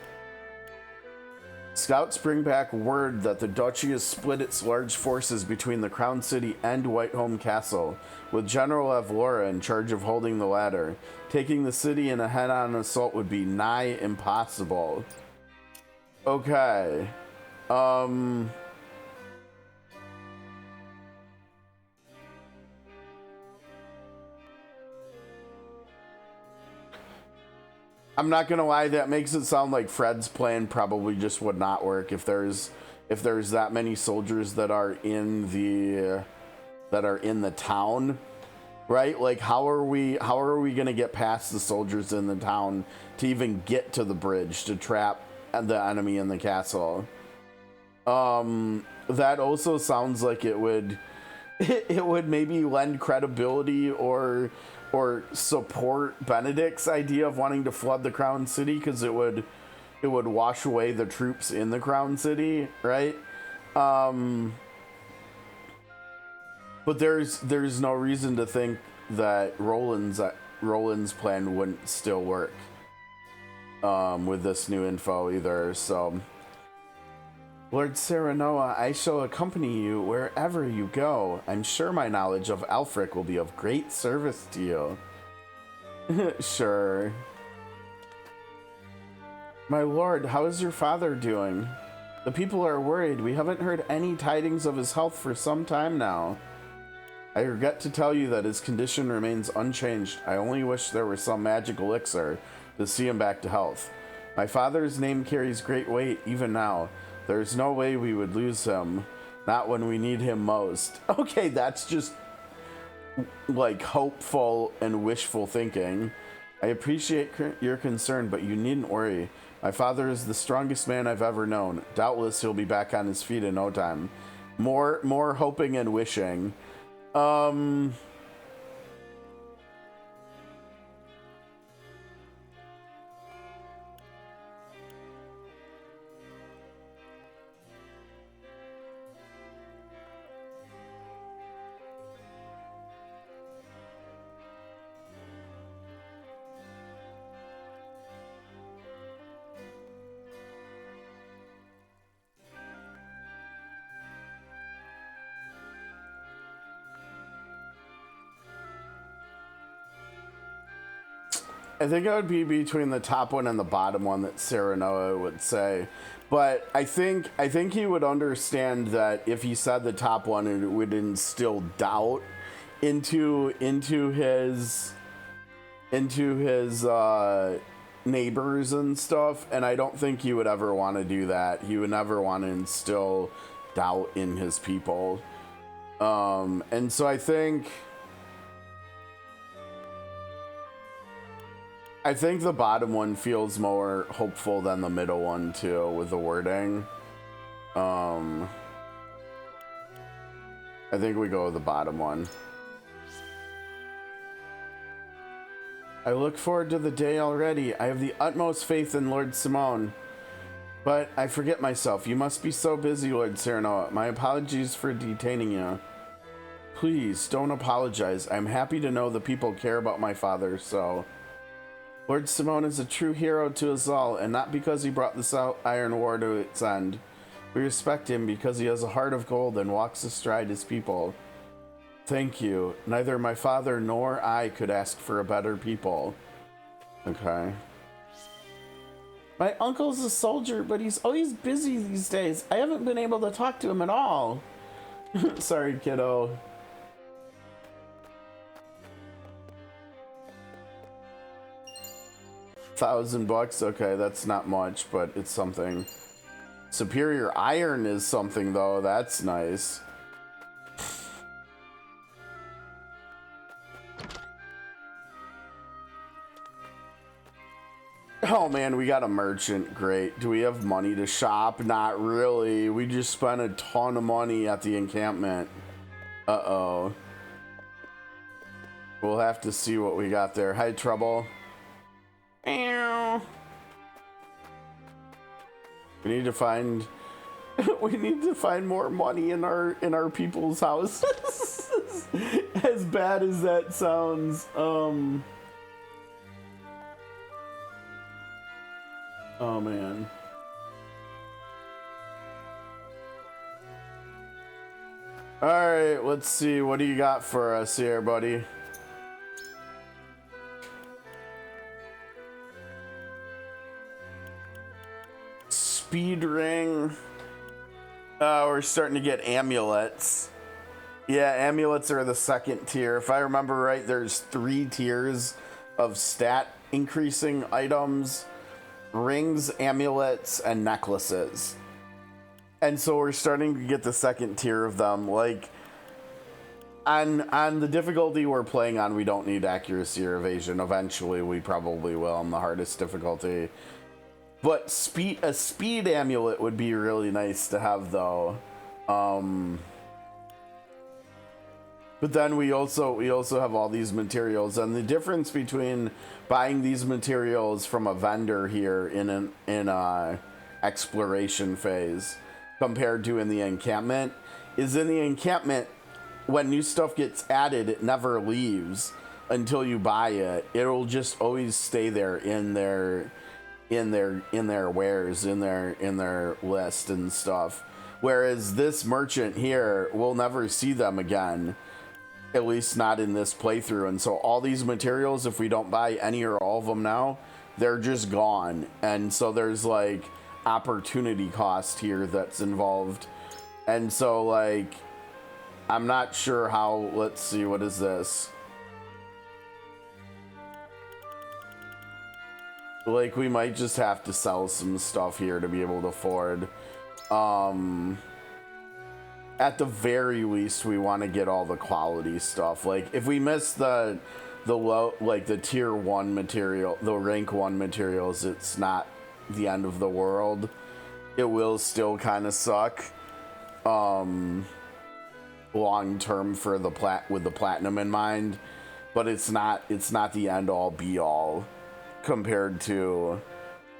Scouts bring back word that the Duchy has split its large forces between the Crown City and Whiteholm Castle, with General Avlora in charge of holding the latter. Taking the city in a head-on assault would be nigh impossible. Okay. I'm not gonna lie, that makes it sound like Fred's plan probably just would not work if there's that many soldiers that are in the town, right? Like how are we gonna get past the soldiers in the town to even get to the bridge to trap the enemy in the castle? That also sounds like it would maybe lend credibility or support Benedict's idea of wanting to flood the Crown City, because it would wash away the troops in the Crown City, right? But there's no reason to think that Roland's plan wouldn't still work with this new info either. So, Lord Serenoa, I shall accompany you wherever you go. I'm sure my knowledge of Alfric will be of great service to you. Sure. My lord, how is your father doing? The people are worried. We haven't heard any tidings of his health for some time now. I regret to tell you that his condition remains unchanged. I only wish there were some magic elixir to see him back to health. My father's name carries great weight even now. There's no way we would lose him. Not when we need him most. Okay, that's just like hopeful and wishful thinking. I appreciate your concern, but you needn't worry. My father is the strongest man I've ever known. Doubtless he'll be back on his feet in no time. More hoping and wishing. I think it would be between the top one and the bottom one that Serenoa would say. But I think he would understand that if he said the top one, it would instill doubt into his neighbors and stuff. And I don't think he would ever want to do that. He would never want to instill doubt in his people. And so I think the bottom one feels more hopeful than the middle one too, with the wording. I think we go with the bottom one. I look forward to the day already. I have the utmost faith in Lord Simone. But I forget myself. You must be so busy, Lord Serenoa. My apologies for detaining you. Please, don't apologize. I'm happy to know the people care about my father, so... Lord Simone is a true hero to us all, and not because he brought this Iron War to its end. We respect him because he has a heart of gold and walks astride his people. Thank you. Neither my father nor I could ask for a better people. Okay. My uncle's a soldier, but he's always busy these days. I haven't been able to talk to him at all. Sorry, kiddo. $1,000, okay, that's not much, but it's something. Superior iron is something, though. That's nice. Oh man, we got a merchant. Great. Do we have money to shop? Not really. We just spent a ton of money at the encampment. Uh-oh. We'll have to see what we got there. Hi, Trouble. We need to find more money in our people's houses. As bad as that sounds. Oh man. All right, let's see. What do you got for us here, buddy? Speed ring. We're starting to get amulets. Yeah, amulets are the second tier. If I remember right, there's 3 tiers of stat increasing items: rings, amulets, and necklaces. And so we're starting to get the second tier of them. Like, on the difficulty we're playing on, we don't need accuracy or evasion. Eventually, we probably will on the hardest difficulty. But a speed amulet would be really nice to have, though. But then we also have all these materials, and the difference between buying these materials from a vendor here in a exploration phase compared to in the encampment is in the encampment, when new stuff gets added, it never leaves until you buy it. It'll just always stay there in their wares, in their list and stuff. Whereas this merchant here, we'll never see them again, at least not in this playthrough. And so all these materials, if we don't buy any or all of them now, they're just gone. And so there's like opportunity cost here that's involved. And so like, I'm not sure how. Let's see, what is this? Like, we might just have to sell some stuff here to be able to afford. At the very least, we want to get all the quality stuff. Like, if we miss the low, like the tier 1 material, the rank 1 materials, it's not the end of the world. It will still kind of suck long term for the with the platinum in mind, but it's not the end all be all compared to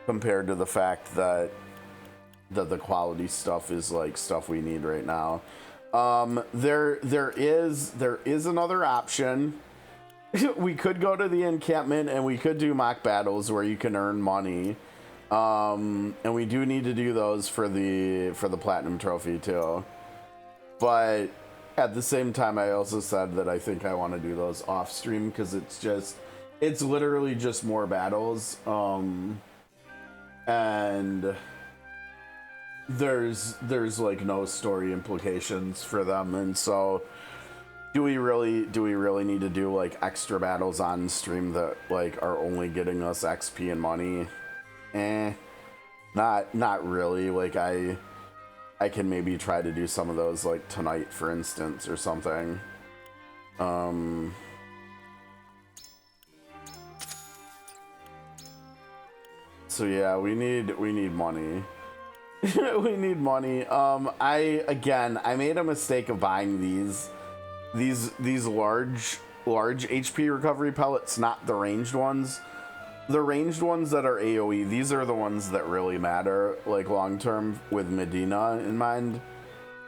the fact that the quality stuff is like stuff we need right now. There is another option. We could go to the encampment and we could do mock battles where you can earn money. And we do need to do those for the platinum trophy too. But at the same time, I also said that I think I want to do those off stream because it's literally just more battles. And there's like no story implications for them. And so do we really need to do like extra battles on stream that like are only getting us XP and money? Not really. Like I I can maybe try to do some of those like tonight, for instance, or something. So yeah, we need money. We need money. I made a mistake of buying these large HP recovery pellets, not the ranged ones. The ranged ones that are AoE, these are the ones that really matter, like long term with Medina in mind.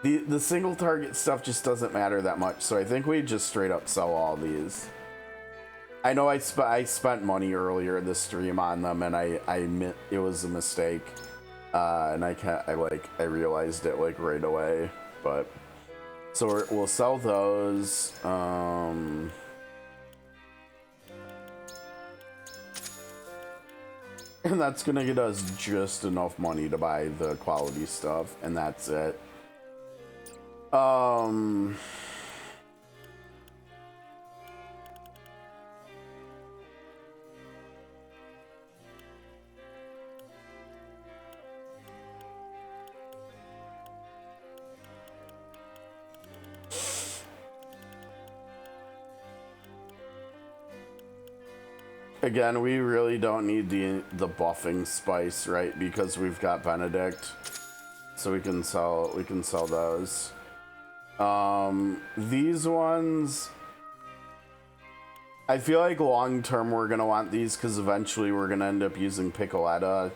The single target stuff just doesn't matter that much, so I think we just straight up sell all these. I know I spent money earlier this stream on them, and I admit it was a mistake, and I realized it like right away. But so we'll sell those. And that's gonna get us just enough money to buy the quality stuff, and that's it. Again, we really don't need the buffing spice, right? Because we've got Benedict, so we can sell those. These ones, I feel like long term we're gonna want these because eventually we're gonna end up using Piccoletta,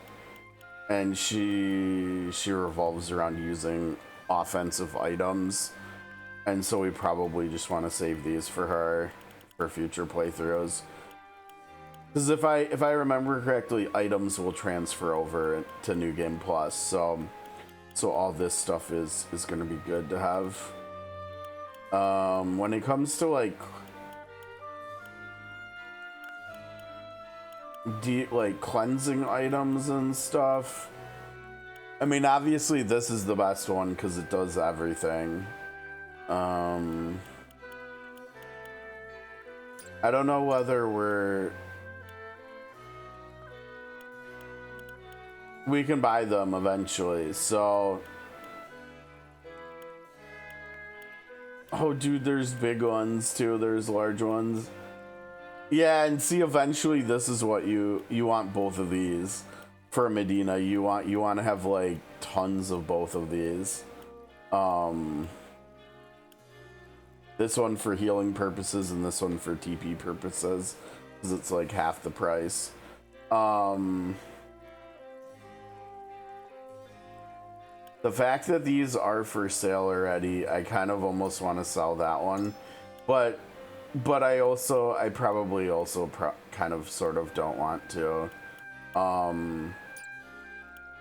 and she revolves around using offensive items, and so we probably just want to save these for her for future playthroughs. Because if I remember correctly, items will transfer over to New Game Plus, so all this stuff is gonna be good to have. When it comes to like cleansing items and stuff, I mean obviously this is the best one because it does everything. I don't know whether we can buy them eventually, so... Oh, dude, there's big ones, too. There's large ones. Yeah, and see, eventually this is what you want both of these. For Medina, you want to have, like, tons of both of these. This one for healing purposes and this one for TP purposes. Because it's, like, half the price. The fact that these are for sale already, I kind of almost want to sell that one, but I probably also kind of sort of don't want to,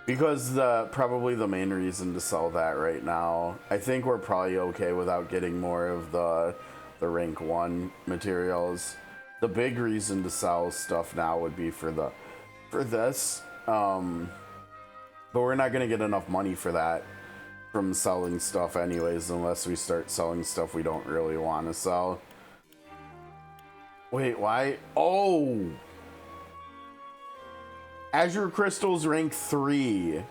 because probably the main reason to sell that right now, I think we're probably okay without getting more of the rank 1 materials. The big reason to sell stuff now would be for this. But we're not going to get enough money for that from selling stuff anyways, unless we start selling stuff we don't really want to sell. Wait, why? Oh! Azure Crystal's rank 3.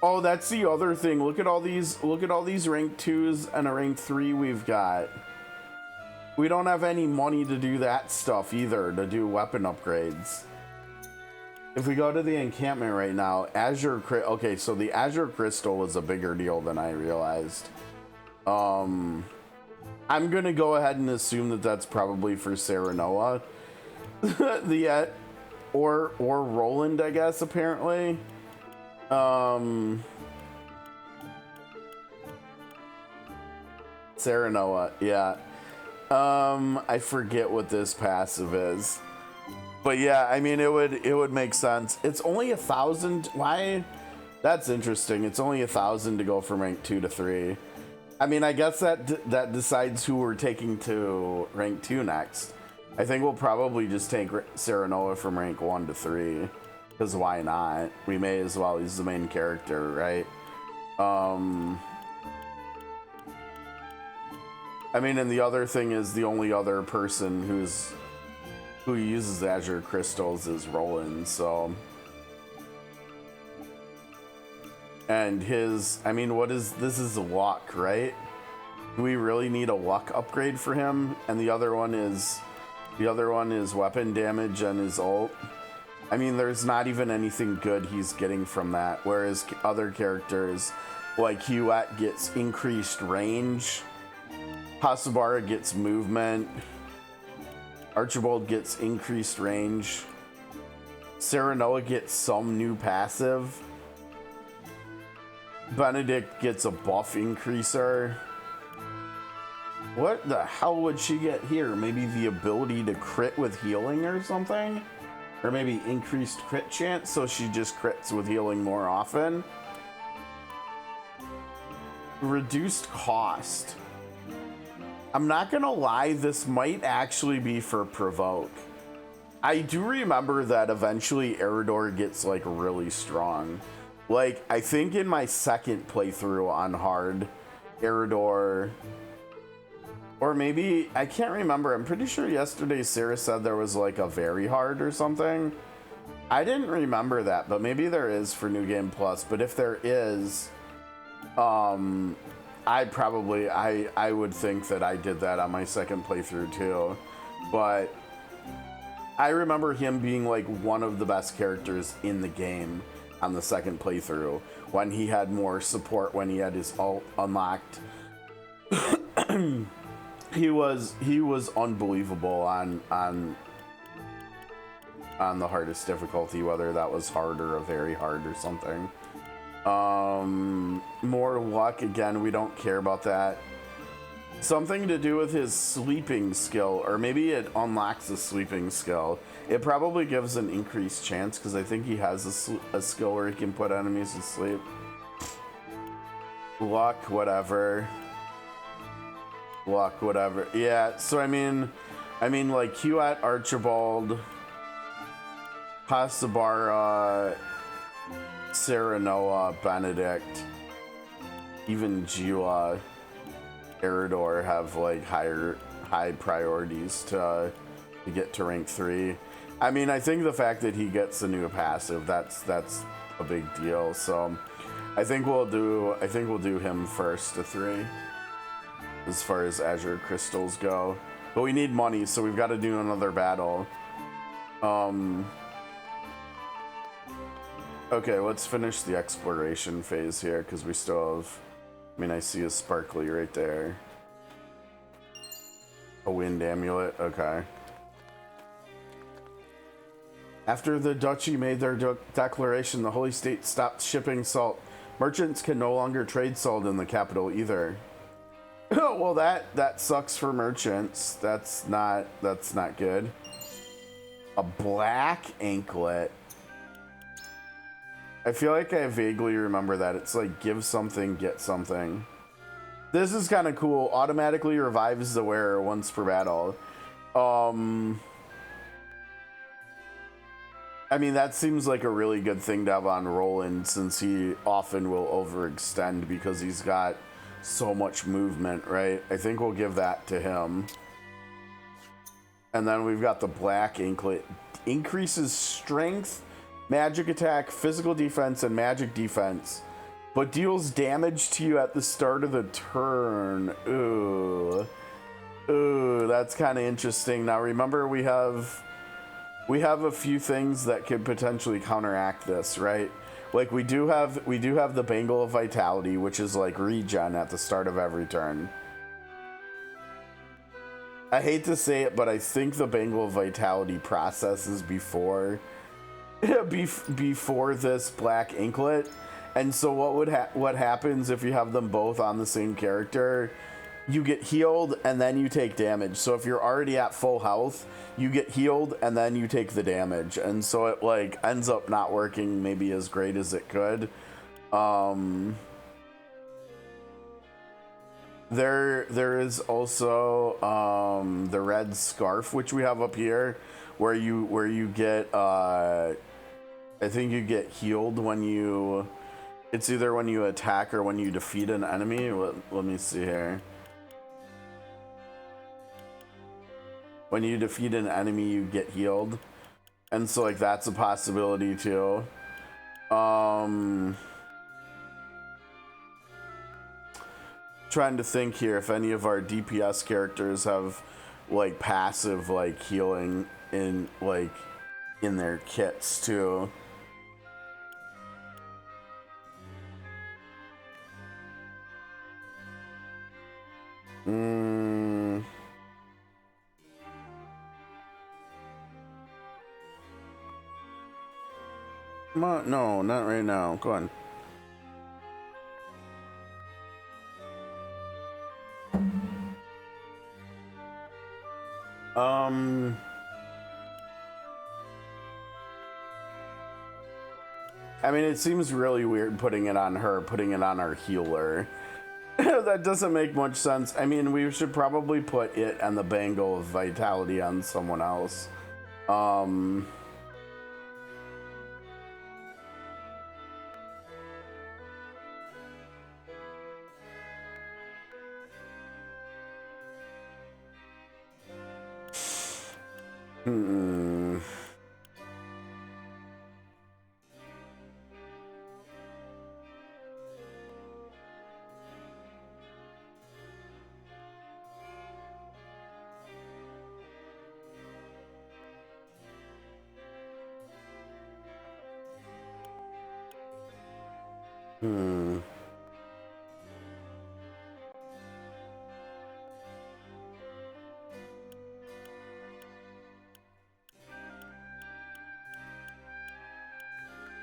Oh, that's the other thing. Look at all these rank 2s and a rank 3 we've got. We don't have any money to do that stuff either, to do weapon upgrades. If we go to the encampment right now, okay, so the Azure Crystal was a bigger deal than I realized. I'm gonna go ahead and assume that that's probably for Serenoa. Or Roland, I guess, apparently. Serenoa, yeah. I forget what this passive is. But yeah, I mean, it would make sense. It's only 1,000. Why? That's interesting. It's only 1,000 to go from rank 2 to 3. I mean, I guess that decides who we're taking to rank 2 next. I think we'll probably just take Serenoa from rank 1 to 3. Because why not? We may as well. He's the main character, right? I mean, and the other thing is the only other person who uses Azure Crystals is Roland, so... And his, I mean, this is luck, right? Do we really need a luck upgrade for him? And the other one is weapon damage and his ult. I mean, there's not even anything good he's getting from that. Whereas other characters like Huet gets increased range, Hasabara gets movement, Archibald gets increased range, Serenoa gets some new passive, Benedict gets a buff increaser. What the hell would she get here? Maybe the ability to crit with healing or something? Or maybe increased crit chance, so she just crits with healing more often? Reduced cost. I'm not gonna lie, this might actually be for Provoke. I do remember that eventually Eridor gets like really strong. Like, I think in my second playthrough on hard, Eridor, or maybe, I can't remember, I'm pretty sure yesterday Sarah said there was like a very hard or something. I didn't remember that, but maybe there is for New Game Plus, but if there is, I would think that I did that on my second playthrough too. But I remember him being like one of the best characters in the game on the second playthrough, when he had more support, when he had his ult unlocked. He was unbelievable on the hardest difficulty, whether that was hard or a very hard or something. More luck, again, we don't care about that. Something to do with his sleeping skill, or maybe it unlocks a sleeping skill. It probably gives an increased chance, because I think he has a skill where he can put enemies to sleep. Luck, whatever. Luck, whatever. Yeah, so I mean like Huet, Archibald, Hasabara, Serenoa, Benedict, even Jiwa, Eridor have like high priorities to get to rank 3. I mean, I think the fact that he gets a new passive, that's a big deal. So I think we'll do him first to 3 as far as Azure Crystals go. But we need money, so we've got to do another battle. Okay, let's finish the exploration phase here, because we still have, I mean, I see a sparkly right there. A wind amulet, okay. After the duchy made their declaration, the Holy State stopped shipping salt. Merchants can no longer trade salt in the capital either. Well, that sucks for merchants. That's not good. A black anklet. I feel like I vaguely remember that. It's like give something, get something. This is kind of cool. Automatically revives the wearer once per battle. I mean, that seems like a really good thing to have on Roland, since he often will overextend because he's got so much movement, right? I think we'll give that to him. And then we've got the black anklet. Increases strength, magic attack, physical defense, and magic defense, but deals damage to you at the start of the turn. Ooh, that's kind of interesting. Now remember, we have a few things that could potentially counteract this, right? Like we do have the Bangle of Vitality, which is like regen at the start of every turn. I hate to say it, but I think the Bangle of Vitality processes before this black anklet. And so what happens if you have them both on the same character? You get healed and then you take damage. So if you're already at full health, you get healed and then you take the damage. And so it like ends up not working maybe as great as it could. There is also the red scarf, which we have up here, where you get I think you get healed when you, it's either when you attack or when you defeat an enemy. Let me see here. When you defeat an enemy, you get healed. And so like that's a possibility too. trying to think here if any of our DPS characters have like passive like healing in their kits too. Come on, no, not right now. Go on. I mean, it seems really weird putting it on her, putting it on our healer. That doesn't make much sense. I mean, we should probably put it and the Bangle of Vitality on someone else.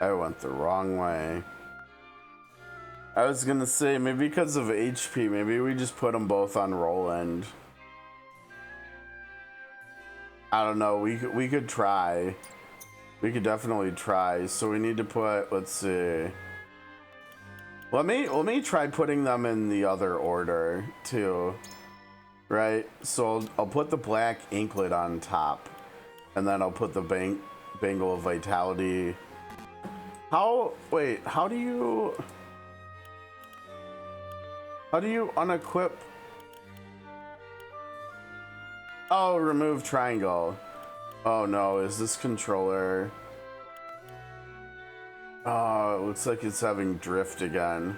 I went the wrong way. I was gonna say, maybe because of HP, maybe we just put them both on Roland. I don't know, we could try. We could definitely try. So we need to put, let's see. Let me try putting them in the other order too. Right? So I'll put the Black Anklet on top. And then I'll put the Bangle of Vitality. Wait, how do you unequip? Oh, remove triangle. Oh no, is this controller? Oh, it looks like it's having drift again.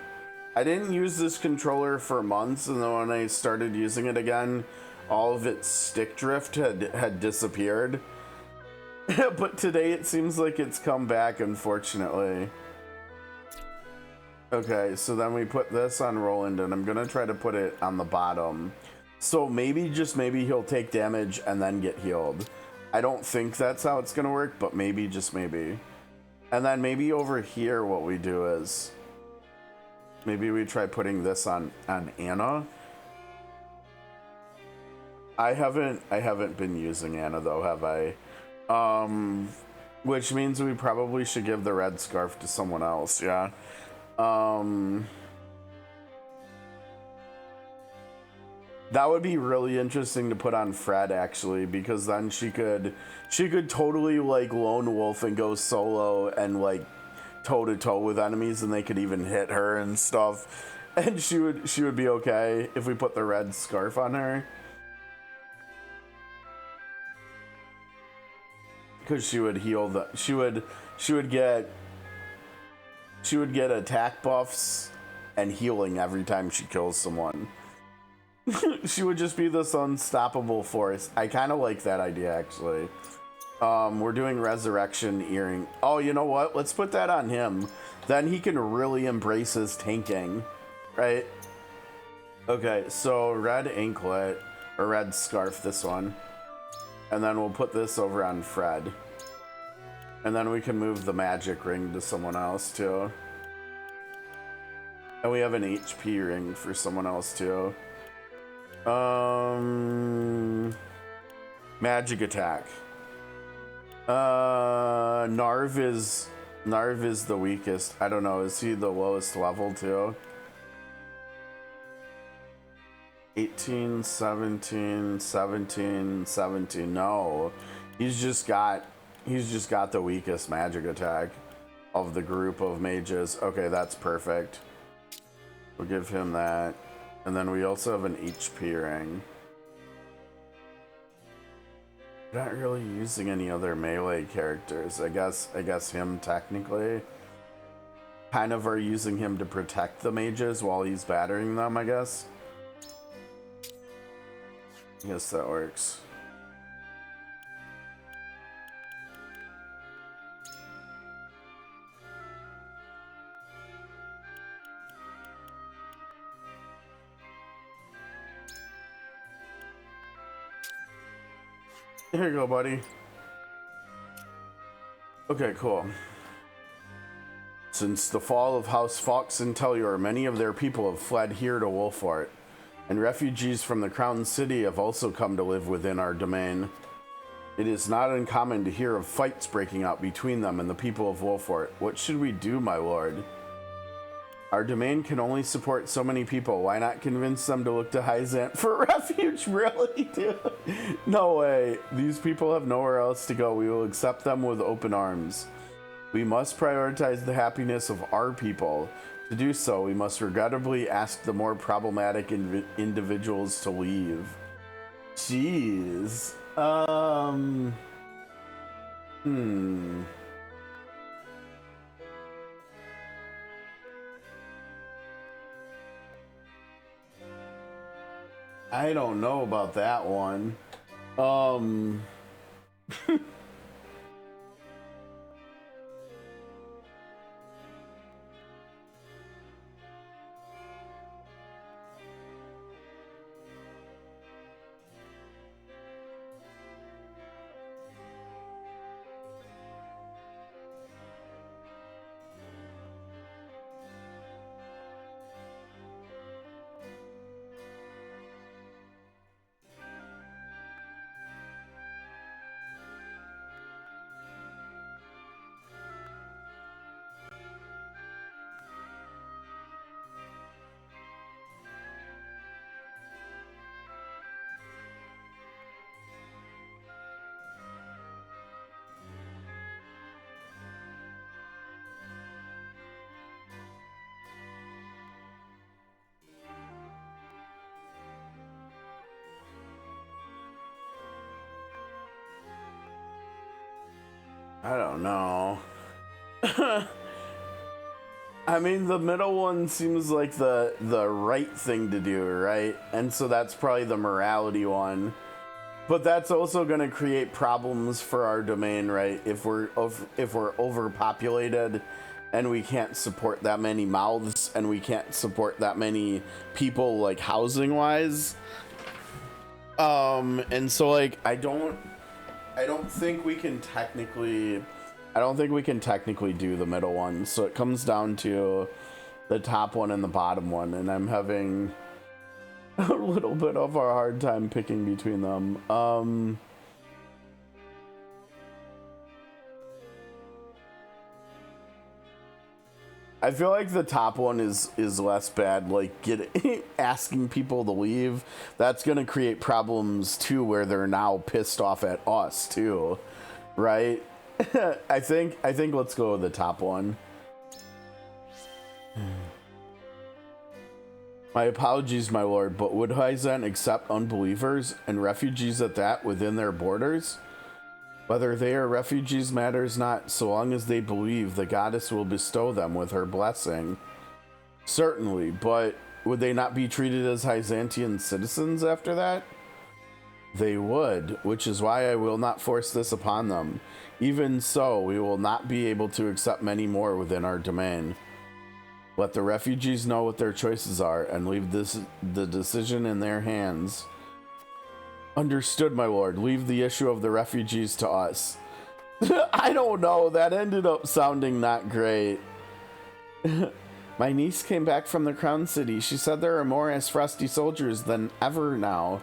I didn't use this controller for months, and then when I started using it again, all of its stick drift had disappeared. But today it seems like it's come back, unfortunately. Okay, so then we put this on Roland, and I'm gonna try to put it on the bottom. So maybe, just maybe, he'll take damage and then get healed. I don't think that's how it's gonna work, but maybe, just maybe. And then maybe over here what we do is, maybe we try putting this on Anna. I haven't been using Anna though, have I? Which means we probably should give the red scarf to someone else, yeah. That would be really interesting to put on Fred, actually, because then she could totally like lone wolf and go solo and like toe to toe with enemies, and they could even hit her and stuff, and she would be okay if we put the red scarf on her. Because she would heal she would get attack buffs and healing every time she kills someone. She would just be this unstoppable force. I kind of like that idea, actually. We're doing resurrection earring. Oh, you know what? Let's put that on him. Then he can really embrace his tanking, right? Okay, so red anklet or red scarf, this one. And then we'll put this over on Fred. And then we can move the magic ring to someone else too. And we have an HP ring for someone else too. Magic attack. Narv is the weakest. I don't know, is he the lowest level too? 18, 17, 17, 17. No, he's just got the weakest magic attack of the group of mages. Okay, that's perfect. We'll give him that. And then we also have an HP ring. Not really using any other melee characters. I guess him technically. Kind of are using him to protect the mages while he's battering them, I guess. I guess that works. Here you go, buddy. Okay, cool. Since the fall of House Fox and Tellior, many of their people have fled here to Wolfort, and refugees from the Crown City have also come to live within our domain. It is not uncommon to hear of fights breaking out between them and the people of Wolfort. What should we do, my lord? Our domain can only support so many people. Why not convince them to look to Hyzant for refuge? Really, dude? No way. These people have nowhere else to go. We will accept them with open arms. We must prioritize the happiness of our people. To do so, we must regrettably ask the more problematic individuals to leave. Jeez. I don't know about that one. I don't know. I mean, the middle one seems like the right thing to do, right? And so that's probably the morality one. But that's also going to create problems for our domain, right? If we're overpopulated and we can't support that many mouths and we can't support that many people, like, housing wise. And so, like, I don't think we can technically do the middle one. So it comes down to the top one and the bottom one, and I'm having a little bit of a hard time picking between them. I feel like the top one is less bad. Like, asking people to leave, that's gonna create problems too, where they're now pissed off at us too, right? I think let's go with the top one. My apologies, my lord, but would Hyzant accept unbelievers and refugees at that within their borders? Whether they are refugees matters not, so long as they believe the goddess will bestow them with her blessing. Certainly, but would they not be treated as Hyzantian citizens after that? They would, which is why I will not force this upon them. Even so, we will not be able to accept many more within our domain. Let the refugees know what their choices are and leave the decision in their hands. Understood, my lord. Leave the issue of the refugees to us. I don't know. That ended up sounding not great. My niece came back from the Crown City. She said there are more Frosty soldiers than ever now.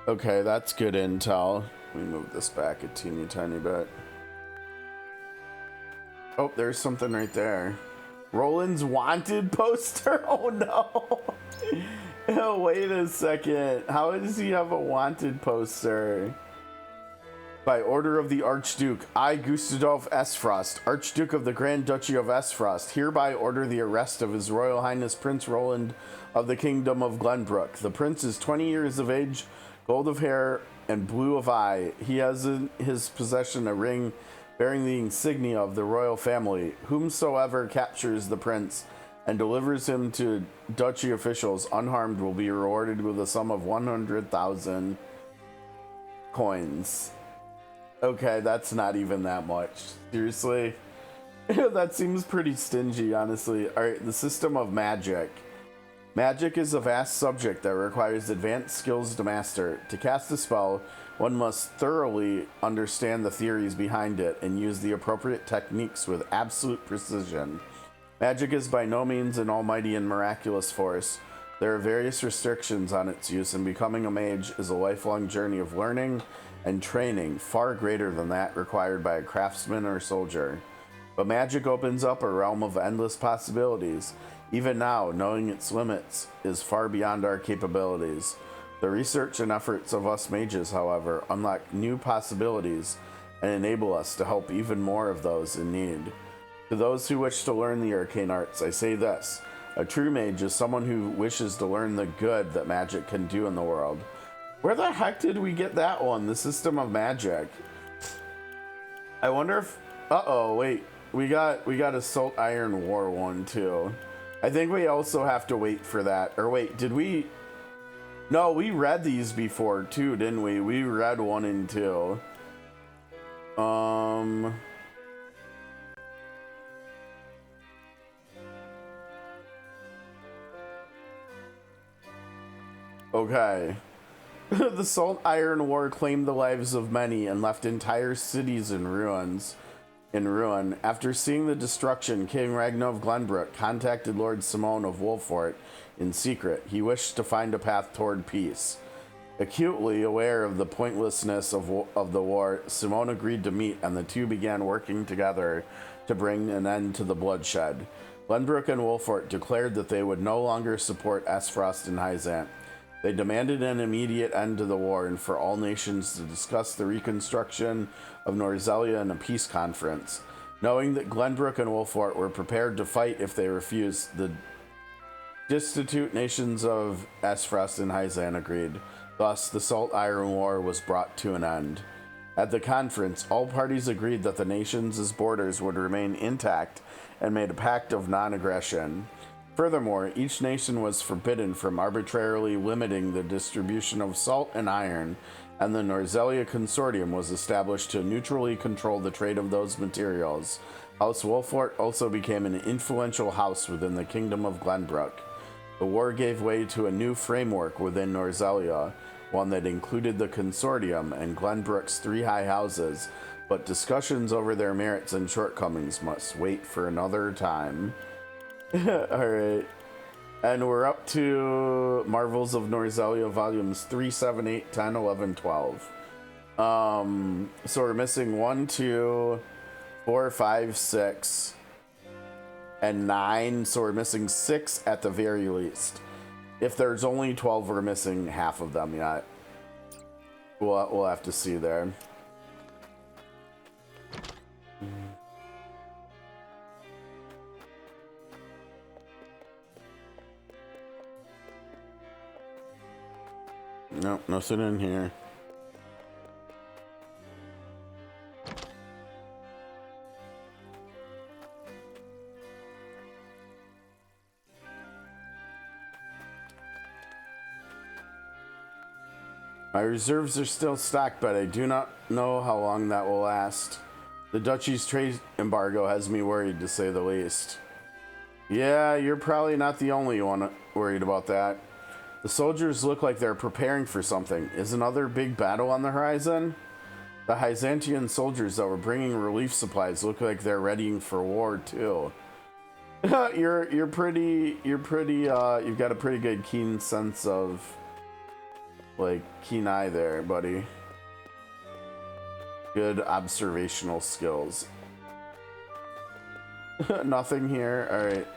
Okay, that's good intel. Let me move this back a teeny tiny bit. Oh, there's something right there. Roland's wanted poster? Oh no. Oh, wait a second. How does he have a wanted poster? By order of the Archduke, I, Gustadolf Esfrost, Archduke of the Grand Duchy of Esfrost, hereby order the arrest of His Royal Highness Prince Roland of the Kingdom of Glenbrook. The prince is 20 years of age, gold of hair, and blue of eye. He has in his possession a ring bearing the insignia of the royal family. Whomsoever captures the prince and delivers him to duchy officials unharmed will be rewarded with a sum of 100,000 coins. Okay, that's not even that much. Seriously? That seems pretty stingy, honestly. Alright, the system of magic. Magic is a vast subject that requires advanced skills to master. To cast a spell, one must thoroughly understand the theories behind it and use the appropriate techniques with absolute precision. Magic is by no means an almighty and miraculous force. There are various restrictions on its use, and becoming a mage is a lifelong journey of learning and training, far greater than that required by a craftsman or soldier. But magic opens up a realm of endless possibilities. Even now, knowing its limits is far beyond our capabilities. The research and efforts of us mages, however, unlock new possibilities and enable us to help even more of those in need. To those who wish to learn the arcane arts, I say this: a true mage is someone who wishes to learn the good that magic can do in the world. Where the heck did we get that one? The system of magic. I wonder if... Uh-oh, wait. We got Assault Iron War one too. I think we also have to wait for that. Or wait, did we... No, we read these before too, didn't we? We read 1 and 2. Okay. The Salt Iron War claimed the lives of many and left entire cities in ruin. After seeing the destruction, King Ragnar of Glenbrook contacted Lord Simone of Wolfort in secret. He wished to find a path toward peace. Acutely aware of the pointlessness of the war, Simone agreed to meet, and the two began working together to bring an end to the bloodshed. Glenbrook and Wolfort declared that they would no longer support Esfrost and Hyzant. They demanded an immediate end to the war and for all nations to discuss the reconstruction of Norzelia in a peace conference. Knowing that Glenbrook and Wolfort were prepared to fight if they refused, the destitute nations of Esfrost and Hyzant agreed. Thus, the Salt Iron War was brought to an end. At the conference, all parties agreed that the nations' borders would remain intact and made a pact of non-aggression. Furthermore, each nation was forbidden from arbitrarily limiting the distribution of salt and iron, and the Norzelia Consortium was established to neutrally control the trade of those materials. House Wolfort also became an influential house within the Kingdom of Glenbrook. The war gave way to a new framework within Norzelia, one that included the Consortium and Glenbrook's 3 high houses, but discussions over their merits and shortcomings must wait for another time. Alright. And we're up to Marvels of Norzelia volumes 3, 7, 8, 10, 11, 12. So we're missing 1, 2, 4, 5, 6, and 9. So we're missing 6 at the very least. If there's only 12, we're missing half of them yet. We'll have to see there. Nope, nothing in here. My reserves are still stocked, but I do not know how long that will last. The Duchy's trade embargo has me worried, to say the least. Yeah, you're probably not the only one worried about that. The soldiers look like they're preparing for something. Is another big battle on the horizon? The Hyzantian soldiers that were bringing relief supplies look like they're readying for war too. You've got a pretty good keen sense of, like, keen eye there, buddy. Good observational skills. Nothing here. All right.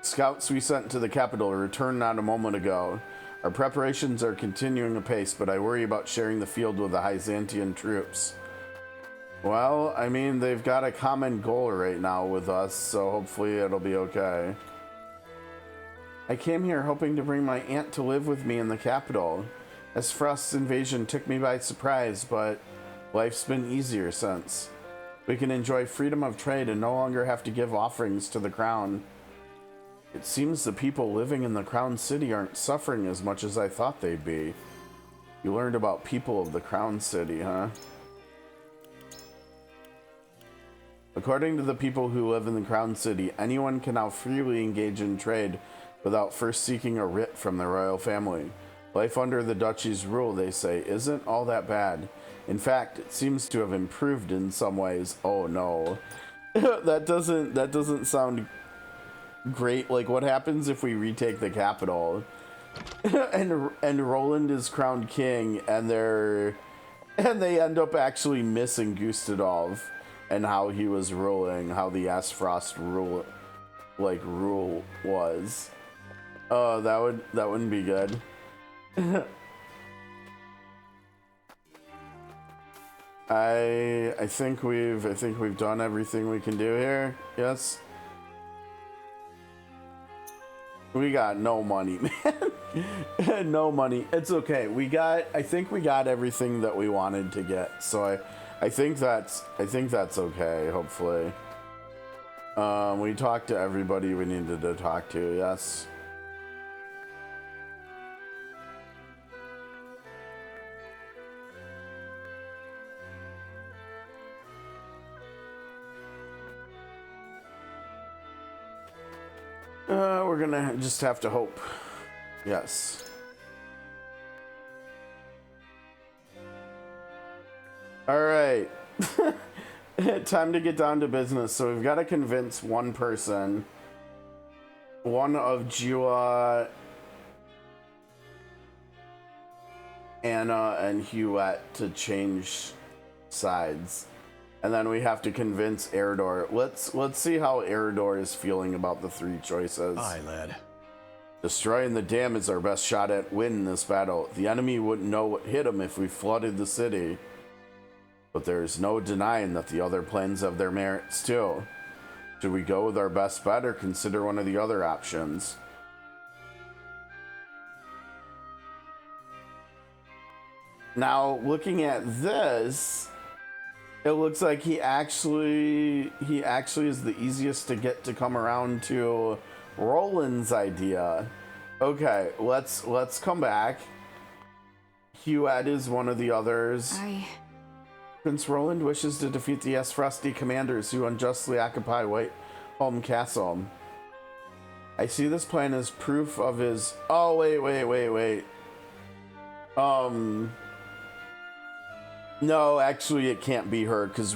Scouts we sent to the capital returned not a moment ago. Our preparations are continuing apace, but I worry about sharing the field with the Hyzantian troops. Well, I mean, they've got a common goal right now with us, so hopefully it'll be okay. I came here hoping to bring my aunt to live with me in the capital. Esfrost's invasion took me by surprise, but life's been easier since. We can enjoy freedom of trade and no longer have to give offerings to the crown. It seems the people living in the Crown City aren't suffering as much as I thought they'd be. You learned about people of the Crown City, huh? According to the people who live in the Crown City, anyone can now freely engage in trade without first seeking a writ from the royal family. Life under the duchy's rule, they say, isn't all that bad. In fact, it seems to have improved in some ways. Oh no. that doesn't sound great. Like, what happens if we retake the capital and Roland is crowned king and they end up actually missing Gustadolf and how he was ruling, how the Aesfrost rule was. Oh, that wouldn't be good. I think we've done everything we can do here. Yes. We got no money, man. No money. It's okay. I think we got everything that we wanted to get. So I think that's okay, hopefully. We talked to everybody we needed to talk to, yes. We're gonna just have to hope. Yes. All right. Time to get down to business. So we've got to convince one person, one of Jua, Anna, and Huette to change sides. And then we have to convince Eridor. Let's see how Eridor is feeling about the three choices. Aye, lad. Destroying the dam is our best shot at winning this battle. The enemy wouldn't know what hit him if we flooded the city. But there's no denying that the other plans have their merits too. Should we go with our best bet or consider one of the other options? Now, looking at this, it looks like he actually is the easiest to get to come around to Roland's idea. Okay, let's come back. Huette is one of the others. Prince Roland wishes to defeat the Aesfrosti commanders who unjustly occupy Whiteholm Castle. I see this plan as proof of his... Oh, wait. No, actually, it can't be her, because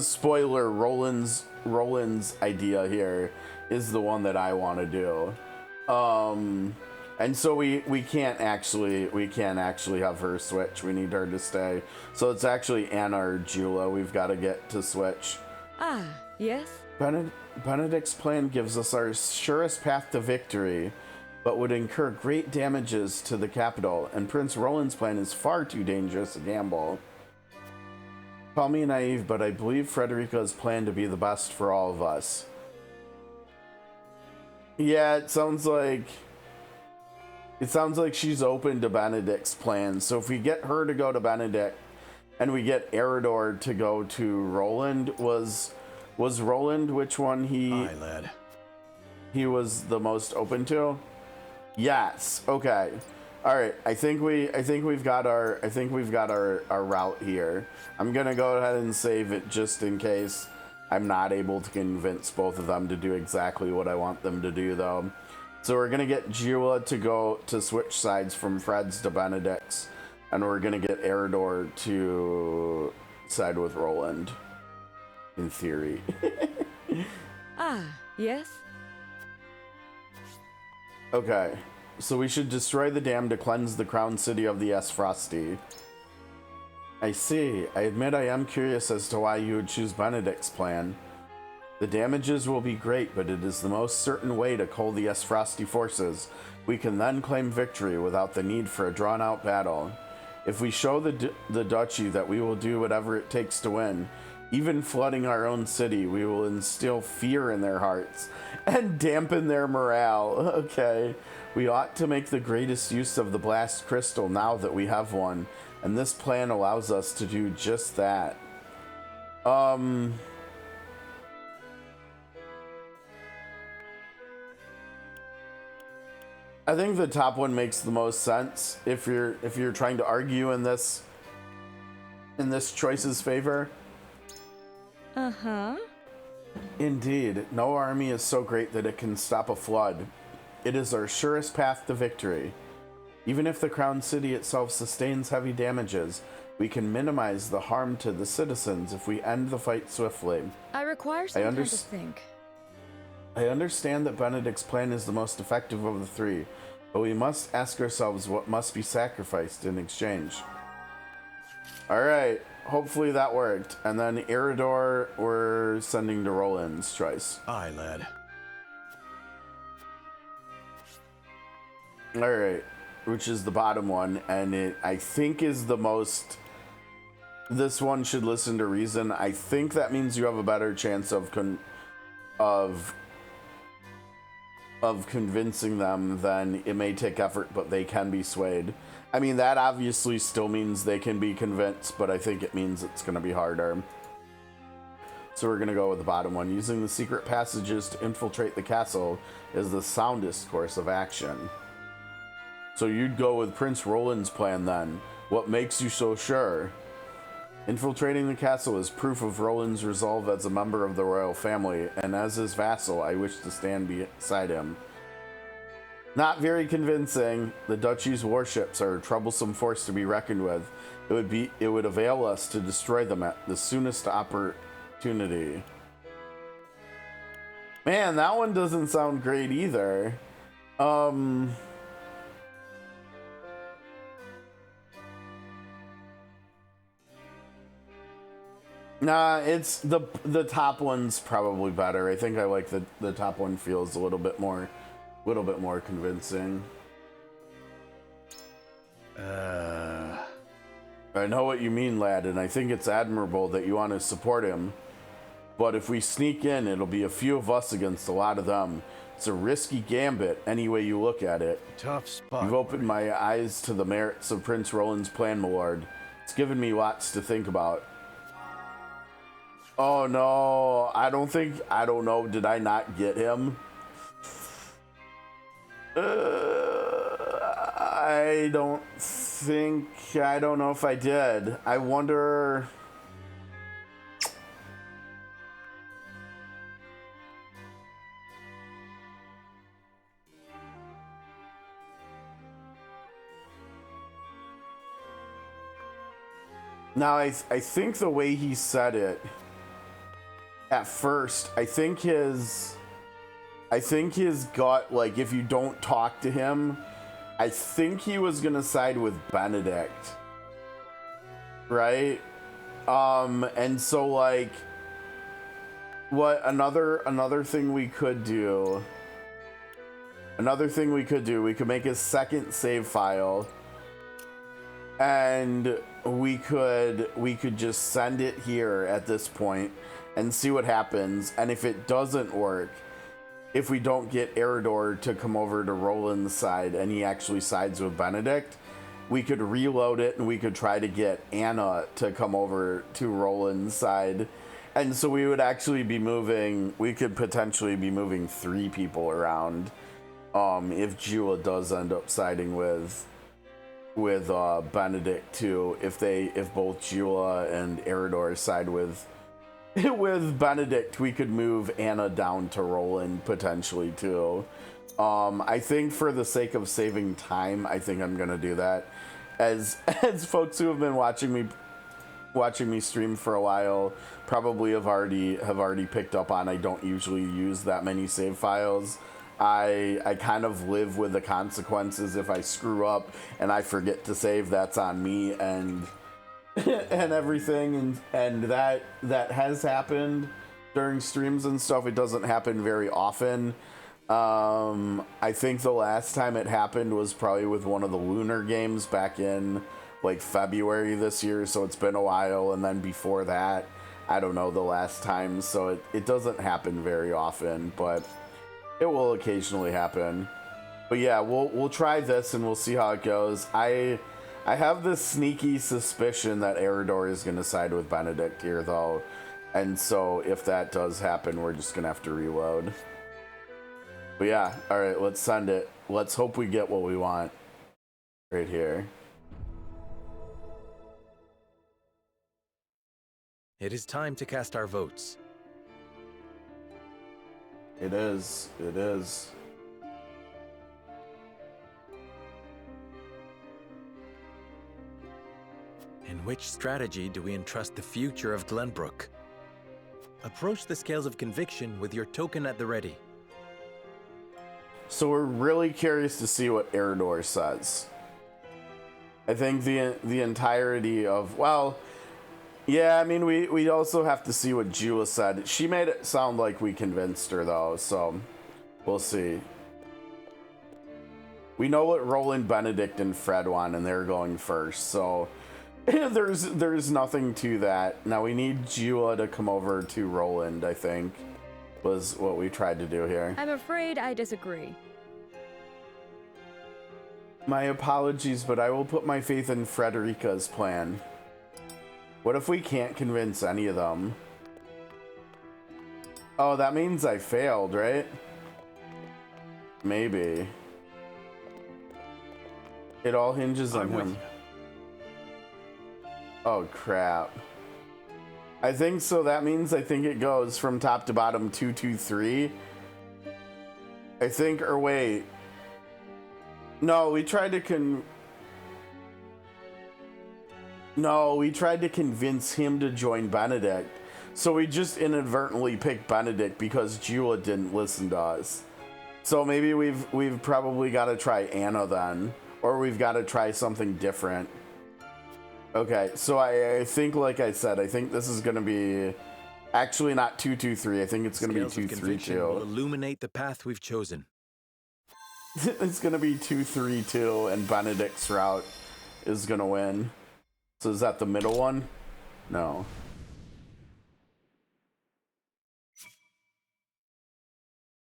spoiler, Roland's idea here is the one that I want to do, and so we can't actually have her switch. We need her to stay. So it's actually Anna or Jula we've got to get to switch. Ah, yes. Benedict's plan gives us our surest path to victory, but would incur great damages to the capital, and Prince Roland's plan is far too dangerous a gamble. Call me naive, but I believe Frederica's plan to be the best for all of us. Yeah, it sounds like she's open to Benedict's plan. So if we get her to go to Benedict, and we get Eridor to go to Roland, was Roland which one Aye, lad. he was the most open to? Yes. Okay. All right. I think we've got our route here. I'm gonna go ahead and save it just in case I'm not able to convince both of them to do exactly what I want them to do, though. So we're gonna get Jula to go to switch sides from Fred's to Benedict's, and we're gonna get Eridor to side with Roland. In theory. Ah, yes. Okay, so we should destroy the dam to cleanse the crown city of the Aesfrosti. I see. I admit I am curious as to why you would choose Benedict's plan. The damages will be great, but it is the most certain way to cull the Aesfrosti forces. We can then claim victory without the need for a drawn-out battle. If we show the duchy that we will do whatever it takes to win, even flooding our own city, we will instill fear in their hearts and dampen their morale. Okay. We ought to make the greatest use of the blast crystal now that we have one, and this plan allows us to do just that. I think the top one makes the most sense if you're trying to argue in this choice's favor. Uh-huh. Indeed, no army is so great that it can stop a flood. It is our surest path to victory. Even if the crown city itself sustains heavy damages, we can minimize the harm to the citizens if we end the fight swiftly. I require some time to think. I understand that Benedict's plan is the most effective of the three, but we must ask ourselves what must be sacrificed in exchange. Alright, hopefully that worked. And then Eridor, we're sending to Roland's choice. Aye, lad. Alright, which is the bottom one, and it, I think, is the most... This one should listen to reason. I think that means you have a better chance of convincing them than it may take effort, but they can be swayed. I mean, that obviously still means they can be convinced, but I think it means it's going to be harder. So we're going to go with the bottom one. Using the secret passages to infiltrate the castle is the soundest course of action. So you'd go with Prince Roland's plan then. What makes you so sure? Infiltrating the castle is proof of Roland's resolve as a member of the royal family, and as his vassal, I wish to stand beside him. Not very convincing. The duchy's warships are a troublesome force to be reckoned with. It would avail us to destroy them at the soonest opportunity. Man, that one doesn't sound great either. Nah, it's the top one's probably better. I think I like the top one. Feels a little bit more convincing. I know what you mean, lad, and I think it's admirable that you want to support him. But if we sneak in, it'll be a few of us against a lot of them. It's a risky gambit, any way you look at it. Tough spot. You've opened my eyes to the merits of Prince Roland's plan, my lord. It's given me lots to think about. Oh no, I don't know, did I not get him? I don't know if I did. I wonder... Now, I think the way he said it, at first, I think his gut, like, if you don't talk to him, I think he was gonna side with Benedict, right? And so, like, what another thing we could do, we could make a second save file, and we could just send it here at this point and see what happens. And if it doesn't work, if we don't get Eridor to come over to Roland's side and he actually sides with Benedict, we could reload it and we could try to get Anna to come over to Roland's side. And so we would actually be we could potentially be moving 3 people around if Jula does end up siding with Benedict too. If both Jula and Eridor side with Benedict, we could move Anna down to Roland potentially too. I think for the sake of saving time, I think I'm gonna do that. As folks who have been watching me stream for a while probably have already picked up on, I don't usually use that many save files. I kind of live with the consequences. If I screw up and I forget to save, that's on me and everything, and that has happened during streams and stuff. It doesn't happen very often. I think the last time it happened was probably with one of the lunar games back in like February this year, so it's been a while. And then before that, I don't know the last time, so it doesn't happen very often, but it will occasionally happen. But yeah, we'll try this and we'll see how it goes. I have this sneaky suspicion that Eridor is going to side with Benedict here, though. And so if that does happen, we're just gonna have to reload. But yeah, all right, let's send it. Let's hope we get what we want right here. It is time to cast our votes. It is. It is. In which strategy do we entrust the future of Glenbrook? Approach the scales of conviction with your token at the ready. So we're really curious to see what Eredor says. I think the entirety of, well, yeah, I mean, we also have to see what Jula said. She made it sound like we convinced her, though, so we'll see. We know what Roland, Benedict, and Fred want, and they're going first, so there's nothing to that. Now we need Jula to come over to Roland, I think, was what we tried to do here. I'm afraid I disagree. My apologies, but I will put my faith in Frederica's plan. What if we can't convince any of them? Oh, that means I failed, right? Maybe. It all hinges on him. Oh, crap. I think so. That means I think it goes from top to bottom 2, 2, 3. I think, or wait. No, we tried to we tried to convince him to join Benedict. So we just inadvertently picked Benedict because Jula didn't listen to us. So maybe we've probably got to try Anna then, or we've got to try something different. Okay, so I think, like I said, I think this is going to be actually not 2, 2, 3. I think it's going to be 2, 3, 2. Will illuminate the path we've chosen. It's going to be 2, 3, 2, and Benedict's route is going to win. So is that the middle one? No.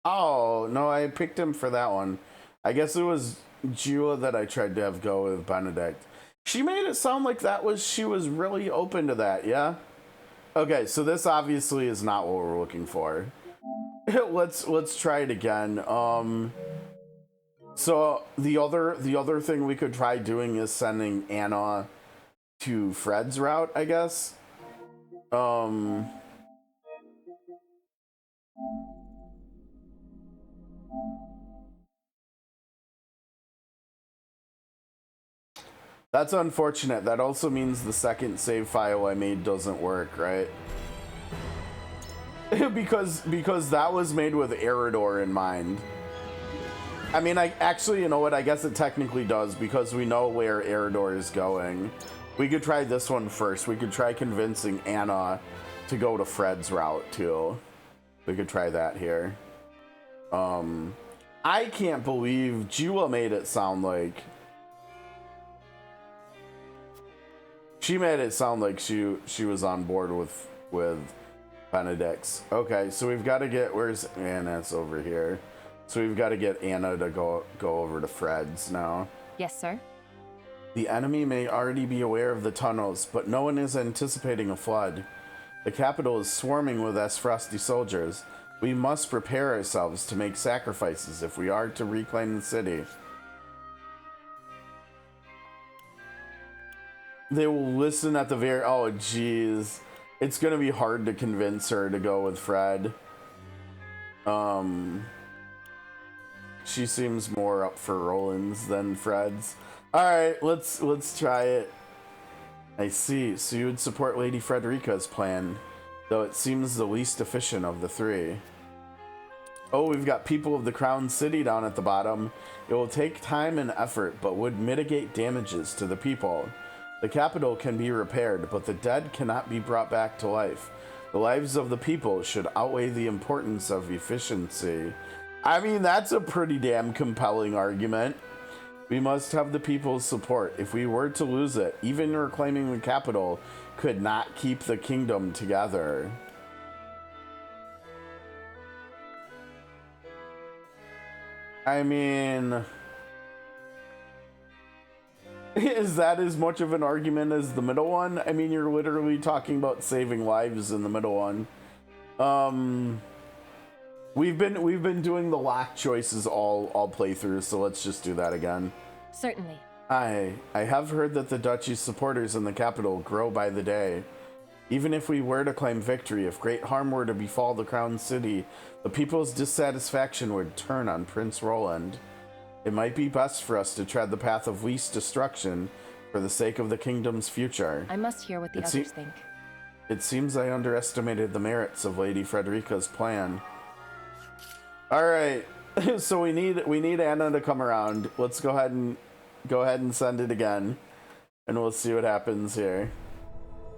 Oh, no, I picked him for that one. I guess it was Jula that I tried to have go with Benedict. She made it sound like she was really open to that, yeah? Okay, so this obviously is not what we're looking for. Let's try it again. So the other thing we could try doing is sending Anna to Fred's route, I guess. That's unfortunate. That also means the second save file I made doesn't work, right? because that was made with Eredor in mind. I mean, actually, you know what? I guess it technically does because we know where Eredor is going. We could try this one first. We could try convincing Anna to go to Fred's route too. We could try that here. I can't believe Jula made it sound like she made it sound like she was on board with Benedict's. Okay, so we've got to get, where's Anna? It's over here. So we've got to get Anna to go over to Fred's now. Yes, sir. The enemy may already be aware of the tunnels, but no one is anticipating a flood. The capital is swarming with Srpgs soldiers. We must prepare ourselves to make sacrifices if we are to reclaim the city. They will listen at the very... Oh, jeez. It's going to be hard to convince her to go with Fred. She seems more up for Roland's than Fred's. Alright, let's try it. I see. So you would support Lady Frederica's plan, though it seems the least efficient of the three. Oh, we've got people of the Crown City down at the bottom. It will take time and effort, but would mitigate damages to the people. The capital can be repaired, but the dead cannot be brought back to life. The lives of the people should outweigh the importance of efficiency. I mean, that's a pretty damn compelling argument. We must have the people's support. If we were to lose it, even reclaiming the capital could not keep the kingdom together. I mean... Is that as much of an argument as the middle one? I mean, you're literally talking about saving lives in the middle one. We've been doing the lock choices all playthroughs, so let's just do that again. Certainly. I have heard that the duchy's supporters in the capital grow by the day. Even if we were to claim victory, if great harm were to befall the crown city, the people's dissatisfaction would turn on Prince Roland. It might be best for us to tread the path of least destruction for the sake of the kingdom's future. I must hear what the others think. It seems I underestimated the merits of Lady Frederica's plan. All right, so we need Anna to come around. Let's go ahead and send it again, and we'll see what happens here.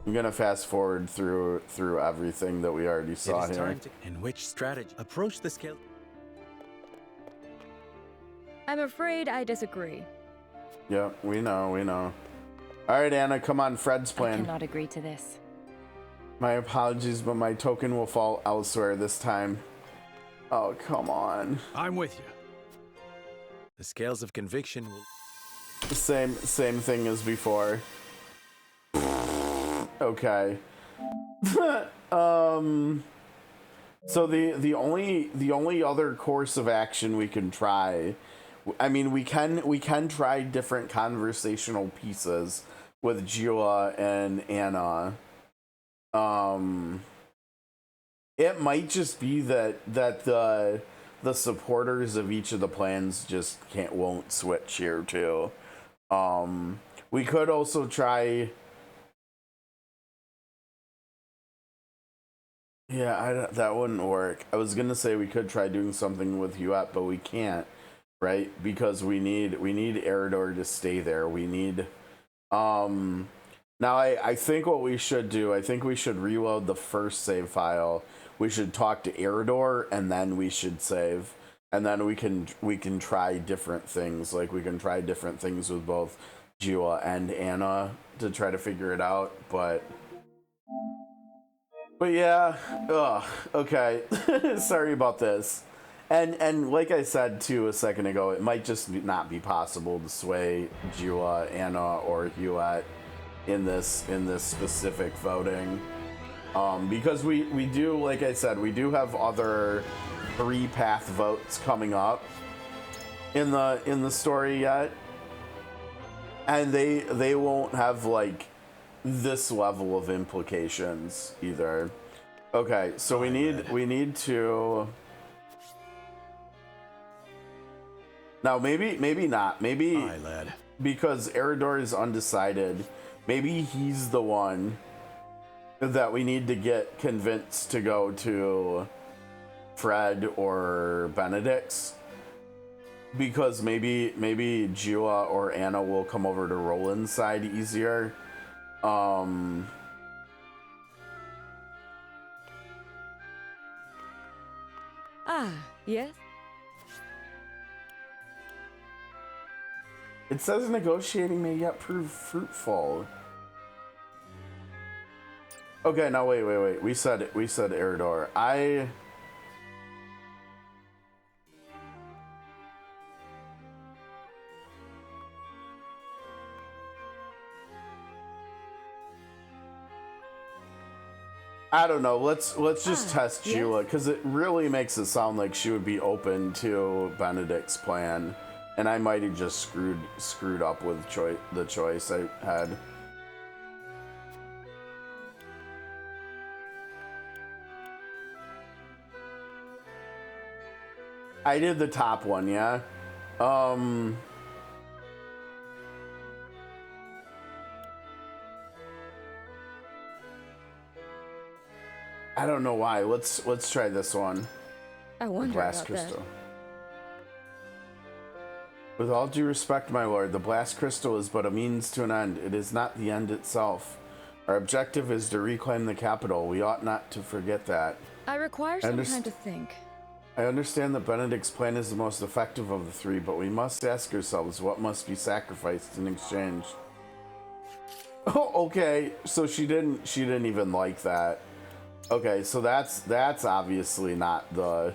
I'm gonna fast forward through everything that we already saw it is here. time to, in which strategy approach the scale? I'm afraid I disagree. Yeah, we know. All right, Anna, come on, Fred's plan. I cannot agree to this. My apologies, but my token will fall elsewhere this time. Oh, come on. I'm with you. The scales of conviction will... Same thing as before. Okay. So the only other course of action we can try, I mean, we can try different conversational pieces with Gila and Anna. It might just be that the supporters of each of the plans just won't switch here too. We could also try. Yeah, that wouldn't work. I was gonna say we could try doing something with Huet, but we can't, right? Because we need Eridor to stay there. We need. Now I think what we should do. I think we should reload the first save file. We should talk to Eridor, and then we should save, and then we can try different things. Like we can try different things with both Gila and Anna to try to figure it out, but yeah, okay. Sorry about this. And like I said too a second ago, it might just not be possible to sway Gila, Anna, or Huet in this specific voting. Because we do, like I said, we do have other 3-path votes coming up in the story yet. And they won't have like this level of implications either. Okay, so we need to now maybe not. Maybe because Eridor is undecided, maybe he's the one that we need to get convinced to go to Fred or Benedict's. Because maybe Gila or Anna will come over to Roland's side easier. Yes? It says negotiating may yet prove fruitful. Okay, now wait. We said Eridor. I don't know. Let's just test Gila, because it really makes it sound like she would be open to Benedict's plan, and I might have just screwed up with the choice I had. I did the top one, yeah. I don't know why. Let's try this one. I wonder Blast about crystal. that. With all due respect, my lord, the blast crystal is but a means to an end. It is not the end itself. Our objective is to reclaim the capital. We ought not to forget that. I require some time to think. I understand that Benedict's plan is the most effective of the three, but we must ask ourselves what must be sacrificed in exchange. Oh, okay. So she didn't even like that. Okay, so that's obviously not the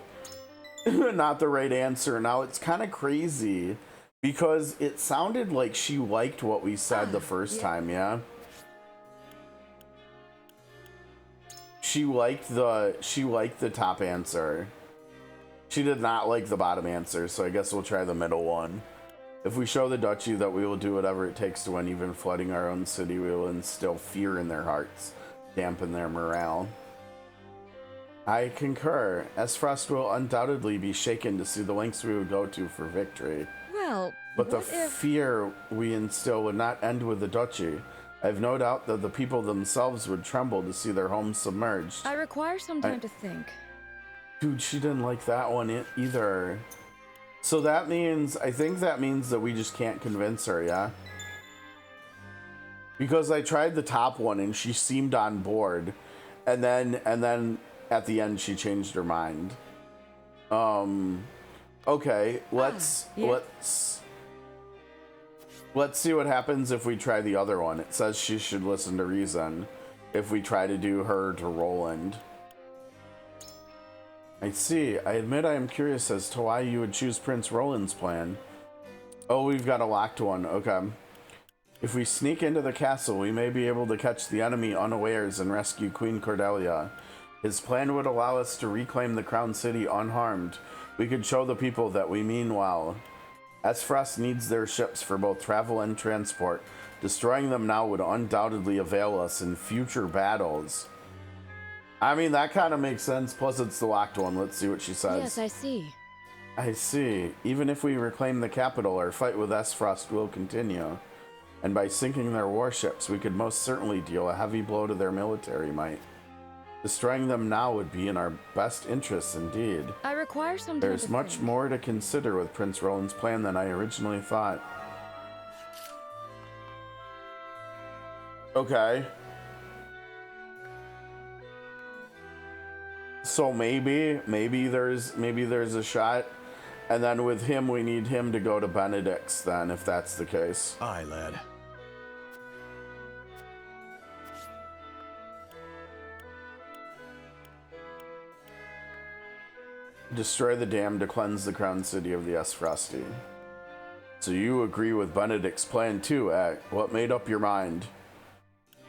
not the right answer. Now it's kind of crazy Because it sounded like she liked what we said the first time, yeah? She liked the top answer. She did not like the bottom answer, so I guess we'll try the middle one. If we show the duchy that we will do whatever it takes to win, even flooding our own city, we will instill fear in their hearts, dampen their morale. I concur. Esfrost will undoubtedly be shaken to see the lengths we would go to for victory. Well, but the fear we instill would not end with the duchy. I have no doubt that the people themselves would tremble to see their homes submerged. I require some time to think. Dude, she didn't like that one either. So that means, I think that means that we just can't convince her, yeah? Because I tried the top one and she seemed on board. And then at the end she changed her mind. Okay, let's see what happens if we try the other one. It says she should listen to reason if we try to do her to Roland. I see. I admit I am curious as to why you would choose Prince Roland's plan. Oh, we've got a locked one. Okay. If we sneak into the castle, we may be able to catch the enemy unawares and rescue Queen Cordelia. His plan would allow us to reclaim the Crown City unharmed. We could show the people that we mean well. Esfrost needs their ships for both travel and transport. Destroying them now would undoubtedly avail us in future battles. I mean, that kind of makes sense. Plus, it's the locked one. Let's see what she says. Yes, I see. I see. Even if we reclaim the capital, our fight with Esfrost will continue. And by sinking their warships, we could most certainly deal a heavy blow to their military might. Destroying them now would be in our best interests indeed. I require some time There's much more to consider with Prince Roland's plan than I originally thought. Okay. So maybe there's a shot, and then with him we need him to go to Benedict's then, if that's the case. Aye, lad. Destroy the dam to cleanse the crown city of the Esfrosti. So you agree with Benedict's plan too, eh? What made up your mind?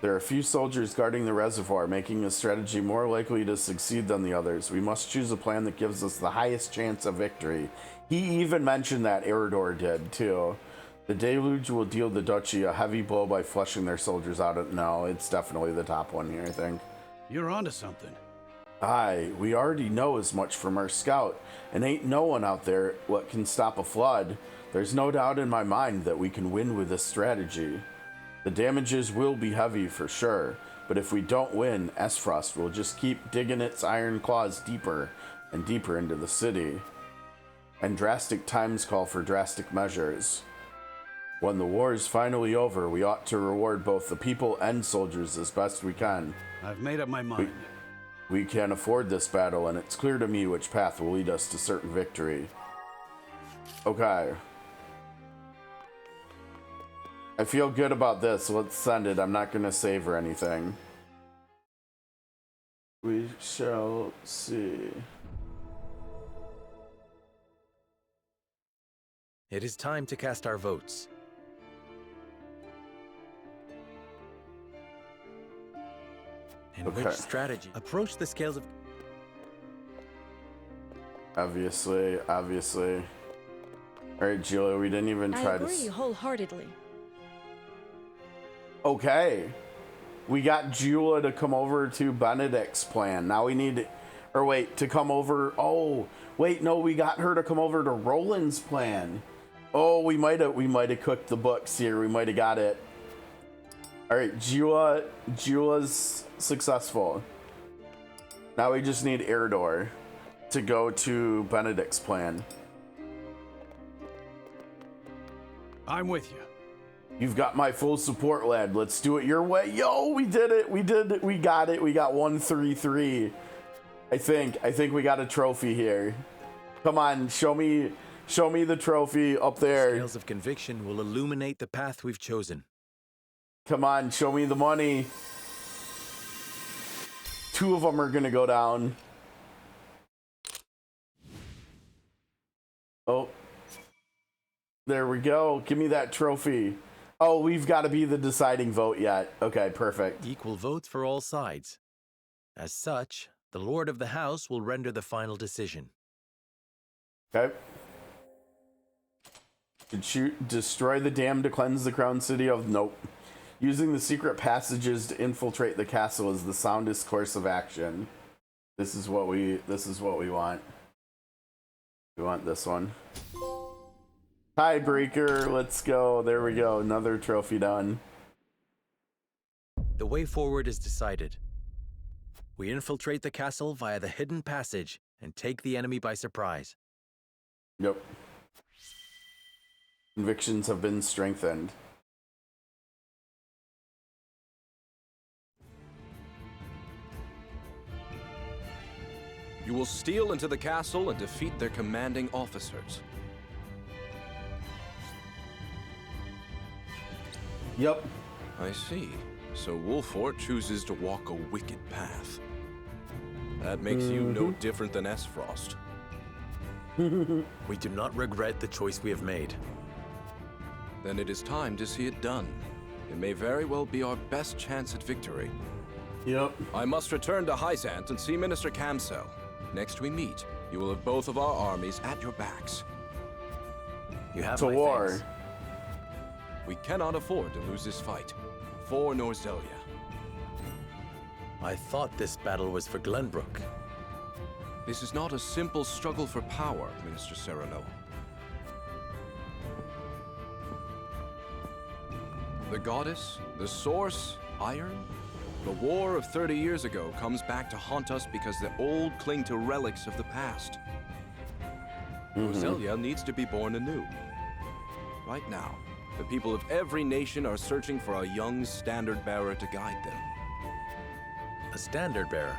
There are a few soldiers guarding the reservoir, making this strategy more likely to succeed than the others. We must choose a plan that gives us the highest chance of victory. He even mentioned that Eridor did, too. The deluge will deal the duchy a heavy blow by flushing their soldiers out. No, it's definitely the top one here, I think. You're onto something. Aye, we already know as much from our scout, and ain't no one out there what can stop a flood. There's no doubt in my mind that we can win with this strategy. The damages will be heavy for sure, but if we don't win, Esfrost will just keep digging its iron claws deeper and deeper into the city. And drastic times call for drastic measures. When the war is finally over, we ought to reward both the people and soldiers as best we can. I've made up my mind. We can't afford this battle, and it's clear to me which path will lead us to certain victory. Okay. I feel good about this. Let's send it. I'm not going to save or anything. We shall see. It is time to cast our votes. And which strategy? Approach the scales of... Obviously. Alright, Julia, we didn't even try to... I agree wholeheartedly. Okay. We got Julia to come over to Benedict's plan. Now we need... Or wait, to come over... Oh, wait, no, we got her to come over to Roland's plan. Oh, we might have cooked the books here. We might have got it. Alright, Julia's successful. Now we just need Eridor to go to Benedict's plan. I'm with you. You've got my full support, lad. Let's do it your way. Yo, we did it. We got it. We got 133. I think we got a trophy here. Come on, show me the trophy up there. The scales of conviction will illuminate the path we've chosen. Come on, show me the money. 2 of them are gonna go down. Oh. There we go. Give me that trophy. Oh, we've got to be the deciding vote yet. Okay, perfect. Equal votes for all sides. As such, the Lord of the House will render the final decision. Okay. Destroy the dam to cleanse the crown city of... Nope. Using the secret passages to infiltrate the castle is the soundest course of action. This is what we want. We want this one. Tiebreaker, let's go. There we go. Another trophy done. The way forward is decided. We infiltrate the castle via the hidden passage and take the enemy by surprise. Yep. Convictions have been strengthened. You will steal into the castle and defeat their commanding officers. Yep. I see. So Wolfort chooses to walk a wicked path. That makes you no different than S-Frost. We do not regret the choice we have made. Then it is time to see it done. It may very well be our best chance at victory. Yep. I must return to Hyzant and see Minister Cancel. Next we meet, you will have both of our armies at your backs. You have to my war. thanks. We cannot afford to lose this fight. For Norzelia. I thought this battle was for Glenbrook. This is not a simple struggle for power, Minister Serenoa. The goddess, the source, iron. The war of 30 years ago comes back to haunt us because the old cling to relics of the past. Roselia needs to be born anew. Right now, the people of every nation are searching for a young standard-bearer to guide them. A standard-bearer?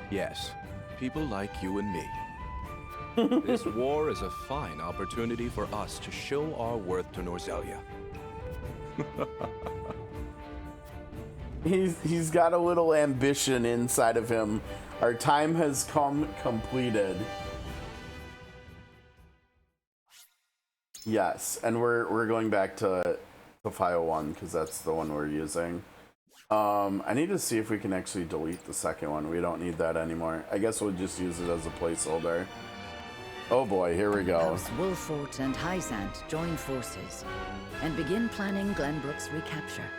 Yes, people like you and me. This war is a fine opportunity for us to show our worth to Norzelia. He's got a little ambition inside of him. Our time has come completed. Yes, and we're going back to file 1 because that's the one we're using. I need to see if we can actually delete the second one. We don't need that anymore. I guess we'll just use it as a placeholder. Oh boy, here we go. House Wolfort and Hyzant join forces and begin planning Glenbrook's recapture.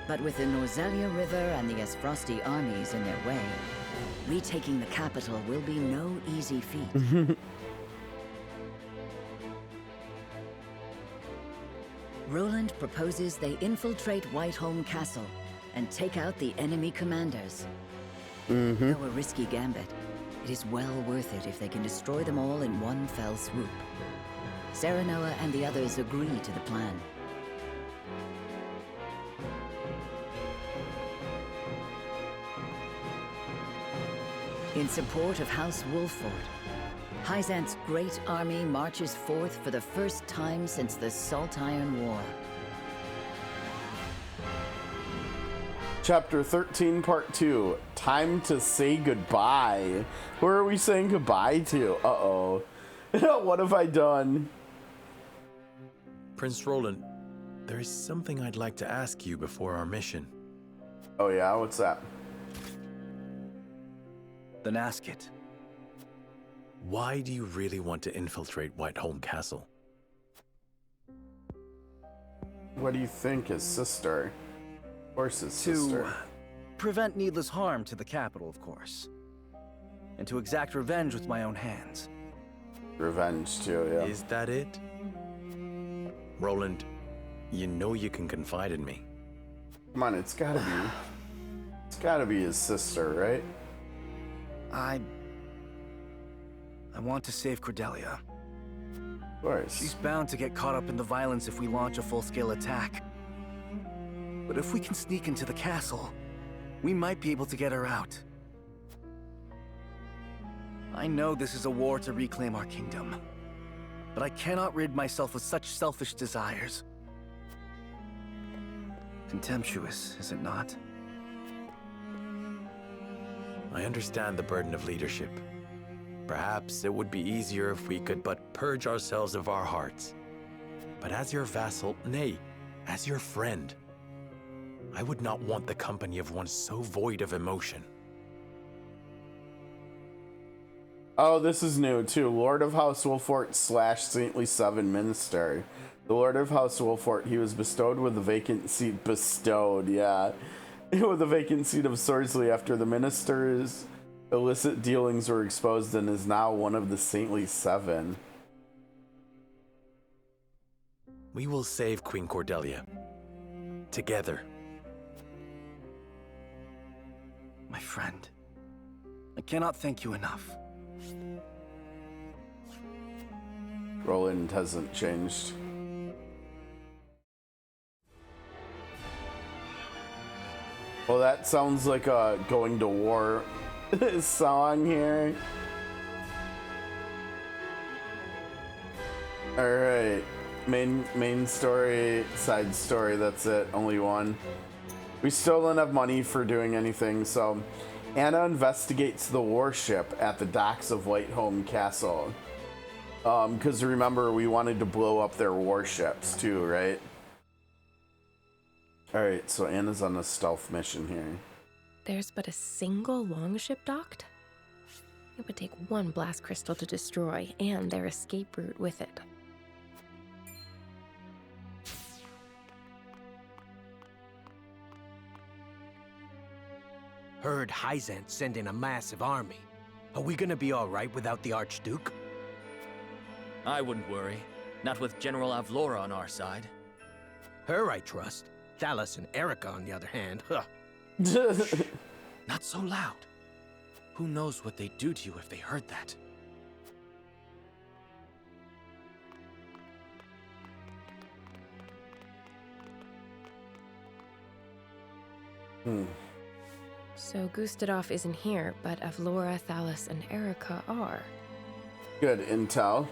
But with the Norzelia River and the Esfrosti armies in their way, retaking the capital will be no easy feat. Roland proposes they infiltrate Whiteholm Castle and take out the enemy commanders. Though a risky gambit, it is well worth it if they can destroy them all in one fell swoop. Serenoa and the others agree to the plan. In support of House Wolfort, Hyzant's great army marches forth for the first time since the Salt Iron War. Chapter 13, Part 2. Time to say goodbye. Who are we saying goodbye to? Uh-oh. What have I done? Prince Roland, there is something I'd like to ask you before our mission. Oh yeah, what's that? Then ask it. Why do you really want to infiltrate Whiteholm Castle? What do you think, his sister? Of course his sister. To prevent needless harm to the capital, of course. And to exact revenge with my own hands. Revenge too, yeah. Is that it? Roland, you know you can confide in me. Come on, it's gotta be his sister, right? I want to save Cordelia. Of course. She's bound to get caught up in the violence if we launch a full-scale attack. But if we can sneak into the castle, we might be able to get her out. I know this is a war to reclaim our kingdom, but I cannot rid myself of such selfish desires. Contemptuous, is it not? I understand the burden of leadership. Perhaps it would be easier if we could but purge ourselves of our hearts. But as your vassal, nay, as your friend, I would not want the company of one so void of emotion. Oh, this is new too. Lord of House Wolfort / Saintly Seven Minister. The Lord of House Wolfort, he was bestowed with the vacant seat. Bestowed, yeah. With the vacant seat of Sorsley after the minister's illicit dealings were exposed, and is now one of the Saintly Seven. We will save Queen Cordelia. Together. My friend, I cannot thank you enough. Roland hasn't changed. Well, that sounds like a going to war song here. Alright. Main story, side story, that's it. Only one. We still don't have money for doing anything, so Anna investigates the warship at the docks of Whiteholm Castle. Because remember, we wanted to blow up their warships too, right? Alright, so Anna's on a stealth mission here. There's but a single longship docked? It would take one blast crystal to destroy, and their escape route with it. Heard Hyzant send in a massive army. Are we gonna be alright without the Archduke? I wouldn't worry. Not with General Avlora on our side. Her I trust. Thalas and Erica, on the other hand, huh. Not so loud. Who knows what they'd do to you if they heard that? So Gustadov isn't here, but Avlora, Thalas, and Erica are. Good intel.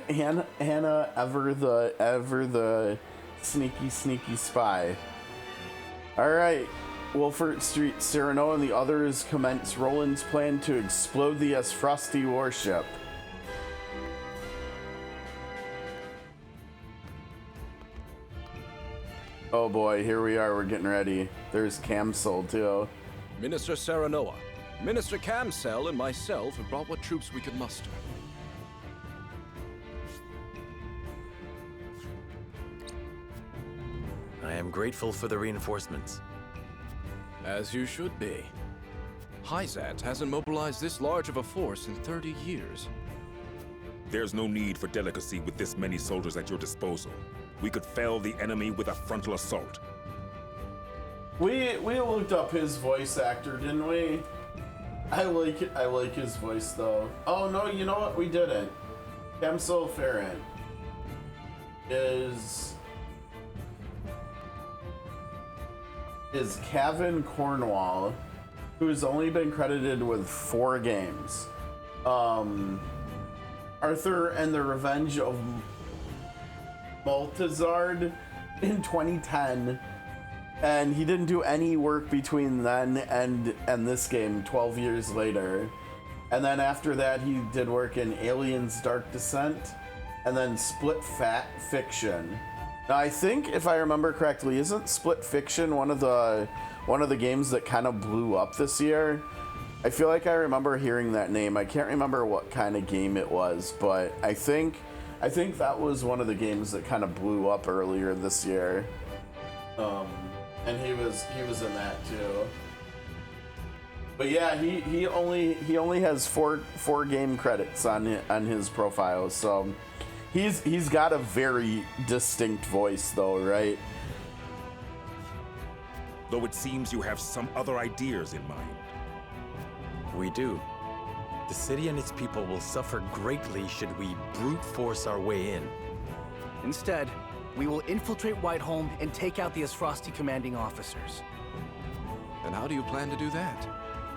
Hannah, ever the sneaky spy. All right, Wolfert Street, Cyrano, and the others commence Roland's plan to explode the Frosty warship. Oh boy, here we are. We're getting ready. There's Camsel too. Minister Serenoa, Minister Camsel, and myself have brought what troops we could muster. I am grateful for the reinforcements. As you should be. Hyzant hasn't mobilized this large of a force in 30 years. There's no need for delicacy with this many soldiers at your disposal. We could fell the enemy with a frontal assault. We looked up his voice actor, didn't we? I like his voice though. Oh no, you know what? We didn't. Camsel Farron is Cavan Cornwall, who's only been credited with 4 games. Arthur and the Revenge of Maltazard in 2010, and he didn't do any work between then and this game 12 years later. And then after that he did work in Aliens Dark Descent and then Split Fiction. Now I think, if I remember correctly, isn't Split Fiction one of the games that kind of blew up this year? I feel like I remember hearing that name. I can't remember what kind of game it was, but I think that was one of the games that kind of blew up earlier this year. And he was in that too. But yeah, he only has four game credits on his profile, so he's got a very distinct voice though, right? Though it seems you have some other ideas in mind. We do. The city and its people will suffer greatly should we brute force our way in. Instead, we will infiltrate Whiteholm and take out the Asfrosti commanding officers. And how do you plan to do that?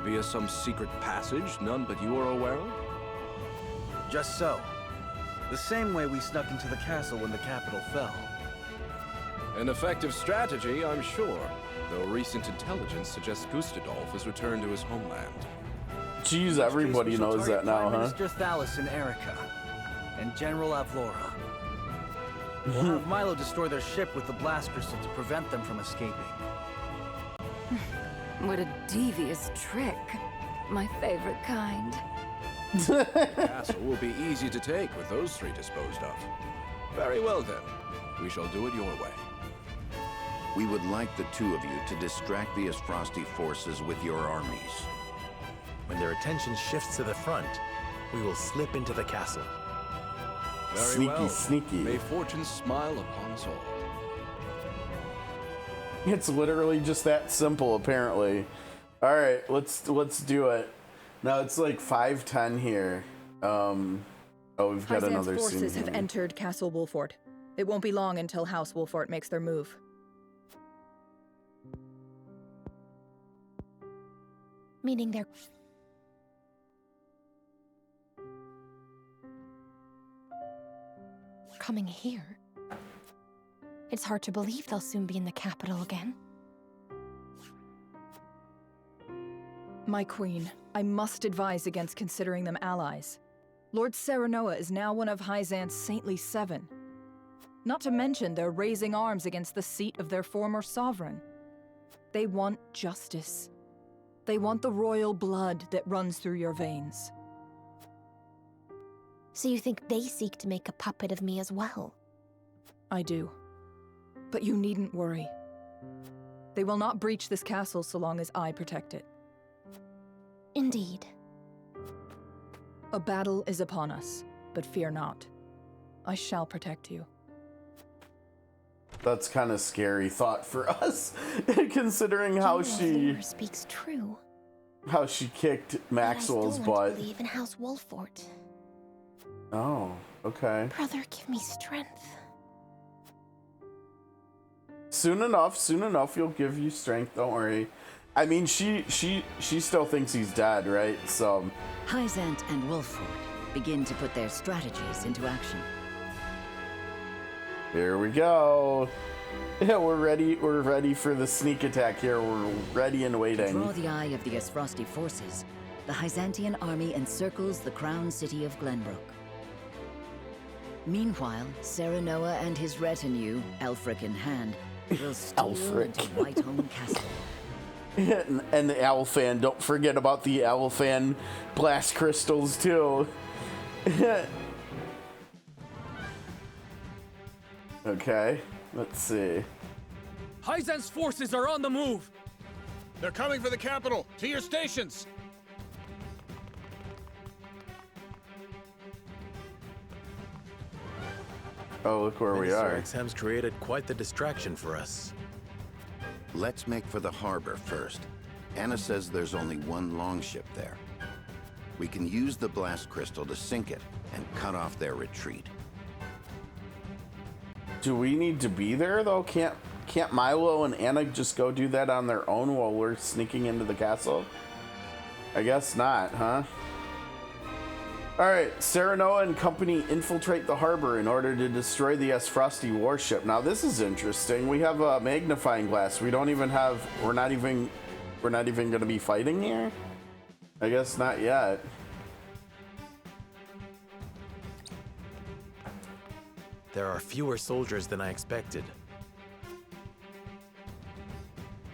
Via some secret passage none but you are aware of? Just so. The same way we snuck into the castle when the capital fell. An effective strategy, I'm sure, though recent intelligence suggests Gustadolf has returned to his homeland. Geez, everybody knows that now, Prime huh? Minister Thalas and Erica, and General Avlora. We'll have Milo destroy their ship with the blast crystal to prevent them from escaping. What a devious trick. My favorite kind. The castle will be easy to take with those three disposed of. Very well then. We shall do it your way. We would like the two of you to distract the Asfrosti forces with your armies. When their attention shifts to the front, we will slip into the castle. Very Sneaky, well. sneaky. May fortune smile upon us all. It's literally just that simple, apparently. All right, let's do it. Now it's like 5:10 here. Oh, we've got Hyzan's another scene forces have here. entered Castle Wolfort. It won't be long until House Wolfort makes their move. Meaning they're... coming here. It's hard to believe they'll soon be in the capital again. My queen, I must advise against considering them allies. Lord Serenoa is now one of Hyzan's saintly 7. Not to mention they're raising arms against the seat of their former sovereign. They want justice. They want the royal blood that runs through your veins. So you think they seek to make a puppet of me as well? I do. But you needn't worry. They will not breach this castle so long as I protect it. Indeed. A battle is upon us, but fear not. I shall protect you. That's kind of scary thought for us, considering how she speaks true. How she kicked Maxwell's butt. I believe in House Wolfort. Oh, okay. Brother, give me strength. Soon enough, he'll give you strength. Don't worry. I mean, she still thinks he's dead, right? So. Hyzant and Wolfort begin to put their strategies into action. Here we go. Yeah, we're ready. We're ready for the sneak attack here. We're ready and waiting. To draw the eye of the Asfrosti forces, the Hyzantian army encircles the crown city of Glenbrook. Meanwhile, Serenoa and his retinue, Elfric in hand, will steal into Whitehome Castle. And the Alfan. Don't forget about the Alfan blast crystals too. Okay, let's see. Hyzan's forces are on the move! They're coming for the capital! To your stations! Oh, look where we are. Exam's created quite the distraction for us. Let's make for the harbor first. Anna says there's only one longship there. We can use the blast crystal to sink it and cut off their retreat. Do we need to be there though? Can't Milo and Anna just go do that on their own while we're sneaking into the castle? I guess not, huh? Alright, Serenoa and company infiltrate the harbor in order to destroy the Asfrosti warship. Now this is interesting. We have a magnifying glass. We don't even have we're not even gonna be fighting here? I guess not yet. There are fewer soldiers than I expected.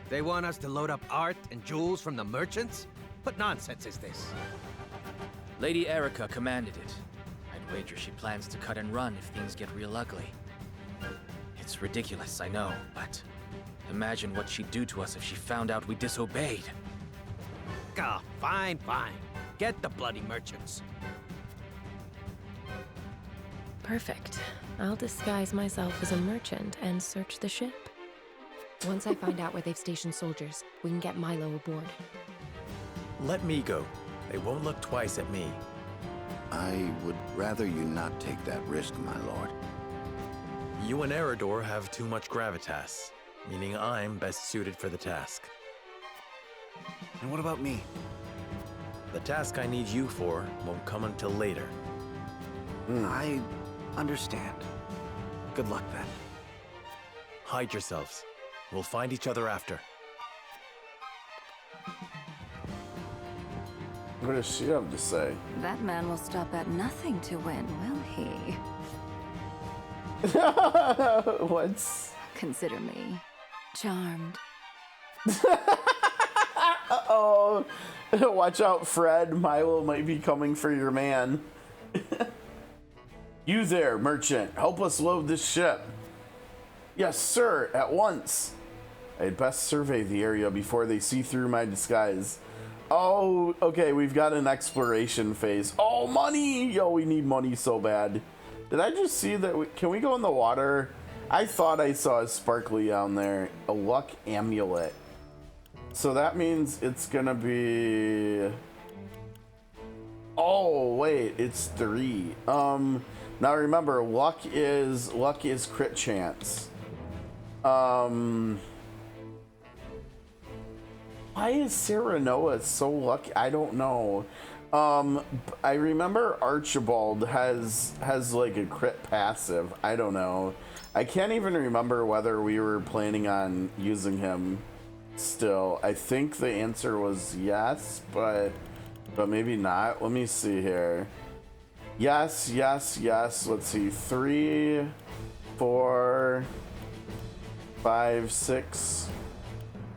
They want us to load up art and jewels from the merchants? What nonsense is this? Lady Erica commanded it. I'd wager she plans to cut and run if things get real ugly. It's ridiculous, I know, but imagine what she'd do to us if she found out we disobeyed. Ah, fine. Get the bloody merchants. Perfect. I'll disguise myself as a merchant and search the ship. Once I find out where they've stationed soldiers, we can get Milo aboard. Let me go. They won't look twice at me. I would rather you not take that risk, my lord. You and Eridor have too much gravitas, meaning I'm best suited for the task. And what about me? The task I need you for won't come until later. I understand. Good luck then. Hide yourselves. We'll find each other after. What does she have to say? That man will stop at nothing to win, will he? What's... Consider me charmed. Uh-oh. Watch out, Fred. Milo might be coming for your man. You there, merchant. Help us load this ship. Yes, sir. At once. I'd best survey the area before they see through my disguise. Oh, okay. We've got an exploration phase. Oh, money. Yo, we need money so bad. Did I just see that? Can we go in the water? I thought I saw a sparkly down there. A luck amulet. So that means it's gonna be... Oh, wait, it's 3. Now remember, luck is crit chance. Why is Serenoa so lucky? I don't know. I remember Archibald has like a crit passive. I don't know. I can't even remember whether we were planning on using him still. I think the answer was yes, but maybe not. Let me see here. Yes, yes, yes. Let's see. 3, 4, 5, 6,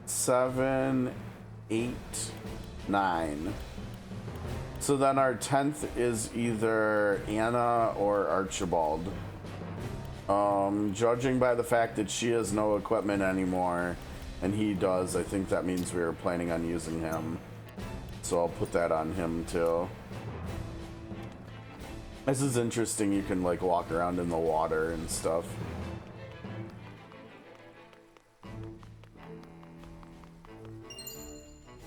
7, 8, 9. So then our 10th is either Anna or Archibald. Judging by the fact that she has no equipment anymore and he does, I think that means we were planning on using him. So I'll put that on him too. This is interesting. You can like walk around in the water and stuff.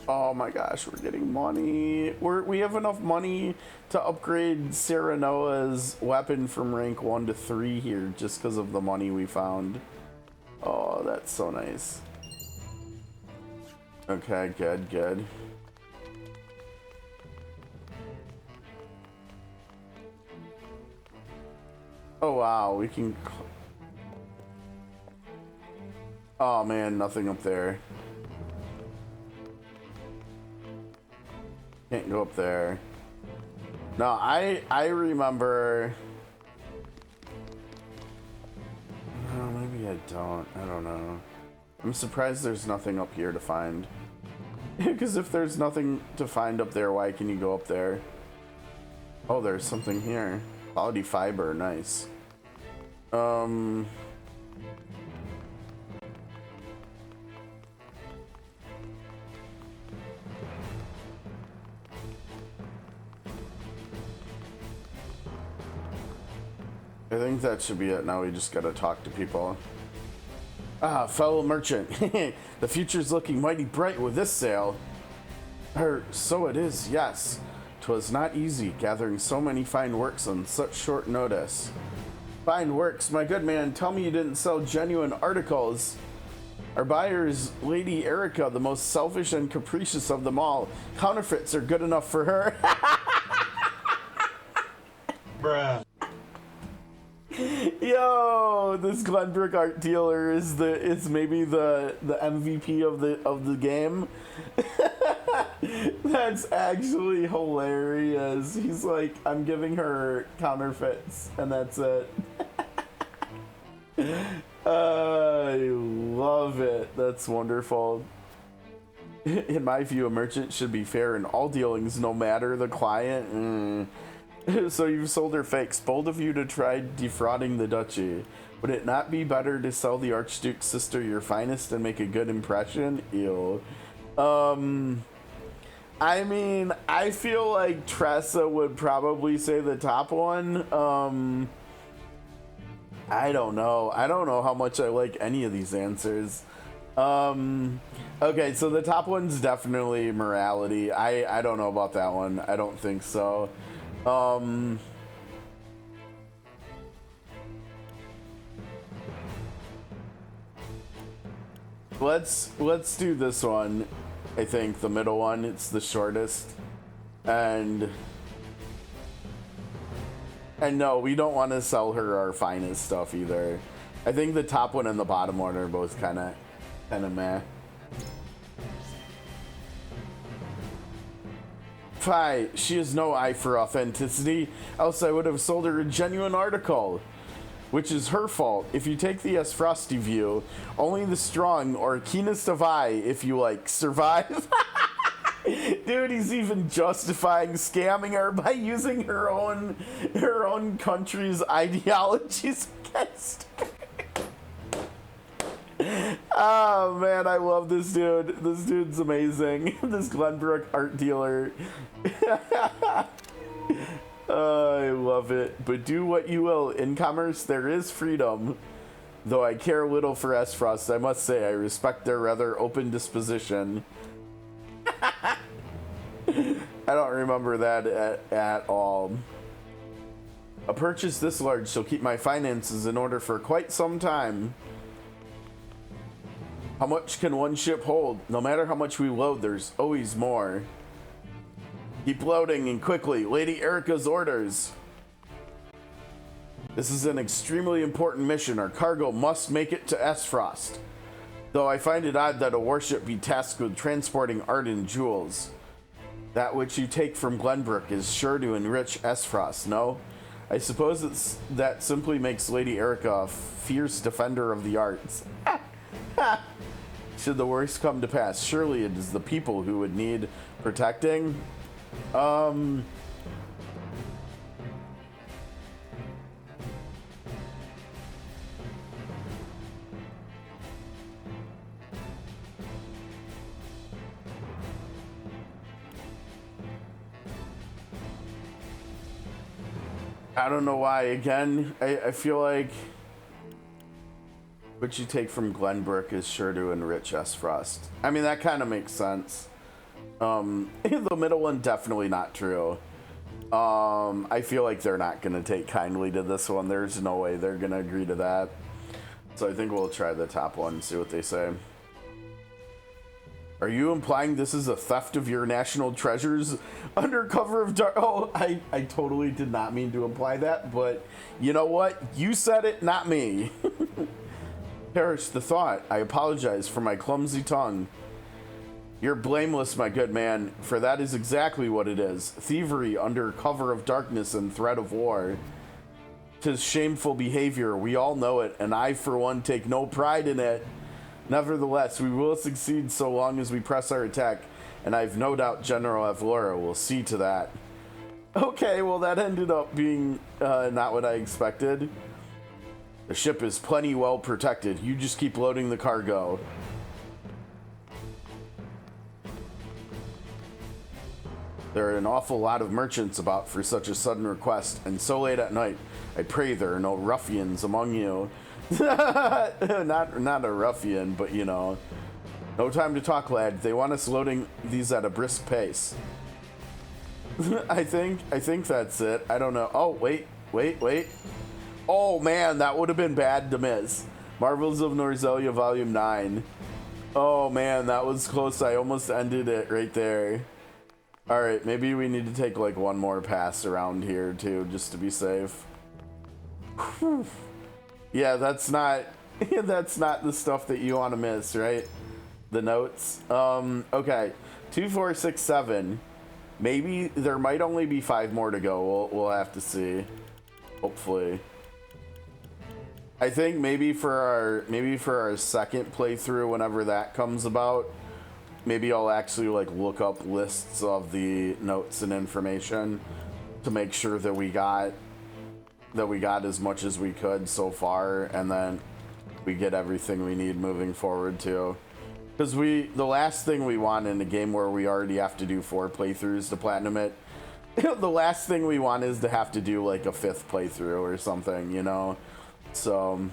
Oh my gosh, we're getting money. We have enough money to upgrade Serenoa's weapon from rank 1 to 3 here just because of the money we found. Oh, that's so nice. Okay, good, good. Oh wow, we can... Oh man, nothing up there. Can't go up there. No, I remember... No, maybe I don't. I don't know. I'm surprised there's nothing up here to find. Because if there's nothing to find up there, why can you go up there? Oh, there's something here. Quality fiber, nice. I think that should be it. Now we just gotta talk to people. Ah, fellow merchant. The future's looking mighty bright with this sale. So it is, yes. 'Twas not easy gathering so many fine works on such short notice. Fine works, my good man. Tell me you didn't sell genuine articles. Our buyer is Lady Erica, the most selfish and capricious of them all. Counterfeits are good enough for her. Bruh. Yo, this Glenbrook art dealer is maybe the MVP of the game. That's actually hilarious. He's like, I'm giving her counterfeits, and that's it. I love it. That's wonderful. In my view, a merchant should be fair in all dealings, no matter the client. So you've sold her fakes. Bold of you to try defrauding the duchy. Would it not be better to sell the Archduke's sister your finest and make a good impression? Ew. I mean, I feel like Tressa would probably say the top one. I don't know. I don't know how much I like any of these answers. Okay, so the top one's definitely morality. I don't know about that one. I don't think so. Let's do this one. I think the middle one, it's the shortest. And no, we don't want to sell her our finest stuff either. I think the top one and the bottom one are both kind of meh. Fie, she has no eye for authenticity, else I would have sold her a genuine article. Which is her fault. If you take the S. Frosty view, only the strong or keenest of eye, if you like, survive. Dude, he's even justifying scamming her by using her own country's ideologies against her. Oh man, I love this dude. This dude's amazing. This Glenbrook art dealer. I love it. But do what you will. In commerce, there is freedom. Though I care little for S. Frost, I must say I respect their rather open disposition. I don't remember that at all. A purchase this large shall keep my finances in order for quite some time. How much can one ship hold? No matter how much we load, there's always more. Keep loading and quickly. Lady Erica's orders. This is an extremely important mission. Our cargo must make it to S. Frost. Though I find it odd that a warship be tasked with transporting art and jewels. That which you take from Glenbrook is sure to enrich S. Frost, no? I suppose that simply makes Lady Erica a fierce defender of the arts. Should the worst come to pass, surely it is the people who would need protecting. I don't know why. Again, I feel like what you take from Glenbrook is sure to enrich S. Frost. I mean, that kind of makes sense. The middle one, definitely not true. I feel like they're not going to take kindly to this one. There's no way they're going to agree to that. So I think we'll try the top one and see what they say. Are you implying this is a theft of your national treasures under cover of dark? Oh, I totally did not mean to imply that, but you know what? You said it, not me. Perish the thought. I apologize for my clumsy tongue. You're blameless, my good man, for that is exactly what it is. Thievery under cover of darkness and threat of war. 'Tis shameful behavior, we all know it, and I, for one, take no pride in it. Nevertheless, we will succeed so long as we press our attack, and I've no doubt General Avlora will see to that. Okay, well that ended up being not what I expected. The ship is plenty well protected. You just keep loading the cargo. There are an awful lot of merchants about for such a sudden request, and so late at night, I pray there are no ruffians among you. not a ruffian, but you know. No time to talk, lad. They want us loading these at a brisk pace. I think that's it. I don't know. Oh, wait. Oh man, that would have been bad to miss. Marvels of Norzelia Volume 9. Oh man, that was close. I almost ended it right there. Alright, maybe we need to take like one more pass around here too, just to be safe. Whew. Yeah, that's not the stuff that you want to miss, right? The notes. Okay. 2, 4, 6, 7. Maybe there might only be 5 more to go. We'll have to see. Hopefully. I think maybe for our second playthrough, whenever that comes about, maybe I'll actually like look up lists of the notes and information to make sure that we got as much as we could so far, and then we get everything we need moving forward too. Because the last thing we want in a game where we already have to do 4 playthroughs to platinum it, the last thing we want is to have to do like a 5th playthrough or something, you know. So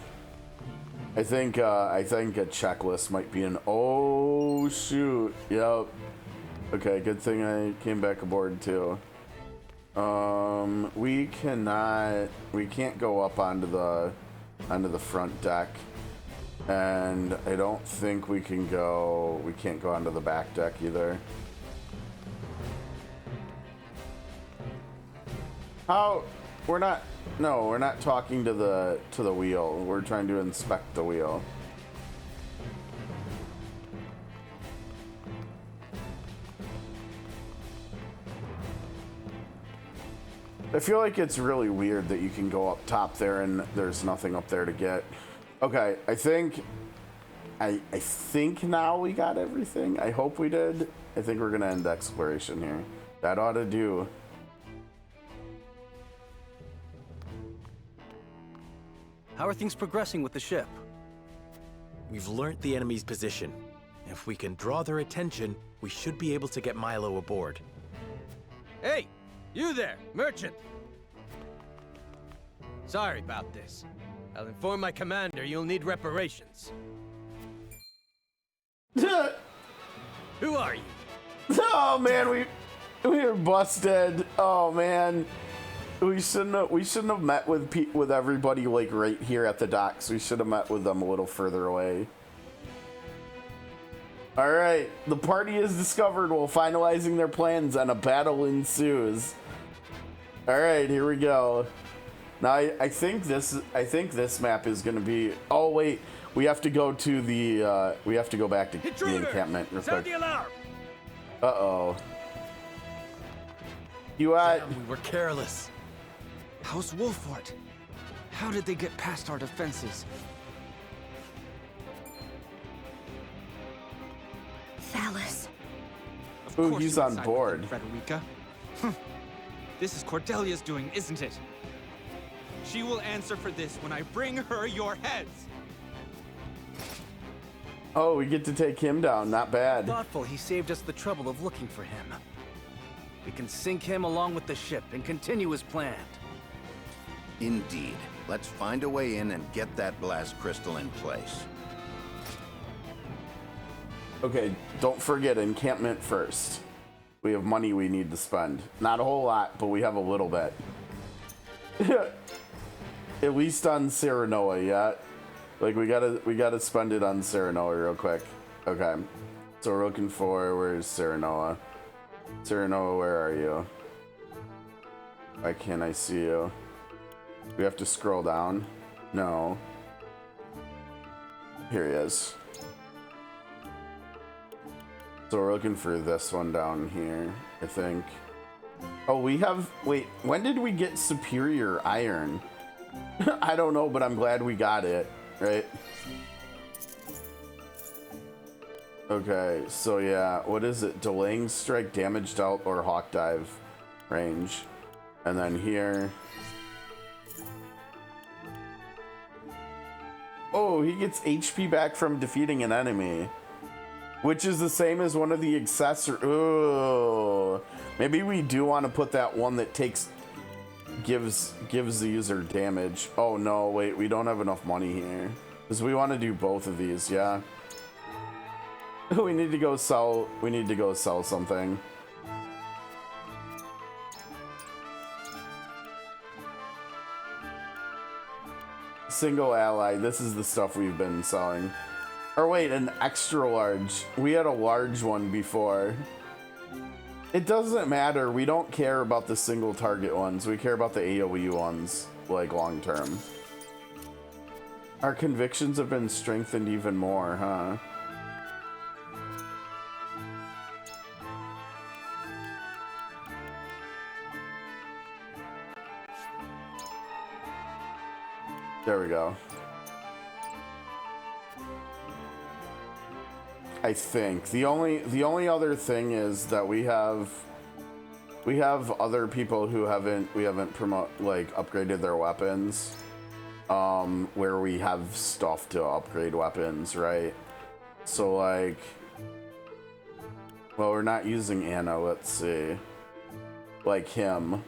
I think a checklist might be an oh shoot. Yep. Okay, good thing I came back aboard too. We can't go up onto the front deck, and I don't think we can't go onto the back deck either. We're not talking to the wheel. We're trying to inspect the wheel. I feel like it's really weird that you can go up top there and there's nothing up there to get. Okay, I think now we got everything. I hope we did. I think we're gonna end exploration here. That ought to do. How are things progressing with the ship? We've learnt the enemy's position. If we can draw their attention, we should be able to get Milo aboard. Hey, you there, merchant! Sorry about this. I'll inform my commander you'll need reparations. Who are you? Oh man, we were busted. Oh man, we shouldn't have met with everybody like right here at the docks. We should have met with them a little further away. All right, the party is discovered while finalizing their plans, and a battle ensues. All right, here we go. Now I think this map is gonna be. Oh wait, we have to go to the. We have to go back to the encampment real quick. Sound the alarm! Uh-oh. You Damn, we were careless. How's Wolfort? How did they get past our defenses? Thalos. Ooh, he's on board. Frederica. This is Cordelia's doing, isn't it? She will answer for this when I bring her your heads. Oh, we get to take him down. Not bad. Thoughtful he saved us the trouble of looking for him. We can sink him along with the ship and continue as planned. Indeed. Let's find a way in and get that blast crystal in place. Okay, don't forget encampment first. We have money we need to spend. Not a whole lot, but we have a little bit. At least on Serenoa, yeah. Like we gotta spend it on Serenoa real quick. Okay. So we're looking for, where's Serenoa? Serenoa, where are you? Why can't I see you? We have to scroll down? No. Here he is. So we're looking for this one down here, I think. Oh, we have, wait, when did we get superior iron? I don't know, but I'm glad we got it, right? Okay, so yeah, what is it? Delaying strike, damage dealt, or hawk dive range. And then here. Oh, he gets HP back from defeating an enemy. Which is the same as one of the accessories. Oh, maybe we do want to put that one that gives the user damage. Oh no, wait, we don't have enough money here. Because we want to do both of these, yeah. We need to go sell something. Single ally, this is the stuff we've been selling. Or wait, an extra large. We had a large one before. It doesn't matter. We don't care about the single target ones. We care about the AoE ones, like long term. Our convictions have been strengthened even more, huh? There we go. I think the only other thing is that we have other people who we haven't upgraded their weapons, where we have stuff to upgrade weapons, right? So like, well, we're not using Anna. Let's see, like him.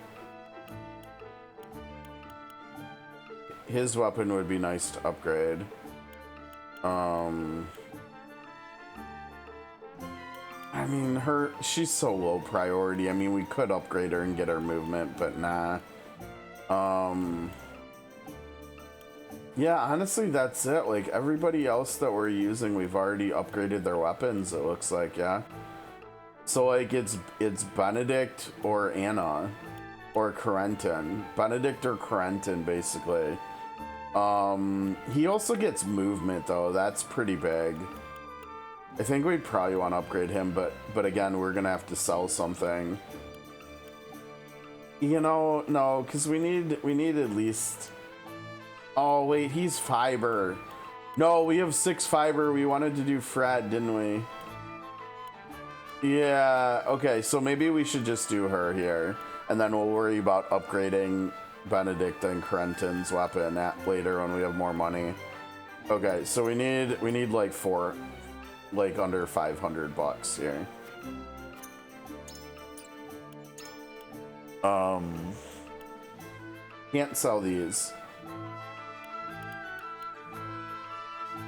His weapon would be nice to upgrade. I mean, she's so low priority. I mean, we could upgrade her and get her movement, but nah. Yeah, honestly, that's it. Like, everybody else that we're using, we've already upgraded their weapons, it looks like, yeah. So, like, it's Benedict or Anna. Or Corentin. Benedict or Corentin, basically. He also gets movement, though. That's pretty big. I think we'd probably want to upgrade him, but again, we're gonna have to sell something. You know, no, because we need at least. Oh wait, he's fiber. No, we have 6 fiber. We wanted to do Fred, didn't we? Yeah. Okay, so maybe we should just do her here, and then we'll worry about upgrading Benedict and Corentin's weapon later when we have more money. Okay, so we need like 4, like under $500 here. Can't sell these.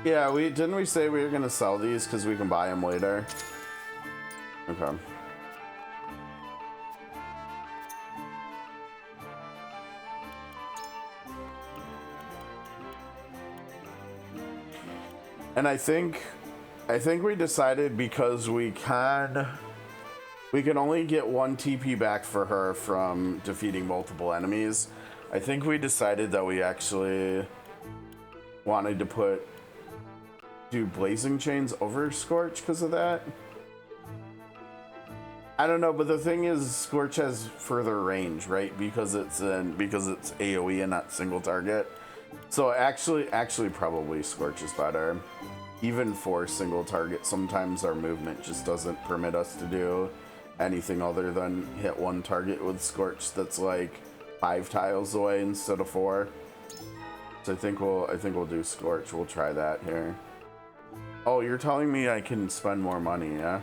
Yeah, didn't we say we were gonna sell these because we can buy them later? Okay. And I think we decided because we can only get 1 TP back for her from defeating multiple enemies. I think we decided that we actually wanted to do Blazing Chains over Scorch because of that. I don't know, but the thing is, Scorch has further range, right? Because it's AoE and not single target. So actually probably Scorch is better. Even for single target, sometimes our movement just doesn't permit us to do anything other than hit 1 target with Scorch that's like 5 tiles away instead of 4. So I think we'll do Scorch. We'll try that here. Oh, you're telling me I can spend more money, yeah?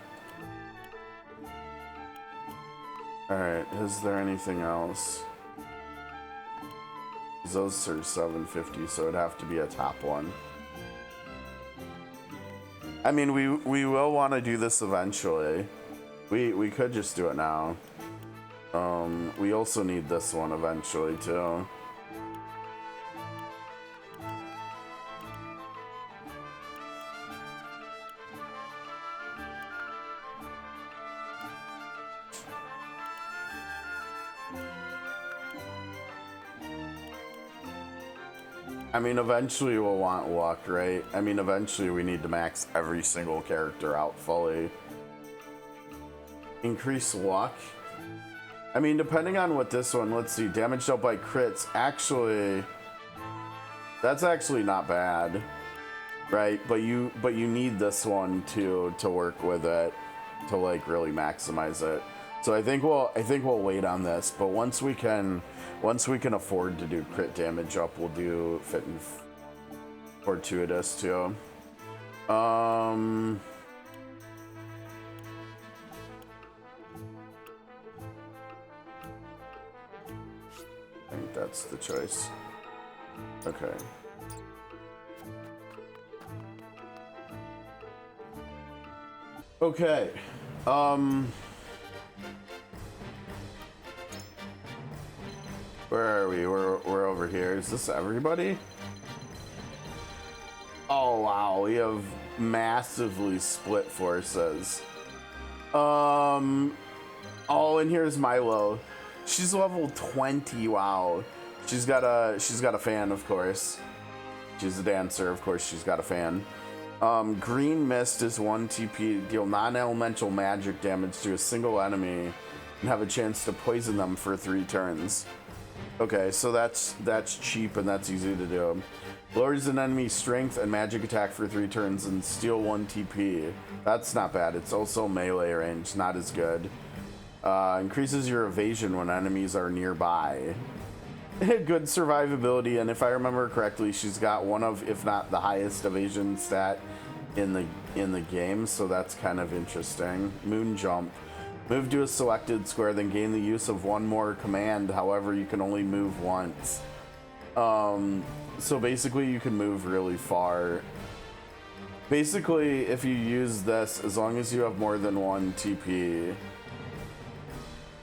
Alright, is there anything else? Those are 750, so it'd have to be a top one. I mean, we will want to do this eventually. We could just do it now. We also need this one eventually too. I mean, eventually we'll want luck, right? I mean, eventually we need to max every single character out fully. Increase luck. I mean, depending on what this one, let's see, damage dealt by crits. Actually, that's actually not bad, right? But you need this one to work with it to like really maximize it. So I think we'll wait on this. But once we can afford to do crit damage up, we'll do fit and fortuitous too. I think that's the choice. Okay. Okay. Where are we? We're over here. Is this everybody? Oh wow, we have massively split forces. Oh, and here's Milo. She's level 20. Wow. She's got a fan, of course. She's a dancer, of course. She's got a fan. Green Mist is 1 TP. Deal non-elemental magic damage to a single enemy and have a chance to poison them for 3 turns. Okay, so that's cheap and that's easy to do. Lowers an enemy's strength and magic attack for 3 turns and steal 1 TP. That's not bad. It's also melee range, not as good. Increases your evasion when enemies are nearby. Good survivability, and if I remember correctly, she's got one of, if not the highest evasion stat in the game, so that's kind of interesting. Moon Jump. Move to a selected square, then gain the use of 1 more command. However, you can only move once. So basically, you can move really far. Basically, if you use this, as long as you have more than 1 TP,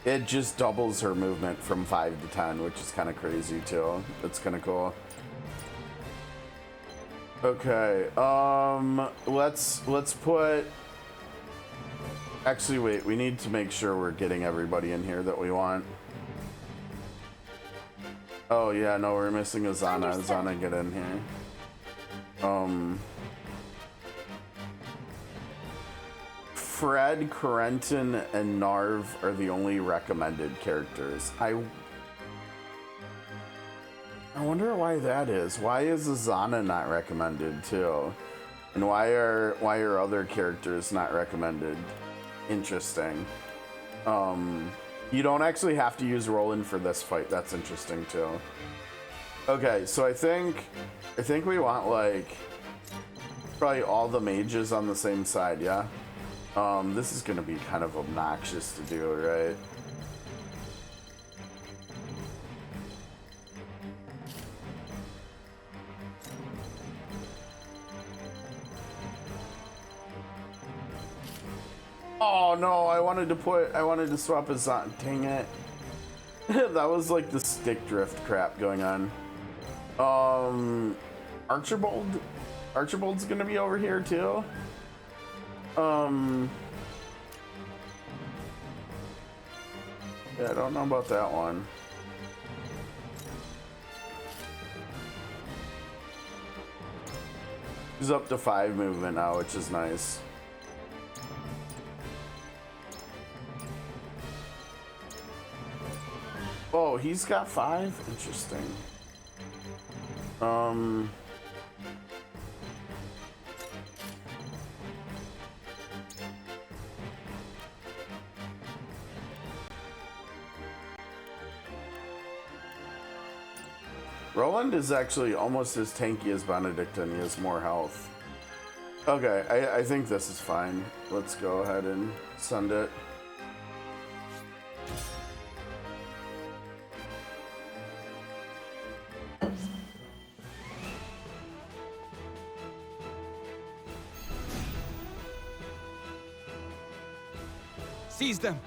it just doubles her movement from 5 to 10, which is kind of crazy too. It's kind of cool. Okay, let's put. Actually, wait. We need to make sure we're getting everybody in here that we want. Oh yeah, no, we're missing Azana. Azana, get in here. Fred, Corentin, and Narv are the only recommended characters. I wonder why that is. Why is Azana not recommended too? And why are other characters not recommended? Interesting. You don't actually have to use Roland for this fight. That's interesting too. Okay, so I think we want like probably all the mages on the same side, yeah? This is gonna be kind of obnoxious to do, right? Oh no, I wanted to swap his on. Dang it. That was like the stick drift crap going on. Archibald's gonna be over here too. Yeah, I don't know about that one. He's up to 5 movement now, which is nice. Oh, he's got 5? Interesting. Roland is actually almost as tanky as Benedict and he has more health. Okay, I think this is fine. Let's go ahead and send it. Seize them!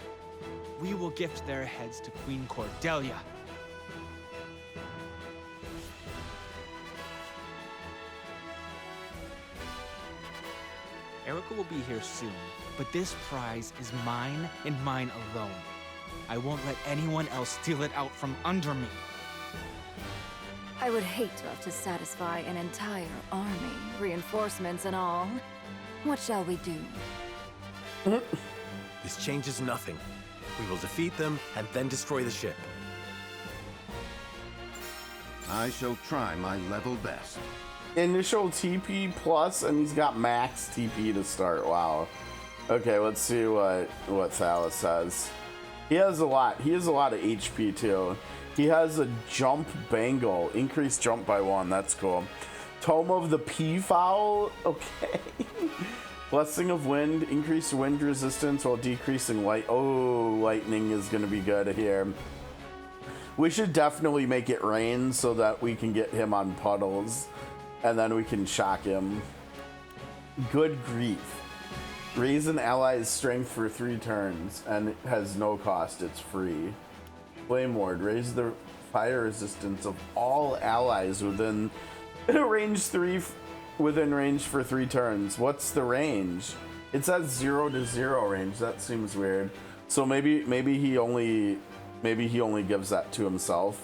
We will gift their heads to Queen Cordelia. Erica will be here soon, but this prize is mine and mine alone. I won't let anyone else steal it out from under me. I would hate to have to satisfy an entire army, reinforcements and all. What shall we do? This changes nothing. We will defeat them and then destroy the ship. I shall try my level best. Initial TP plus, and he's got max TP to start. Wow. Okay, let's see what Thalas says. He has a lot. He has a lot of HP too. He has a jump bangle, increased jump by 1. That's cool. Tome of the Peafowl. Okay. Blessing of Wind, increased wind resistance while decreasing light. Oh, lightning is gonna be good here. We should definitely make it rain so that we can get him on puddles. And then we can shock him. Good grief. Raise an ally's strength for 3 turns, and it has no cost, it's free. Flame Ward, raise the fire resistance of all allies within range 3 within range for 3 turns. What's the range? It says 0 to 0 range. That seems weird. So maybe he only gives that to himself.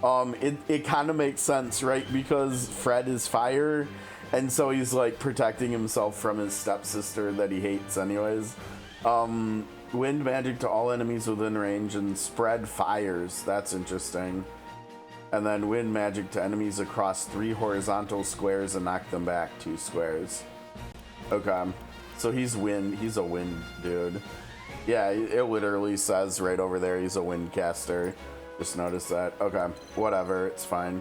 It kind of makes sense, right? Because Fred is fire, and so he's like protecting himself from his stepsister that he hates anyways. Wind magic to all enemies within range and spread fires. That's interesting. And then wind magic to enemies across 3 horizontal squares and knock them back 2 squares. Okay, so he's wind. He's a wind dude. Yeah, it literally says right over there he's a wind caster. Just noticed that. Okay, whatever, it's fine.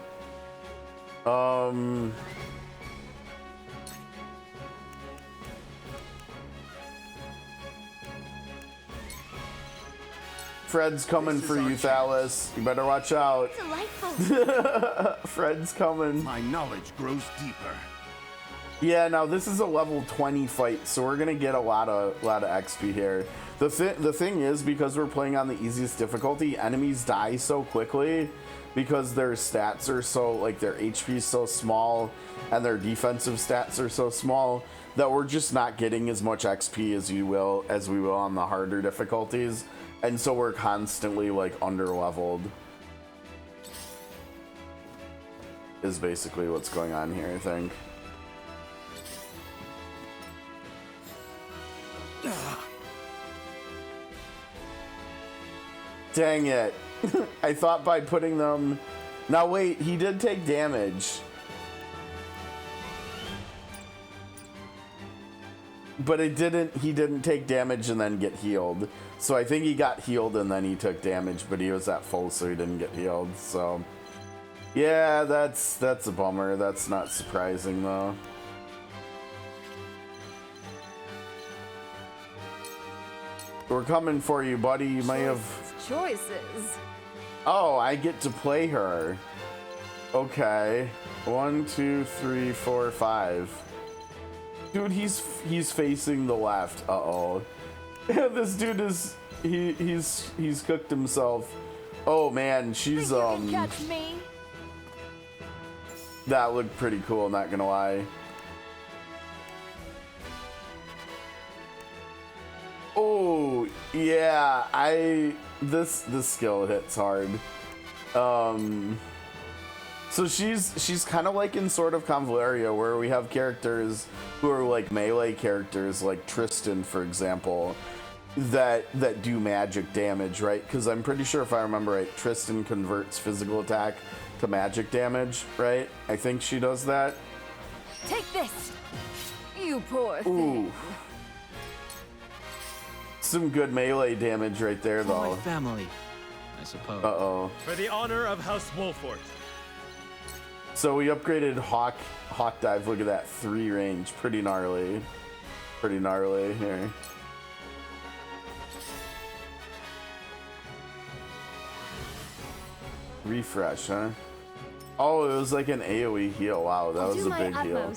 Fred's coming for you, Thalas. You better watch out. Delightful. Fred's coming. My knowledge grows deeper. Yeah, now this is a level 20 fight, so we're gonna get a lot of XP here. The thing is, because we're playing on the easiest difficulty, enemies die so quickly because their stats are so, like, their HP is so small and their defensive stats are so small that we're just not getting as much XP as we will on the harder difficulties, and so we're constantly like under-leveled. Is basically what's going on here, I think. Dang it. I thought by putting them... Now wait, he did take damage. But he didn't take damage and then get healed. So I think he got healed and then he took damage, but he was at full, so he didn't get healed. So yeah, that's a bummer. That's not surprising though. We're coming for you, buddy. You may have choices. Oh, I get to play her. Okay. 1, 2, 3, 4, 5. Dude, he's facing the left. Uh-oh. This dude is he's cooked himself. Oh man, she's Catch me. That looked pretty cool, not gonna lie. Oh, yeah, this skill hits hard. So she's kind of like in Sword of Convaleria, where we have characters who are like melee characters, like Tristan, for example, that do magic damage, right? Because I'm pretty sure, if I remember right, Tristan converts physical attack to magic damage, right? I think she does that. Take this, you poor thing. Ooh. Some good melee damage right there, though. My family, I suppose. Uh-oh. For the honor of House Wolfort. So we upgraded Hawk Dive. Look at that, 3 range. Pretty gnarly. Pretty gnarly here. Refresh, huh? Oh, it was like an AoE heal. Wow, that was a big heal.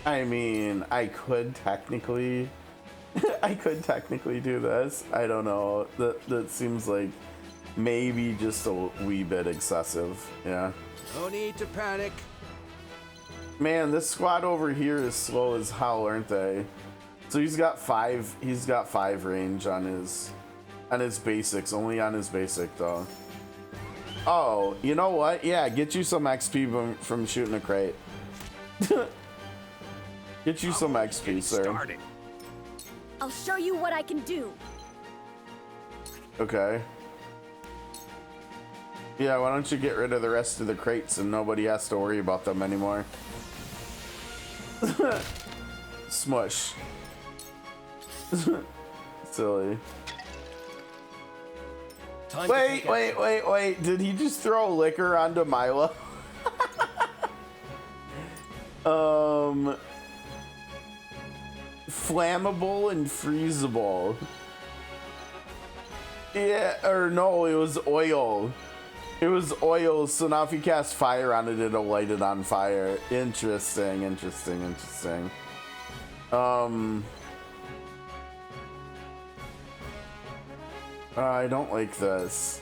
I mean, I could technically do this. I don't know. That seems like maybe just a wee bit excessive. Yeah. No need to panic. Man, this squad over here is slow as hell, aren't they? So he's got 5 range on his basics, only on his basic though. Oh, you know what? Yeah, get you some XP from shooting a crate. Get you some XP, sir. I'll show you what I can do. Okay. Yeah, why don't you get rid of the rest of the crates and nobody has to worry about them anymore. Smush. Silly. Wait. Did he just throw liquor onto Milo? Flammable and freezable. Yeah, or no, it was oil. It was oil, so now if you cast fire on it, it'll light it on fire. Interesting. I don't like this.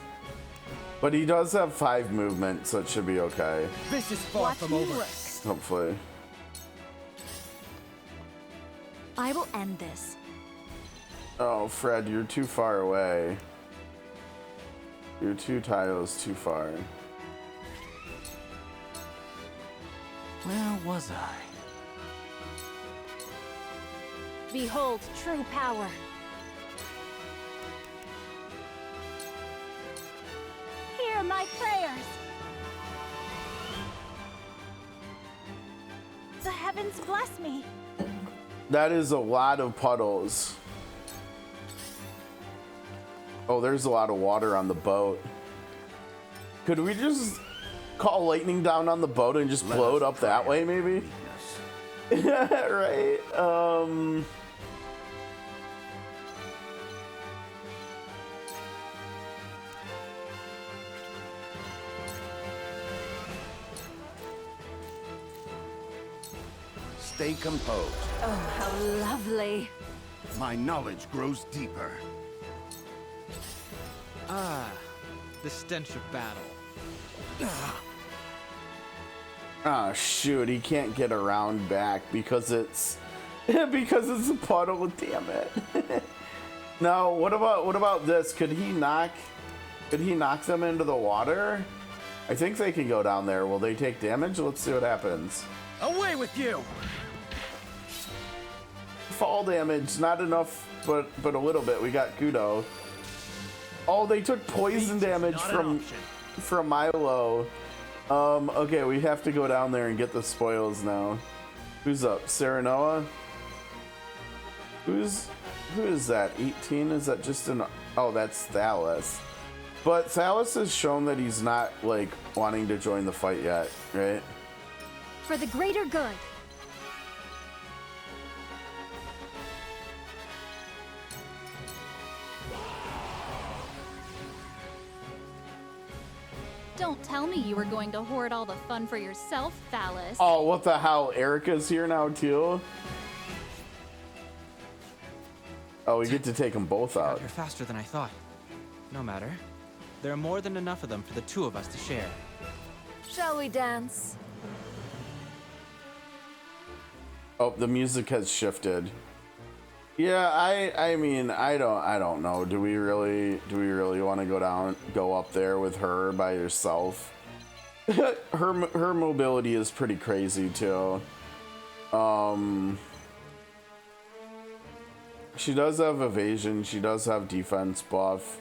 But he does have 5 movement, so it should be okay. This is far from over. Hopefully. I will end this. Oh, Fred, you're too far away. You're 2 tiles too far. Where was I? Behold true power. Hear my prayers. The heavens bless me. That is a lot of puddles. Oh, there's a lot of water on the boat. Could we just call lightning down on the boat and just blow it up that way, maybe? Right? Stay composed. Oh, how lovely. My knowledge grows deeper. Ah, the stench of battle. Oh shoot, he can't get around back because it's a puddle, damn it. Now, what about this? Could he knock them into the water? I think they can go down there. Will they take damage? Let's see what happens. Away with you! Fall damage, not enough, but a little bit. We got Kudo. Oh, they took poison damage from Milo. Okay, we have to go down there and get the spoils now. Who's up? Serenoa? Who is that? 18? Is that just an... Oh, that's Thalos. But Thalos has shown that he's not, like, wanting to join the fight yet, right? For the greater good. Don't tell me you were going to hoard all the fun for yourself, Thalos. Oh, what the hell? Erica's here now, too? Oh, we get to take them both out. You're faster than I thought. No matter. There are more than enough of them for the two of us to share. Shall we dance? Oh, the music has shifted. Yeah, I mean, I don't know. Do we really want to go up there with her by herself? her mobility is pretty crazy too. She does have evasion. She does have defense buff.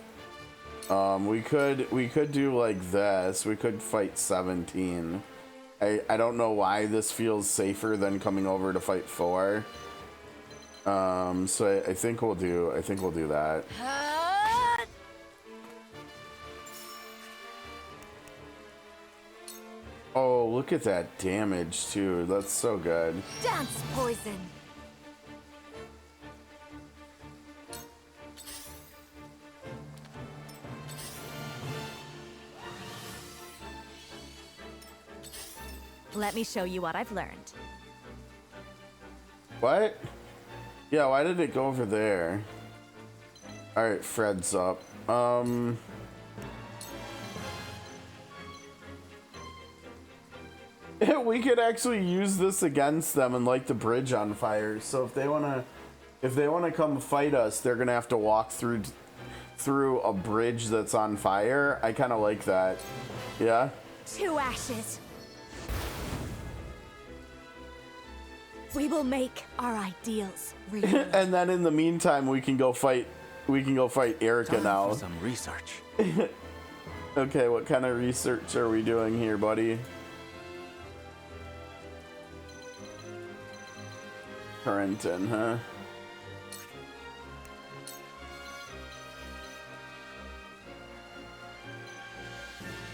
We could do like this. We could fight 17. I don't know why this feels safer than coming over to fight 4. So I think we'll do that. Oh, look at that damage too. That's so good. Dance poison. Let me show you what I've learned. What? Yeah, why did it go over there? Alright, Fred's up. We could actually use this against them and light the bridge on fire. So if they wanna come fight us, they're gonna have to walk through a bridge that's on fire. I kinda like that. Yeah? 2 ashes. We will make our ideals real. And then in the meantime, we can go fight Erica now. For some research. Okay, what kind of research are we doing here, buddy? Currenton, huh?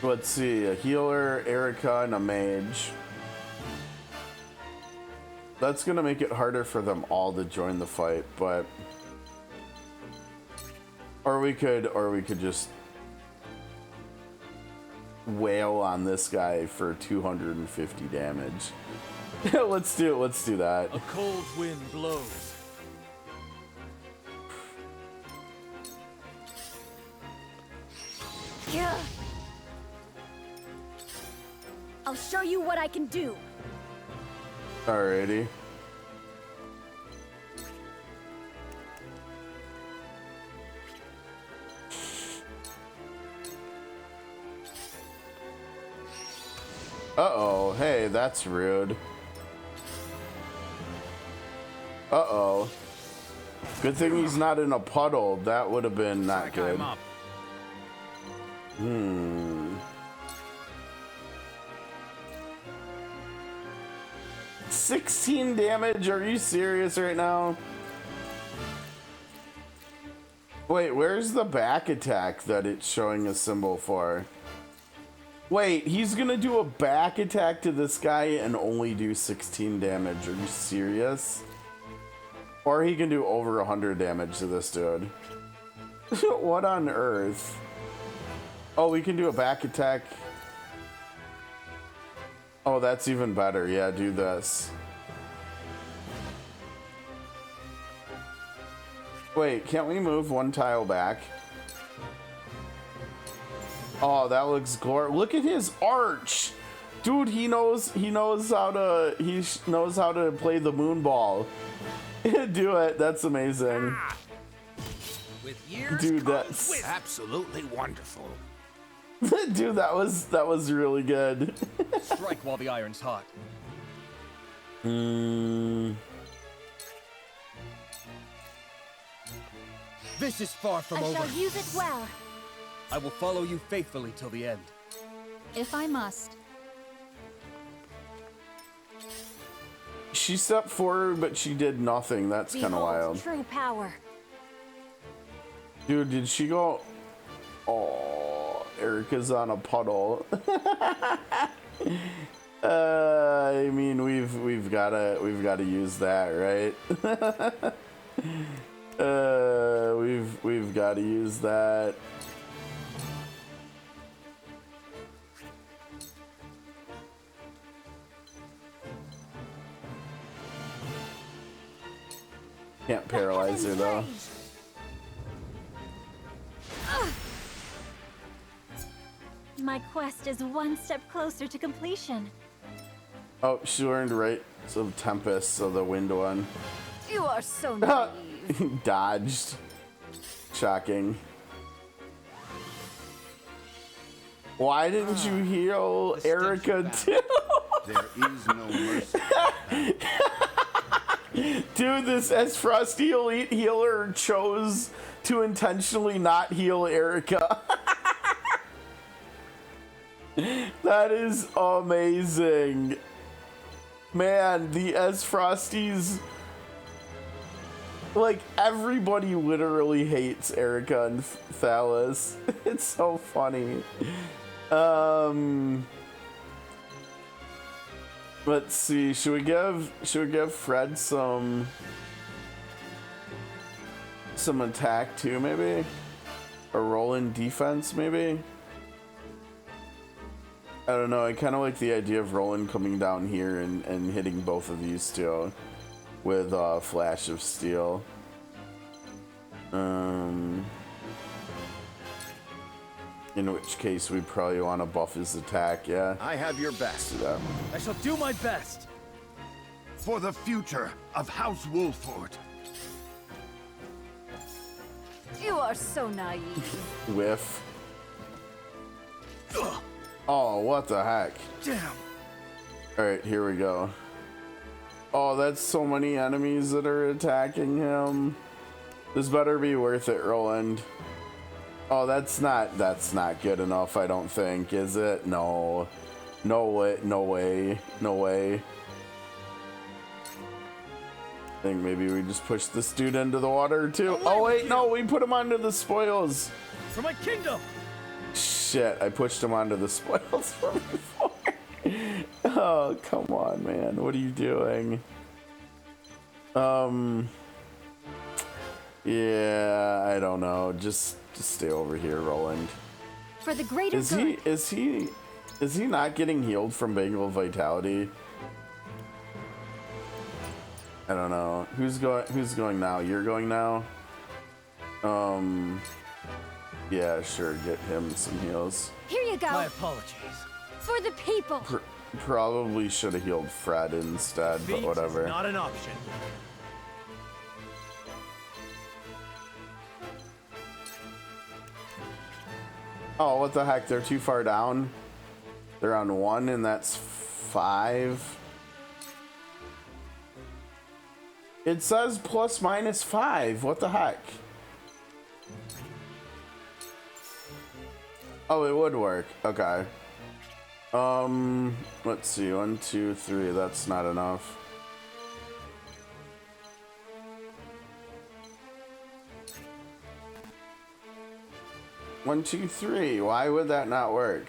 Let's see, a healer, Erica, and a mage. That's gonna make it harder for them all to join the fight, but or we could just wail on this guy for 250 damage. let's do that. A cold wind blows. Yeah. I'll show you what I can do. Alrighty. Uh-oh, hey, that's rude. Uh-oh. Good thing he's not in a puddle. That would have been not good. 16 damage? Are you serious right now? Wait, where's the back attack that it's showing a symbol for? Wait, he's gonna do a back attack to this guy and only do 16 damage. Are you serious? Or he can do over 100 damage to this dude. What on earth? Oh, we can do a back attack. Oh, that's even better. Yeah, do this. Wait, can't we move one tile back? Oh, that looks glorious. Look at his arch. Dude, he knows how to play the moon ball. Do it. That's amazing. With years, dude, that's absolutely wonderful. Dude, that was really good. Strike while the iron's hot. This is far from over. I shall use it well. I will follow you faithfully till the end. If I must. She stepped forward, but she did nothing. That's kind of Behold wild. true power. Dude, did she go? Oh, Erica's on a puddle. I mean, we've gotta use that, right? We've gotta use that. Can't paralyze her though. My quest is one step closer to completion. Oh, she learned Rites of Tempest, so the wind one. You are so naive. Dodged. Shocking. Why didn't you heal Erica too? There is no mercy. Dude, this S-Frosty Elite Healer chose to intentionally not heal Erica. That is amazing. Man, the S-Frosties... Like, everybody literally hates Erica and Thalas. It's so funny. Let's see. Should we give Fred some attack too, maybe? Or roll in defense, maybe? I don't know. I kind of like the idea of Roland coming down here and hitting both of these two with Flash of Steel. In which case we probably want to buff his attack, yeah? I have your best. I shall do my best. For the future of House Wolford. You are so naive. Whiff. Oh, what the heck? Damn. Alright, here we go. Oh, that's so many enemies that are attacking him. This better be worth it, Roland. Oh, that's not good enough, I don't think, is it? No. No way, no way, no way. I think maybe we just push this dude into the water too. Oh wait, no, we put him onto the spoils. For my kingdom! Shit, I pushed him onto the spoils from before. Oh, come on, man. What are you doing? Yeah, I don't know. Just stay over here, Roland. For the greater good. Is he not getting healed from Bengal Vitality? I don't know. Who's going now? You're going now? Yeah, sure, get him some heals. Here you go. My apologies. For the people. Probably should have healed Fred instead, but whatever. Not an option. Oh, what the heck? They're too far down. They're on 1, and that's 5. It says plus minus 5. What the heck? Oh, it would work. Okay. Let's see. 1, 2, 3. That's not enough. One, two, three. Why would that not work?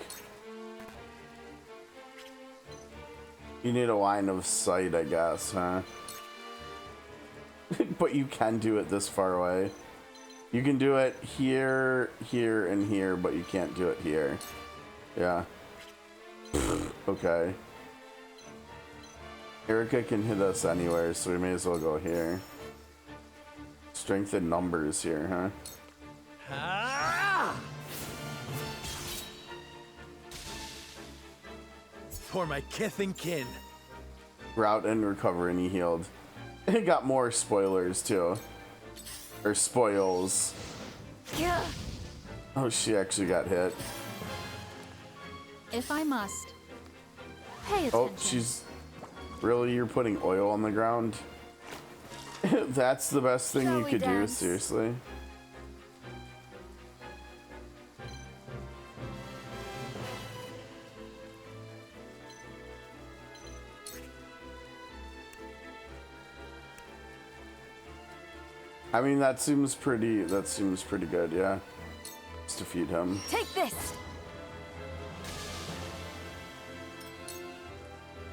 You need a line of sight, I guess, huh? But you can do it this far away. You can do it here, here, and here, but you can't do it here. Yeah. Okay. Erica can hit us anywhere, so we may as well go here. Strength in numbers here, huh? For my kith and kin. Route and recover, and he healed. It got more spoilers too. Or spoils. Yeah. Oh, she actually got hit. if I must. Pay attention. Oh, really, you're putting oil on the ground? That's the best thing Shall you we could do, dance? seriously. I mean, that seems pretty good, yeah. Just to feed him. Take this!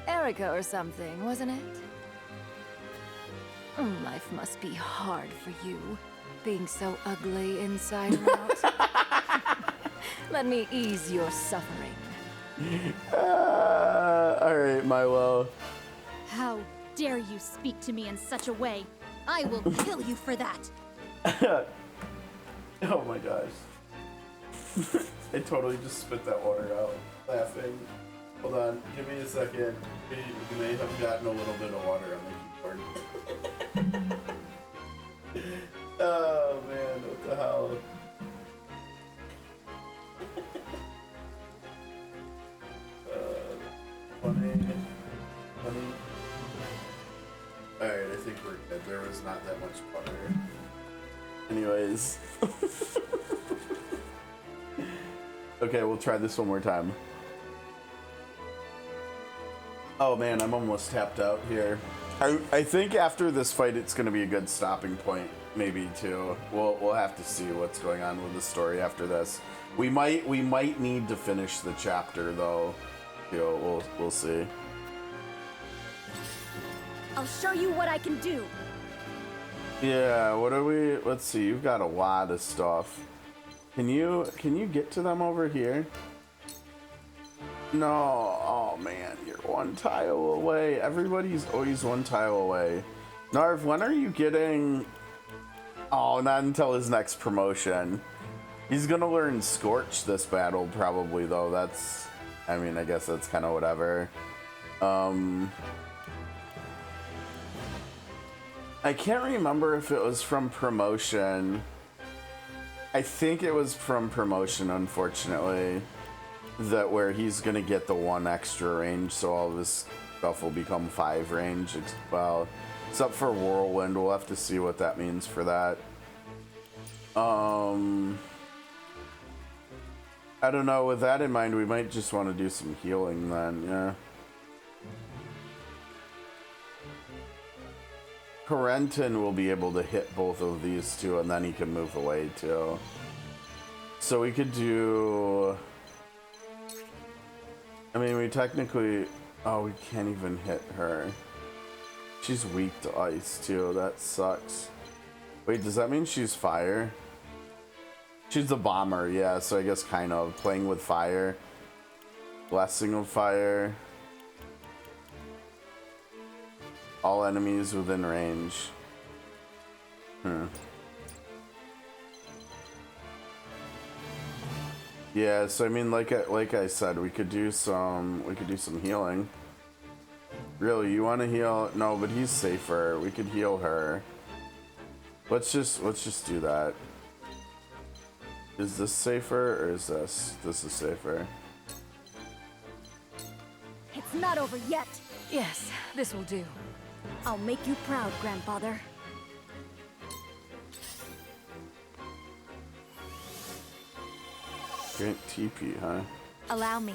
Erica or something, wasn't it? Life must be hard for you, being so ugly inside and out. Let me ease your suffering. Alright, Milo. How dare you speak to me in such a way? I will kill you for that. Oh my gosh. I totally just spit that water out, laughing. Hold on, give me a second. You may have gotten a little bit of water on the keyboard. Oh man, what the hell? Funny. Alright, I think we're good. There was not that much butter. Anyways. Okay, we'll try this one more time. Oh man, I'm almost tapped out here. I think after this fight, it's going to be a good stopping point, maybe too. We'll have to see what's going on with the story after this. We might need to finish the chapter though. We'll see. I'll show you what I can do. Yeah, what are we? Let's see. You've got a lot of stuff. Can you get to them over here? No. Oh man, you're one tile away. Everybody's always one tile away. Narv, when are you getting? Oh, not until his next promotion. He's gonna learn Scorch this battle probably though. That's, I mean, I guess that's kind of whatever. I can't remember if it was from promotion. I think it was from promotion, unfortunately, that where he's gonna get the 1 extra range, so all of his stuff will become 5 range. Well, except for Whirlwind, we'll have to see what that means for that. I don't know. With that in mind, we might just want to do some healing then. Yeah. Corentin will be able to hit both of these two, and then he can move away too. So we could do... I mean, we technically... Oh, we can't even hit her. She's weak to ice too. That sucks. Wait, does that mean she's fire? She's a bomber, yeah, so I guess kind of playing with fire. Blessing of fire. All enemies within range. Yeah, so I mean, like I said, we could do some healing. Really, you want to heal? No, but he's safer. We could heal her. Let's just do that. Is this safer or is this? This is safer. It's not over yet. Yes, this will do. I'll make you proud, grandfather. Grant TP, huh? Allow me.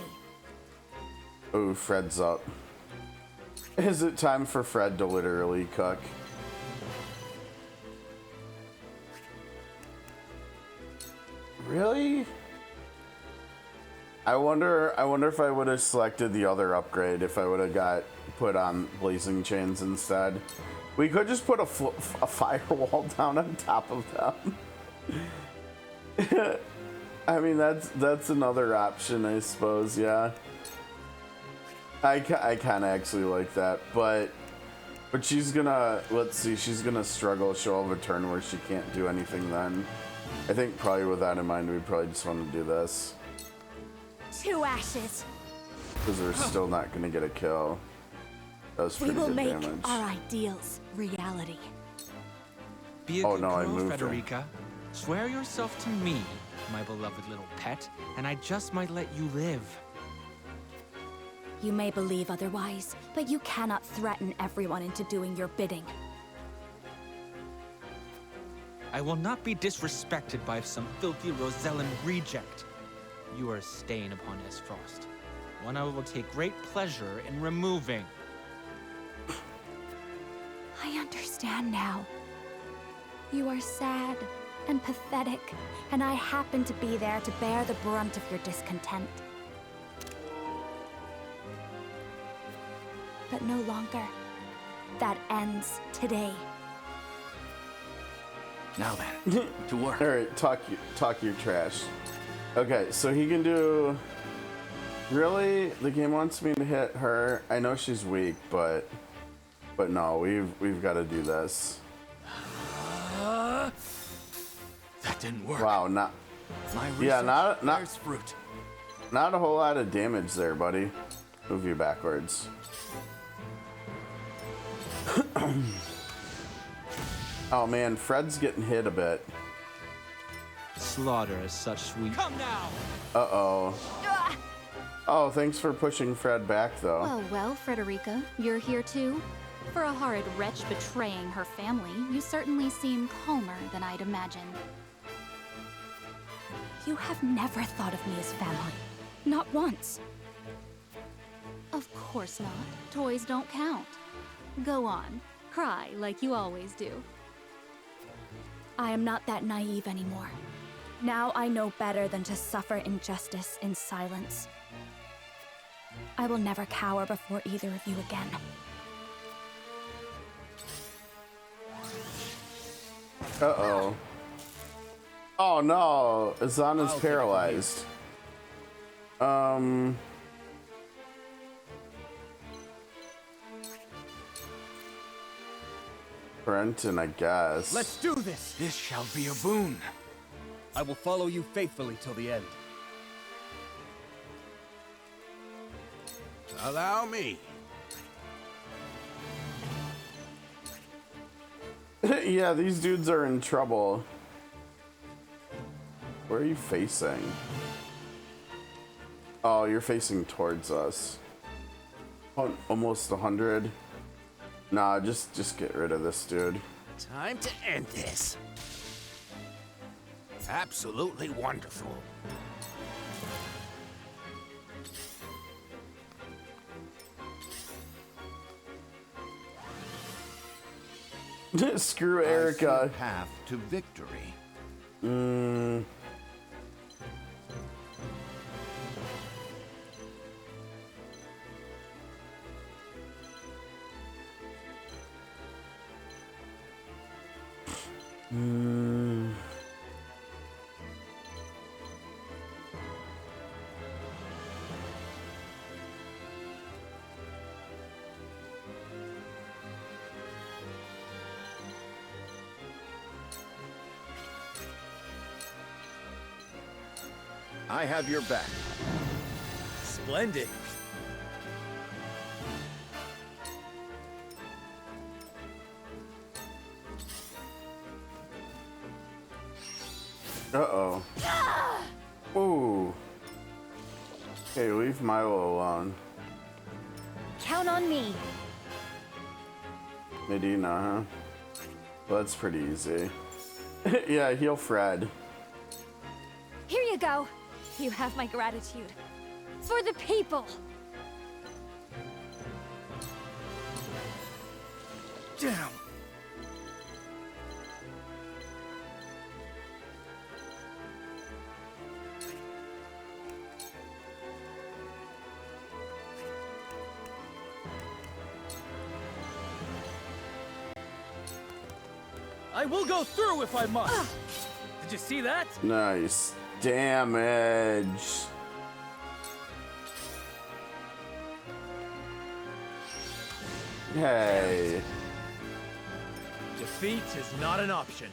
Oh, Fred's up. Is it time for Fred to literally cook? Really? I wonder if I would have selected the other upgrade if I would have got put on blazing chains instead. We could just put a firewall down on top of them. I mean, that's another option, I suppose. Yeah. I kind of actually like that, but she's gonna, let's see, she's gonna struggle. She'll have a turn where she can't do anything then. I think probably with that in mind, we probably just want to do this. 2 ashes. Because we're still not gonna get a kill. That was pretty good damage. We will make our ideals reality. Be a good girl, Frederica. Swear yourself to me, my beloved little pet, and I just might let you live. You may believe otherwise, but you cannot threaten everyone into doing your bidding. I will not be disrespected by some filthy Rosellan reject. You are a stain upon Esfrost, one I will take great pleasure in removing. I understand now. You are sad and pathetic, and I happen to be there to bear the brunt of your discontent. But no longer. That ends today. Now then, to work. All right, talk your trash. Okay, so he can do. Really, the game wants me to hit her. I know she's weak, but no, we've got to do this. That didn't work. Wow, not. My Yeah, research not bears fruit. not a whole lot of damage there, buddy. Move you backwards. Oh man, Fred's getting hit a bit. Slaughter is such sweet. Come now! Uh-oh. Oh, thanks for pushing Fred back, though. Well, Frederica, you're here too? For a horrid wretch betraying her family, you certainly seem calmer than I'd imagined. You have never thought of me as family. Not once. Of course not. Toys don't count. Go on. Cry like you always do. I am not that naive anymore. Now I know better than to suffer injustice in silence. I will never cower before either of you again. Uh-oh. Oh no, Azana's paralyzed. Brenton, I guess. Let's do this! This shall be a boon. I will follow you faithfully till the end. Allow me. Yeah, these dudes are in trouble. Where are you facing? Oh, you're facing towards us. Oh, almost 100. Nah, just get rid of this dude. Time to end this. Absolutely wonderful. Screw Erica. Path to victory. I have your back. Splendid. Uh-oh. Ooh. Okay, leave Milo alone. Count on me. Medina, huh? Well, that's pretty easy. Yeah, heal Fred. Here you go. You have my gratitude. For the people. Damn. I will go through if I must. Did you see that? Nice damage. Hey. Defeat is not an option.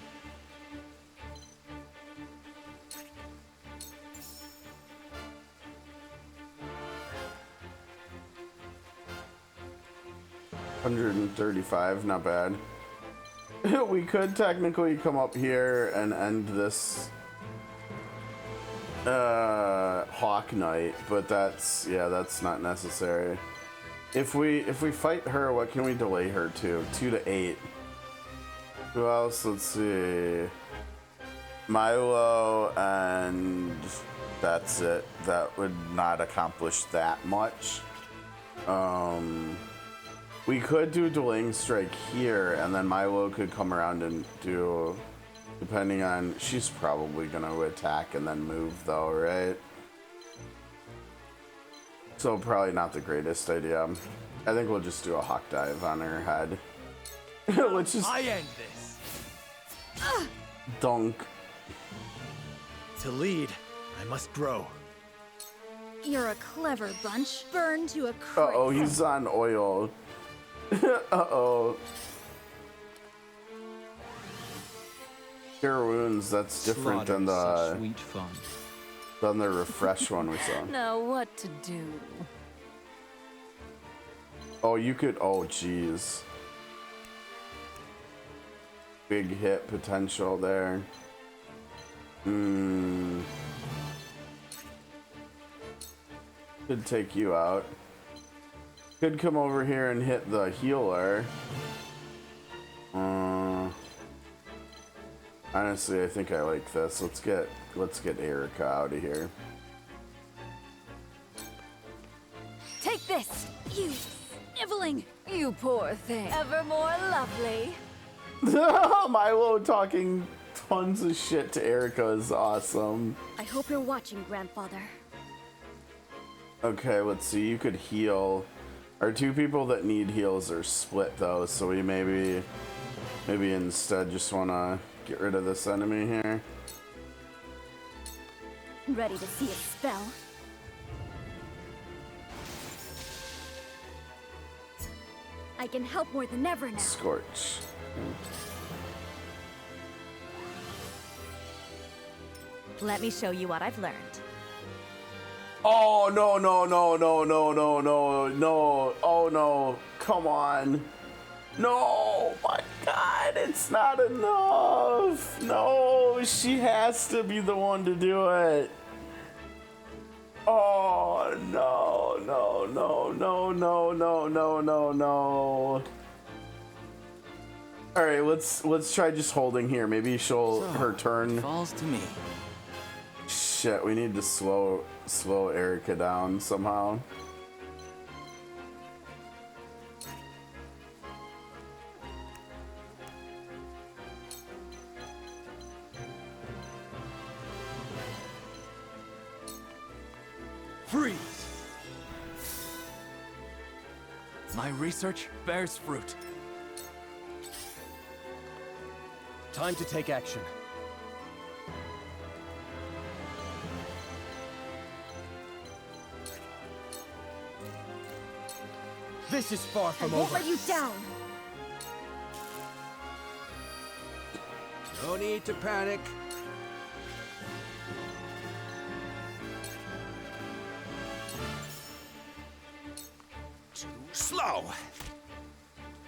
$135, not bad. We could technically come up here and end this. Hawk Knight, but that's not necessary. If we fight her, what can we delay her to? 2 to 8. Who else? Let's see. Milo, and that's it. That would not accomplish that much. We could do delaying strike here, and then Milo could come around and do, depending on, she's probably gonna attack and then move though, right? So probably not the greatest idea. I think we'll just do a hawk dive on her head. Let's just I end this. dunk. To lead, I must grow. You're a clever bunch. Burn to a crisp. Uh-oh, he's on oil. Uh-oh. Cure wounds, that's different than the sweet fun. Than the refresh one we saw. Now what to do? Oh, you could, oh jeez. Big hit potential there. Could take you out. Could come over here and hit the healer. Honestly, I think I like this. Let's get Erica out of here. Take this, you sniveling. You poor thing. Ever more lovely. Milo talking tons of shit to Erica is awesome. I hope you're watching, grandfather. Okay, let's see. You could heal. Our 2 people that need heals are split though, so we maybe instead just want to get rid of this enemy here. Ready to see a spell? I can help more than ever now. Scorch. Let me show you what I've learned. Oh, no. Oh, no. Come on. No, my God, it's not enough. No, she has to be the one to do it. Oh, no. All right, let's try just holding here. Maybe her turn falls to me. Shit, we need to slow Erica down somehow. Freeze! My research bears fruit. Time to take action. This is far from I won't over. let you down. No need to panic. Too slow.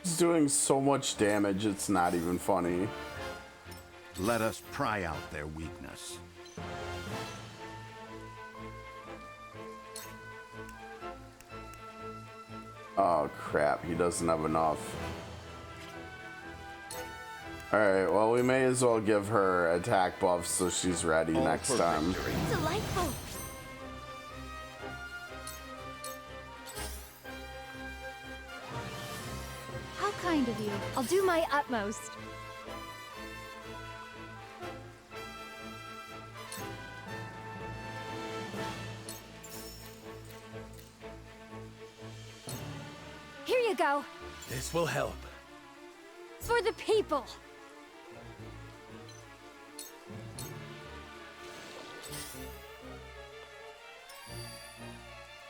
It's doing so much damage, it's not even funny. Let us pry out their weakness. Oh crap, he doesn't have enough. Alright, well we may as well give her attack buffs so she's ready next time. Delightful. How kind of you. I'll do my utmost. Here you go. This will help. For the people.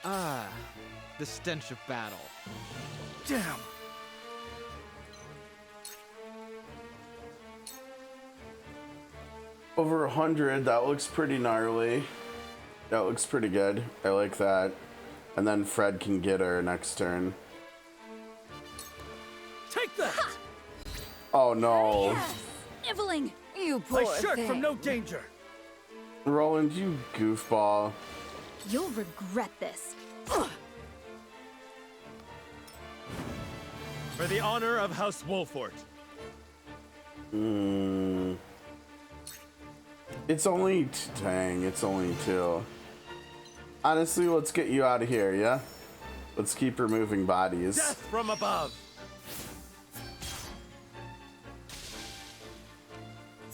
Ah, the stench of battle. Damn. Over 100, that looks pretty gnarly. That looks pretty good. I like that. And then Fred can get her next turn. Take that! Oh no. Yes, sniveling. You poor I shirk thing. from no danger. Roland, you goofball. You'll regret this. Ugh. For the honor of House Wolford. It's only dang, it's only 2. Honestly, let's get you out of here, yeah? Let's keep removing bodies. Death from above.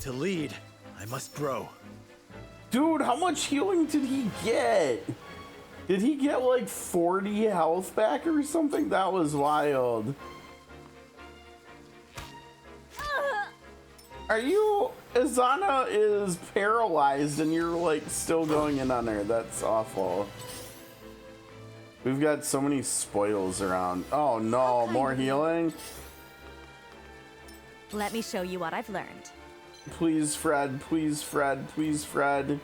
To lead, I must grow. Dude, how much healing did he get? Did he get like 40 health back or something? That was wild. Are you... Azana is paralyzed and you're like still going in on her. That's awful. We've got so many spoils around. Oh no, more healing? Let me show you what I've learned. Please, Fred. Please, Fred. Please, Fred.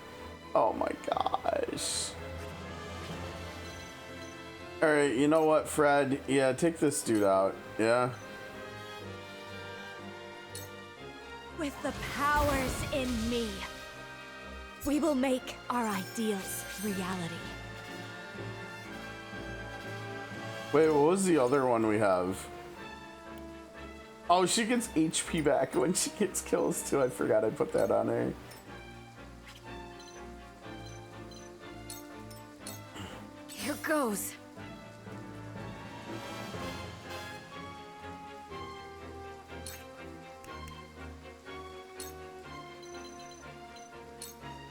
Oh my gosh. Alright, you know what, Fred? Yeah, take this dude out. Yeah? With the powers in me, we will make our ideals reality. Wait, what was the other one we have? Oh, she gets HP back when she gets kills too. I forgot I put that on her. Here goes.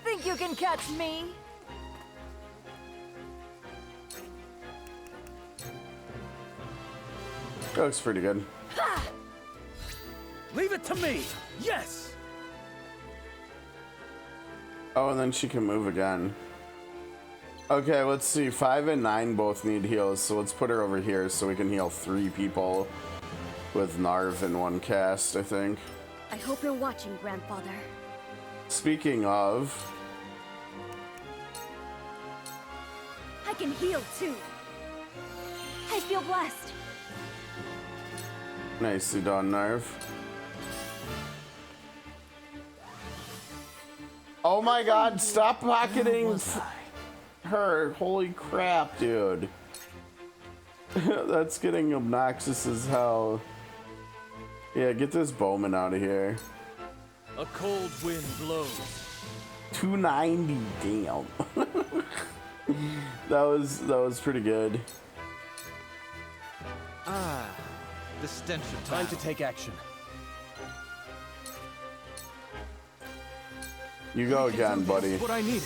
Think you can catch me? That looks pretty good. Leave it to me. Yes. Oh, and then she can move again. Okay, let's see. 5 and 9 both need heals, so let's put her over here so we can heal 3 people with Narv in one cast, I think. I hope you're watching, Grandfather. Speaking of... I can heal too. I feel blessed. Nicely done, Narv. Oh my god, stop pocketing her. Holy crap, dude. That's getting obnoxious as hell. Yeah, get this Bowman out of here. A cold wind blows. 290, damn. that was pretty good. Ah, the stench of time. Time to take action. You go again, buddy. What I needed.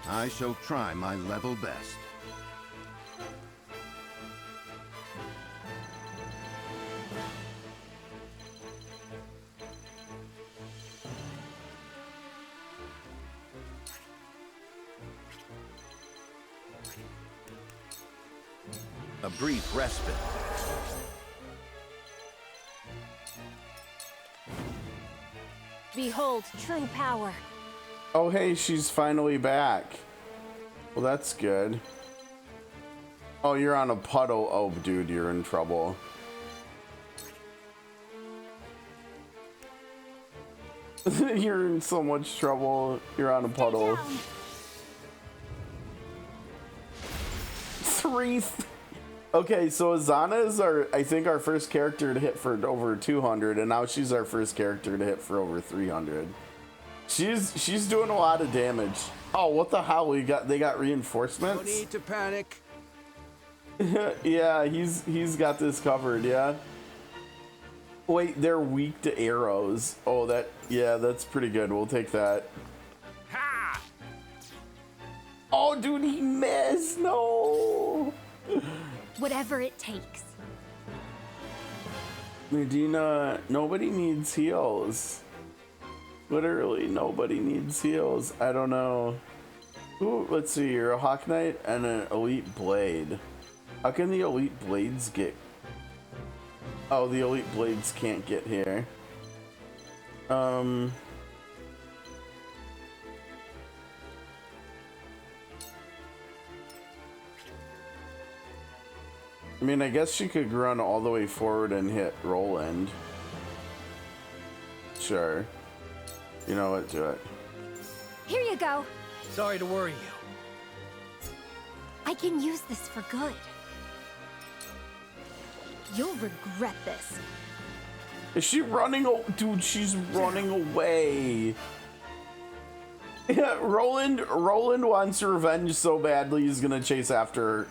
I shall try my level best. A brief respite. Behold true power. Oh, hey, she's finally back. Well, that's good. Oh, you're on a puddle. Oh, dude, you're in trouble. You're in so much trouble. You're on a puddle. 3. Okay, so Azana is I think our first character to hit for over 200, and now she's our first character to hit for over 300. She's doing a lot of damage. Oh, what the hell? They got reinforcements? No need to panic. Yeah, he's got this covered, yeah. Wait, they're weak to arrows. Oh, that's pretty good. We'll take that. Ha! Oh, dude, he missed. No. Whatever it takes. Medina, nobody needs heals. Literally, nobody needs heals. I don't know. Ooh, let's see. You're a Hawk Knight and an Elite Blade. How can the Elite Blades get... Oh, the Elite Blades can't get here. I mean, I guess she could run all the way forward and hit Roland. Sure. You know what? Do it. Here you go. Sorry to worry you. I can use this for good. You'll regret this. Is she running? Dude, she's running away. Yeah, Roland wants revenge so badly he's gonna chase after her.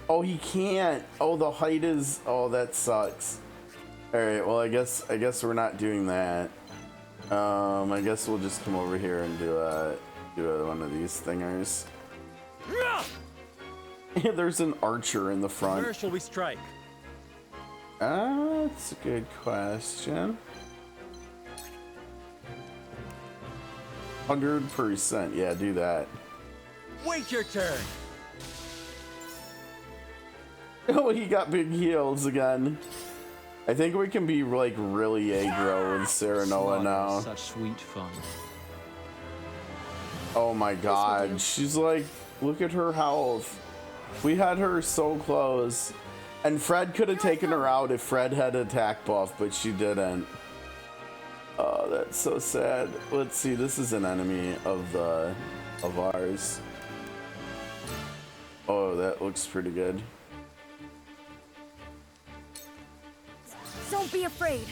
Oh, he can't. Oh, the height is. Oh, that sucks. All right. Well, I guess we're not doing that. I guess we'll just come over here and do one of these thingers. There's an archer in the front. Where shall we strike? That's a good question. 100%. Yeah, do that. Wait your turn. Oh, he got big heels again. I think we can be like really aggro with Serenoa now. Such sweet fun. Oh my god, she's like, look at her health. We had her so close. And Fred could have taken her out if Fred had attack buff, but she didn't. Oh, that's so sad. Let's see, this is an enemy of ours. Oh, that looks pretty good. Don't be afraid.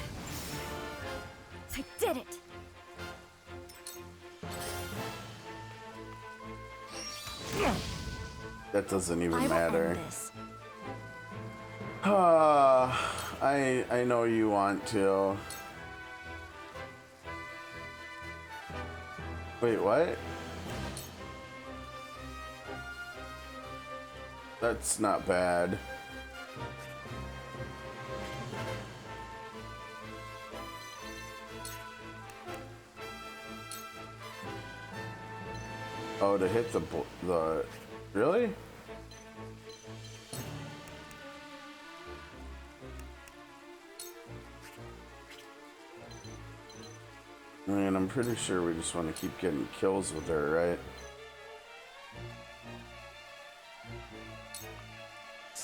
I did it. That doesn't even matter. I know you want to. Wait, what? That's not bad. Oh, to hit the really? I mean, I'm pretty sure we just want to keep getting kills with her, right?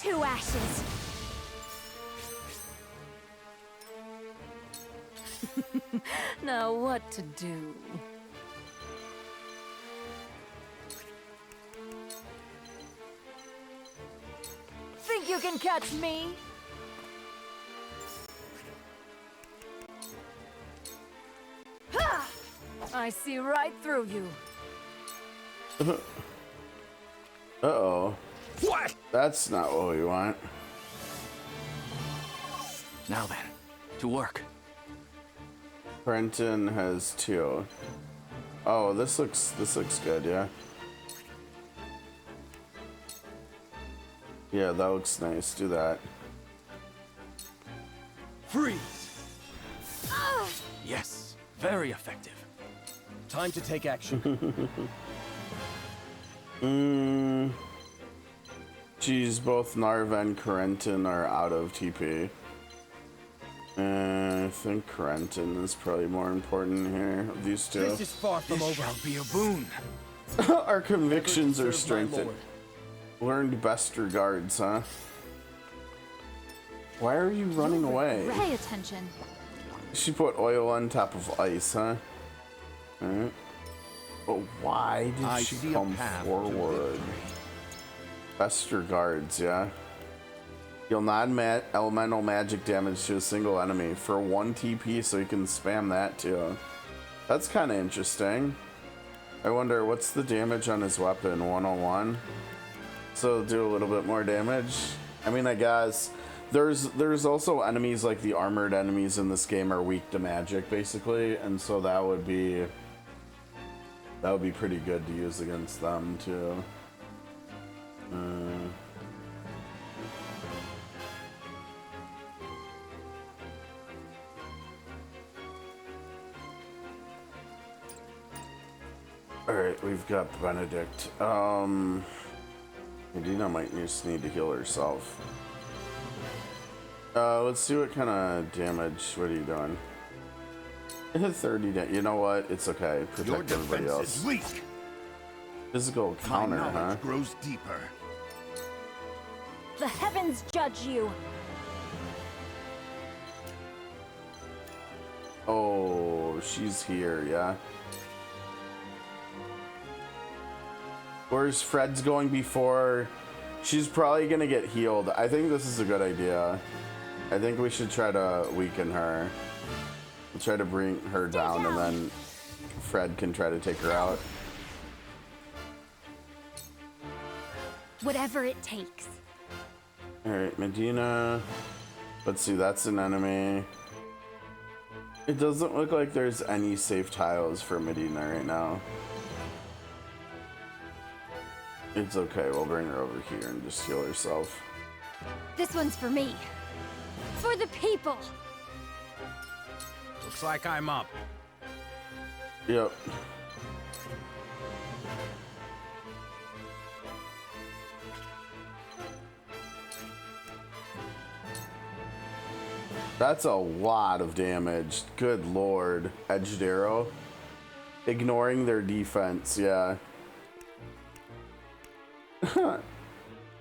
2 ashes. Now what to do? Think you can catch me? Ha! I see right through you. Uh-oh. What? That's not what we want. Now then, to work. Brenton has 2. Oh, this looks good, yeah. Yeah, that looks nice. Do that. Freeze! Yes, very effective. Time to take action. Geez, both Narva and Corentin are out of TP. I think Corentin is probably more important here of these two. This is far from over. Shall be a boon. Our convictions are strengthened. Learned best regards, huh? Why are you running away? Pay attention. She put oil on top of ice, huh? Alright. But why did she come forward? Best regards, yeah. You'll non-elemental magic damage to a single enemy for 1 TP, so you can spam that too. That's kind of interesting. I wonder what's the damage on his weapon? 101. So do a little bit more damage. I mean, I guess there's also enemies like the armored enemies in this game are weak to magic, basically, and so that would be pretty good to use against them too. Alright, we've got Benedict. Medina might just need to heal herself. Let's see what kind of damage. What are you doing? 30 damage. You know what? It's okay. Protect everybody else. Is weak. Physical counter, My huh? knowledge grows deeper. The heavens judge you. Oh, she's here, yeah. Whereas Fred's going before. She's probably gonna get healed. I think this is a good idea. I think we should try to weaken her. We'll try to bring her down, and then Fred can try to take her out. Whatever it takes. Alright, Medina. Let's see, that's an enemy. It doesn't look like there's any safe tiles for Medina right now. It's okay, we'll bring her over here and just heal herself. This one's for me. For the people. Looks like I'm up. Yep. That's a lot of damage. Good lord. Edged arrow. Ignoring their defense, yeah.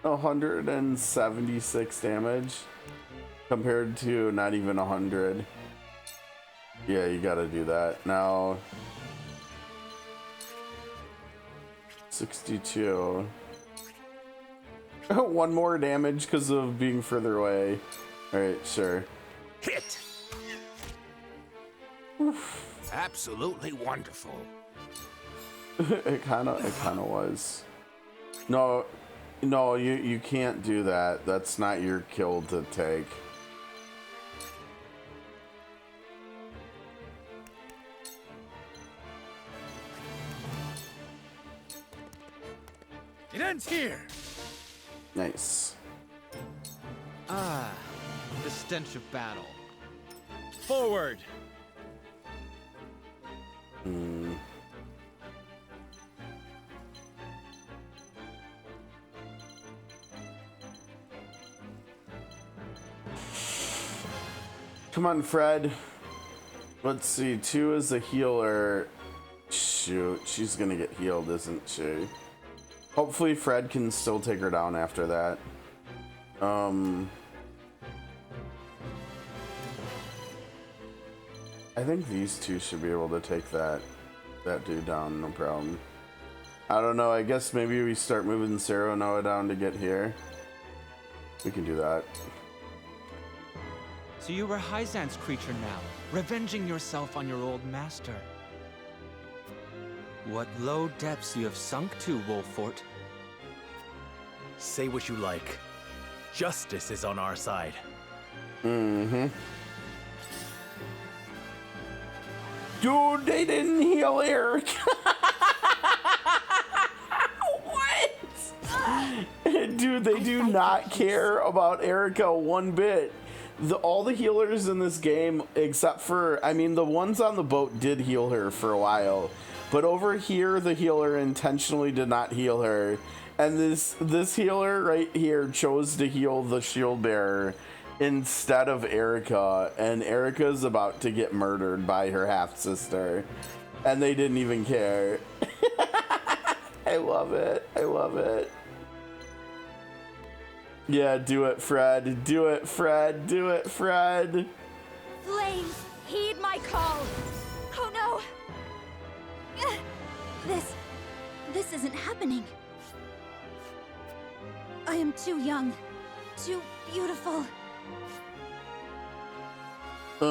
176 damage compared to not even 100. Yeah, you gotta do that. Now 62. One more damage because of being further away. Alright, sure. Hit! Absolutely wonderful. It kinda was. No, you can't do that. That's not your kill to take. It ends here. Nice. Ah, the stench of battle. Forward. Come on, Fred. Let's see. 2 is a healer. Shoot, she's gonna get healed, isn't she? Hopefully Fred can still take her down after that. I think these two should be able to take that dude down, no problem. I don't know, I guess maybe we start moving Noah down to get here. We can do that. So you were Hyzant's creature now, revenging yourself on your old master. What low depths you have sunk to, Wolfort. Say what you like. Justice is on our side. Mm-hmm. Dude, they didn't heal Eric. What? Dude, they do not care about Erica one bit. All the healers in this game, except for, I mean, the ones on the boat did heal her for a while. But over here, the healer intentionally did not heal her. And this healer right here chose to heal the shield bearer instead of Erica. And Erica's about to get murdered by her half-sister. And they didn't even care. I love it. I love it. Yeah, do it, Fred. Do it, Fred. Do it, Fred. Flames, heed my call. Oh no. This isn't happening. I am too young, too beautiful. I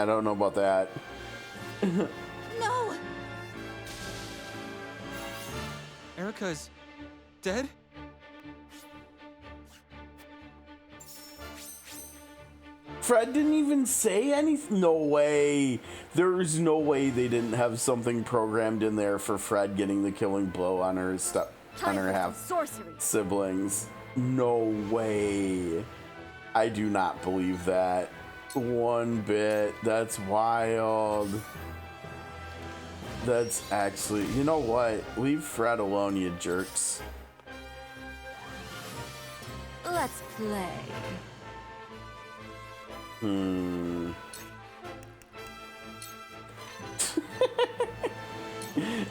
don't know about that. No. Erica's dead? Fred didn't even say anything. No way. There's no way they didn't have something programmed in there for Fred getting the killing blow on her half siblings. No way. I do not believe that one bit. That's wild. That's actually, you know what? Leave Fred alone, you jerks. Let's play.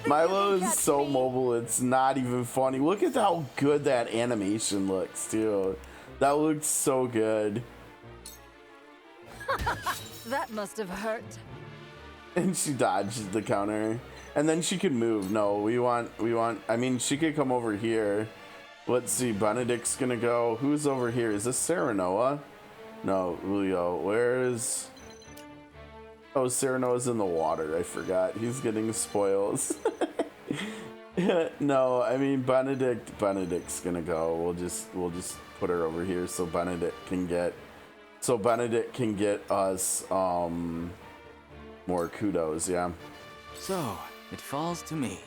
Milo is so mobile, it's not even funny. Look at how good that animation looks, too. That looks so good. That must have hurt. And she dodged the counter. And then she could move. No, we want, I mean, she could come over here. Let's see, Benedict's gonna go. Who's over here? Is this Serenoa? No, Julio. Where is... Oh, Serenoa's in the water. I forgot. He's getting spoils. No, I mean, Benedict's gonna go. We'll just put her over here so Benedict can get us, more kudos, yeah. So, it falls to me.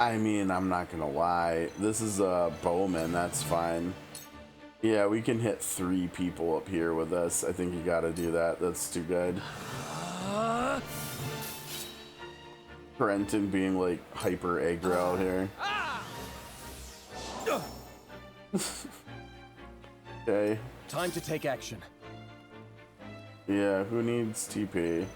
I mean, I'm not gonna lie. This is a bowman, that's fine. Yeah, we can hit 3 people up here with this. I think you gotta do that. That's too good. Brenton being like hyper aggro here. Okay. Time to take action. Yeah, who needs TP?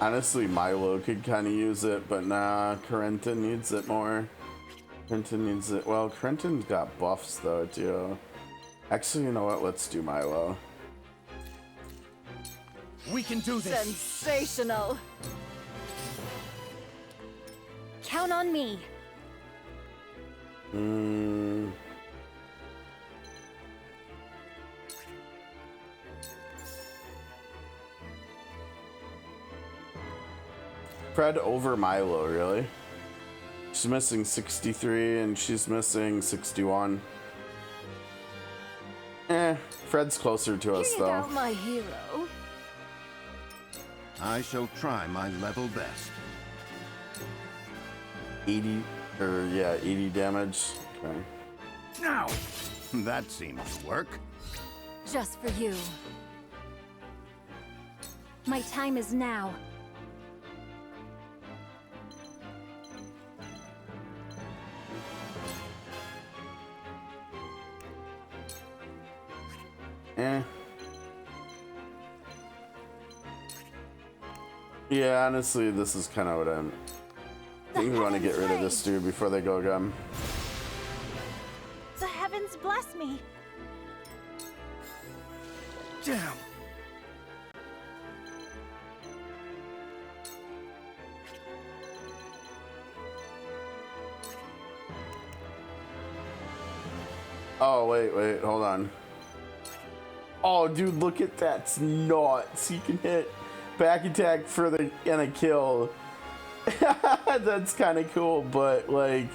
Honestly, Milo could kind of use it, but nah, Corentin needs it more. Corentin needs it. Well, Corentin's got buffs though, too. Actually, you know what? Let's do Milo. We can do this. Sensational. Count on me. Fred over Milo, really? She's missing 63 and she's missing 61. Fred's closer to us though. Out my hero. I shall try my level best. 80 damage. Okay. Now, that seems to work. Just for you. My time is now. Yeah, honestly, this is kind of what I think we want to get rid of this dude before they go again. The heavens bless me. Damn. Oh, wait, hold on. Oh, dude, look at that. It's nuts. He can hit back attack for the and a kill. That's kind of cool, but like,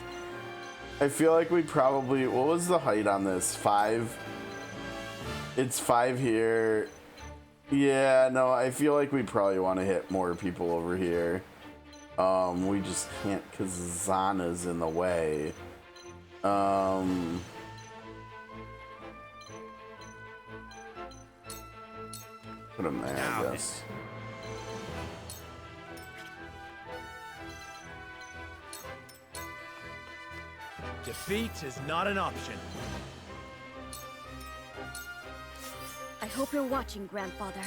I feel like we probably, what was the height on this? 5? It's 5 here. Yeah, no, I feel like we probably want to hit more people over here. We just can't because Zana's in the way. Put him there, I guess. Defeat is not an option. I hope you're watching, Grandfather.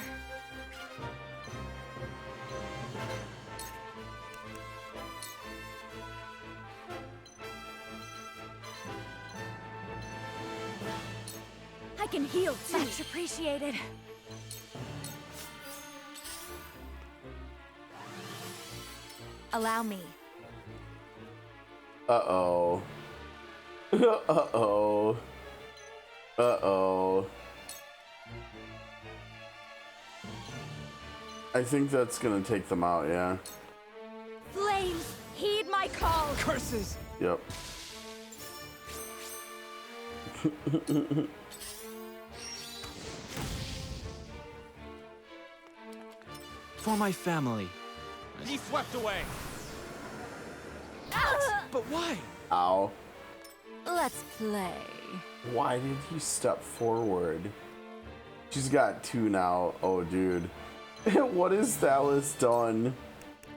I can heal too. Much appreciated. Allow me. Uh-oh. Uh-oh. Uh-oh. I think that's gonna take them out, yeah. Flames, heed my call. Curses. Yep. For my family. He swept away. But why? Ow. Let's play. Why did he step forward? She's got 2 now. Oh, dude. What has Thalis done?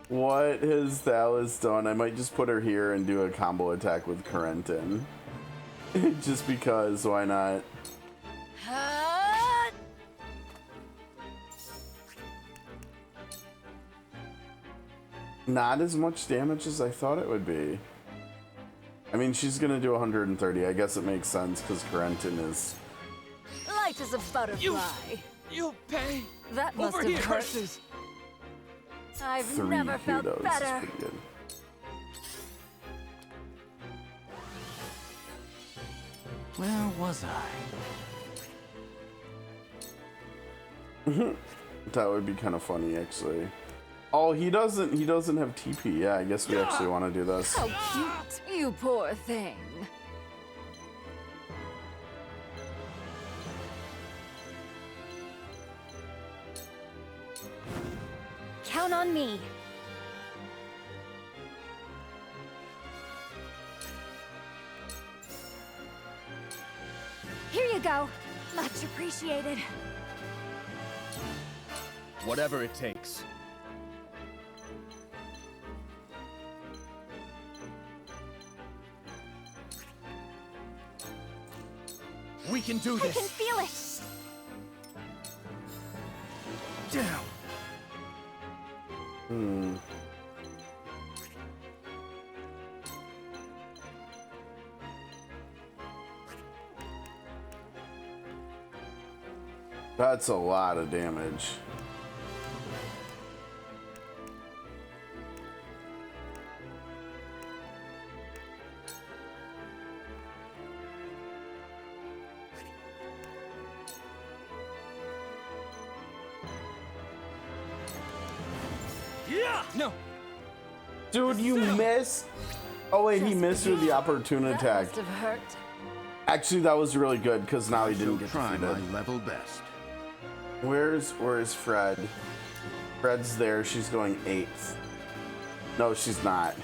What has Thalis done? I might just put her here and do a combo attack with Corentin. Just because, why not? Not as much damage as I thought it would be. I mean, she's gonna do 130. I guess it makes sense because Corentin is... Light as a butterfly. You'll pay. That must Over have here. hurt. Curses. I've 3 never felt kudos. better. That's pretty good. Where was I? That would be kind of funny, actually. Oh, he doesn't have TP. Yeah, I guess we actually want to do this. How cute, you poor thing. Count on me. Here you go. Much appreciated. Whatever it takes. We can do I this. can feel it. Damn. That's a lot of damage. Yeah. No. Dude, you missed. Oh wait, he missed with the opportune attack. Must have hurt. Actually, that was really good because now he I didn't shall get try defeated. my level best. Where's Fred? Fred's there. She's going 8th. No, she's not.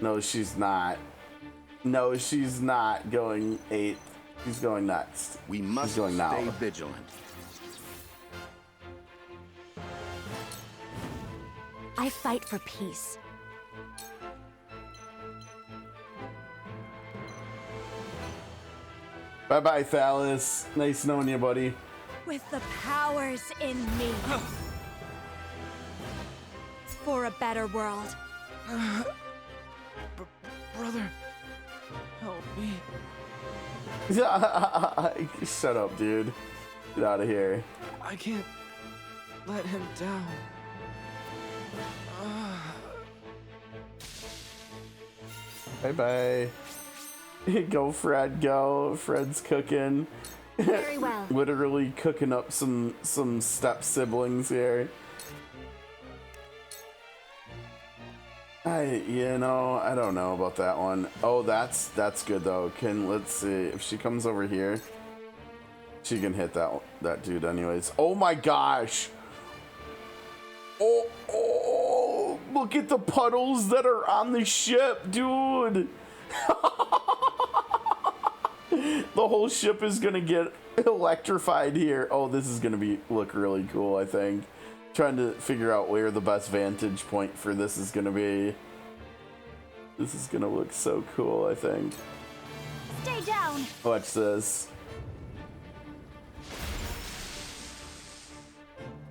No, she's not. No, she's not going 8th. She's going next. We must She's going now. stay vigilant. I fight for peace. Bye-bye, Thales. Nice knowing you, buddy. With the powers in me. For a better world. Brother, help me. Shut up, dude. Get out of here. I can't let him down. Bye-bye. Go, Fred, go. Fred's cooking. Very well. Literally cooking up some step siblings here. I don't know about that one. Oh, that's good though. Let's see if she comes over here. She can hit that dude anyways. Oh my gosh. Oh, look at the puddles that are on the ship, dude. The whole ship is gonna get electrified here. Oh, this is gonna look really cool, I think. Trying to figure out where the best vantage point for this is gonna be. This is gonna look so cool, I think. Stay down. Watch this.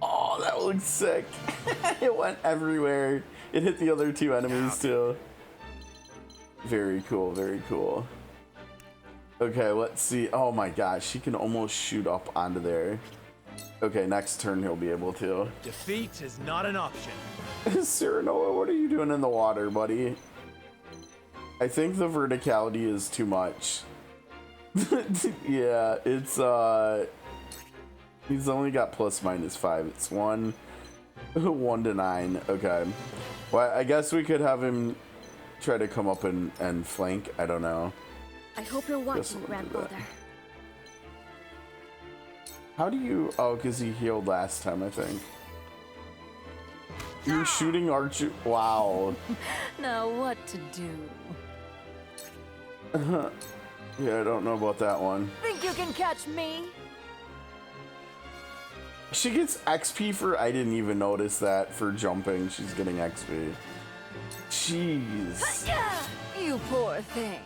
Oh, that looks sick. It went everywhere. It hit the other 2 enemies too. Very cool, very cool. Okay, let's see. Oh my gosh, he can almost shoot up onto there. Okay, next turn he'll be able to. Defeat is not an option. Cyranoa, what are you doing in the water, buddy? I think the verticality is too much. Yeah, it's he's only got ±5. It's 1 to 9. Okay. Well, I guess we could have him try to come up and flank. I don't know. I hope you're watching, grandfather. How do you... Oh, because he healed last time, I think. You're shooting archer... Wow. Now what to do? Yeah, I don't know about that one. Think you can catch me? She gets XP for... I didn't even notice that. For jumping, she's getting XP. Jeez. You poor thing.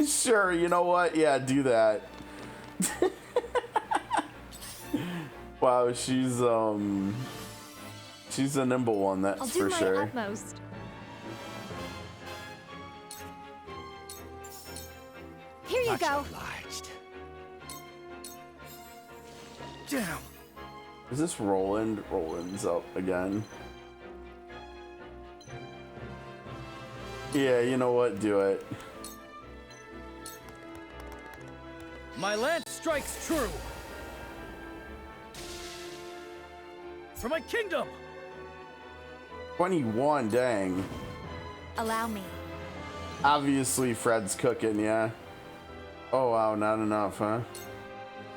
Sure, you know what? Yeah, do that. Wow, she's a nimble one, that's for sure. I'll do my utmost. Here you go. Obliged. Damn. Is this Roland? Roland's up again. Yeah, you know what? Do it. My lance strikes true. For my kingdom. 21, dang. Allow me. Obviously, Fred's cooking, yeah. Oh, wow, not enough, huh?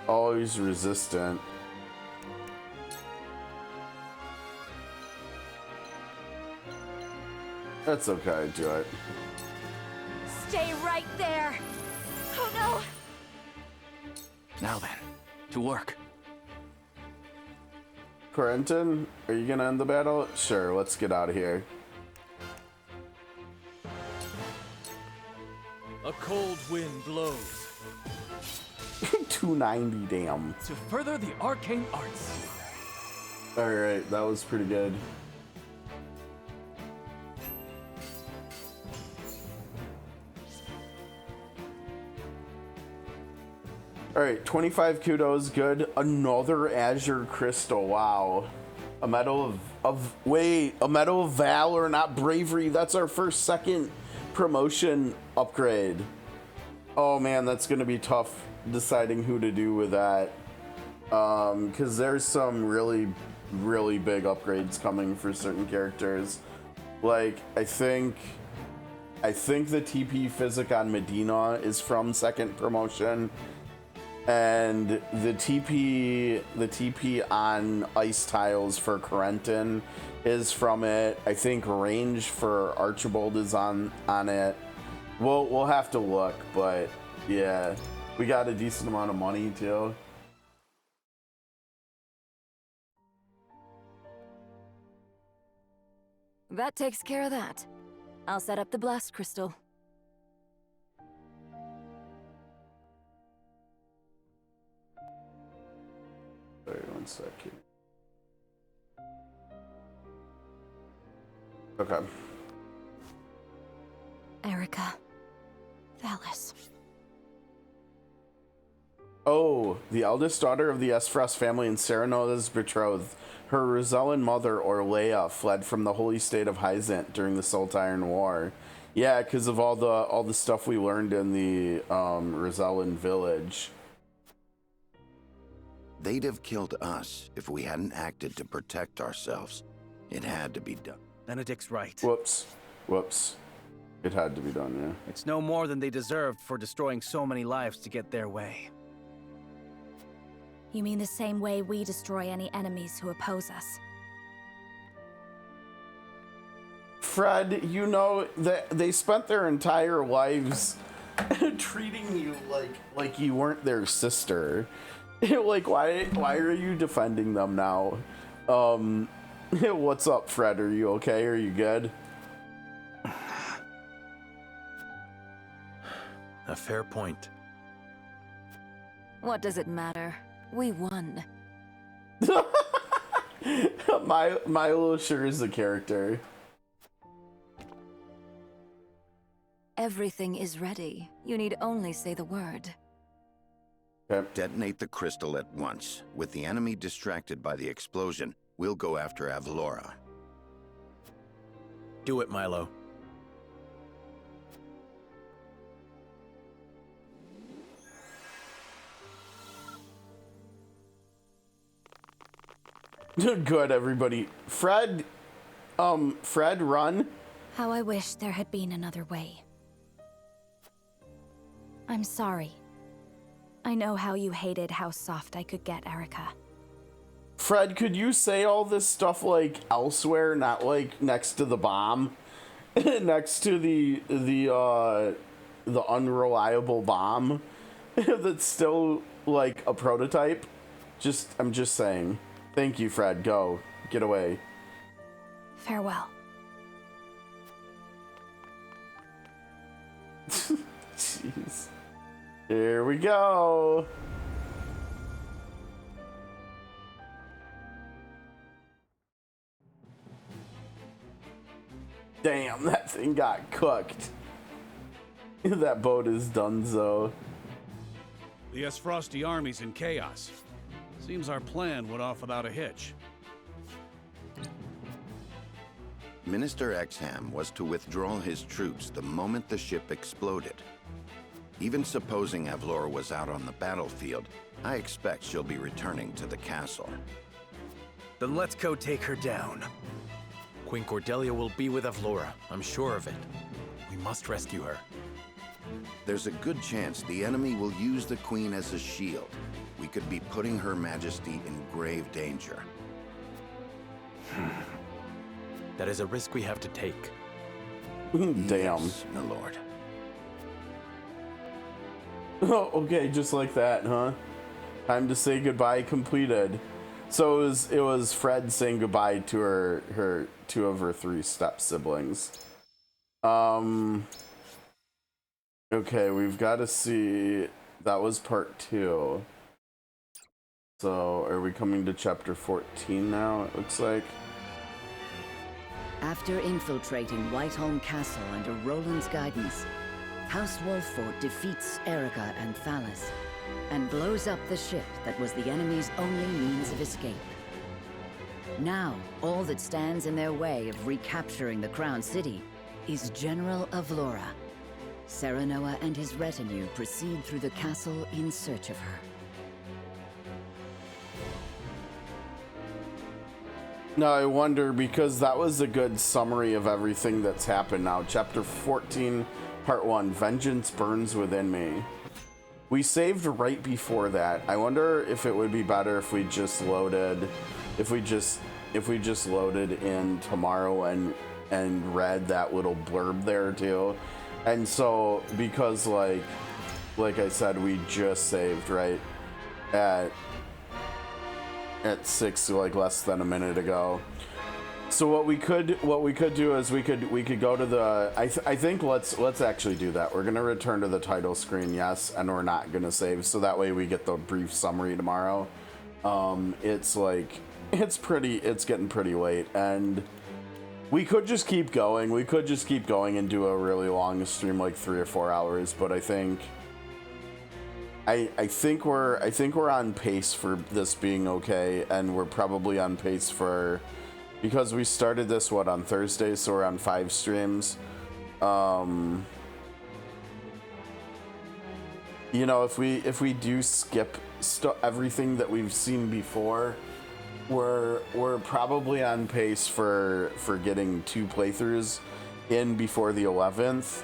Oh, he's resistant. That's okay, do it. Stay right there. Oh no. Now then, to work. Corentin, are you gonna end the battle? Sure, let's get out of here. A cold wind blows. 290, damn. To further the arcane arts. Alright, that was pretty good. Alright, 25 kudos, good. Another Azure Crystal, wow. A medal wait, a medal of valor, not bravery. That's our second promotion upgrade. Oh man, that's gonna be tough deciding who to do with that. Cause there's some really big upgrades coming for certain characters. Like, I think the TP Physic on Medina is from second promotion. And the TP on ice tiles for Corentin is from it. I think range for Archibald is on it. We'll have to look, but yeah, we got a decent amount of money too. That takes care of that. I'll set up the blast crystal. Sorry, 1 second. Okay. Erica. Valis. Oh, the eldest daughter of the Esfrost family and Serenoa's betrothed. Her Rosellan mother, Orlea, fled from the holy state of Hyzant during the Saltiran War. Yeah, because of all the stuff we learned in the Rosellan village. They'd have killed us if we hadn't acted to protect ourselves. It had to be done. Benedict's right. Whoops. It had to be done, yeah. It's no more than they deserved for destroying so many lives to get their way. You mean the same way we destroy any enemies who oppose us? Fred, you know that they spent their entire lives treating you like you weren't their sister. Like, why are you defending them now? What's up, Fred? Are you okay? Are you good? A fair point. What does it matter? We won. Milo sure is a character. Everything is ready. You need only say the word. Okay. Detonate the crystal at once. With the enemy distracted by the explosion, we'll go after Avlora. Do it, Milo. Good, everybody. Fred, run. How I wish there had been another way. I'm sorry. I know how you hated how soft I could get, Erica. Fred, could you say all this stuff like elsewhere, not like next to the bomb? Next to the unreliable bomb that's still like a prototype? I'm just saying. Thank you, Fred. Go. Get away. Farewell. Jeez. Here we go. Damn, that thing got cooked. That boat is donezo. The Esfrosti army's in chaos. Seems our plan went off without a hitch. Minister Exham was to withdraw his troops the moment the ship exploded. Even supposing Avlora was out on the battlefield, I expect she'll be returning to the castle. Then let's go take her down. Queen Cordelia will be with Avlora, I'm sure of it. We must rescue her. There's a good chance the enemy will use the Queen as a shield. We could be putting Her Majesty in grave danger. That is a risk we have to take. Damn. Yes, my lord. Oh, okay, just like that, huh? Time to say goodbye completed. So it was Fred saying goodbye to her two of her 3 step siblings. Okay, we've got to see. That was part 2. So are we coming to chapter 14 now? It looks like. After infiltrating Whiteholm Castle under Roland's guidance, House Wolffort defeats Erica and Thalas, and blows up the ship that was the enemy's only means of escape. Now, all that stands in their way of recapturing the Crown City is General Avlora. Serenoa and his retinue proceed through the castle in search of her. Now I wonder, because that was a good summary of everything that's happened now. Chapter 14, Part 1, Vengeance Burns Within Me. We saved right before that. I wonder if it would be better if we just loaded, if we just loaded in tomorrow and read that little blurb there too. And so, because like I said, we just saved right at 6, like less than a minute ago. So what we could do is we could go to the I think let's actually do that. We're gonna return to the title screen, yes, and we're not gonna save, so that way we get the brief summary tomorrow. It's getting pretty late, and we could just keep going. We could just keep going and do a really long stream, like 3 or 4 hours, but I think we're on pace for this being okay, and we're probably on pace for, because we started this on Thursday, so we're on 5 streams. You know, if we do skip everything that we've seen before, we're probably on pace for getting 2 playthroughs in before the 11th.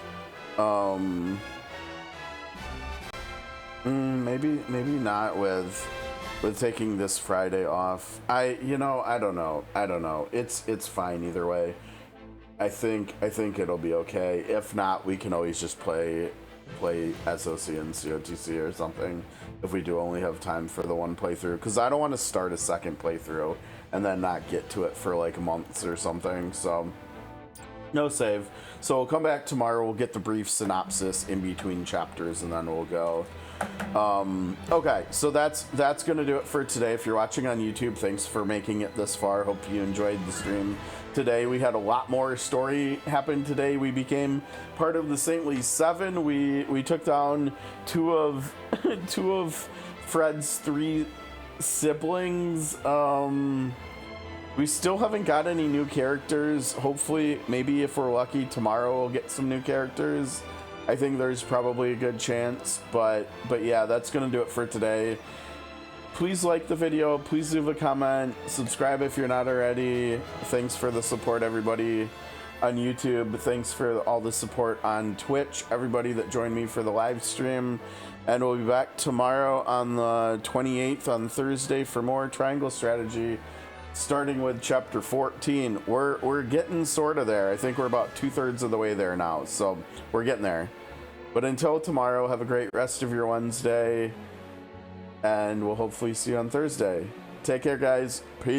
Maybe not with taking this Friday off. I don't know. It's fine either way. I think it'll be okay. If not, we can always just play SOC and COTC or something if we do only have time for the 1 playthrough, because I don't want to start a 2nd playthrough and then not get to it for like months or something. So no save. So we'll come back tomorrow, we'll get the brief synopsis in between chapters, and then we'll go. Okay, so that's gonna do it for today. If you're watching on YouTube, thanks for making it this far. Hope you enjoyed the stream today. We had a lot more story happen today. We became part of the Saintly 7. We took down 2 of Fred's 3 siblings. We still haven't got any new characters. Hopefully, maybe if we're lucky, tomorrow we'll get some new characters. I think there's probably a good chance, but yeah, that's gonna do it for today. Please like the video, please leave a comment, subscribe if you're not already. Thanks for the support, everybody on YouTube. Thanks for all the support on Twitch, everybody that joined me for the live stream. And we'll be back tomorrow on the 28th, on Thursday, for more Triangle Strategy, starting with chapter 14. We're getting sort of there. I think we're about 2/3 of the way there now, so we're getting there. But until tomorrow, have a great rest of your Wednesday, and we'll hopefully see you on Thursday. Take care, guys. Peace.